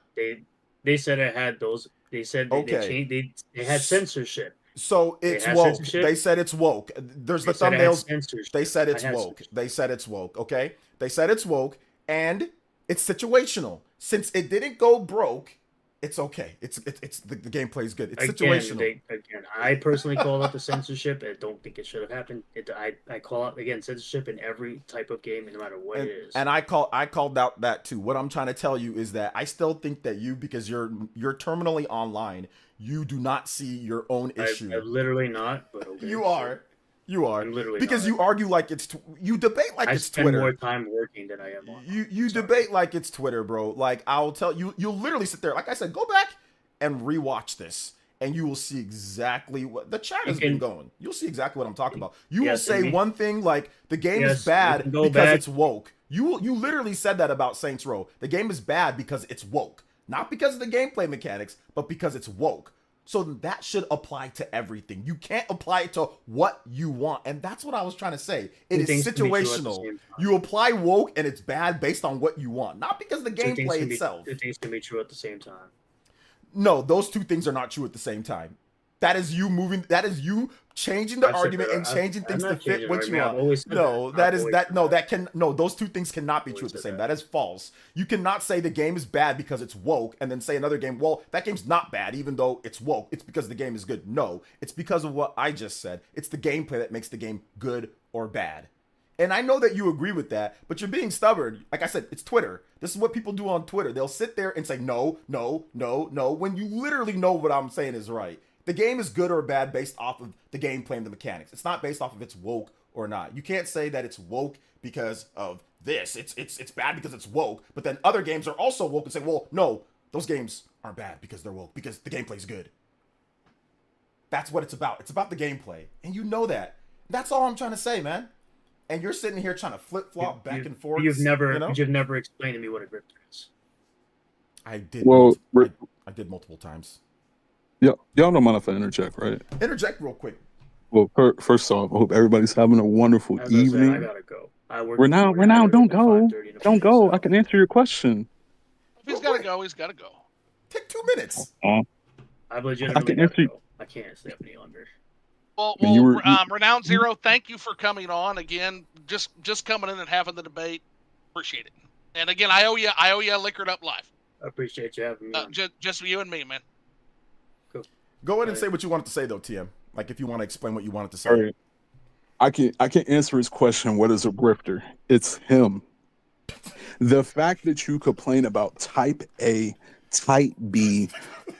they said it had those. They said they Okay. changed. They had censorship. So it's had woke. censorship? They said it's woke. There's They the said it had thumbnails. censorship. They said it's I had woke. censorship. They said it's woke. Okay. They said it's woke, and it's situational. Since it didn't go broke, it's okay. It's the gameplay is good. It's situational. I personally call out the censorship. I don't think it should have happened. I call out again censorship in every type of game, no matter what it is. And I called out that too. What I'm trying to tell you is that I still think that you, because you're terminally online, you do not see your own issue. I'm literally not. But okay, You are. I'm literally because not. you argue like it's you debate like I it's spend Twitter. more time working than I am on. You debate like it's Twitter, bro. Like I'll tell you, you'll literally sit there. Like I said, go back and rewatch this, and you will see exactly what the chat has been going. You'll see exactly what I'm talking about. You will say one thing like the game is bad because it's woke. You literally said that about Saints Row. The game is bad because it's woke, not because of the gameplay mechanics, but because it's woke. So that should apply to everything. You can't apply it to what you want. And that's what I was trying to say. It is situational. You apply woke and it's bad based on what you want, not because of the gameplay itself. Two things can be true at the same time. No, those two things are not true at the same time. That is you moving. That is you changing the argument and changing things to fit what you want. No, those two things cannot be true at the same. That is false. You cannot say the game is bad because it's woke and then say another game, well, that game's not bad even though it's woke. It's because the game is good. No, it's because of what I just said. It's the gameplay that makes the game good or bad. And I know that you agree with that, but you're being stubborn. Like I said, it's Twitter. This is what people do on Twitter. They'll sit there and say, no, when you literally know what I'm saying is right. The game is good or bad based off of the gameplay and the mechanics. It's not based off of it's woke or not. You can't say that it's woke because of this. It's bad because it's woke, but then other games are also woke and say, well, no, those games aren't bad because they're woke, because the gameplay's good. That's what it's about. It's about the gameplay. And you know that. That's all I'm trying to say, man. And you're sitting here trying to flip-flop back and forth. You've never explained to me what a grifter is. I did. Well, I did multiple times. Yeah, y'all don't mind if I interject, right? Interject real quick. Well, first off, I hope everybody's having a wonderful As I said, evening. I gotta go. We're now. Don't go. Don't go. I can answer your question. If he's got to go, he's got to go. Take 2 minutes. I've legitimately I can answer. go. I can't stay up any longer. Well, I mean, Renowned Zero, thank you for coming on again. Just coming in and having the debate. Appreciate it. And again, I owe you a Liquored Up Live. I appreciate you having me. On. Just you and me, man. Cool. Go ahead and say what you wanted to say, though, TM. Like if you want to explain what you wanted to say. All right. I can answer his question. What is a grifter? It's him. The fact that you complain about Type A, Type B,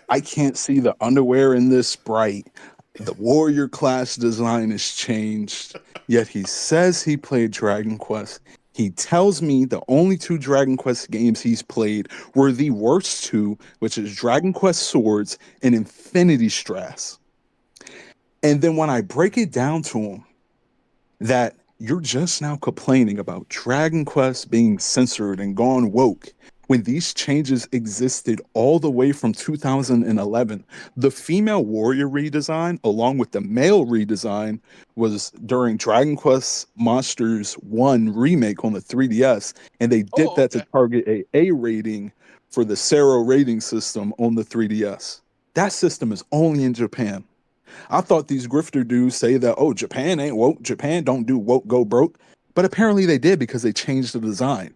I can't see the underwear in this sprite. The warrior class design is changed. Yet he says he played Dragon Quest. He tells me the only 2 Dragon Quest games he's played were the worst 2, which is Dragon Quest Swords and Infinity Strass. And then when I break it down to him that you're just now complaining about Dragon Quest being censored and gone woke, when these changes existed all the way from 2011. The female warrior redesign, along with the male redesign, was during Dragon Quest Monsters 1 remake on the 3DS, and they did that to target a rating for the Sero rating system on the 3DS. That system is only in Japan. I thought these grifter dudes say that, oh, Japan ain't woke, Japan don't do woke, go broke. But apparently they did because they changed the design.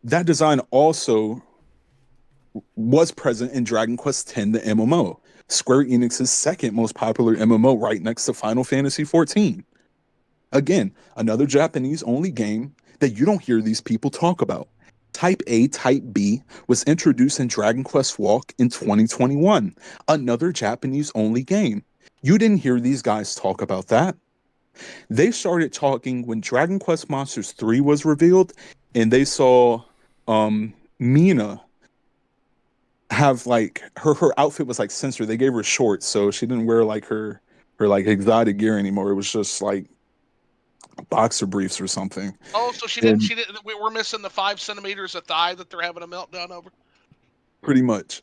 That design also was present in Dragon Quest X, the MMO, Square Enix's second most popular MMO, right next to Final Fantasy XIV. Again, another Japanese-only game that you don't hear these people talk about. Type A, Type B was introduced in Dragon Quest Walk in 2021, another Japanese-only game. You didn't hear these guys talk about that. They started talking when Dragon Quest Monsters 3 was revealed, and they saw Mina have like her outfit was like censored. They gave her shorts, so she didn't wear like her like exotic gear anymore. It was just like boxer briefs or something. Oh, so she didn't. We're missing the 5 centimeters of thigh that they're having a meltdown over. Pretty much.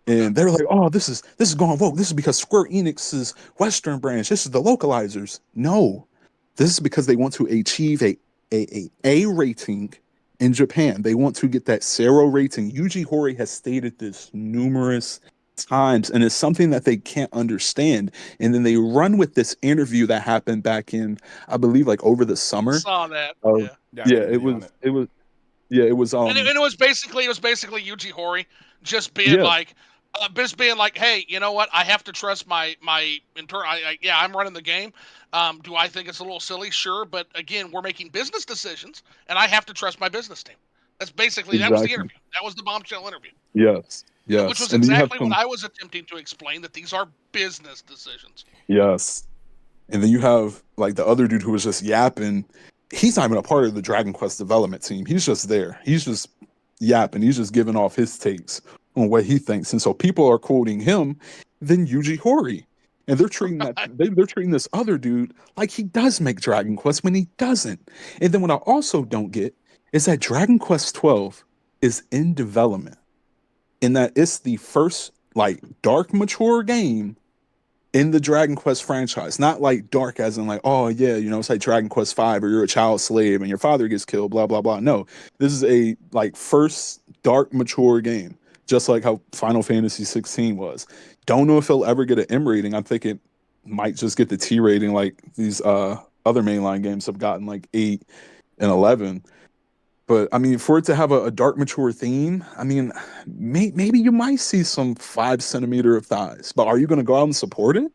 And they're like, oh, this is going woke. This is because Square Enix's Western branch. This is the localizers. No, this is because they want to achieve a rating in Japan. They want to get that Sero rating. Yuji Horii has stated this numerous times, and it's something that they can't understand. And then they run with this interview that happened back in, I believe, like over the summer. Saw that. It was. And it was basically Yuji Horii just being like, hey, you know what? I have to trust my internal. I'm running the game. Do I think it's a little silly? Sure, but again, we're making business decisions, and I have to trust my business team. That's basically that was the interview. That was the bombshell interview. Yes. Which was exactly what I was attempting to explain, that these are business decisions. Yes. And then you have like the other dude who was just yapping. He's not even a part of the Dragon Quest development team. He's just there. He's just yapping. He's just giving off his takes on what he thinks. And so people are quoting him, then Yuji Horii. And they're treating they're treating this other dude like he does make Dragon Quest when he doesn't. And then what I also don't get is that Dragon Quest 12 is in development. In that it's the first like dark mature game in the Dragon Quest franchise. Not like dark as in like, oh yeah, you know, it's like Dragon Quest 5 or you're a child slave and your father gets killed, blah, blah, blah. No, this is a like first dark mature game, just like how Final Fantasy 16 was. Don't know if it'll ever get an M rating. I think it might just get the T rating like these other mainline games have gotten, like 8 and 11. But I mean, for it to have a dark mature theme, I mean, maybe you might see some 5 centimeter of thighs, but are you going to go out and support it?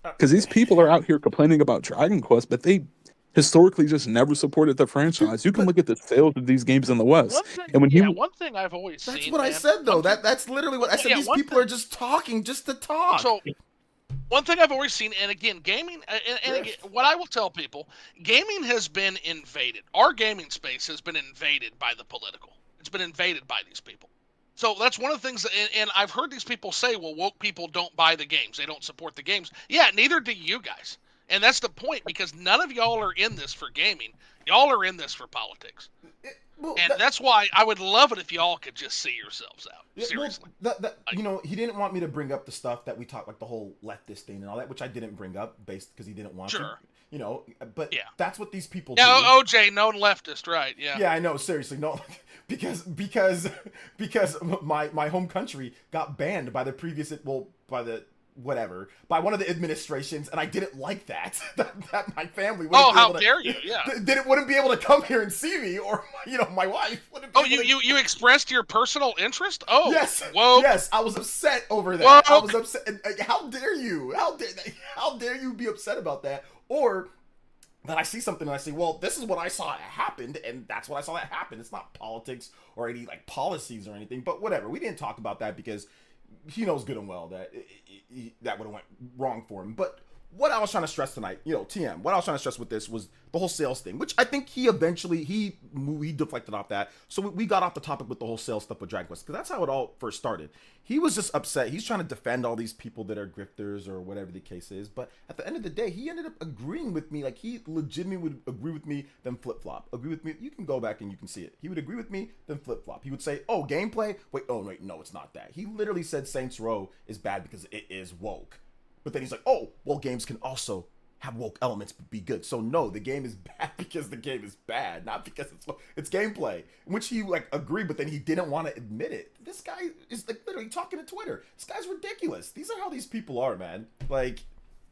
Because these people are out here complaining about Dragon Quest, but they historically just never supported the franchise. You can look at the sales of these games in the West. One thing I've always seen. That's what I said, though. That's literally what I said. These people are just talking just to talk. So, one thing I've always seen, and again, gaming, and again, what I will tell people, gaming has been invaded. Our gaming space has been invaded by the political. It's been invaded by these people. So that's one of the things, that, and I've heard these people say, well, woke people don't buy the games. They don't support the games. Yeah, neither do you guys. And that's the point, because none of y'all are in this for gaming. Y'all are in this for politics. That's why I would love it if y'all could just see yourselves out. Seriously. You know, he didn't want me to bring up the stuff that we talked, like the whole leftist thing and all that, which I didn't bring up because he didn't want to. You know, but that's what these people do. Yeah, OJ, known leftist, right? Yeah. Yeah, I know. Seriously, no, because my home country got banned by by one of the administrations, and I didn't like that. that my family wouldn't how dare you? Yeah, wouldn't be able to come here and see me, or my wife wouldn't. You expressed your personal interest? Oh, yes. Whoa. Yes, I was upset over that. Whoa. I was upset. How dare you? How dare you be upset about that? Or then I see something and I say, well, this is what I saw happened, and that's what I saw that happened. It's not politics or any like policies or anything, but whatever. We didn't talk about that because he knows good and well that that would have went wrong for him. But what I was trying to stress tonight, TM, what I was trying to stress with this was the whole sales thing, which I think he eventually, he deflected off that. So we got off the topic with the whole sales stuff with Dragon Quest, because that's how it all first started. He was just upset. He's trying to defend all these people that are grifters or whatever the case is. But at the end of the day, he ended up agreeing with me. Like, he legitimately would agree with me, then flip-flop. Agree with me. You can go back and you can see it. He would agree with me, then flip-flop. He would say, oh, gameplay? Wait, no, it's not that. He literally said Saints Row is bad because it is woke. But then he's like, oh, well, games can also have woke elements but be good. So no, the game is bad because the game is bad, not because it's gameplay. In which he like agreed, but then he didn't want to admit it. This guy is like literally talking to Twitter. This guy's ridiculous. These are how these people are, man. Like,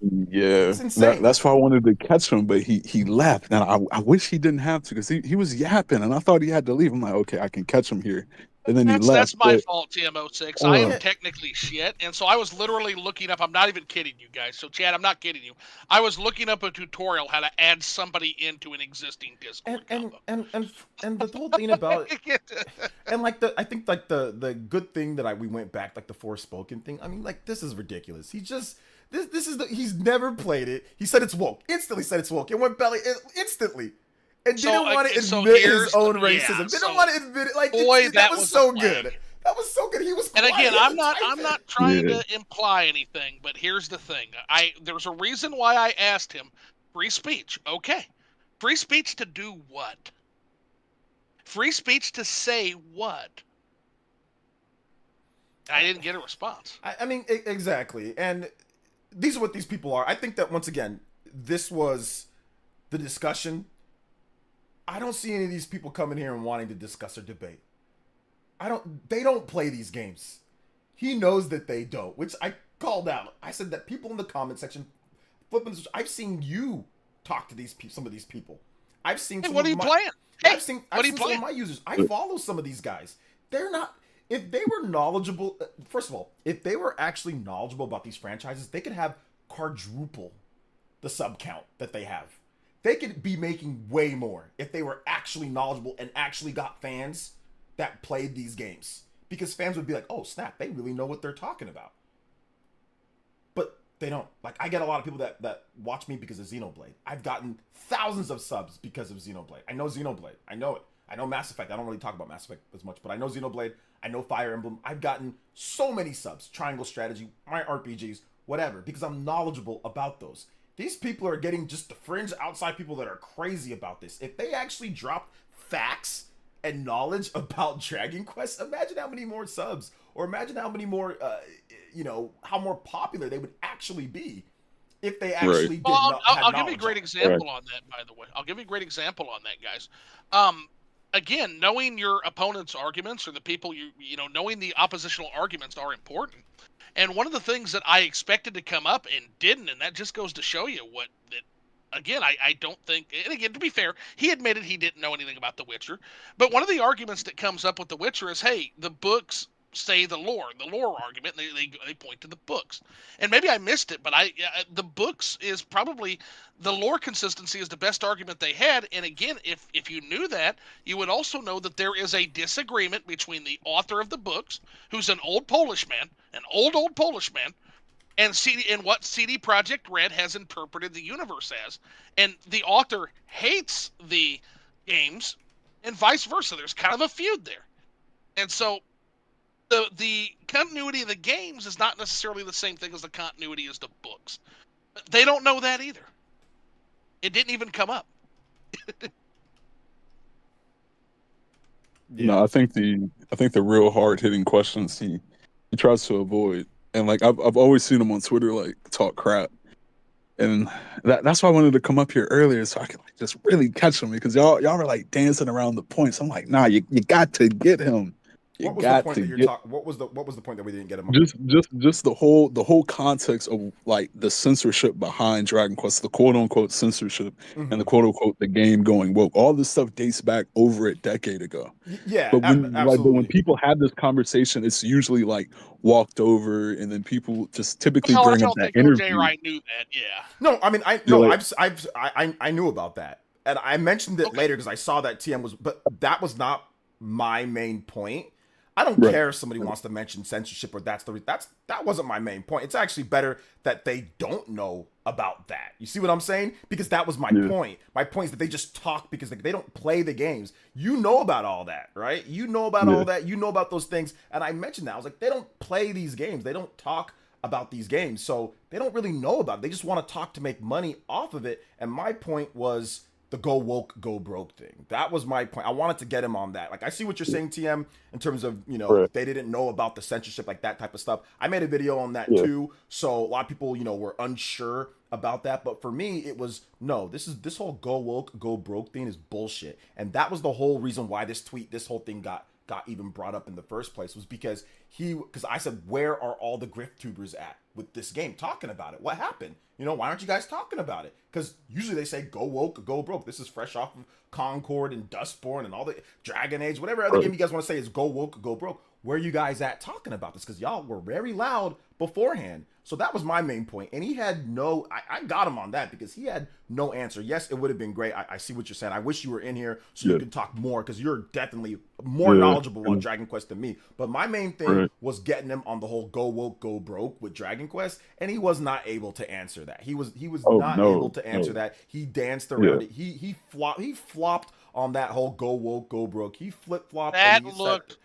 yeah, it's insane. that's why I wanted to catch him, but he left. And I wish he didn't have to, because he was yapping, and I thought he had to leave. I'm like, okay, I can catch him here. And then he left. That's my but, fault, TM06. I am technically shit, and so I was literally looking up. I'm not even kidding you guys. So, Chad, I'm not kidding you. I was looking up a tutorial how to add somebody into an existing Discord combo. And the whole thing about it, and like I think like the good thing that we went back, like the Forspoken thing. I mean, like, this is ridiculous. He just he's never played it. He said it's woke. Instantly said it's woke. It went belly instantly. And didn't want to admit his own racism. Didn't want to admit it. Like, boy, that was so good. That was so good. He was. And again, I'm not trying to imply anything, but here's the thing. There's a reason why I asked him. Free speech, okay. Free speech to do what? Free speech to say what? I didn't get a response. I mean, exactly. And these are what these people are. I think that once again, this was the discussion. I don't see any of these people coming here and wanting to discuss or debate. They don't play these games. He knows that they don't, which I called out. I said that people in the comment section, I've seen you talk to some of these people. I've seen. Hey, what are you playing? I've seen some of my users. I follow some of these guys. They're not. If they were knowledgeable, first of all, if they were actually knowledgeable about these franchises, they could have quadruple the sub count that they have. They could be making way more if they were actually knowledgeable and actually got fans that played these games. Because fans would be like, oh, snap, they really know what they're talking about. But they don't. Like, I get a lot of people that watch me because of Xenoblade. I've gotten thousands of subs because of Xenoblade. I know Xenoblade. I know it. I know Mass Effect. I don't really talk about Mass Effect as much, but I know Xenoblade. I know Fire Emblem. I've gotten so many subs. Triangle Strategy, my RPGs, whatever, because I'm knowledgeable about those. These people are getting just the fringe outside people that are crazy about this. If they actually dropped facts and knowledge about Dragon Quest, imagine how many more subs, or imagine how many more, how more popular they would actually be if they actually did. I'll give you a great example on that, by the way. I'll give you a great example on that, guys. Again, knowing your opponent's arguments, or the people knowing the oppositional arguments are important. And one of the things that I expected to come up and didn't, and that just goes to show you again, I don't think, and again, to be fair, he admitted he didn't know anything about The Witcher. But one of the arguments that comes up with The Witcher is, hey, the books say the lore argument, they point to the books. And maybe I missed it, but the books is probably, the lore consistency is the best argument they had. And again, if you knew that, you would also know that there is a disagreement between the author of the books, who's an old Polish man, an old Polish man, and what CD Projekt Red has interpreted the universe as. And the author hates the games, and vice versa. There's kind of a feud there. And so the continuity of the games is not necessarily the same thing as the continuity as the books. But they don't know that either. It didn't even come up. Yeah. No, I think the real hard hitting questions he tries to avoid, and like I've always seen him on Twitter like talk crap, and that's why I wanted to come up here earlier so I could like just really catch him, because y'all were like dancing around the points. I'm like, nah, you got to get him. You What was the got point to that you're get talking? What was the point that we didn't get him on? just the whole context of like the censorship behind Dragon Quest, the quote unquote censorship, and the quote unquote the game going woke. All this stuff dates back over a decade ago. Yeah, But when absolutely. people have this conversation, it's usually like walked over, and then people just typically Well, I bring up don't that think OJ interview. Wright knew that. Yeah. No, I mean, You're like, I knew about that, and I mentioned it Okay. later because I saw that TM was, but that was not my main point. I don't Right. care if somebody wants to mention censorship or that wasn't my main point. It's actually better that they don't know about that. You see what I'm saying? Because that was my point. My point is that they just talk because they don't play the games. You know about all that, right? You know about all that. You know about those things. And I mentioned that. I was like, they don't play these games. They don't talk about these games. So they don't really know about it. They just want to talk to make money off of it. And my point was the go woke, go broke thing. That was my point. I wanted to get him on that. Like, I see what you're saying, TM, in terms of, Right. they didn't know about the censorship, like that type of stuff. I made a video on that too. So a lot of people, were unsure about that. But for me, it was, no, this whole go woke, go broke thing is bullshit. And that was the whole reason why this whole thing got even brought up in the first place, was because I said, where are all the grift tubers at with this game talking about it? What happened? Why aren't you guys talking about it? Because usually they say go woke, go broke. This is fresh off of Concord and Dustborn and all the Dragon Age, whatever other game you guys want to say is go woke, go broke. Where are you guys at talking about this? Because y'all were very loud beforehand. So that was my main point. And he had I got him on that because he had no answer. Yes, it would have been great. I see what you're saying. I wish you were in here so you could talk more, because you're definitely more knowledgeable on Dragon Quest than me. But my main thing was getting him on the whole go woke, go broke with Dragon Quest, and he was not able to answer that. He was not able to answer that. He danced around it. He flopped on that whole go woke, go broke. He flip flopped. That looked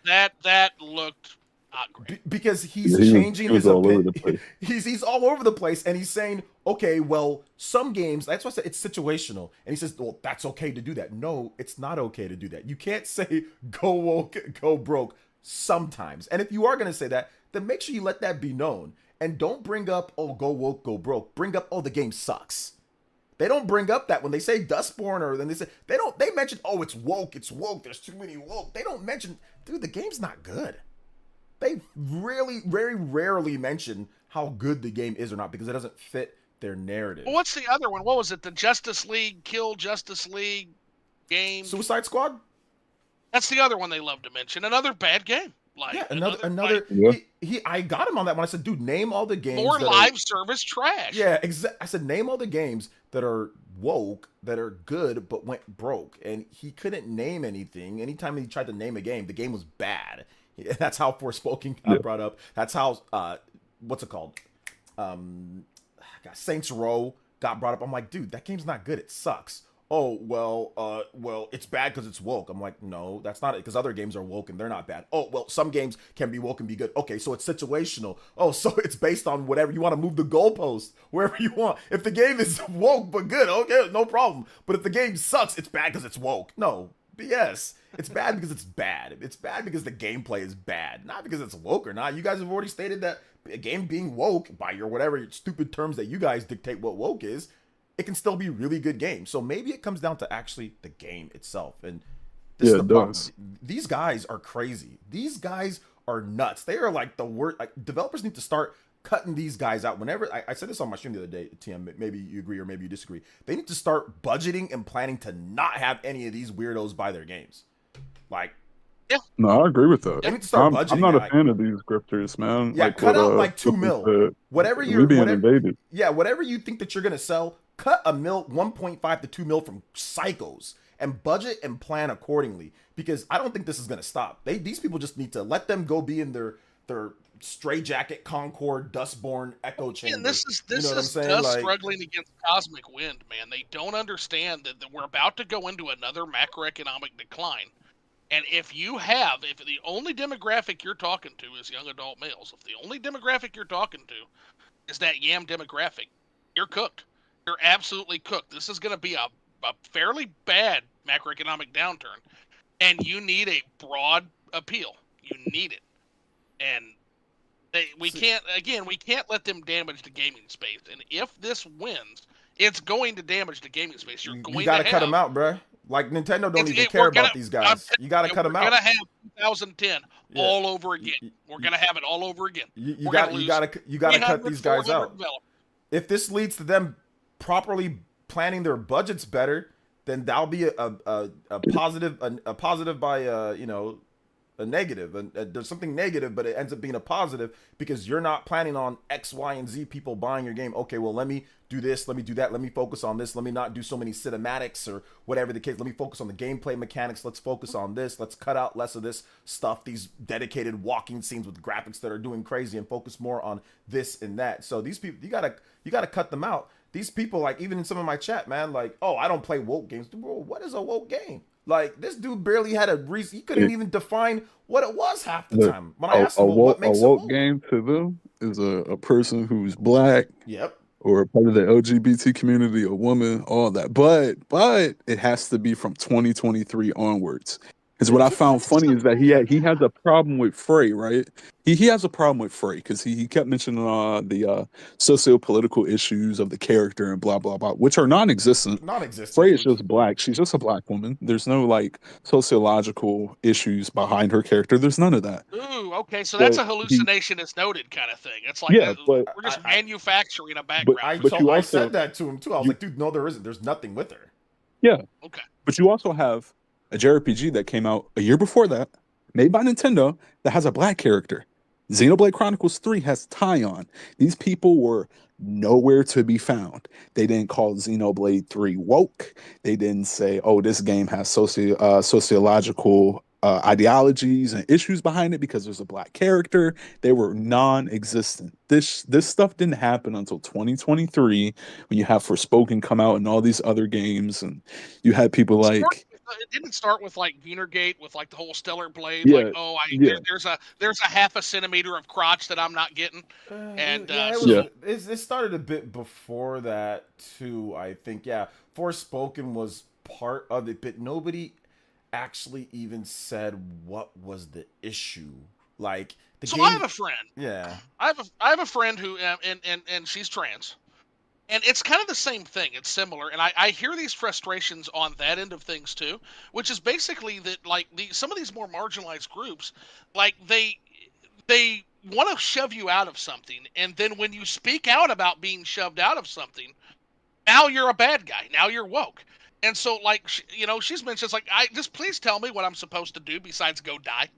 not great. Because he's he changing was his all over opinion. the place. He's all over the place, and he's saying, okay, well, some games, that's why I said it's situational. And he says, well, that's okay to do that. No, it's not okay to do that. You can't say go woke, go broke sometimes. And if you are going to say that, then make sure you let that be known. And don't bring up, oh, go woke, go broke. Bring up, oh, the game sucks. They don't bring up that when they say Dustborn, or then they mention, oh, it's woke, there's too many woke. They don't mention, dude, the game's not good. They really, very rarely mention how good the game is or not, because it doesn't fit their narrative. Well, what's the other one? What was it? The Justice League Kill Justice League game? Suicide Squad? That's the other one they love to mention. Another bad game. Yeah, another. I got him on that one. I said, dude, name all the games. More live service trash. Yeah, I said, name all the games that are woke, that are good, but went broke. And he couldn't name anything. Anytime he tried to name a game, the game was bad. That's how Forspoken got brought up. That's how what's it called? Saints Row got brought up. I'm like, dude, that game's not good. It sucks. Oh, well, it's bad because it's woke. I'm like, no, that's not it, because other games are woke and they're not bad. Oh, well, some games can be woke and be good. Okay, so it's situational. Oh, so it's based on whatever you want to move the goalpost wherever you want. If the game is woke but good, okay, no problem. But if the game sucks, it's bad because it's woke. No, BS. It's bad because it's bad. It's bad because the gameplay is bad, not because it's woke or not. You guys have already stated that a game being woke, by your whatever stupid terms that you guys dictate what woke is, it can still be really good game. So maybe it comes down to actually the game itself. And this is the problem. These guys are crazy. These guys are nuts. They are like the worst. Like, developers need to start cutting these guys out. Whenever I said this on my stream the other day, TM, maybe you agree or maybe you disagree. They need to start budgeting and planning to not have any of these weirdos buy their games. Like, no, I agree with that. They need to start budgeting. I'm not a fan of these grifters, man. Yeah, cut out like $2 million. Whatever you're being invaded. Yeah, whatever you think that you're gonna sell, cut $1.5 to $2 million from psychos and budget and plan accordingly. Because I don't think this is gonna stop. These people just need to let them go be in their Stray Jacket, Concord, Dustborn, Echo Chamber. And this is struggling against cosmic wind, man. They don't understand that we're about to go into another macroeconomic decline. And if the only demographic you're talking to is young adult males, if the only demographic you're talking to is that yam demographic, you're cooked. You're absolutely cooked. This is going to be a fairly bad macroeconomic downturn, and you need a broad appeal. You need it. And we can't let them damage the gaming space. And if this wins, it's going to damage the gaming space. You got to cut them out, bro. Like, Nintendo don't even care about these guys. You got to cut them out. We're going to have 2010 Yeah. all over again. You- We're gonna have it all over again. You We're got gonna you lose got to you got to cut 300, these guys 400 out. developers. If this leads to them properly planning their budgets better, then that'll be a positive a positive by a negative, and there's something negative, but it ends up being a positive because you're not planning on X, Y, and Z people buying your game. Okay, well, let me do this, let me do that, let me focus on this, let me not do so many cinematics or whatever the case. Let me focus on the gameplay mechanics. Let's focus on this. Let's cut out less of this stuff, these dedicated walking scenes with graphics that are doing crazy, and focus more on this and that. So these people, you gotta cut them out. These people, like even in some of my chat, man, like, oh, I don't play woke games. Bro, what is a woke game? Like, this dude barely had a reason. He couldn't even define what it was half the time. When I asked him, well, what makes a it woke woke? game to them is a person who's black Yep. or a part of the LGBT community, a woman, all that. But it has to be from 2023 onwards. Because what I found funny is that he has a problem with Frey, right? He has a problem with Frey because he kept mentioning the socio-political issues of the character and blah blah blah, which are non-existent. Non-existent. Frey is just black. She's just a black woman. There's no like sociological issues behind her character. There's none of that. Ooh, okay, so that's So a hallucination is noted kind of thing. It's like Yeah, but we're just I- manufacturing a background. I But you I also- said that to him too. I was you- like, dude, no, there isn't. There's nothing with her. yeah, Okay. but you also have a JRPG that came out a year before that, made by Nintendo, that has a black character. Xenoblade Chronicles 3 has Tyon. These people were nowhere to be found. They didn't call Xenoblade 3 woke. They didn't say, oh, this game has sociological ideologies and issues behind it because there's a black character. They were non-existent. This stuff didn't happen until 2023 when you have Forspoken come out and all these other games, and you had people like It didn't start with like Wienergate with like the whole stellar blade. Yeah, Like, oh, yeah. there's a half a centimeter of crotch that I'm not getting. And it started a bit before that too. I think Forspoken was part of it, but nobody actually even said what was the issue. Like the so game. I have a friend. Yeah. I have a friend who and she's trans. And it's kind of the same thing. It's similar, and I hear these frustrations on that end of things too, which is basically that like some of these more marginalized groups, like they want to shove you out of something, and then when you speak out about being shoved out of something, now you're a bad guy. Now you're woke. And so like she's mentioned, it's like, just please tell me what I'm supposed to do besides go die.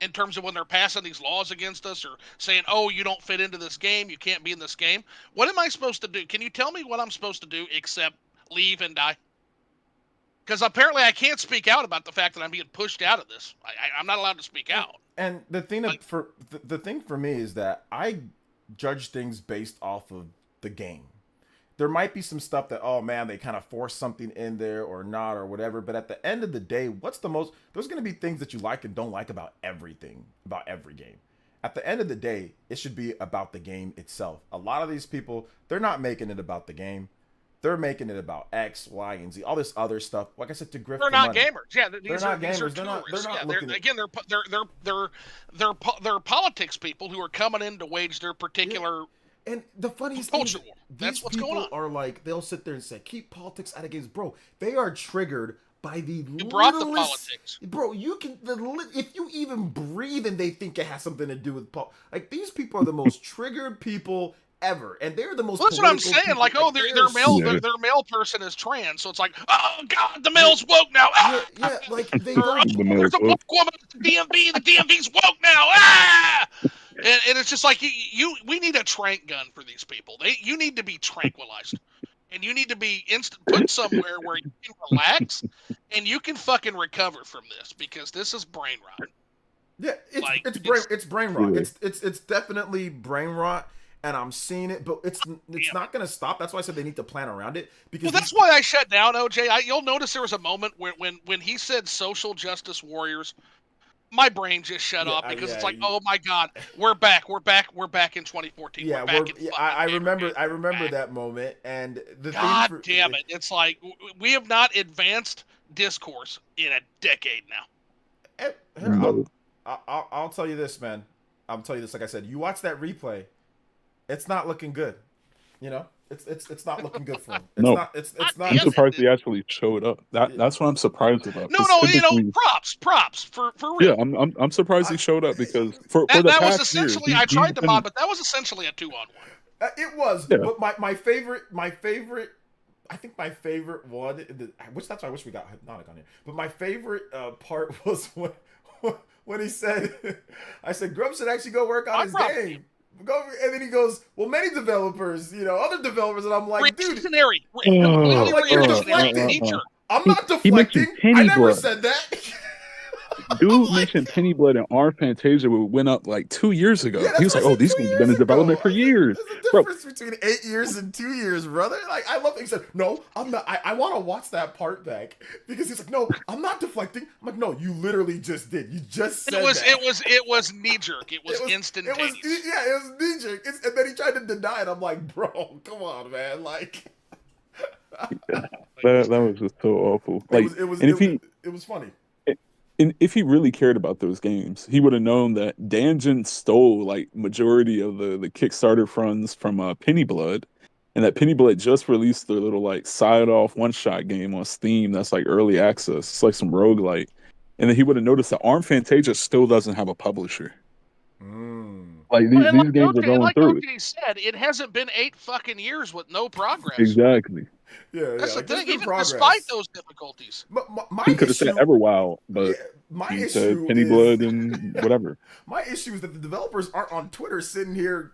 In terms of when they're passing these laws against us or saying, oh, you don't fit into this game, you can't be in this game. What am I supposed to do? Can you tell me what I'm supposed to do except leave and die? Because apparently I can't speak out about the fact that I'm being pushed out of this. I'm not allowed to speak out. And the thing the thing for me is that I judge things based off of the game. There might be some stuff that, oh man, they kind of force something in there or not or whatever. But at the end of the day, there's going to be things that you like and don't like about everything, about every game. At the end of the day, it should be about the game itself. A lot of these people, they're not making it about the game. They're making it about X, Y, and Z, all this other stuff. Like I said, to grift. They're not gamers. Yeah, these not are gamers. They're tourists. not Yeah, looking at- again, they're politics people who are coming in to wage their particular. And the funniest thing, Culture war. these That's what's people going on. are like, they'll sit there and say, keep politics out of games. Bro, they are triggered by the You brought the littlest- politics. Bro, if you even breathe and they think it has something to do with like, these people are the most triggered people ever. And they're the most Well, that's what I'm political saying. people. Like, oh, their male, Yeah. their male person is trans, so it's like, oh god, the male's woke now. Ah! Yeah, like they Or, don't. The male's there's a woke. woke woman at the DMV. The DMV's woke now. Ah! And it's just like we need a trank gun for these people. You need to be tranquilized, and you need to be put somewhere where you can relax and you can fucking recover from this, because this is brain rot. Yeah, Like, it's brain rot. Yeah. It's definitely brain rot, and I'm seeing it, but it's not gonna stop. That's why I said they need to plan around it. Because Well, that's why I shut down OJ. You'll notice there was a moment when he said social justice warriors, my brain just shut off, because it's like, oh my god, we're back in 2014. yeah, we're back in I fucking remember gamer days. I remember Back. that moment, and the God thing for, damn it! It's like we have not advanced discourse in a decade now. Here, No. I'll tell you this, man. I'll tell you this. Like I said, you watch that replay, it's not looking good. You know, It's not looking good for him. No. It's I- not. I'm Yes, surprised it- he actually showed up. That's what I'm surprised about. No, 'cause no, typically- props for yeah, real. I'm surprised he showed up because for That, the that was past years, essentially. I tried to mod, but that was essentially a 2-on-1. It was, Yeah. but my favorite, I think my favorite one, which that's why I wish we got Hypnotic on here. But my favorite part was when he said, "I said Grub should actually go work on his game." And then he goes, "Well, many developers, other developers," and I'm like, "Dude, Reactionary. Oh, Completely like, you're reactionary. deflecting. Nature. I'm not He mentioned deflecting. Penny I never Blood. said that." Dude mentioned Penny Blood and our Fantasia went up like 2 years ago. Yeah, He was that's like, what I "Oh, these said 2 games have been in years development ago. for years." There's a Bro, difference between 8 years and 2 years, brother. Like, I love it. He said, "No, I'm not. I want to watch that part back," because he's like, "No, I'm not deflecting." I'm like, "No, you literally just did. You just said that." It was knee jerk. It was instantaneous. It was knee-jerk. And then he tried to deny it. I'm like, "Bro, come on, man." Like, that was just so awful. Like, it was funny. and if he really cared about those games, he would have known that Danjin stole like majority of the Kickstarter funds from Penny Blood, and that Penny Blood just released their little like side off one shot game on Steam that's like early access. It's like some roguelite. And then he would have noticed that Arm Fantasia still doesn't have a publisher. Like these games are going through it. Like said, it hasn't been 8 fucking years with no progress. Exactly. Yeah, That's like, the thing. there's Even progress. despite those difficulties, my He could have said issue, Everwild, but yeah, my he issue said Penny is, Blood and whatever. My issue is that the developers aren't on Twitter sitting here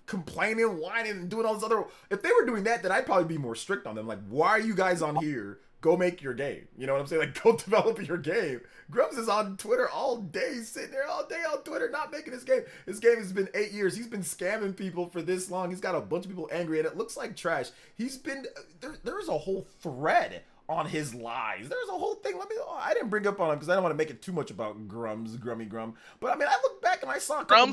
complaining, whining, and doing all this other. If they were doing that, then I'd probably be more strict on them. Like, why are you guys on here? Go make your game. You know what I'm saying? Like, go develop your game. Grubs is on Twitter all day, sitting there all day on Twitter, not making his game. His game has been 8 years. He's been scamming people for this long. He's got a bunch of people angry, and it looks like trash. He's been there's a whole thread on his lies. There's a whole thing. I didn't bring up on him because I don't want to make it too much about Grummy Grum. But I mean, I look back and I saw a couple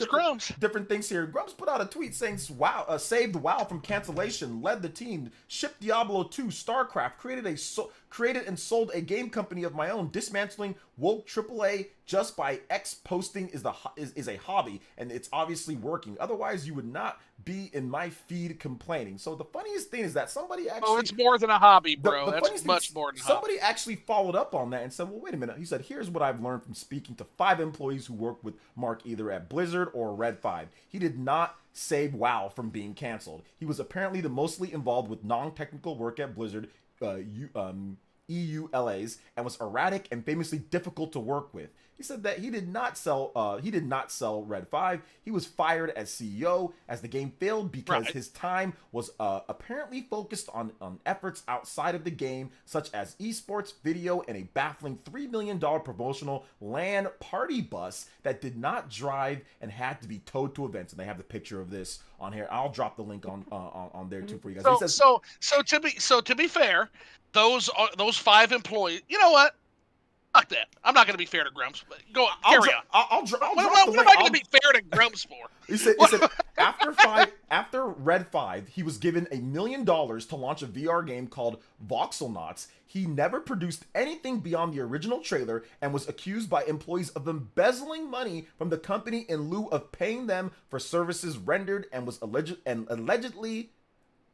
different things here. Grums put out a tweet saying, "WoW saved WoW from cancellation, led the team, shipped Diablo 2, StarCraft, created and sold a game company of my own, dismantling woke AAA just by X posting is a hobby, and it's obviously working. Otherwise, you would not be in my feed complaining." So the funniest thing is that somebody actually... Oh, it's more than a hobby, bro. That's much more than a hobby. Somebody actually followed up on that and said, "Well, wait a minute." He said, "Here's what I've learned from speaking to 5 employees who work with Mark either at Blizzard or Red 5. He did not save WoW from being canceled. He was apparently the mostly involved with non-technical work at Blizzard, EULAs, and was erratic and famously difficult to work with. He said that he did not sell Red 5. He was fired as CEO as the game failed because his time was apparently focused on efforts outside of the game, such as esports, video, and a baffling $3 million promotional LAN party bus that did not drive and had to be towed to events." And they have the picture of this on here. I'll drop the link on there too for you guys. So to be fair, those 5 employees, you know what? Fuck that. I'm not going to be fair to Grumps. But carry on. I'll drop the what link. am I going to be fair to Grumps for? He said after Red 5, he was given $1 million to launch a VR game called Voxelnauts. He never produced anything beyond the original trailer and was accused by employees of embezzling money from the company in lieu of paying them for services rendered, and was allegedly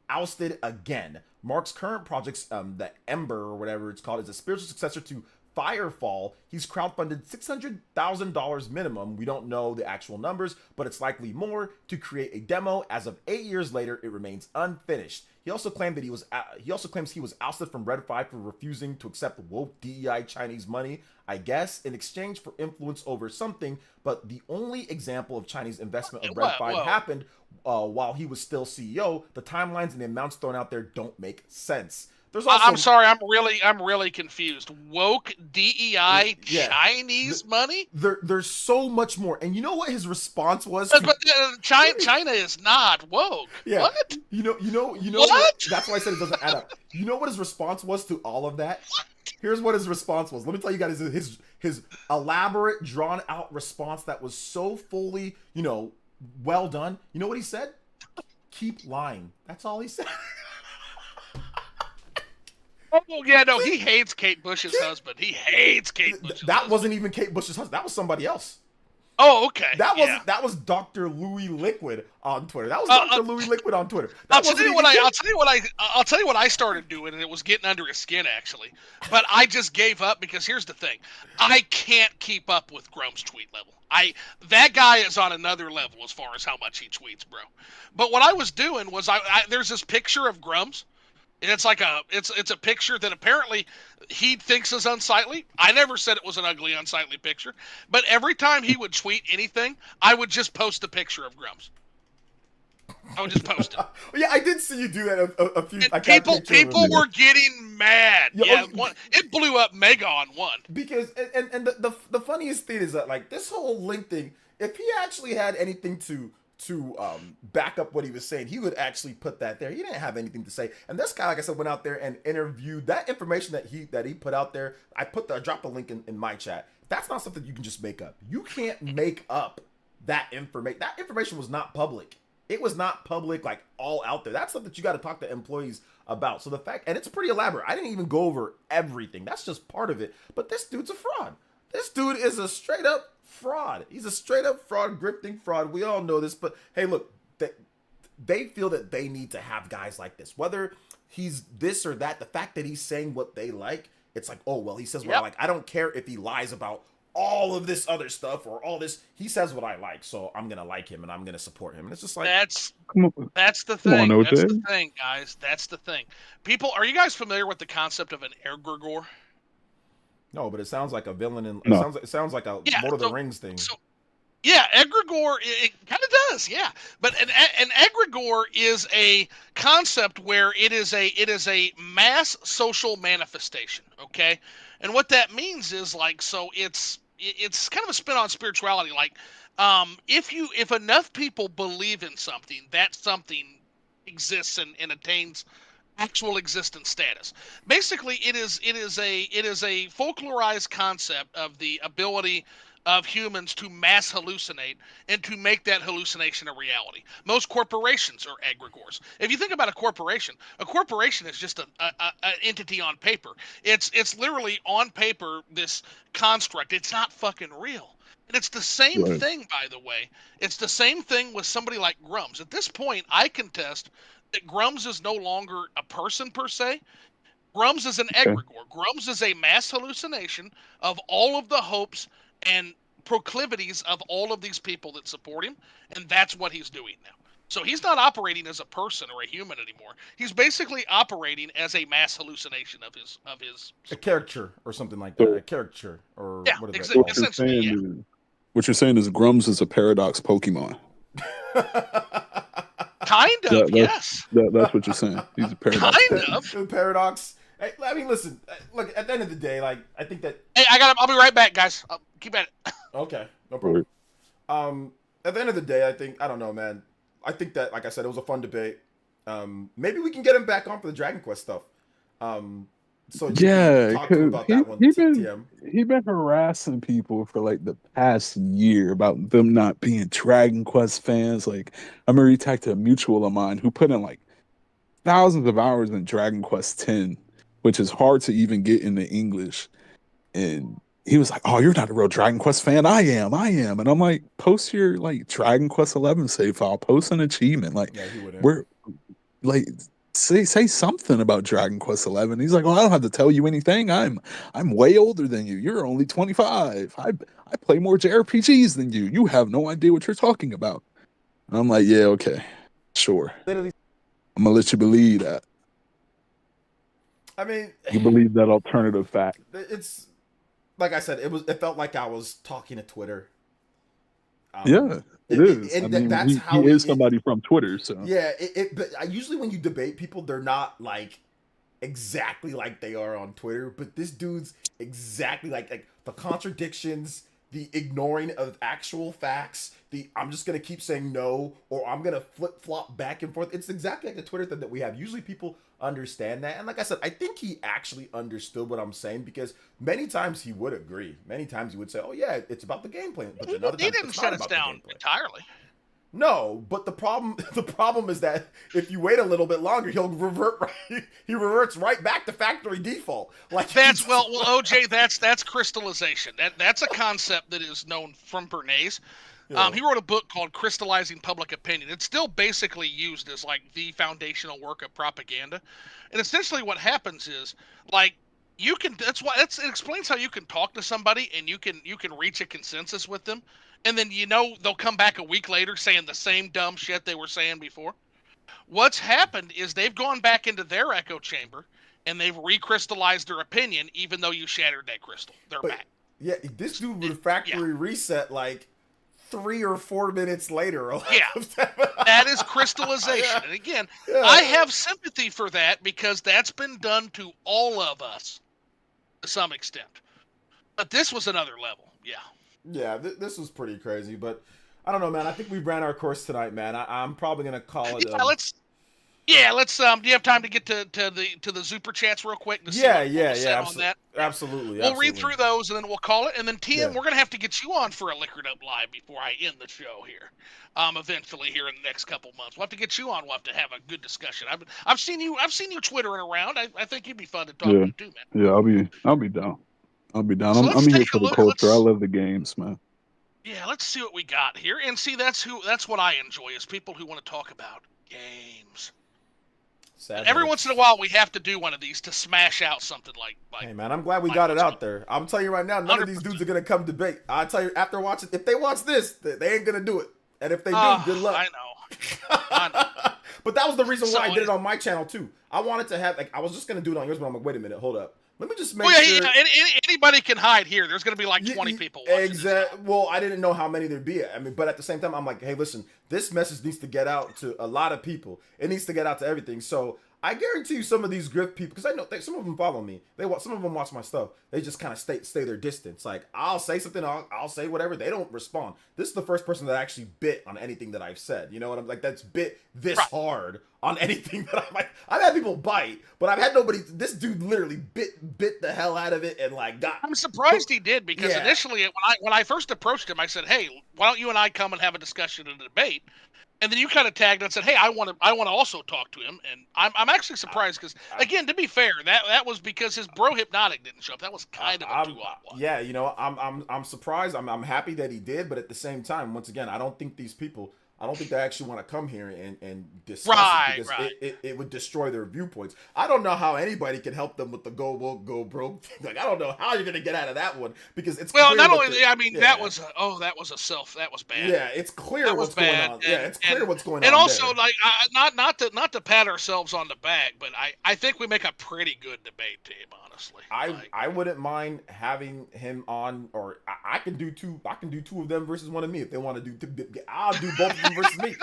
ousted again. Mark's current projects, the Ember or whatever it's called, is a spiritual successor to Firefall. He's crowdfunded $600,000 minimum. We don't know the actual numbers, but it's likely more, to create a demo. As of 8 years later, it remains unfinished. He also claimed that claims he was ousted from Red 5 for refusing to accept woke DEI Chinese money, I guess, in exchange for influence over something. But the only example of Chinese investment of Red 5 happened while he was still CEO. The timelines and the amounts thrown out there don't make sense. There's also, I'm sorry, I'm really confused. Woke DEI Chinese money? There's so much more, and you know what his response was? But China is not woke. Yeah. What? You know. What? That's why I said it doesn't add up. You know what his response was to all of that? Here's what his response was. Let me tell you guys his elaborate, drawn out response that was so fully, well done. You know what he said? Keep lying. That's all he said. Oh, yeah, no, he hates Kate Bush's husband. He hates Kate Bush's husband. That wasn't even Kate Bush's husband. That was somebody else. Oh, okay. That yeah. wasn't. That was Dr. Louis Liquid on Twitter. That was Dr. Louis Liquid on Twitter. That I'll tell you what I'll tell you what I started doing, and it was getting under his skin actually. But I just gave up because here's the thing: I can't keep up with Grome's tweet level. That guy is on another level as far as how much he tweets, bro. But what I was doing was there's this picture of Grum's. And it's like it's a picture that apparently he thinks is unsightly. I never said it was an ugly, unsightly picture. But every time he would tweet anything, I would just post a picture of Grum's. I would just post it. Yeah, I did see you do that a few. And people were getting mad. Yeah, It blew up mega on one. Because and the funniest thing is that like this whole link thing, if he actually had anything to back up what he was saying, he would actually put that there. He didn't have anything to say, and this guy, like I said, went out there and interviewed that information that he put out there. I dropped the link in my chat. That's not something you can just make up. You can't make up that information. That information was not public. It was not public, like all out there. That's something that you got to talk to employees about. So the fact, and it's pretty elaborate. I didn't even go over everything. That's just part of it. But this dude's a fraud. This dude is a straight up fraud. He's a straight up fraud, grifting fraud. We all know this, but hey, look, they feel that they need to have guys like this. Whether he's this or that, the fact that he's saying what they like, it's like, oh, well, he says what I like. I don't care if he lies about all of this other stuff or all this. He says what I like, so I'm going to like him and I'm going to support him. And it's just like... That's the thing. That's the thing, guys. That's the thing. People, are you guys familiar with the concept of an egregore? No, but it sounds like a villain. It sounds like a Lord of the Rings thing. Yeah, egregore, it kind of does, yeah. But an egregore is a concept where it is a mass social manifestation, okay? And what that means is like, so it's kind of a spin on spirituality. Like, if enough people believe in something, that something exists and attains actual existence status. Basically, it is a folklorized concept of the ability of humans to mass hallucinate and to make that hallucination a reality. Most corporations are egregores. If you think about a corporation is just an entity on paper. It's literally on paper this construct. It's not fucking real. And it's the same thing, by the way. It's the same thing with somebody like Grums. At this point, I contest that Grums is no longer a person per se. Grums is an egregore. Grums is a mass hallucination of all of the hopes and proclivities of all of these people that support him, and that's what he's doing now. So he's not operating as a person or a human anymore. He's basically operating as a mass hallucination of his a caricature or something like that. A caricature or essentially. What you're saying is Grums is a paradox Pokemon. Kind of, yes. That's what you're saying. He's a paradox. Kind of. A paradox. I mean, listen. Look, at the end of the day, like I think that. Hey, I'll be right back, guys. Keep at it. Okay, no problem. At the end of the day, I don't know, man. I think that, like I said, it was a fun debate. Maybe we can get him back on for the Dragon Quest stuff. So yeah, because he been harassing people for like the past year about them not being Dragon Quest fans. Like I remember he talked to a mutual of mine who put in like thousands of hours in Dragon Quest X, which is hard to even get into English. And he was like, "Oh, you're not a real Dragon Quest fan. I am." And I'm like, "Post your like Dragon Quest 11 save file. Post an achievement. Like, we're like." Say something about Dragon Quest 11. He's like, well, I don't have to tell you anything. I'm way older than you. You're only 25. I play more JRPGs than you. You have no idea what you're talking about. And I'm like, yeah, okay, sure. I'm gonna let you believe that. I mean, you believe that alternative fact. It's like I said. It felt like I was talking to Twitter. Yeah, it is. I mean, that's how he is somebody from Twitter. So yeah, but usually when you debate people, they're not like exactly like they are on Twitter. But this dude's exactly like the contradictions, the ignoring of actual facts, the I'm just gonna keep saying no or I'm gonna flip flop back and forth. It's exactly like the Twitter thing that we have. Usually people understand that, and like I said, I think he actually understood what I'm saying because many times he would agree. Many times he would say, "Oh yeah, it's about the gameplay," but he didn't shut us down entirely. No, but the problem is that if you wait a little bit longer, he'll revert. He reverts right back to factory default. Like That's well, OJ. That's crystallization. That's a concept that is known from Bernays. Yeah. He wrote a book called Crystallizing Public Opinion. It's still basically used as like the foundational work of propaganda. And essentially what happens is like you can it explains how you can talk to somebody and you can reach a consensus with them, and then they'll come back a week later saying the same dumb shit they were saying before. What's happened is they've gone back into their echo chamber and they've recrystallized their opinion even though you shattered that crystal. They're back. Yeah, this dude with factory reset like 3 or 4 minutes later. Yeah, that is crystallization. And again, I have sympathy for that because that's been done to all of us to some extent. But this was another level. Yeah. Yeah, this was pretty crazy. But I don't know, man. I think we ran our course tonight, man. I'm probably gonna call it. Let's. Do you have time to get to the super chats real quick? On that? Absolutely. We'll read through those and then we'll call it. And then TM, we're gonna have to get you on for a Liquored Up Live before I end the show here. Eventually here in the next couple months, we'll have to get you on. We'll have to have a good discussion. I've seen you twittering around. I think you'd be fun to talk to too, man. Yeah, I'll be down. So I'm here for the culture. I love the games, man. Yeah, let's see what we got here. And see, that's what I enjoy is people who want to talk about games. Every once in a while, we have to do one of these to smash out something like. Hey man, I'm glad we got it out there. I'm telling you right now, none 100%. Of these dudes are gonna come debate. I tell you, after watching, if they watch this, they ain't gonna do it. And if they do, good luck. I know. But that was the reason why I did it on my channel too. I wanted to have I was just gonna do it on yours, but I'm like, wait a minute, hold up. Let me just make sure. Anybody can hide here. There's going to be like 20 people. Exactly. Well, I didn't know how many there'd be. I mean, but at the same time, I'm like, hey, listen, this message needs to get out to a lot of people. It needs to get out to everything. So I guarantee you some of these grift people, because I know some of them follow me. Some of them watch my stuff. They just kind of stay their distance. Like, I'll say something, I'll say whatever. They don't respond. This is the first person that actually bit on anything that I've said. You know what I'm like? That's bit this hard on anything that I'm like. I've had people bite, but I've had nobody. This dude literally bit the hell out of it and like got. I'm surprised he did because initially when I first approached him, I said, "Hey, why don't you and I come and have a discussion and a debate?" And then you kind of tagged and said, "Hey, I want to also talk to him." And I'm actually surprised because again, to be fair, that was because his bro Hypnotic didn't show up. That was kind of a 2-on-1. Yeah, you know, I'm surprised. I'm happy that he did, but at the same time, once again, I don't think these people. I don't think they actually want to come here and discuss it because it would destroy their viewpoints. I don't know how anybody can help them with the go woke, go broke. Like, I don't know how you're going to get out of that one because it's well, not only that was bad. Yeah, it's clear what's going on. It's clear what's going on. And also, like, not to pat ourselves on the back, but I think we make a pretty good debate team, honestly. I wouldn't mind having him on, or I can do two. I can do two of them versus one of me if they want to do. I'll do both of them versus me.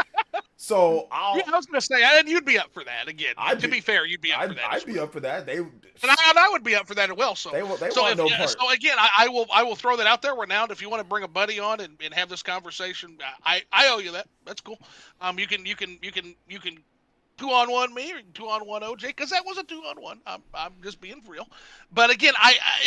So I was gonna say, and you'd be up for that again. To be fair, you'd be up for that. I'd be up for that. And I would be up for that as well. So they want no part. So again, I will throw that out there. We're now. If you want to bring a buddy on and have this conversation, I owe you that. That's cool. You can 2-on-1 me or 2-on-1 OJ because that was a 2-on-1. I'm just being real. But again,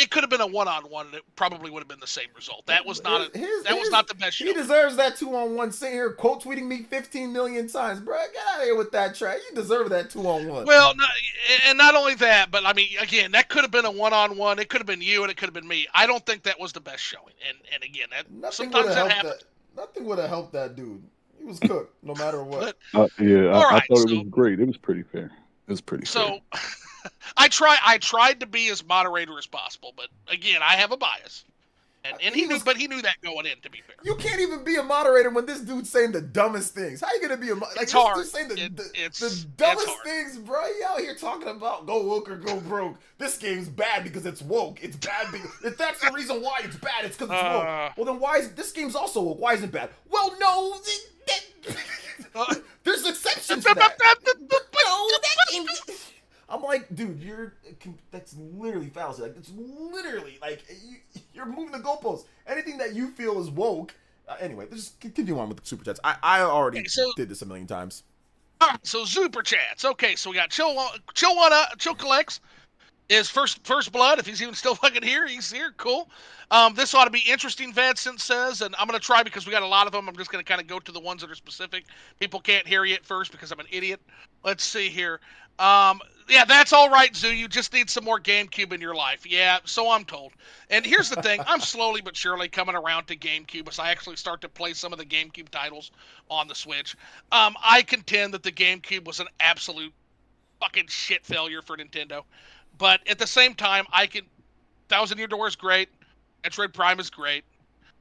it could have been a 1-on-1 and it probably would have been the same result. That was not the best show. He deserves that 2-on-1. Sitting here quote tweeting me 15 million times, bro. Get out of here with that trash. You deserve that 2-on-1. Well, and not only that, but I mean, again, that could have been a 1-on-1. It could have been you and it could have been me. I don't think that was the best showing. And again, sometimes that happens. Nothing would have helped that dude. He was cooked, no matter what. I thought it was great. It was pretty fair. It was pretty fair. So, I tried to be as moderator as possible, but again, I have a bias, and he knew that going in. To be fair, you can't even be a moderator when this dude's saying the dumbest things. How you gonna be it's hard. Dude's saying the dumbest things, bro? You out here talking about go woke or go broke. This game's bad because it's woke. It's bad because if that's the reason why it's bad, it's because it's woke. Well, then why is this game's also woke? Why is it bad? Well, no. There's exceptions to that. No, that game. I'm like, dude, that's literally fallacy. Like, it's literally like you're moving the goalposts. Anything that you feel is woke. Anyway, just continue on with the super chats. I already did this a million times. All right, so super chats. Okay, so we got Chill Collects. is First Blood. If he's even still fucking here, he's here. Cool. This ought to be interesting, Vincent says, and I'm gonna try because we got a lot of them. I'm just gonna kind of go to the ones that are specific. People can't hear you at first because I'm an idiot. Let's see here. Yeah, that's all right, Zoo. You just need some more GameCube in your life. Yeah, so I'm told. And here's the thing: I'm slowly but surely coming around to GameCube as I actually start to play some of the GameCube titles on the Switch. I contend that the GameCube was an absolute fucking shit failure for Nintendo. But at the same time, Thousand Year Door is great. Metroid Prime is great.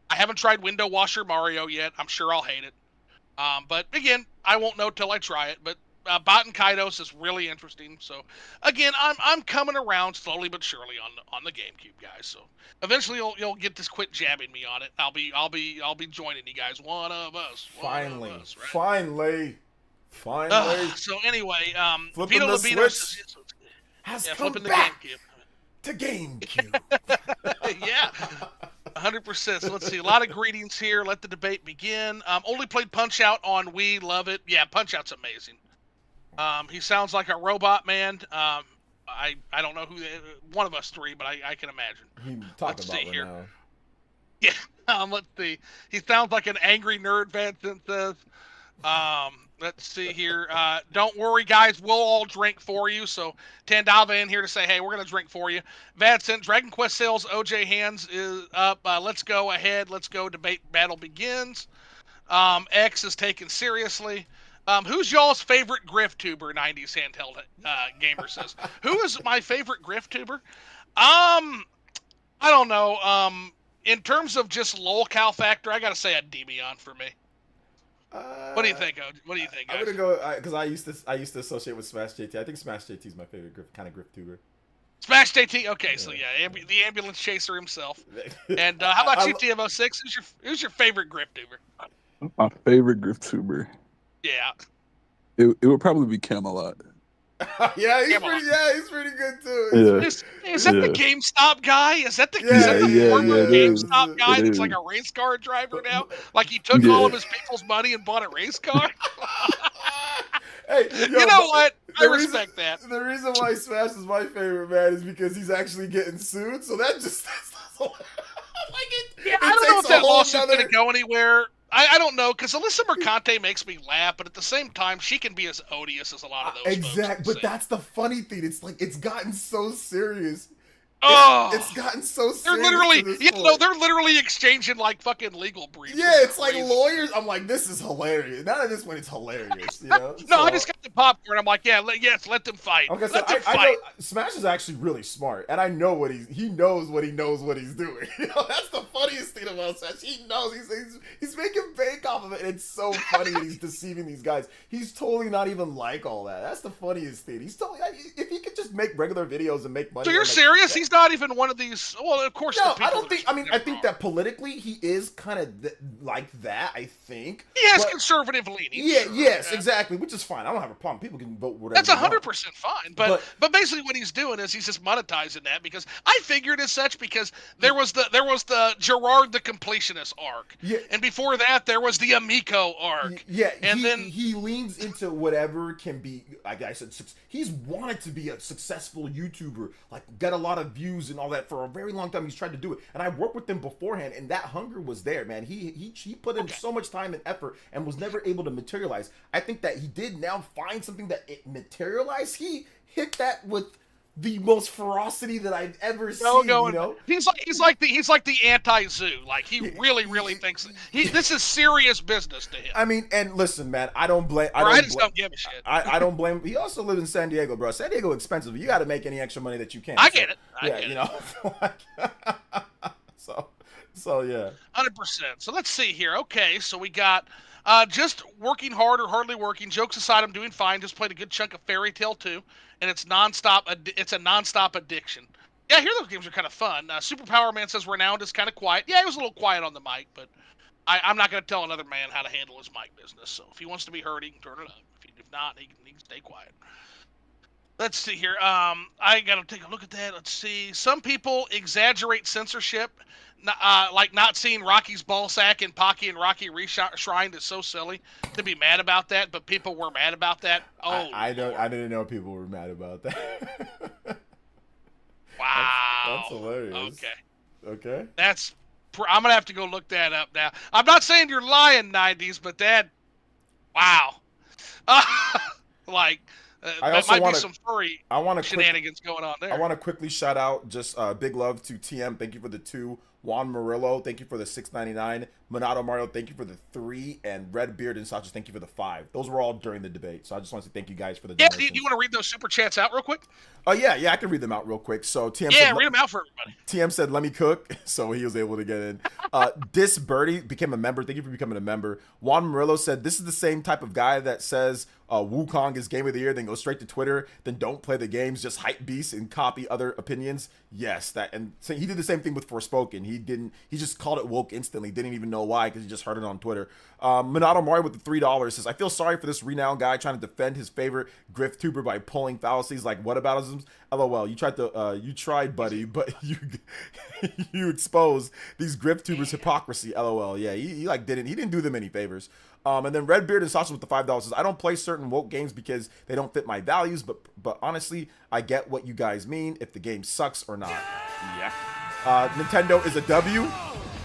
I haven't tried Window Washer Mario yet. I'm sure I'll hate it. But again, I won't know till I try it. But Baten Kaitos is really interesting. So again, I'm coming around slowly but surely on the GameCube, guys. So eventually you'll get to quit jabbing me on it. I'll be joining you guys. One of us. Finally. One of us, right? Finally. So anyway, Flipping Vito the Lobito Switch has yeah, come flipping the back GameCube. to GameCube. Yeah, 100%. So let's see. A lot of greetings here. Let the debate begin. Only played Punch Out on Wii. Love it. Yeah, Punch Out's amazing. He sounds like a robot man. I don't know who one of us three, but I can imagine. He talked Let's about see it here. now. Yeah. Let's see. He sounds like an angry nerd. Vincent says. Let's see here. Don't worry, guys. We'll all drink for you. So Tandava in here to say, hey, we're gonna drink for you. Vadson, Dragon Quest sales. OJ Hands is up. Let's go ahead. Let's go. Debate battle begins. X is taken seriously. Who's y'all's favorite Griff tuber? 90s handheld gamer says. Who is my favorite Griff tuber? I don't know. In terms of just lolcow factor, I gotta say a Debian for me. What do you think, OJ? What do you think, guys? I'm gonna go because I used to associate with Smash JT. I think Smash JT is my favorite kind of Griff tuber. Smash JT. Okay, so yeah, the ambulance chaser himself. And how about you, TM06? Who's your favorite Griff tuber? My favorite Griff tuber. Yeah. It would probably be Camelot. Yeah, he's pretty good too. Is that the GameStop guy? Is that the former it GameStop is. guy It that's is. like a race car driver now? Like he took all of his people's money and bought a race car? Hey, You know what? I respect that. The reason why Smash is my favorite, man, is because he's actually getting sued. So that just like it. Yeah, it I don't know takes if a that whole lawsuit's nother- going to go anywhere. I don't know, because Alyssa Mercante makes me laugh, but at the same time, she can be as odious as a lot of those Exactly, folks. but that's the funny thing. It's like it's gotten so serious. Oh, It's gotten so they're serious. literally, to this you point. know, they're literally exchanging like fucking legal briefs. Yeah, it's like crazy. lawyers. I'm like, this is hilarious. Not at this point, it's hilarious. You know? No, So- I just got the popcorn. I'm like, yeah, let them fight. Like I said, Let them I fight. know Smash is actually really smart, and I know what he knows what he's doing. You know, that's the funniest thing about Smash. He knows he's making bank off of it, and it's so funny that he's deceiving these guys. He's totally not even like all that. That's the funniest thing. He's totally if he could just make regular videos and make money. So you're and, like, serious? He's not even one of these. Well, of course. No, the people I don't that think. are I mean, I never think wrong. that politically he is kind of like that. I think He has but- conservative leanings. Yeah, sure, yes, yeah. exactly, which is fine. I don't have a problem. People can vote whatever. That's they want. 100% fine, but basically what he's doing is he's just monetizing that because I figured as such because there was the Gerard the Completionist arc, Yeah. and before that there was the Amico arc, Yeah, and then he leans into whatever can be. Like I said, he's wanted to be a successful YouTuber, like get a lot of views and all that for a very long time. He's tried to do it, and I worked with him beforehand, and that hunger was there, man. He put in so much time and effort, and was never able to materialize. I think that he did now find something that it materialized. He hit that with the most ferocity that I've ever seen. You know, he's like the anti-zoo. Like he really thinks this is serious business to him. I mean, and listen, man, I don't blame. I just don't give a shit. I don't blame. He also lives in San Diego, bro. San Diego expensive. You got to make any extra money that you can. I get it. I get you know. so yeah. 100%. So let's see here. Okay, so we got just working hard or hardly working. Jokes aside, I'm doing fine. Just played a good chunk of Fairy Tale 2, and it's nonstop. It's a nonstop addiction. Yeah, I hear those games are kind of fun. Superpower Man says Renowned is kind of quiet. Yeah, he was a little quiet on the mic, but I'm not going to tell another man how to handle his mic business. So if he wants to be heard, he can turn it up. If not, he can stay quiet. Let's see here. I got to take a look at that. Let's see. Some people exaggerate censorship. Like not seeing Rocky's ball sack in Pocky and Rocky Reshrined is so silly to be mad about that, but people were mad about that. Oh, I didn't know people were mad about that. That's hilarious. Okay. I'm gonna have to go look that up now. I'm not saying you're lying, 90s, but wow. Like, that might be some furry shenanigans going on there. I want to quickly shout out just big love to TM. Thank you for the 2. Juan Murillo, thank you for the 6.99. Monato Mario, thank you for the 3. And Redbeard and Sacha, thank you for the 5. Those were all during the debate. So I just want to say thank you guys for the donations. Do you want to read those super chats out real quick? Oh, yeah, I can read them out real quick. So TM read them out for everybody. TM said, let me cook. So he was able to get in. This Birdie became a member. Thank you for becoming a member. Juan Murillo said, this is the same type of guy that says Wukong is game of the year, then go straight to Twitter, then don't play the games, just hype beasts and copy other opinions. Yes, so he did the same thing with Forspoken. He just called it woke instantly. Didn't even know why because he just heard it on Twitter. Minato Mario with the $3 says, I feel sorry for this renowned guy trying to defend his favorite Griftuber by pulling fallacies like whataboutisms. LOL, you tried, buddy, but you exposed these Griftubers' hypocrisy. LOL, yeah, he didn't do them any favors. And then Redbeard and Sasha with the $5 says, I don't play certain woke games because they don't fit my values, but honestly, I get what you guys mean if the game sucks or not. Yeah. Nintendo is a W.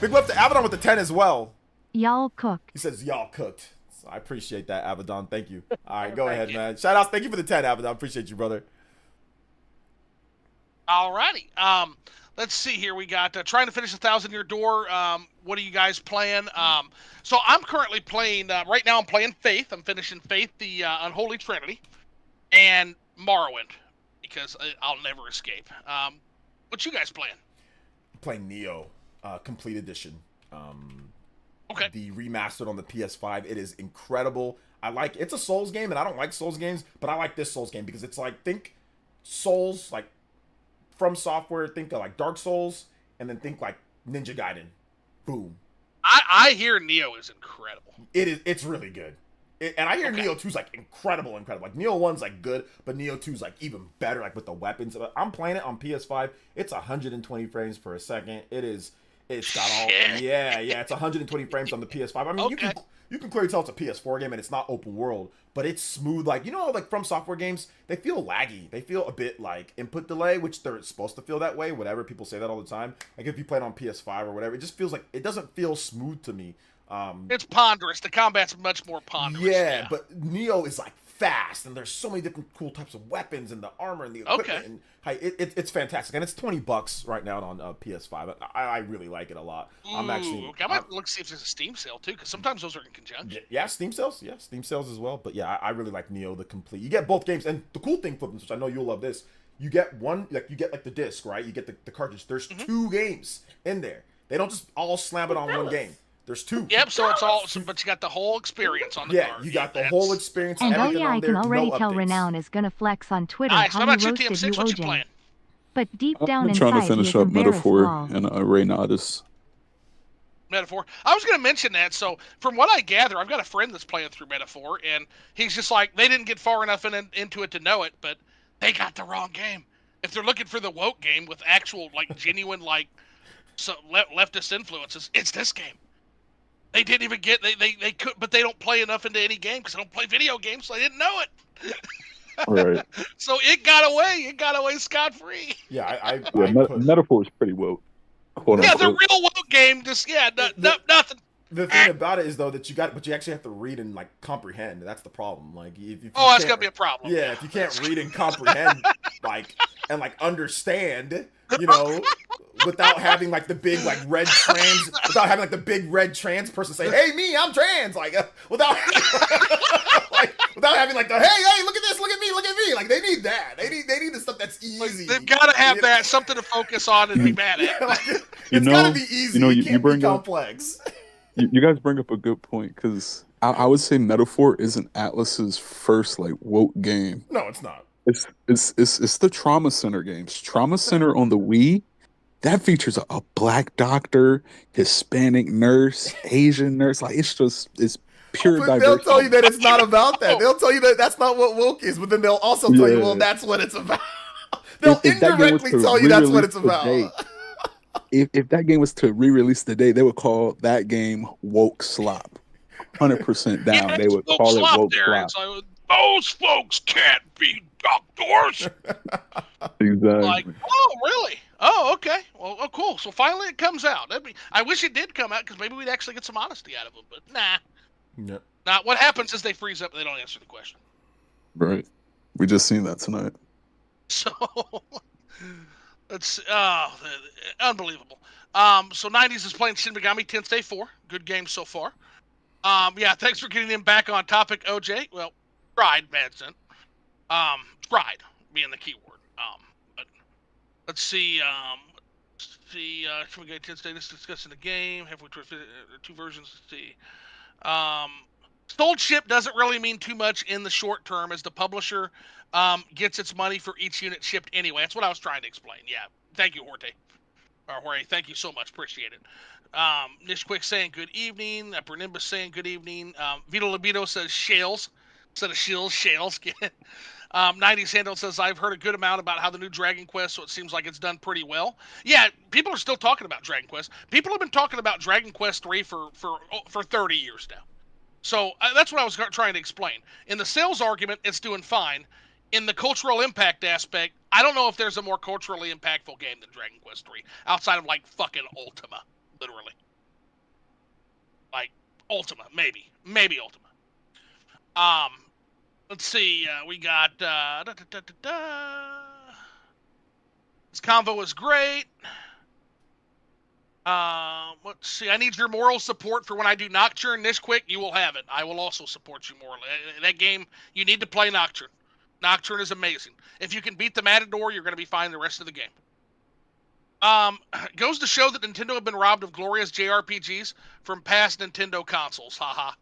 Big love to Abaddon with the 10 as well. Y'all cooked. He says y'all cooked. So I appreciate that, Abaddon. Thank you. All right, go ahead, man. Shout outs. Thank you for the 10, Abaddon. Appreciate you, brother. Alrighty. Let's see here. We got trying to finish 1,000-year door. What are you guys playing? So I'm currently playing, right now I'm playing Faith. I'm finishing Faith, the Unholy Trinity, and Morrowind, because I'll never escape. What you guys playing? I'm playing Neo, Complete Edition. Okay. The remastered on the PS5. It is incredible. It's a Souls game, and I don't like Souls games, but I like this Souls game because it's like, think Souls, like From Software, think of like Dark Souls, and then think like Ninja Gaiden. Boom. I hear Neo is incredible. It's really good. And I hear Neo 2's like incredible. Like Neo 1's like good, but Neo 2's like even better, like with the weapons. I'm playing it on PS5. It's 120 frames per second. It's got all it's 120 frames on the PS5. I mean, you can clearly tell it's a PS4 game and it's not open world, but it's smooth. Like, like From Software games, they feel laggy. They feel a bit like input delay, which they're supposed to feel that way. Whatever, people say that all the time. Like if you play it on PS5 or whatever, it just feels like it doesn't feel smooth to me. It's ponderous. The combat's much more ponderous. Yeah, but Neo is like fast, and there's so many different cool types of weapons and the armor and the equipment. And it's fantastic, and it's $20 right now on PS5. I really like it a lot. I might look see if there's a Steam sale too, because sometimes those are in conjunction. Yeah, Steam sales as well. But yeah, I really like Neo the Complete. You get both games, and the cool thing for them, which I know you'll love this, you get the disc, right? You get the cartridge. There's 2 games in there. They don't just all slam it on one game. There's 2. Yep, so it's all, but you got the whole experience on the card. Yeah, you got the whole experience. And I can already tell Renown is gonna flex on Twitter how he roasted you, OJ. But deep down I'm trying to inside, finish up Metaphor and Reynardus. Metaphor. I was going to mention that. So from what I gather, I've got a friend that's playing through Metaphor, and he's just like, they didn't get far enough into it to know it, but they got the wrong game. If they're looking for the woke game with actual, like, genuine, like, leftist influences, it's this game. They didn't even get they could, but they don't play enough into any game because they don't play video games, so they didn't know it. Right. So it got away. It got away scot free. Yeah, Metaphor is pretty woke. Yeah, the real woke game. Just nothing. The thing about it is though that you actually have to read and like comprehend. That's the problem. Like, if you that's gonna be a problem. Yeah, if you can't read and comprehend, and understand, without having like the big like red trans, without having like the big red trans person say, "Hey, me, I'm trans," without without having like the hey, look at this, look at me. Like they need that. They need the stuff that's easy. They've got to have that something to focus on and be mad at. It's gotta be easy. It can't be complex. You guys bring up a good point because I would say Metaphor isn't Atlas's first like woke game. No, it's not. It's the Trauma Center games. Trauma Center on the Wii, that features a black doctor, Hispanic nurse, Asian nurse. Like it's pure diversity. They'll tell you that it's not about that. They'll tell you that that's not what woke is, but then they'll also tell you, well, that's what it's about. They'll indirectly tell you that's what it's about. If that game was to re-release today, they would call that game woke slop. 100% down. They would call it woke slop. Like, those folks can't be doctors. Exactly. Like, oh, really? Oh, okay. cool. So finally it comes out. I wish it did come out because maybe we'd actually get some honesty out of them. But nah. Yep. Now what happens is they freeze up and they don't answer the question. Right. We just seen that tonight. So it's unbelievable. So 90s is playing Shin Megami Tensei 4. Good game so far. Yeah, thanks for getting him back on topic, OJ. Well, tried, Madsen. Tried being the key word. But let's see. Shin Megami Tensei. This is discussing the game. Halfway through two versions. Let's see. Sold ship doesn't really mean too much in the short term, as the publisher gets its money for each unit shipped anyway. That's what I was trying to explain. Yeah, thank you, Jorge, thank you so much. Appreciate it. Nish Quick saying good evening. Upper Nimbus saying good evening. Vito Libido says shales instead of shills, shales. 90s Handle says, I've heard a good amount about how the new Dragon Quest, so it seems like it's done pretty well. Yeah, people are still talking about Dragon Quest. People have been talking about Dragon Quest 3 for 30 years now. So that's what I was trying to explain. In the sales argument, it's doing fine. In the cultural impact aspect, I don't know if there's a more culturally impactful game than Dragon Quest 3, outside of, like, fucking Ultima, literally. Like, Ultima, maybe. Maybe Ultima. Let's see, we got, This convo is great. Let's see. I need your moral support for when I do Nocturne. This quick, you will have it. I will also support you morally. That game, you need to play Nocturne. Nocturne is amazing. If you can beat the Matador, you're going to be fine the rest of the game. Goes to show that Nintendo have been robbed of glorious JRPGs from past Nintendo consoles. Haha.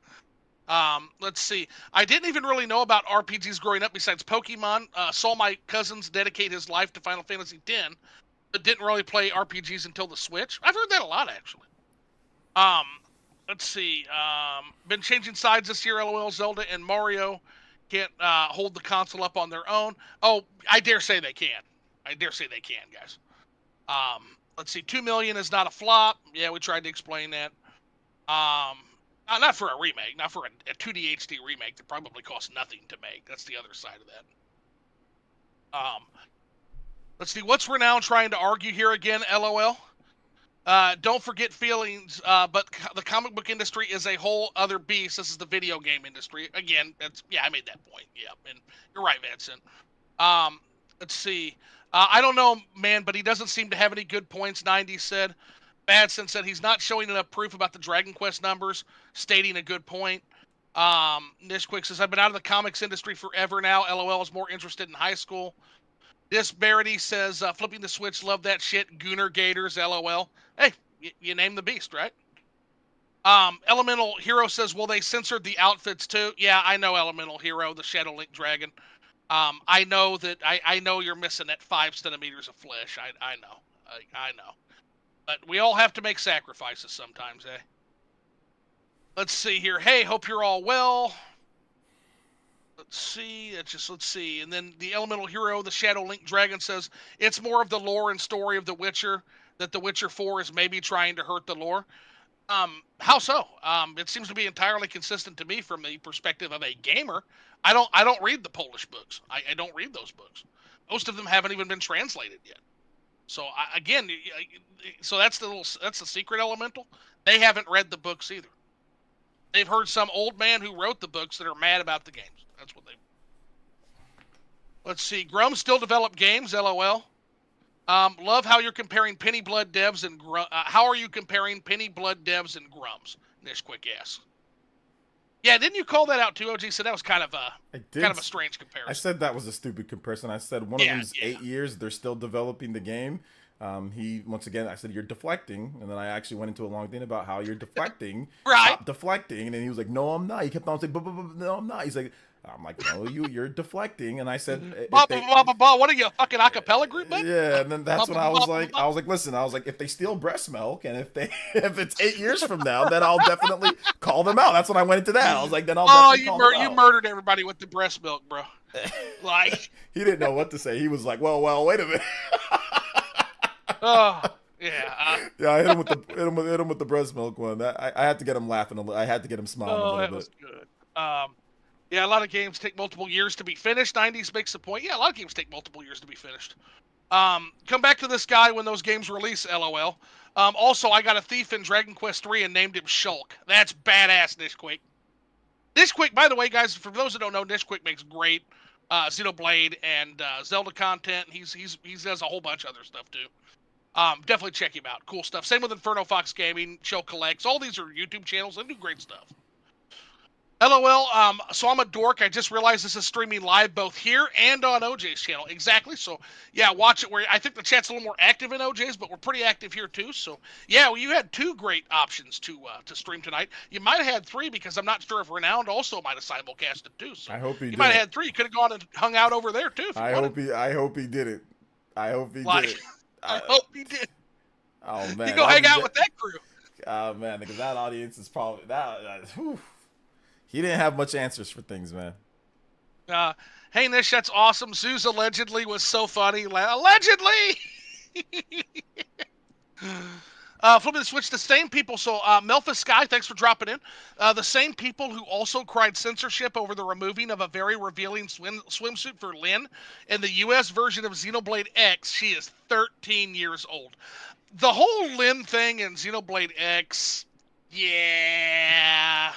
Let's see. I didn't even really know about RPGs growing up besides Pokemon. Saw my cousins dedicate his life to Final Fantasy X. But didn't really play RPGs until the Switch. I've heard that a lot, actually. Let's see. Been changing sides this year, LOL. Zelda and Mario can't hold the console up on their own. Oh, I dare say they can. I dare say they can, guys. Let's see. 2 million is not a flop. Yeah, we tried to explain that. Not for a remake. Not for a 2D HD remake that probably costs nothing to make. That's the other side of that. Let's see, what's Renown trying to argue here again, LOL? Don't forget feelings, but the comic book industry is a whole other beast. This is the video game industry. Again, I made that point. Yeah, and you're right, Vincent. Let's see. I don't know, man, but he doesn't seem to have any good points, 90 said. Badson said he's not showing enough proof about the Dragon Quest numbers, stating a good point. Nishquick says, I've been out of the comics industry forever now. LOL is more interested in high school. Disparity says, flipping the switch, love that shit. Gooner Gators, LOL. Hey, you name the beast, right? Elemental Hero says, well, they censored the outfits too. Yeah, I know Elemental Hero, the Shadow Link Dragon. I know that, I know you're missing that 5 centimeters of flesh. I know. I know. But we all have to make sacrifices sometimes, eh? Let's see here. Hey, hope you're all well. Let's see. Let's see. And then the Elemental Hero, the Shadow Link Dragon, says it's more of the lore and story of The Witcher, that The Witcher 4 is maybe trying to hurt the lore. How so? It seems to be entirely consistent to me from the perspective of a gamer. I don't read the Polish books. I don't read those books. Most of them haven't even been translated yet. So so that's the secret Elemental. They haven't read the books either. They've heard some old man who wrote the books that are mad about the games. That's what they. Let's see. Grum still develop games. LOL. Love how you're comparing Penny Blood devs and how are you comparing Penny Blood devs and Grums? Nish quick ass. Yeah, didn't you call that out too, OG? So that was kind of a strange comparison. I said that was a stupid comparison. I said one of them's 8 years. They're still developing the game. I said, you're deflecting. And then I actually went into a long thing about how you're deflecting. Right. Stop deflecting. And then he was like, no, I'm not. He kept on saying, no, I'm not. He's like, I'm like, no, you're deflecting. And I said, what are you, a fucking acapella group, man? Yeah, and then that's when I was like, listen, if they steal breast milk and if it's 8 years from now, then I'll definitely call them out. That's when I went into that. I was like, then I'll definitely call them out. You murdered everybody with the breast milk, bro. Like he didn't know what to say. He was like, well, wait a minute. Oh, yeah. Yeah, I hit him with the breast milk one. I had to get him laughing a little. I had to get him smiling a little bit. That was good. Yeah, a lot of games take multiple years to be finished. 90s makes the point. Yeah, a lot of games take multiple years to be finished. Come back to this guy when those games release, LOL. Also, I got a thief in Dragon Quest 3 and named him Shulk. That's badass, Nishquick. Nishquick, by the way, guys, for those that don't know, Nishquick makes great Xenoblade and Zelda content. He does a whole bunch of other stuff too. Definitely check him out. Cool stuff. Same with Inferno Fox Gaming, Show Collects. All these are YouTube channels. They do great stuff. LOL, so I'm a dork. I just realized this is streaming live both here and on OJ's channel. Exactly. So, yeah, watch it. Where I think the chat's a little more active in OJ's, but we're pretty active here, too. So, yeah, well, you had 2 great options to stream tonight. You might have had 3 because I'm not sure if Renowned also might have simulcasted, too. So I hope he you did. might have had 3. You could have gone and hung out over there, too, if you wanted. I hope he did it. I hope he Like, did it. I hope he did. Oh, man. You go hang out with that crew. Oh, man, because that audience is probably... whew. He didn't have much answers for things, man. Hey, Nish, that's awesome. Zeus allegedly was so funny. Allegedly! Flipping the switch, the same people. So, Melphis Sky, thanks for dropping in. The same people who also cried censorship over the removing of a very revealing swimsuit for Lynn in the U.S. version of Xenoblade X. She is 13 years old. The whole Lynn thing in Xenoblade X, yeah...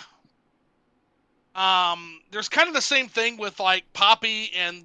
there's kind of the same thing with like Poppy and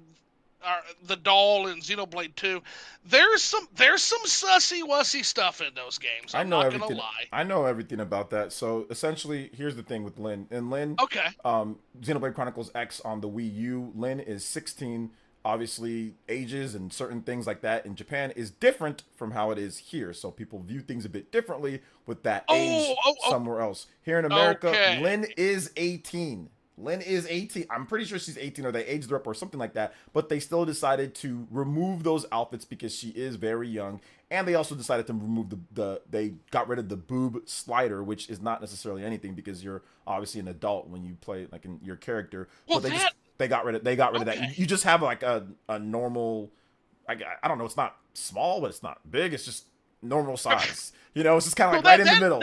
the doll in Xenoblade 2. There's some sussy wussy stuff in those games. I'm not gonna lie. I know everything about that. So essentially, here's the thing with Lynn. In Lynn, okay, Xenoblade Chronicles X on the Wii U, Lynn is 16. Obviously, ages and certain things like that in Japan is different from how it is here. So people view things a bit differently with that age somewhere else. Here in America, Lynn is 18. Lynn is 18. I'm pretty sure she's 18 or they aged her up or something like that. But they still decided to remove those outfits because she is very young. And they also decided to remove they got rid of the boob slider, which is not necessarily anything because you're obviously an adult when you play like in your character. Well, but they got rid of that. You just have like a normal, I don't know, it's not small, but it's not big. It's just normal size. You know, it's just kind of like in the middle.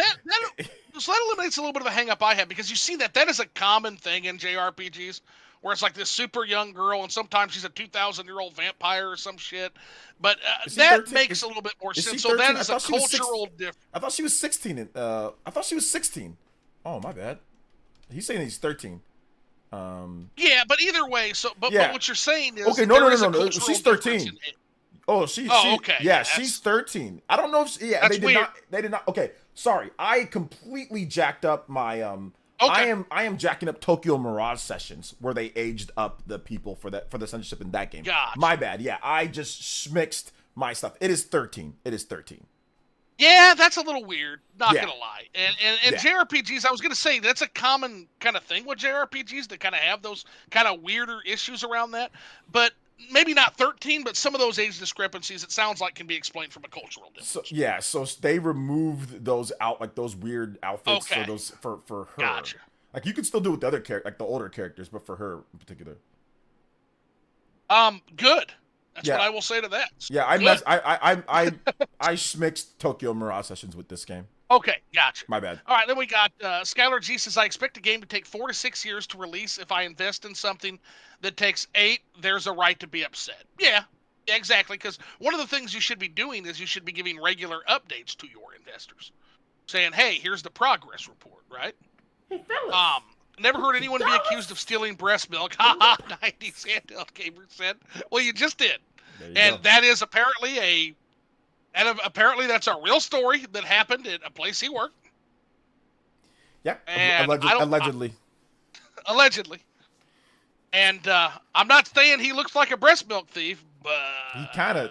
So that eliminates a little bit of a hang-up I have because you see that is a common thing in JRPGs where it's like this super young girl and sometimes she's a 2,000-year-old vampire or some shit. But that makes a little bit more sense. So that is a cultural difference. I thought she was 16. I thought she was 16. Oh, my bad. He's saying he's 13. Yeah, but either way, but what you're saying is okay. No. She's 13. Oh, okay. Yeah, she's 13. I don't know if they did not. Okay, sorry. I completely jacked up my I am jacking up Tokyo Mirage Sessions where they aged up the people for the censorship in that game. Gotcha. My bad. Yeah, I just mixed my stuff. It is 13. It is 13. Yeah, that's a little weird. Not gonna lie. And JRPGs, I was gonna say that's a common kind of thing with JRPGs that kind of have those kind of weirder issues around that, but. Maybe not 13, but some of those age discrepancies, it sounds like, can be explained from a cultural difference. So they removed those those weird outfits for those for her. Gotcha. Like you could still do it with the other like the older characters, but for her in particular. Good. That's what I will say to that. Yeah, I mixed Tokyo Mirage Sessions with this game. Okay, gotcha. My bad. All right, then we got Skylar G says, I expect a game to take 4 to 6 years to release. If I invest in something that takes 8, there's a right to be upset. Yeah, exactly, because one of the things you should be doing is you should be giving regular updates to your investors. Saying, hey, here's the progress report, right? Hey, fellas. Never heard anyone be accused of stealing breast milk. Haha, 90s handheld gamer said. Well, you just did. That is apparently apparently that's a real story that happened at a place he worked. Yeah, allegedly. Allegedly. And I'm not saying he looks like a breast milk thief, but he kind of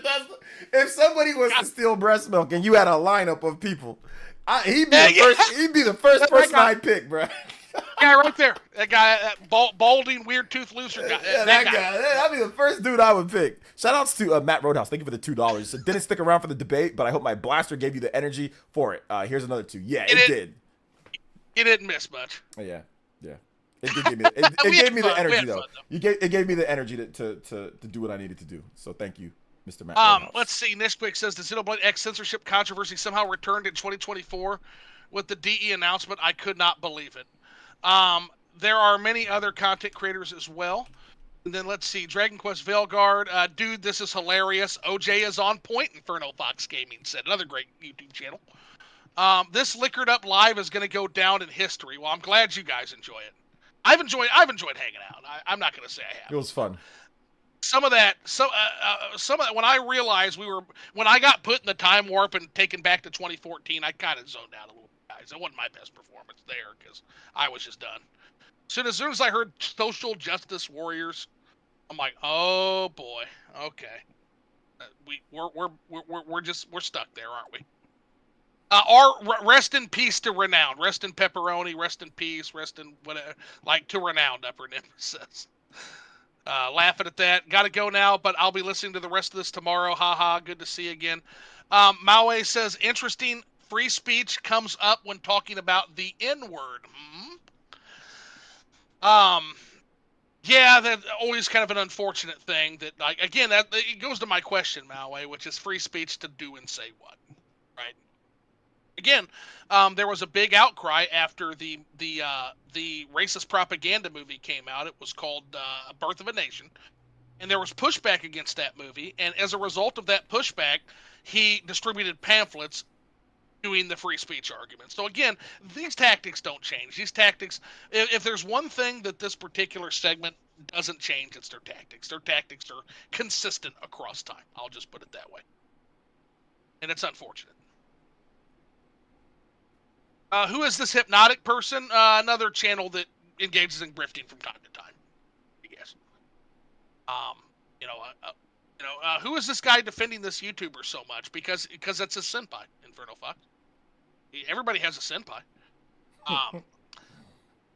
does. If somebody was to steal breast milk and you had a lineup of people, he'd be the first person I'd pick, bro. Guy right there. That guy, that balding, weird tooth looser guy. That guy. That'd be the first dude I would pick. Shout outs to Matt Roadhouse. Thank you for the $2. So didn't stick around for the debate, but I hope my blaster gave you the energy for it. Here's another 2. Yeah, it did. You didn't miss much. Yeah. It did give me. It gave me the energy though. It gave me the energy to do what I needed to do. So thank you, Mr. Matt Roadhouse. Let's see. Nishquick says the Xenoblade X censorship controversy somehow returned in 2024 with the DE announcement. I could not believe it. There are many other content creators as well And then let's see, Dragon Quest Veilguard. Dude, this is hilarious. OJ is on point, Inferno Fox Gaming said. Another great YouTube channel. This liquored up live is going to go down in history. Well, I'm glad you guys enjoy it. I've enjoyed hanging out. I'm not going to say I have. It was fun. Some of that, when I realized when I got put in the time warp and taken back to 2014, I kind of zoned out a little bit, guys. It wasn't my best performance there because I was just done. As soon as I heard social justice warriors, I'm like, oh boy, okay, we're stuck there, aren't we? Rest in peace to Renown. Rest in pepperoni. Rest in peace. Rest in whatever. Like to Renown, Upper Nimbus says. Laughing at that. Got to go now, but I'll be listening to the rest of this tomorrow. Haha. Good to see you again. Maui says, interesting. Free speech comes up when talking about the N-word. Yeah, that's always kind of an unfortunate thing. That, like, again, that it goes to my question, Maui, which is free speech to do and say what, right? Again, there was a big outcry after the racist propaganda movie came out. It was called Birth of a Nation, and there was pushback against that movie. And as a result of that pushback, he distributed pamphlets doing the free speech argument. So again, these tactics don't change. These tactics, if there's one thing that this particular segment doesn't change, it's their tactics. Their tactics are consistent across time. I'll just put it that way. And it's unfortunate. Who is this hypnotic person? Another channel that engages in grifting from time to time. Yes. Who is this guy defending this YouTuber so much? Because it's a senpai, Inferno Fox. Everybody has a senpai.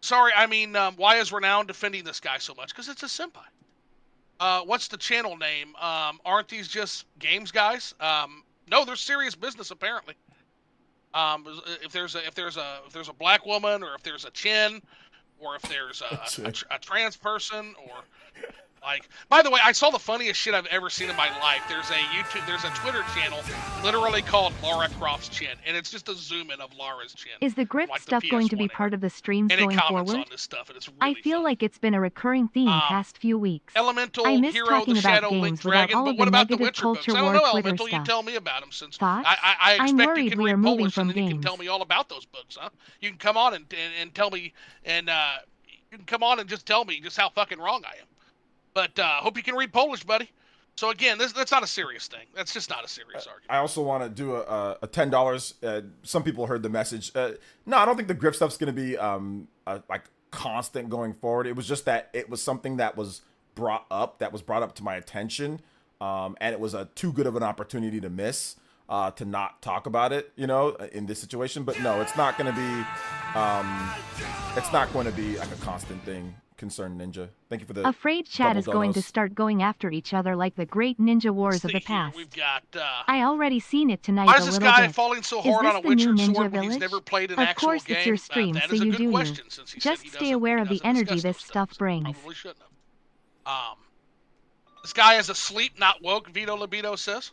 Sorry, I mean, why is Renown defending this guy so much? Because it's a senpai. What's the channel name? Aren't these just games guys? No, they're serious business apparently. If there's a black woman, or if there's a chin, or if there's a trans person, or like, by the way, I saw the funniest shit I've ever seen in my life. There's a Twitter channel literally called Lara Croft's chin, and it's just a zoom in of Lara's chin. Is the grift like stuff the going to be PS1 part era. of the streams And it going comments forward? on this stuff, and it's really I feel funny. like it's been a recurring theme past few weeks. Elemental, I miss Hero, talking the about Shadow, Link, games without Dragon, all but of what the about the negative Witcher books? culture I don't war know, Twitter Elemental, you stuff. tell me about them, since Thoughts? I I'm expect you worried can we are read moving Polish, from and then you can tell games. me all about those books, huh? You can come on and tell me, and you can come on and just tell me just how fucking wrong I am. But hope you can read Polish, buddy. So again, that's not a serious thing. That's just not a serious argument. I also want to do a $10. Some people heard the message. No, I don't think the grift stuff's going to be like constant going forward. It was just that it was something that was brought up to my attention, and it was too good of an opportunity to miss to not talk about it, in this situation. But no, it's not going to be like a constant thing. Concern Ninja. Thank you for the Afraid chat is going to donos. start going after each other like the great ninja wars of the Let's see here. past. We've got. I already seen it tonight Why a is this little guy bit. falling so Is hard this on a the new Witcher Ninja sword when he's Village? never played an Of actual course game? it's your stream, That so is a you good do you. question, since he Just said he stay aware of the doesn't energy discuss this those stuff things. brings. Probably shouldn't have. This guy is asleep, not woke, Vito Libido says.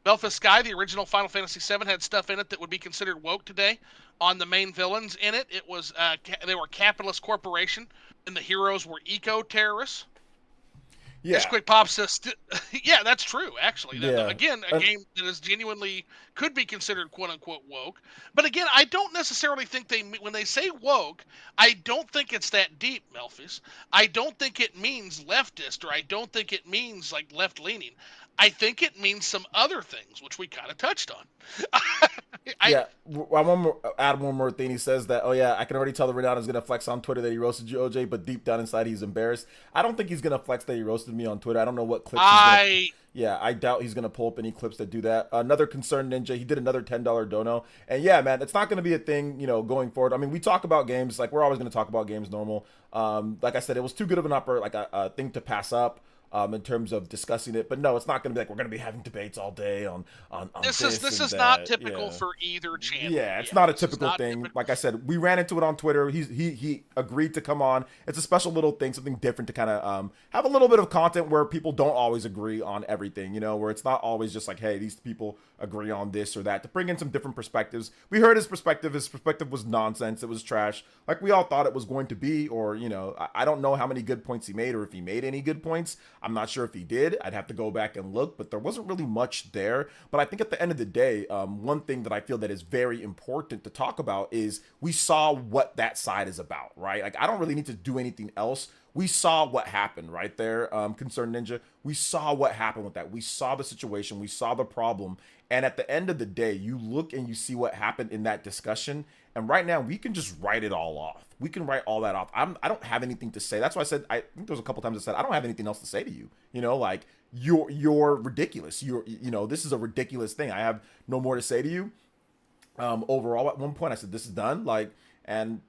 Belfast Sky, the original Final Fantasy VII, had stuff in it that would be considered woke today. On the main villains in it, it was they were capitalist corporation, and the heroes were eco-terrorists. Yeah. This Quick Pop says, yeah, that's true, actually. Yeah. Again, a game that is genuinely could be considered quote-unquote woke. But again, I don't necessarily think when they say woke, I don't think it's that deep, Melphis. I don't think it means leftist, or I don't think it means like left-leaning. I think it means some other things, which we kind of touched on. I want to add one more thing. He says that, oh yeah, I can already tell the Renown is going to flex on Twitter that he roasted you, OJ, but deep down inside he's embarrassed. I don't think he's going to flex that he roasted me on Twitter. I don't know what clips I doubt he's going to pull up any clips that do that. Another Concerned Ninja, he did another $10 dono. And yeah, man, it's not going to be a thing, going forward. I mean, we talk about games, like we're always going to talk about games normal. Like I said, it was too good of an a thing to pass up. in terms of discussing it. But no, it's not going to be like we're going to be having debates all day on This this is and not that. typical Yeah. for either channel. Yeah, it's not a this is typical not thing. typical. Like I said, we ran into it on Twitter. He agreed to come on. It's a special little thing, something different to kind of have a little bit of content where people don't always agree on everything, where it's not always just like, hey, these people agree on this or that, to bring in some different perspectives. We heard his perspective. His perspective was nonsense. It was trash, like we all thought it was going to be. Or, I don't know how many good points he made or if he made any good points. I'm not sure if he did. I'd have to go back and look, but there wasn't really much there. But I think at the end of the day, one thing that I feel that is very important to talk about is we saw what that side is about, right? Like, I don't really need to do anything else. We saw what happened right there, Concerned Ninja. We saw what happened with that. We saw the situation. We saw the problem. And at the end of the day, you look and you see what happened in that discussion. And right now, we can just write it all off. We can write all that off. I don't have anything to say. That's why I said, I think there was a couple times I said, I don't have anything else to say to you. Like, you're ridiculous. This is a ridiculous thing. I have no more to say to you. Overall, at one point, I said, this is done. And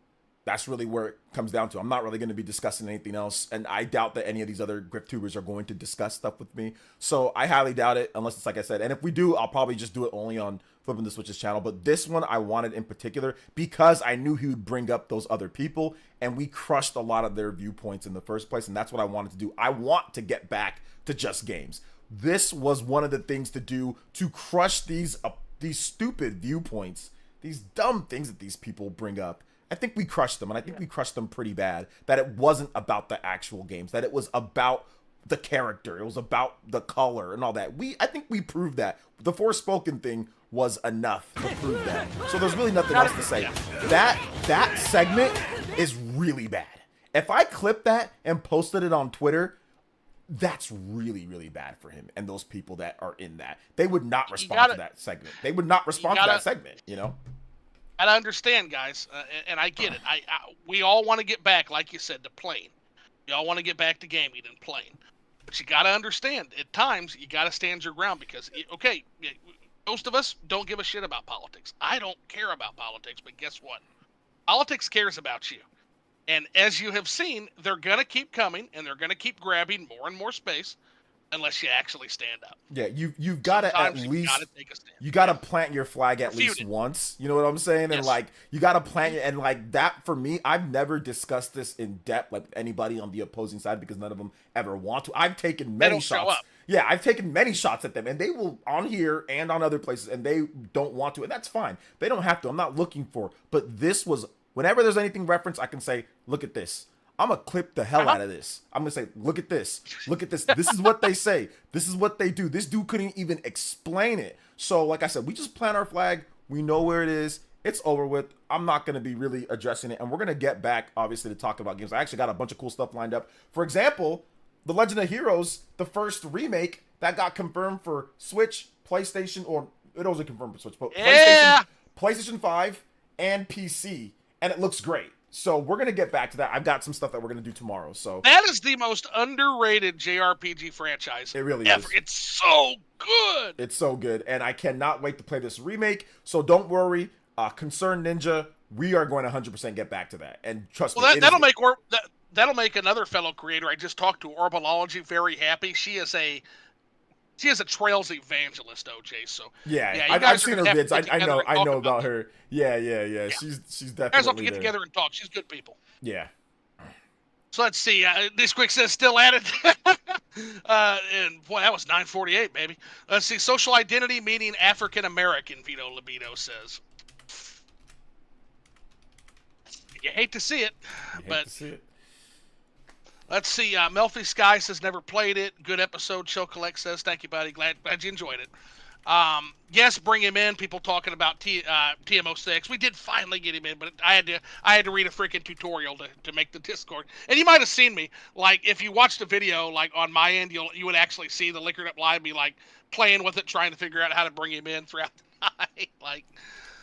that's really where it comes down to. I'm not really going to be discussing anything else. And I doubt that any of these other Griftubers are going to discuss stuff with me. So I highly doubt it, unless it's like I said. And if we do, I'll probably just do it only on Flipping the Switches channel. But this one I wanted in particular because I knew he would bring up those other people. And we crushed a lot of their viewpoints in the first place. And that's what I wanted to do. I want to get back to just games. This was one of the things to do to crush these stupid viewpoints, these dumb things that these people bring up. I think we crushed them, and I think we crushed them pretty bad. That it wasn't about the actual games, that it was about the character, it was about the color and all that. I think we proved that. The Forspoken thing was enough to prove that. So there's really nothing else to say. That segment is really bad. If I clip that and posted it on Twitter, that's really, really bad for him and those people that are in that. They would not respond to that segment. They would not respond to that segment, And I understand, guys, and I get it. We all want to get back, like you said, to playing. We all want to get back to gaming and playing. But you got to understand, at times, you got to stand your ground because, okay, most of us don't give a shit about politics. I don't care about politics, but guess what? Politics cares about you. And as you have seen, they're going to keep coming, and they're going to keep grabbing more and more space unless you actually stand up. Yeah, you've got to at least take a stand. You got to plant your flag at least once. You know what I'm saying? Yes. And you got to plant it. And that for me, I've never discussed this in depth with anybody on the opposing side because none of them ever want to. I've taken many shots. Yeah, I've taken many shots at them, and they will on here and on other places, and they don't want to, and that's fine. They don't have to. I'm not looking for. But this was whenever there's anything referenced, I can say, look at this. I'm going to clip the hell out of this. I'm going to say, look at this. Look at this. This is what they say. This is what they do. This dude couldn't even explain it. So, like I said, we just plant our flag. We know where it is. It's over with. I'm not going to be really addressing it. And we're going to get back, obviously, to talk about games. I actually got a bunch of cool stuff lined up. For example, The Legend of Heroes, the first remake that got confirmed for Switch, PlayStation, or it wasn't confirmed for Switch, but PlayStation 5 and PC. And it looks great. So we're going to get back to that. I've got some stuff that we're going to do tomorrow. So that is the most underrated JRPG franchise. It really ever. is. It's so good. It's so good. And I cannot wait to play this remake. So don't worry. Concerned Ninja, we are going to 100% get back to that. And trust me. That'll make another fellow creator I just talked to, Orbology, very happy. She is a Trails evangelist, OJ. So yeah, I've seen her vids. I know about her. Yeah. She's definitely. Guys have to get together and talk. She's good people. Yeah. So let's see. This quick says still at it. And boy, that was 9:48, baby. Let's see. Social identity meaning African American. Vito Libido says. You hate to see it, Let's see. Melfi Sky says never played it. Good episode. Show Collect says thank you, buddy. Glad you enjoyed it. Yes, bring him in. People talking about TMO6. We did finally get him in, but I had to read a freaking tutorial to make the Discord. And you might have seen me. Like if you watched the video, like on my end, you would actually see the Liquored Up Live be like playing with it, trying to figure out how to bring him in throughout the night. Like,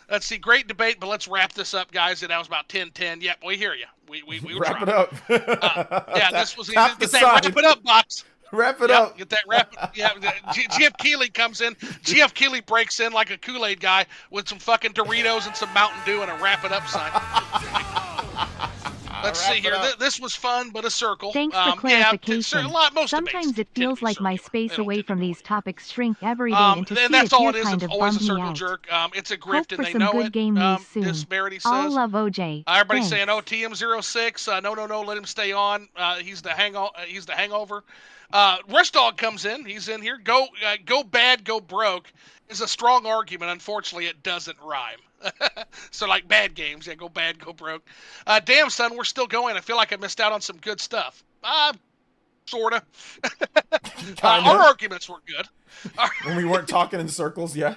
let's see, great debate, but let's wrap this up, guys. And that was about 10:10. Yep, we hear you. We were wrap trying. it up. Yeah, this was get that wrap it up box. Wrap it up. Get that wrap. Yeah, GF Keeley comes in. GF Keeley breaks in like a Kool-Aid guy with some fucking Doritos and some Mountain Dew and a wrap it up sign. Let's wrap see it here. up. This was fun, but a circle. Thanks for Yeah, clarification. most Sometimes debates it tend to feels be like my circular. space They don't away tend to from go these anywhere. topics shrink every day, and to And see that's it all here it is. kind It's of always a bummed me circle out. jerk. It's a Hope grift, and for they some know good it. game news soon. Disparity All says. love OJ. Everybody's Thanks. saying, "Oh, TM06, no, let him stay on. He's the hangover." Rush Dog comes in. He's in here. Go bad, go broke is a strong argument. Unfortunately, it doesn't rhyme. So like bad games, yeah, go bad, go broke. Damn son, we're still going. I feel like I missed out on some good stuff. Sorta. Kind Our of. arguments were good. When we weren't talking in circles, yeah.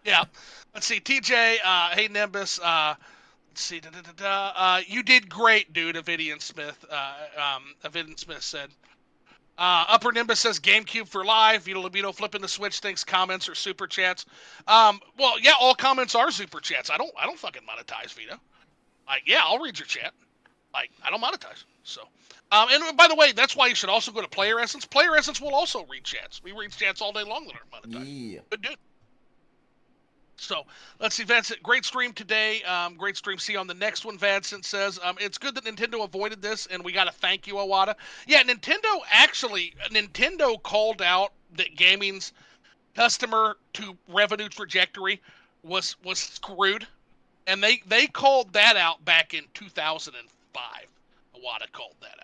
Yeah. Let's see. TJ, hey Nimbus. Let's see. You did great, dude. Avidian Smith said. Upper Nimbus says GameCube for live. Vito flipping the switch thinks comments or super chats. Well, yeah, all comments are super chats. I don't fucking monetize, Vito. Like, yeah, I'll read your chat. Like, I don't monetize. So, and by the way, that's why you should also go to Player Essence. Player Essence will also read chats. We read chats all day long that aren't monetized. Yeah. Good dude. So let's see, Vincent. Great stream today. Great stream. See you on the next one. Vincent says it's good that Nintendo avoided this, and we got to thank you, Iwata. Yeah, Nintendo called out that gaming's customer to revenue trajectory was screwed, and they called that out back in 2005. Iwata called that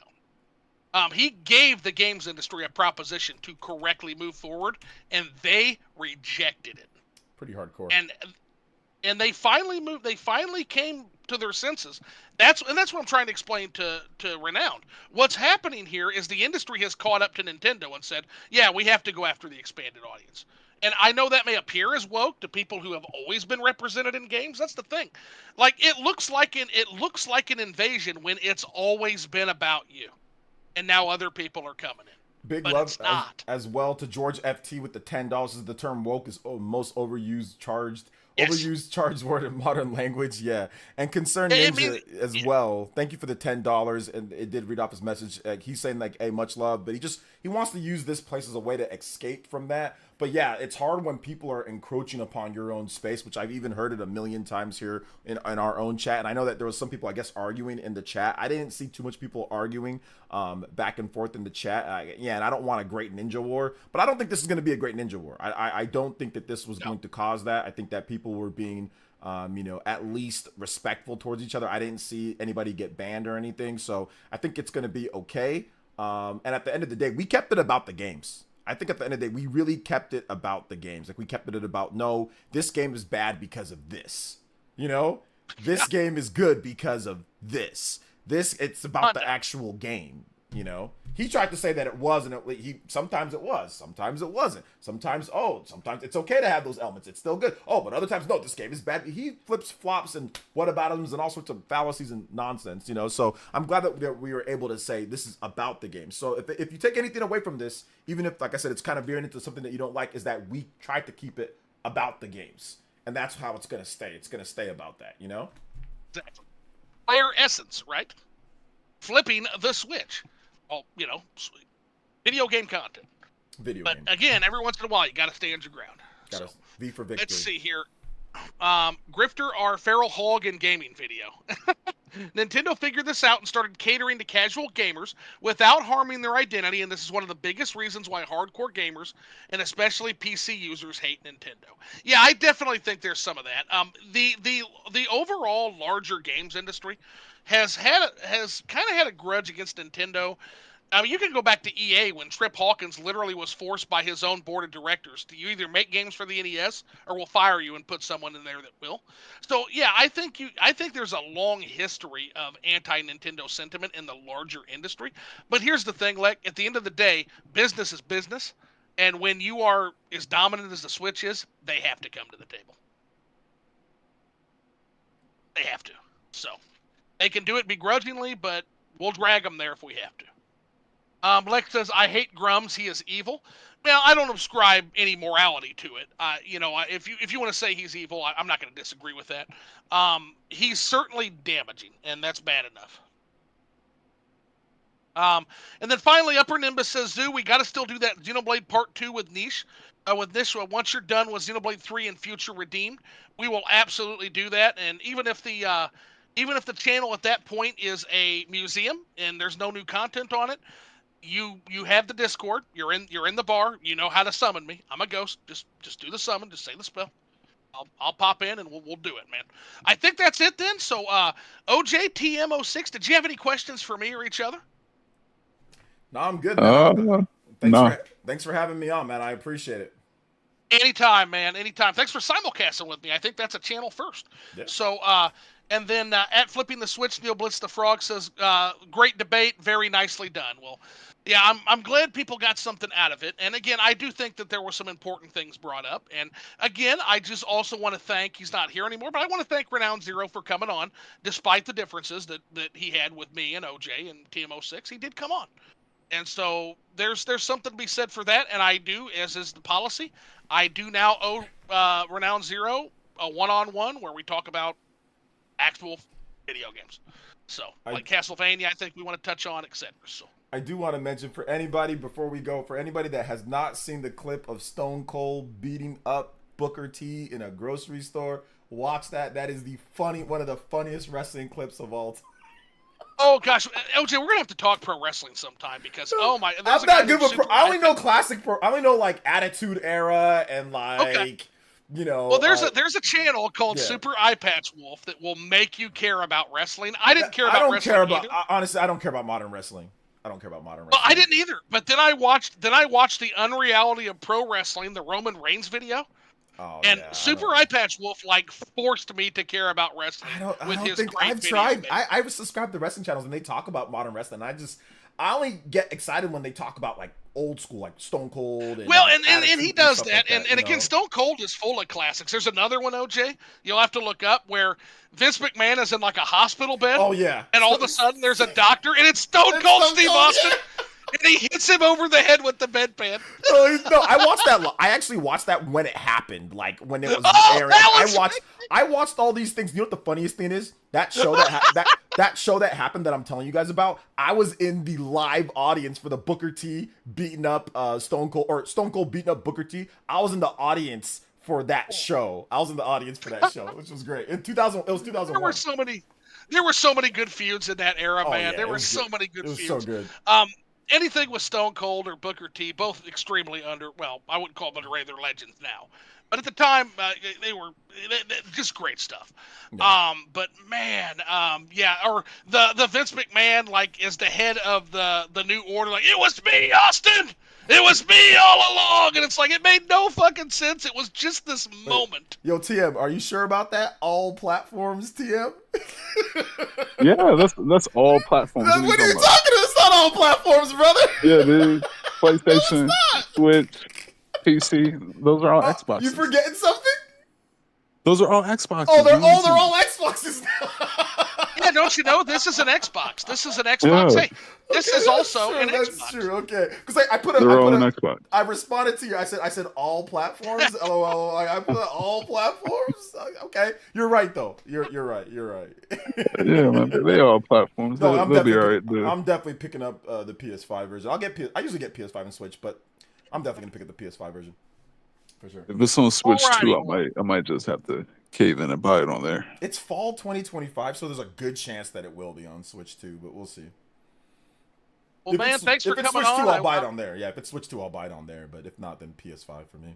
out. He gave the games industry a proposition to correctly move forward, and they rejected it. Pretty hardcore. And they finally moved. They finally came to their senses. That's what I'm trying to explain to Renowned. What's happening here is the industry has caught up to Nintendo and said, "Yeah, we have to go after the expanded audience." And I know that may appear as woke to people who have always been represented in games. That's the thing. Like it looks like an invasion when it's always been about you, and now other people are coming in. Big But love it's not. as well to George FT with the $10. The term woke is most overused charged word in modern language. Yeah, and Concerned Ninja as well. Thank you for the $10, and it did read off his message. He's saying like, "Hey, much love," but he wants to use this place as a way to escape from that. But yeah, it's hard when people are encroaching upon your own space, which I've even heard it a million times here in our own chat. And I know that there was some people, I guess, arguing in the chat. I didn't see too much people arguing back and forth in the chat. And I don't want a great ninja war, but I don't think this is going to be a great ninja war. I don't think that this was going to cause that. I think that people were being, at least respectful towards each other. I didn't see anybody get banned or anything. So I think it's going to be okay. And at the end of the day, we kept it about the games. I think at the end of the day, we really kept it about the games. Like we kept it about, no, this game is bad because of this. This game is good because of this. It's about the actual game. He tried to say that it was, and sometimes it was, sometimes it wasn't. Sometimes it's okay to have those elements. It's still good. Oh, but other times, no, this game is bad. He flips flops and whataboutisms and all sorts of fallacies and nonsense, So I'm glad that we were able to say this is about the game. So if you take anything away from this, even if, like I said, it's kind of veering into something that you don't like, is that we tried to keep it about the games. And that's how it's going to stay. It's going to stay about that, Exactly. Player essence, right? Flipping the switch. Well, video game content. But again, every once in a while, you got to stand your ground. V for victory. Let's see here. Grifter, our feral hog in gaming video. Nintendo figured this out and started catering to casual gamers without harming their identity, and this is one of the biggest reasons why hardcore gamers and especially PC users hate Nintendo. Yeah, I definitely think there's some of that. The overall larger games industry has kind of had a grudge against Nintendo. I mean, you can go back to EA when Trip Hawkins literally was forced by his own board of directors to either make games for the NES or we'll fire you and put someone in there that will. So yeah, I think there's a long history of anti-Nintendo sentiment in the larger industry. But here's the thing, Lek, at the end of the day, business is business, and when you are as dominant as the Switch is, they have to come to the table. They have to. So they can do it begrudgingly, but we'll drag them there if we have to. Lex says, I hate Grums. He is evil. Well, I don't ascribe any morality to it. If you want to say he's evil, I'm not going to disagree with that. He's certainly damaging, and that's bad enough. And then finally, Upper Nimbus says, Zoo, we got to still do that Xenoblade Part 2 with Niche. With this, once you're done with Xenoblade 3 and Future Redeemed, we will absolutely do that. And even if the even if the channel at that point is a museum and there's no new content on it, you have the Discord. You're in the bar. You know how to summon me. I'm a ghost. Just do the summon. Just say the spell. I'll pop in and we'll do it, man. I think that's it then. So OJ TM06, did you have any questions for me or each other? No, I'm good, man. No. Thanks for having me on, man. I appreciate it. Anytime, man. Anytime. Thanks for simulcasting with me. I think that's a channel first. Yeah. So, and then at Flipping the Switch, Neil Blitz the Frog says, great debate, very nicely done. Well, yeah, I'm glad people got something out of it. And again, I do think that there were some important things brought up. And again, I just also want to thank, he's not here anymore, but I want to thank Renowned Zero for coming on, despite the differences that he had with me and OJ and TM06. He did come on. And so there's something to be said for that. And I do, as is the policy, I do now owe Renowned Zero a one-on-one where we talk about actual video games. So, like Castlevania, I think we want to touch on, etc. So I do want to mention for anybody, before we go, for anybody that has not seen the clip of Stone Cold beating up Booker T in a grocery store, watch that. That is one of the funniest wrestling clips of all time. Oh gosh, OJ, we're gonna have to talk pro wrestling sometime because oh my, I'm not good with pro. I only know classic pro. I only know like Attitude Era and like you know. Well, there's a channel called Super Eye Patch Wolf that will make you care about wrestling. I didn't care about wrestling. Honestly, I don't care about modern wrestling. I don't care about modern wrestling. Well, I didn't either. But then I watched the Unreality of Pro Wrestling, the Roman Reigns video. Oh, and Super Eye Patch Wolf like forced me to care about wrestling. I've tried. I subscribe to wrestling channels and they talk about modern wrestling. I only get excited when they talk about like old school, like Stone Cold. And, well, and he does that. And again, Stone Cold is full of classics. There's another one, OJ, you'll have to look up where Vince McMahon is in like a hospital bed. Oh yeah. And all of a sudden there's a doctor and it's Stone Cold Steve Austin. Yeah. And he hits him over the head with the bedpan. No, I watched that. I actually watched that when it happened, like when it was airing. I watched all these things. You know what the funniest thing is? That show that show that happened that I'm telling you guys about. I was in the live audience for the Booker T beating up Stone Cold beating up Booker T. I was in the audience for that show. Which was great. It was 2001. There were so many good feuds in that era, man. Yeah, there were so many good feuds. It was so good. Anything with Stone Cold or Booker T, both extremely I wouldn't call them underrated, they're legends now. But at the time, they were just great stuff. Yeah. But man, or the Vince McMahon, like, is the head of the New Order, like, it was me, Austin! It was me all along! And it's like, it made no fucking sense. It was just this moment. Yo, TM, are you sure about that? All platforms, TM? Yeah, that's all platforms. What are you talking about? It's not all platforms, brother. Yeah, dude. PlayStation, Switch, PC. Those are all Xboxes. You forgetting something? Those are all Xboxes. Oh, they're all Xboxes now. Yeah, don't you know? This is an Xbox. This is an Xbox. Yeah. Hey, this is also an Xbox. That's true. Okay, because I put an Xbox. I responded to you. I said all platforms. LOL. I put all platforms. Okay, you're right though. You're right. Yeah, man. They all platforms. No, they'll be all right, dude. I'm definitely picking up the PS5 version. I usually get PS5 and Switch, but I'm definitely gonna pick up the PS5 version for sure. If it's on Switch too, I might just have to cave in and buy it on there. It's fall 2025, so there's a good chance that it will be on Switch too, but we'll see. Well, man, thanks for coming on. If it's Switch 2, I'll buy it on there. Yeah, if it's Switch 2, I'll buy it on there, but if not, then PS5 for me.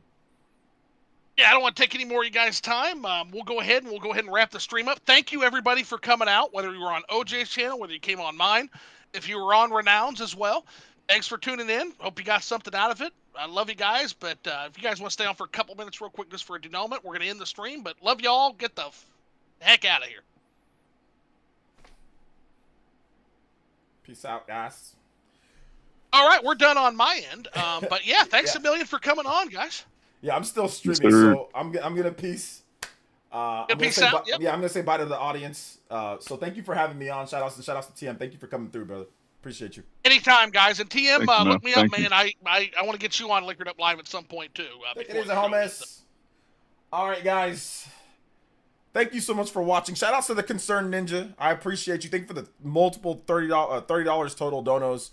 Yeah, I don't want to take any more of you guys' time. We'll go ahead and wrap the stream up. Thank you, everybody, for coming out, whether you were on OJ's channel, whether you came on mine, if you were on Renown's as well. Thanks for tuning in. Hope you got something out of it. I love you guys, but if you guys want to stay on for a couple minutes real quick just for a denouement, we're going to end the stream. But love y'all. Get the heck out of here. Peace out, guys. All right, we're done on my end. But yeah, thanks a million for coming on, guys. Yeah, I'm still streaming, so I'm gonna peace. Peace out. Yeah, I'm gonna say bye to the audience. So thank you for having me on. Shout outs to TM. Thank you for coming through, brother. Appreciate you. Anytime, guys. And TM, look me up, Thank man. I want to get you on Liquored Up Live at some point too. Take it easy, homies. All right, guys. Thank you so much for watching. Shout outs to the Concerned Ninja. I appreciate you. Thank you for the multiple $30 total donos.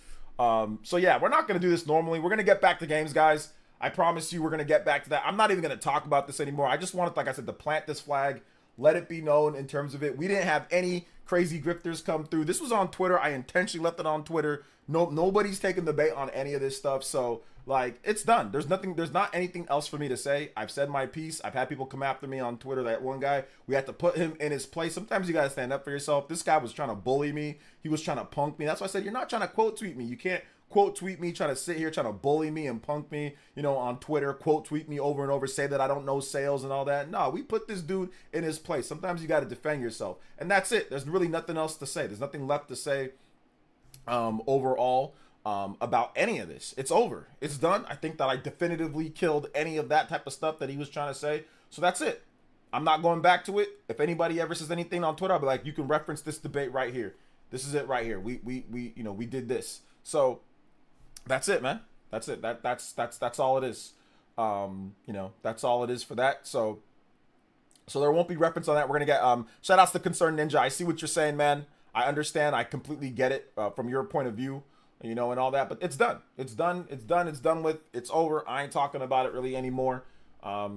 So yeah, we're not gonna do this normally. We're gonna get back to games, guys. I promise you, we're gonna get back to that. I'm not even gonna talk about this anymore. I just wanted, like I said, to plant this flag. let it be known in terms of it. We didn't have any crazy grifters come through. This was on Twitter. I intentionally left it on Twitter. Nobody's taking the bait on any of this stuff. So like, it's done. There's not anything else for me to say. I've said my piece. I've had people come after me on Twitter. That one guy, we had to put him in his place. Sometimes you got to stand up for yourself. This guy was trying to bully me. He was trying to punk me. That's why I said, you're not trying to quote tweet me. You can't quote tweet me, trying to sit here, trying to bully me and punk me, on Twitter, quote tweet me over and over, say that I don't know sales and all that. No, we put this dude in his place. Sometimes you got to defend yourself. And that's it. There's really nothing else to say. There's nothing left to say overall about any of this. It's over. It's done. I think that I definitively killed any of that type of stuff that he was trying to say. So that's it. I'm not going back to it. If anybody ever says anything on Twitter, I'll be like, you can reference this debate right here. This is it right here. We did this. So that's it, man. That's it. That's all it is. That's all it is for that. So there won't be reference on that. We're gonna get shout outs to Concerned Ninja. I see what you're saying, man. I understand. I completely get it from your point of view, and all that. But it's done. It's done. It's done. It's done with. It's over. I ain't talking about it really anymore. I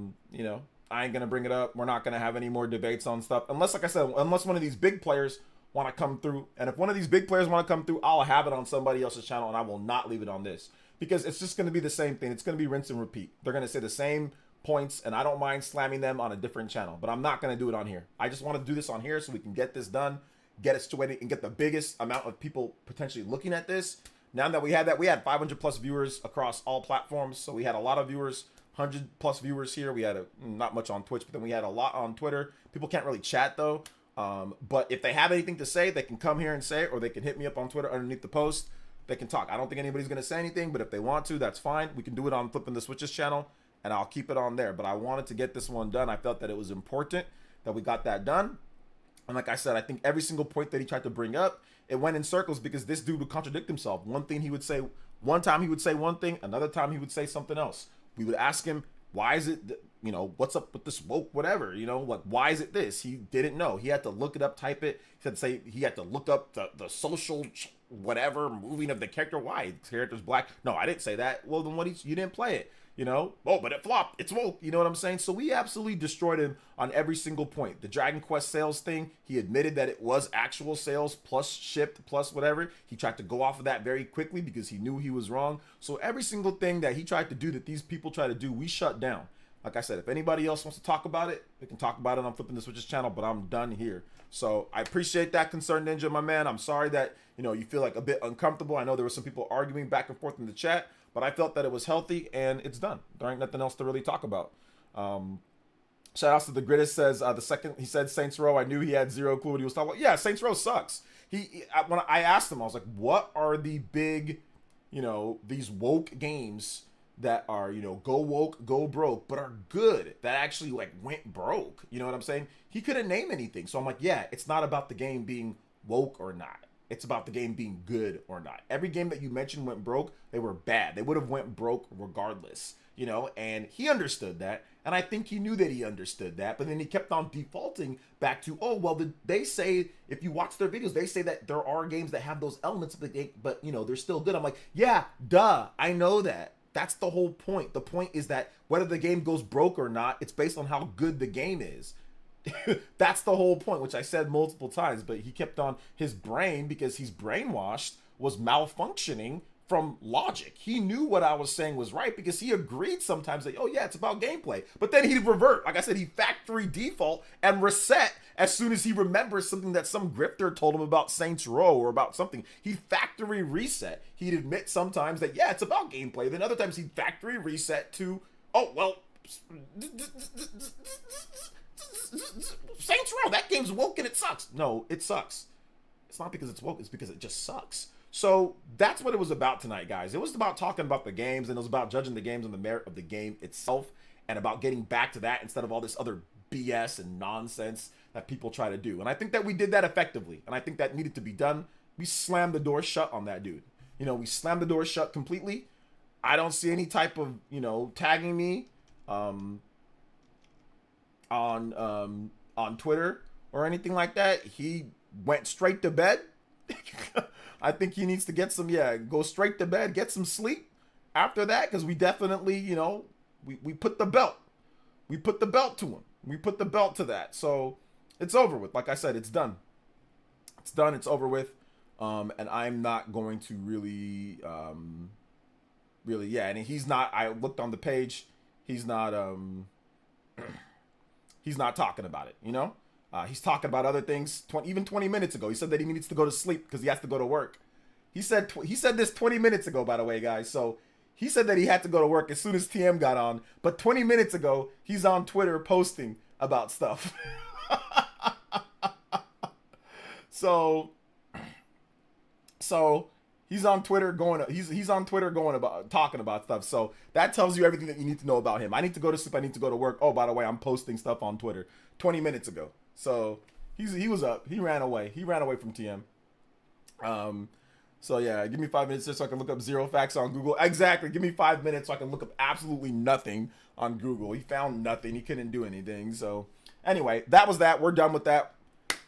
ain't gonna bring it up. We're not gonna have any more debates on stuff unless, like I said, unless one of these big players want to come through. And if one of these big players want to come through, I'll have it on somebody else's channel, and I will not leave it on this, because it's just going to be the same thing. It's going to be rinse and repeat. They're going to say the same points, and I don't mind slamming them on a different channel, but I'm not going to do it on here. I just want to do this on here so we can get this done, get it situated, and get the biggest amount of people potentially looking at this. Now that we had 500 plus viewers across all platforms. So we had a lot of viewers, 100 plus viewers here. We had not much on Twitch, but then we had a lot on Twitter. People can't really chat though. But if they have anything to say, they can come here and say it, or they can hit me up on Twitter underneath the post. They can talk. I don't think anybody's going to say anything, but if they want to, that's fine. We can do it on Flipping the Switches channel, and I'll keep it on there. But I wanted to get this one done. I felt that it was important that we got that done. And like I said, I think every single point that he tried to bring up, it went in circles, because this dude would contradict himself. One time he would say one thing, another time he would say something else. We would ask him, why is it, what's up with this woke, whatever, like, why is it this? He didn't know. He had to look it up, type it. He had to look up the social whatever moving of the character. Why? The character's black. No, I didn't say that. Well, then you didn't play it, Oh, but it flopped. It's woke. You know what I'm saying? So we absolutely destroyed him on every single point. The Dragon Quest sales thing, he admitted that it was actual sales plus shipped plus whatever. He tried to go off of that very quickly because he knew he was wrong. So every single thing that he tried to do, that these people try to do, we shut down. Like I said, if anybody else wants to talk about it, we can talk about it on Flipping the Switches channel, but I'm done here. So I appreciate that, Concerned Ninja, my man. I'm sorry that, you feel like a bit uncomfortable. I know there were some people arguing back and forth in the chat, but I felt that it was healthy, and it's done. There ain't nothing else to really talk about. Shout outs to the Grittist says, he said Saints Row, I knew he had zero clue what he was talking about. Yeah, Saints Row sucks. When I asked him, I was like, what are the big, these woke games that are, go woke, go broke, but are good, that actually like went broke? You know what I'm saying? He couldn't name anything. So I'm like, yeah, it's not about the game being woke or not. It's about the game being good or not. Every game that you mentioned went broke, they were bad. They would have went broke regardless, and he understood that. And I think he knew that he understood that, but then he kept on defaulting back to, oh, well, they say, if you watch their videos, they say that there are games that have those elements of the game, but, they're still good. I'm like, yeah, duh, I know that. That's the whole point. The point is that whether the game goes broke or not, it's based on how good the game is. That's the whole point, which I said multiple times, but he kept on, his brain, because he's brainwashed, was malfunctioning from logic. He knew what I was saying was right, because he agreed sometimes that, oh yeah, it's about gameplay. But then he'd revert. Like I said, he factory default and reset as soon as he remembers something that some grifter told him about Saints Row or about something. He'd factory reset. He'd admit sometimes that, yeah, it's about gameplay. Then other times he'd factory reset to, oh, well, Saints Row, that game's woke and it sucks. No, it sucks. It's not because it's woke, it's because it just sucks. So that's what it was about tonight, guys. It was about talking about the games, and it was about judging the games on the merit of the game itself, and about getting back to that instead of all this other BS and nonsense that people try to do. And I think that we did that effectively, and I think that needed to be done. We slammed the door shut on that dude. We slammed the door shut completely. I don't see any type of, tagging me on Twitter or anything like that. He went straight to bed. I think he needs to get some, go straight to bed, get some sleep after that, because we definitely, we put the belt. We put the belt to him. We put the belt to that. So it's over with. Like I said, it's done. It's done. It's over with. And I'm not going to really, yeah. And he's not. I looked on the page. He's not. He's not talking about it. You know. He's talking about other things. Even 20 minutes ago, he said that he needs to go to sleep because he has to go to work. He said this 20 minutes ago, by the way, guys. So he said that he had to go to work as soon as TM got on. But 20 minutes ago, he's on Twitter posting about stuff. So he's on Twitter he's on Twitter talking about stuff. So that tells you everything that you need to know about him. I need to go to sleep. I need to go to work. Oh, by the way, I'm posting stuff on Twitter 20 minutes ago. So he was up. He ran away. He ran away from TM. So yeah, give me 5 minutes just so I can look up zero facts on Google. Exactly. Give me 5 minutes so I can look up absolutely nothing on Google. He found nothing. He couldn't do anything. So anyway, that was that. We're done with that.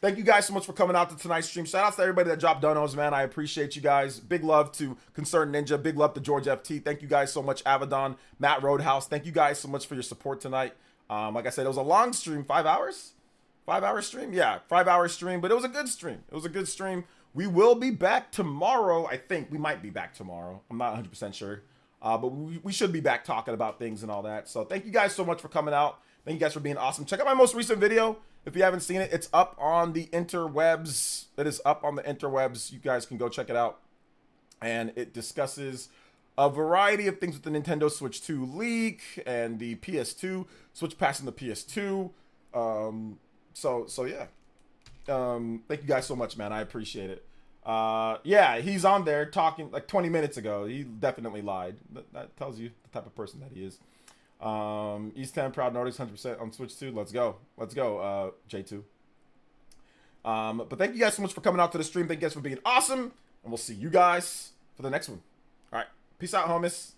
Thank you guys so much for coming out to tonight's stream. Shout out to everybody that dropped donos, man. I appreciate you guys. Big love to Concerned Ninja. Big love to George FT. Thank you guys so much, Avedon, Matt Roadhouse. Thank you guys so much for your support tonight. Like I said, it was a long stream. 5 hours? 5 hour stream? Yeah, 5 hour stream, but it was a good stream. It was a good stream. We will be back tomorrow. I think we might be back tomorrow. I'm not 100% sure. But we should be back talking about things and all that. So thank you guys so much for coming out. Thank you guys for being awesome. Check out my most recent video. If you haven't seen it, it's up on the interwebs. It is up on the interwebs. You guys can go check it out. And it discusses a variety of things with the Nintendo Switch 2 leak and the PS2, Switch passing the PS2. So yeah. Thank you guys so much, man. I appreciate it. Yeah, he's on there talking like 20 minutes ago. He definitely lied. That tells you the type of person that he is. East 10 Proud Nordics 100% on Switch 2. Let's go. Let's go, J2. But thank you guys so much for coming out to the stream. Thank you guys for being awesome. And we'll see you guys for the next one. All right. Peace out, homies.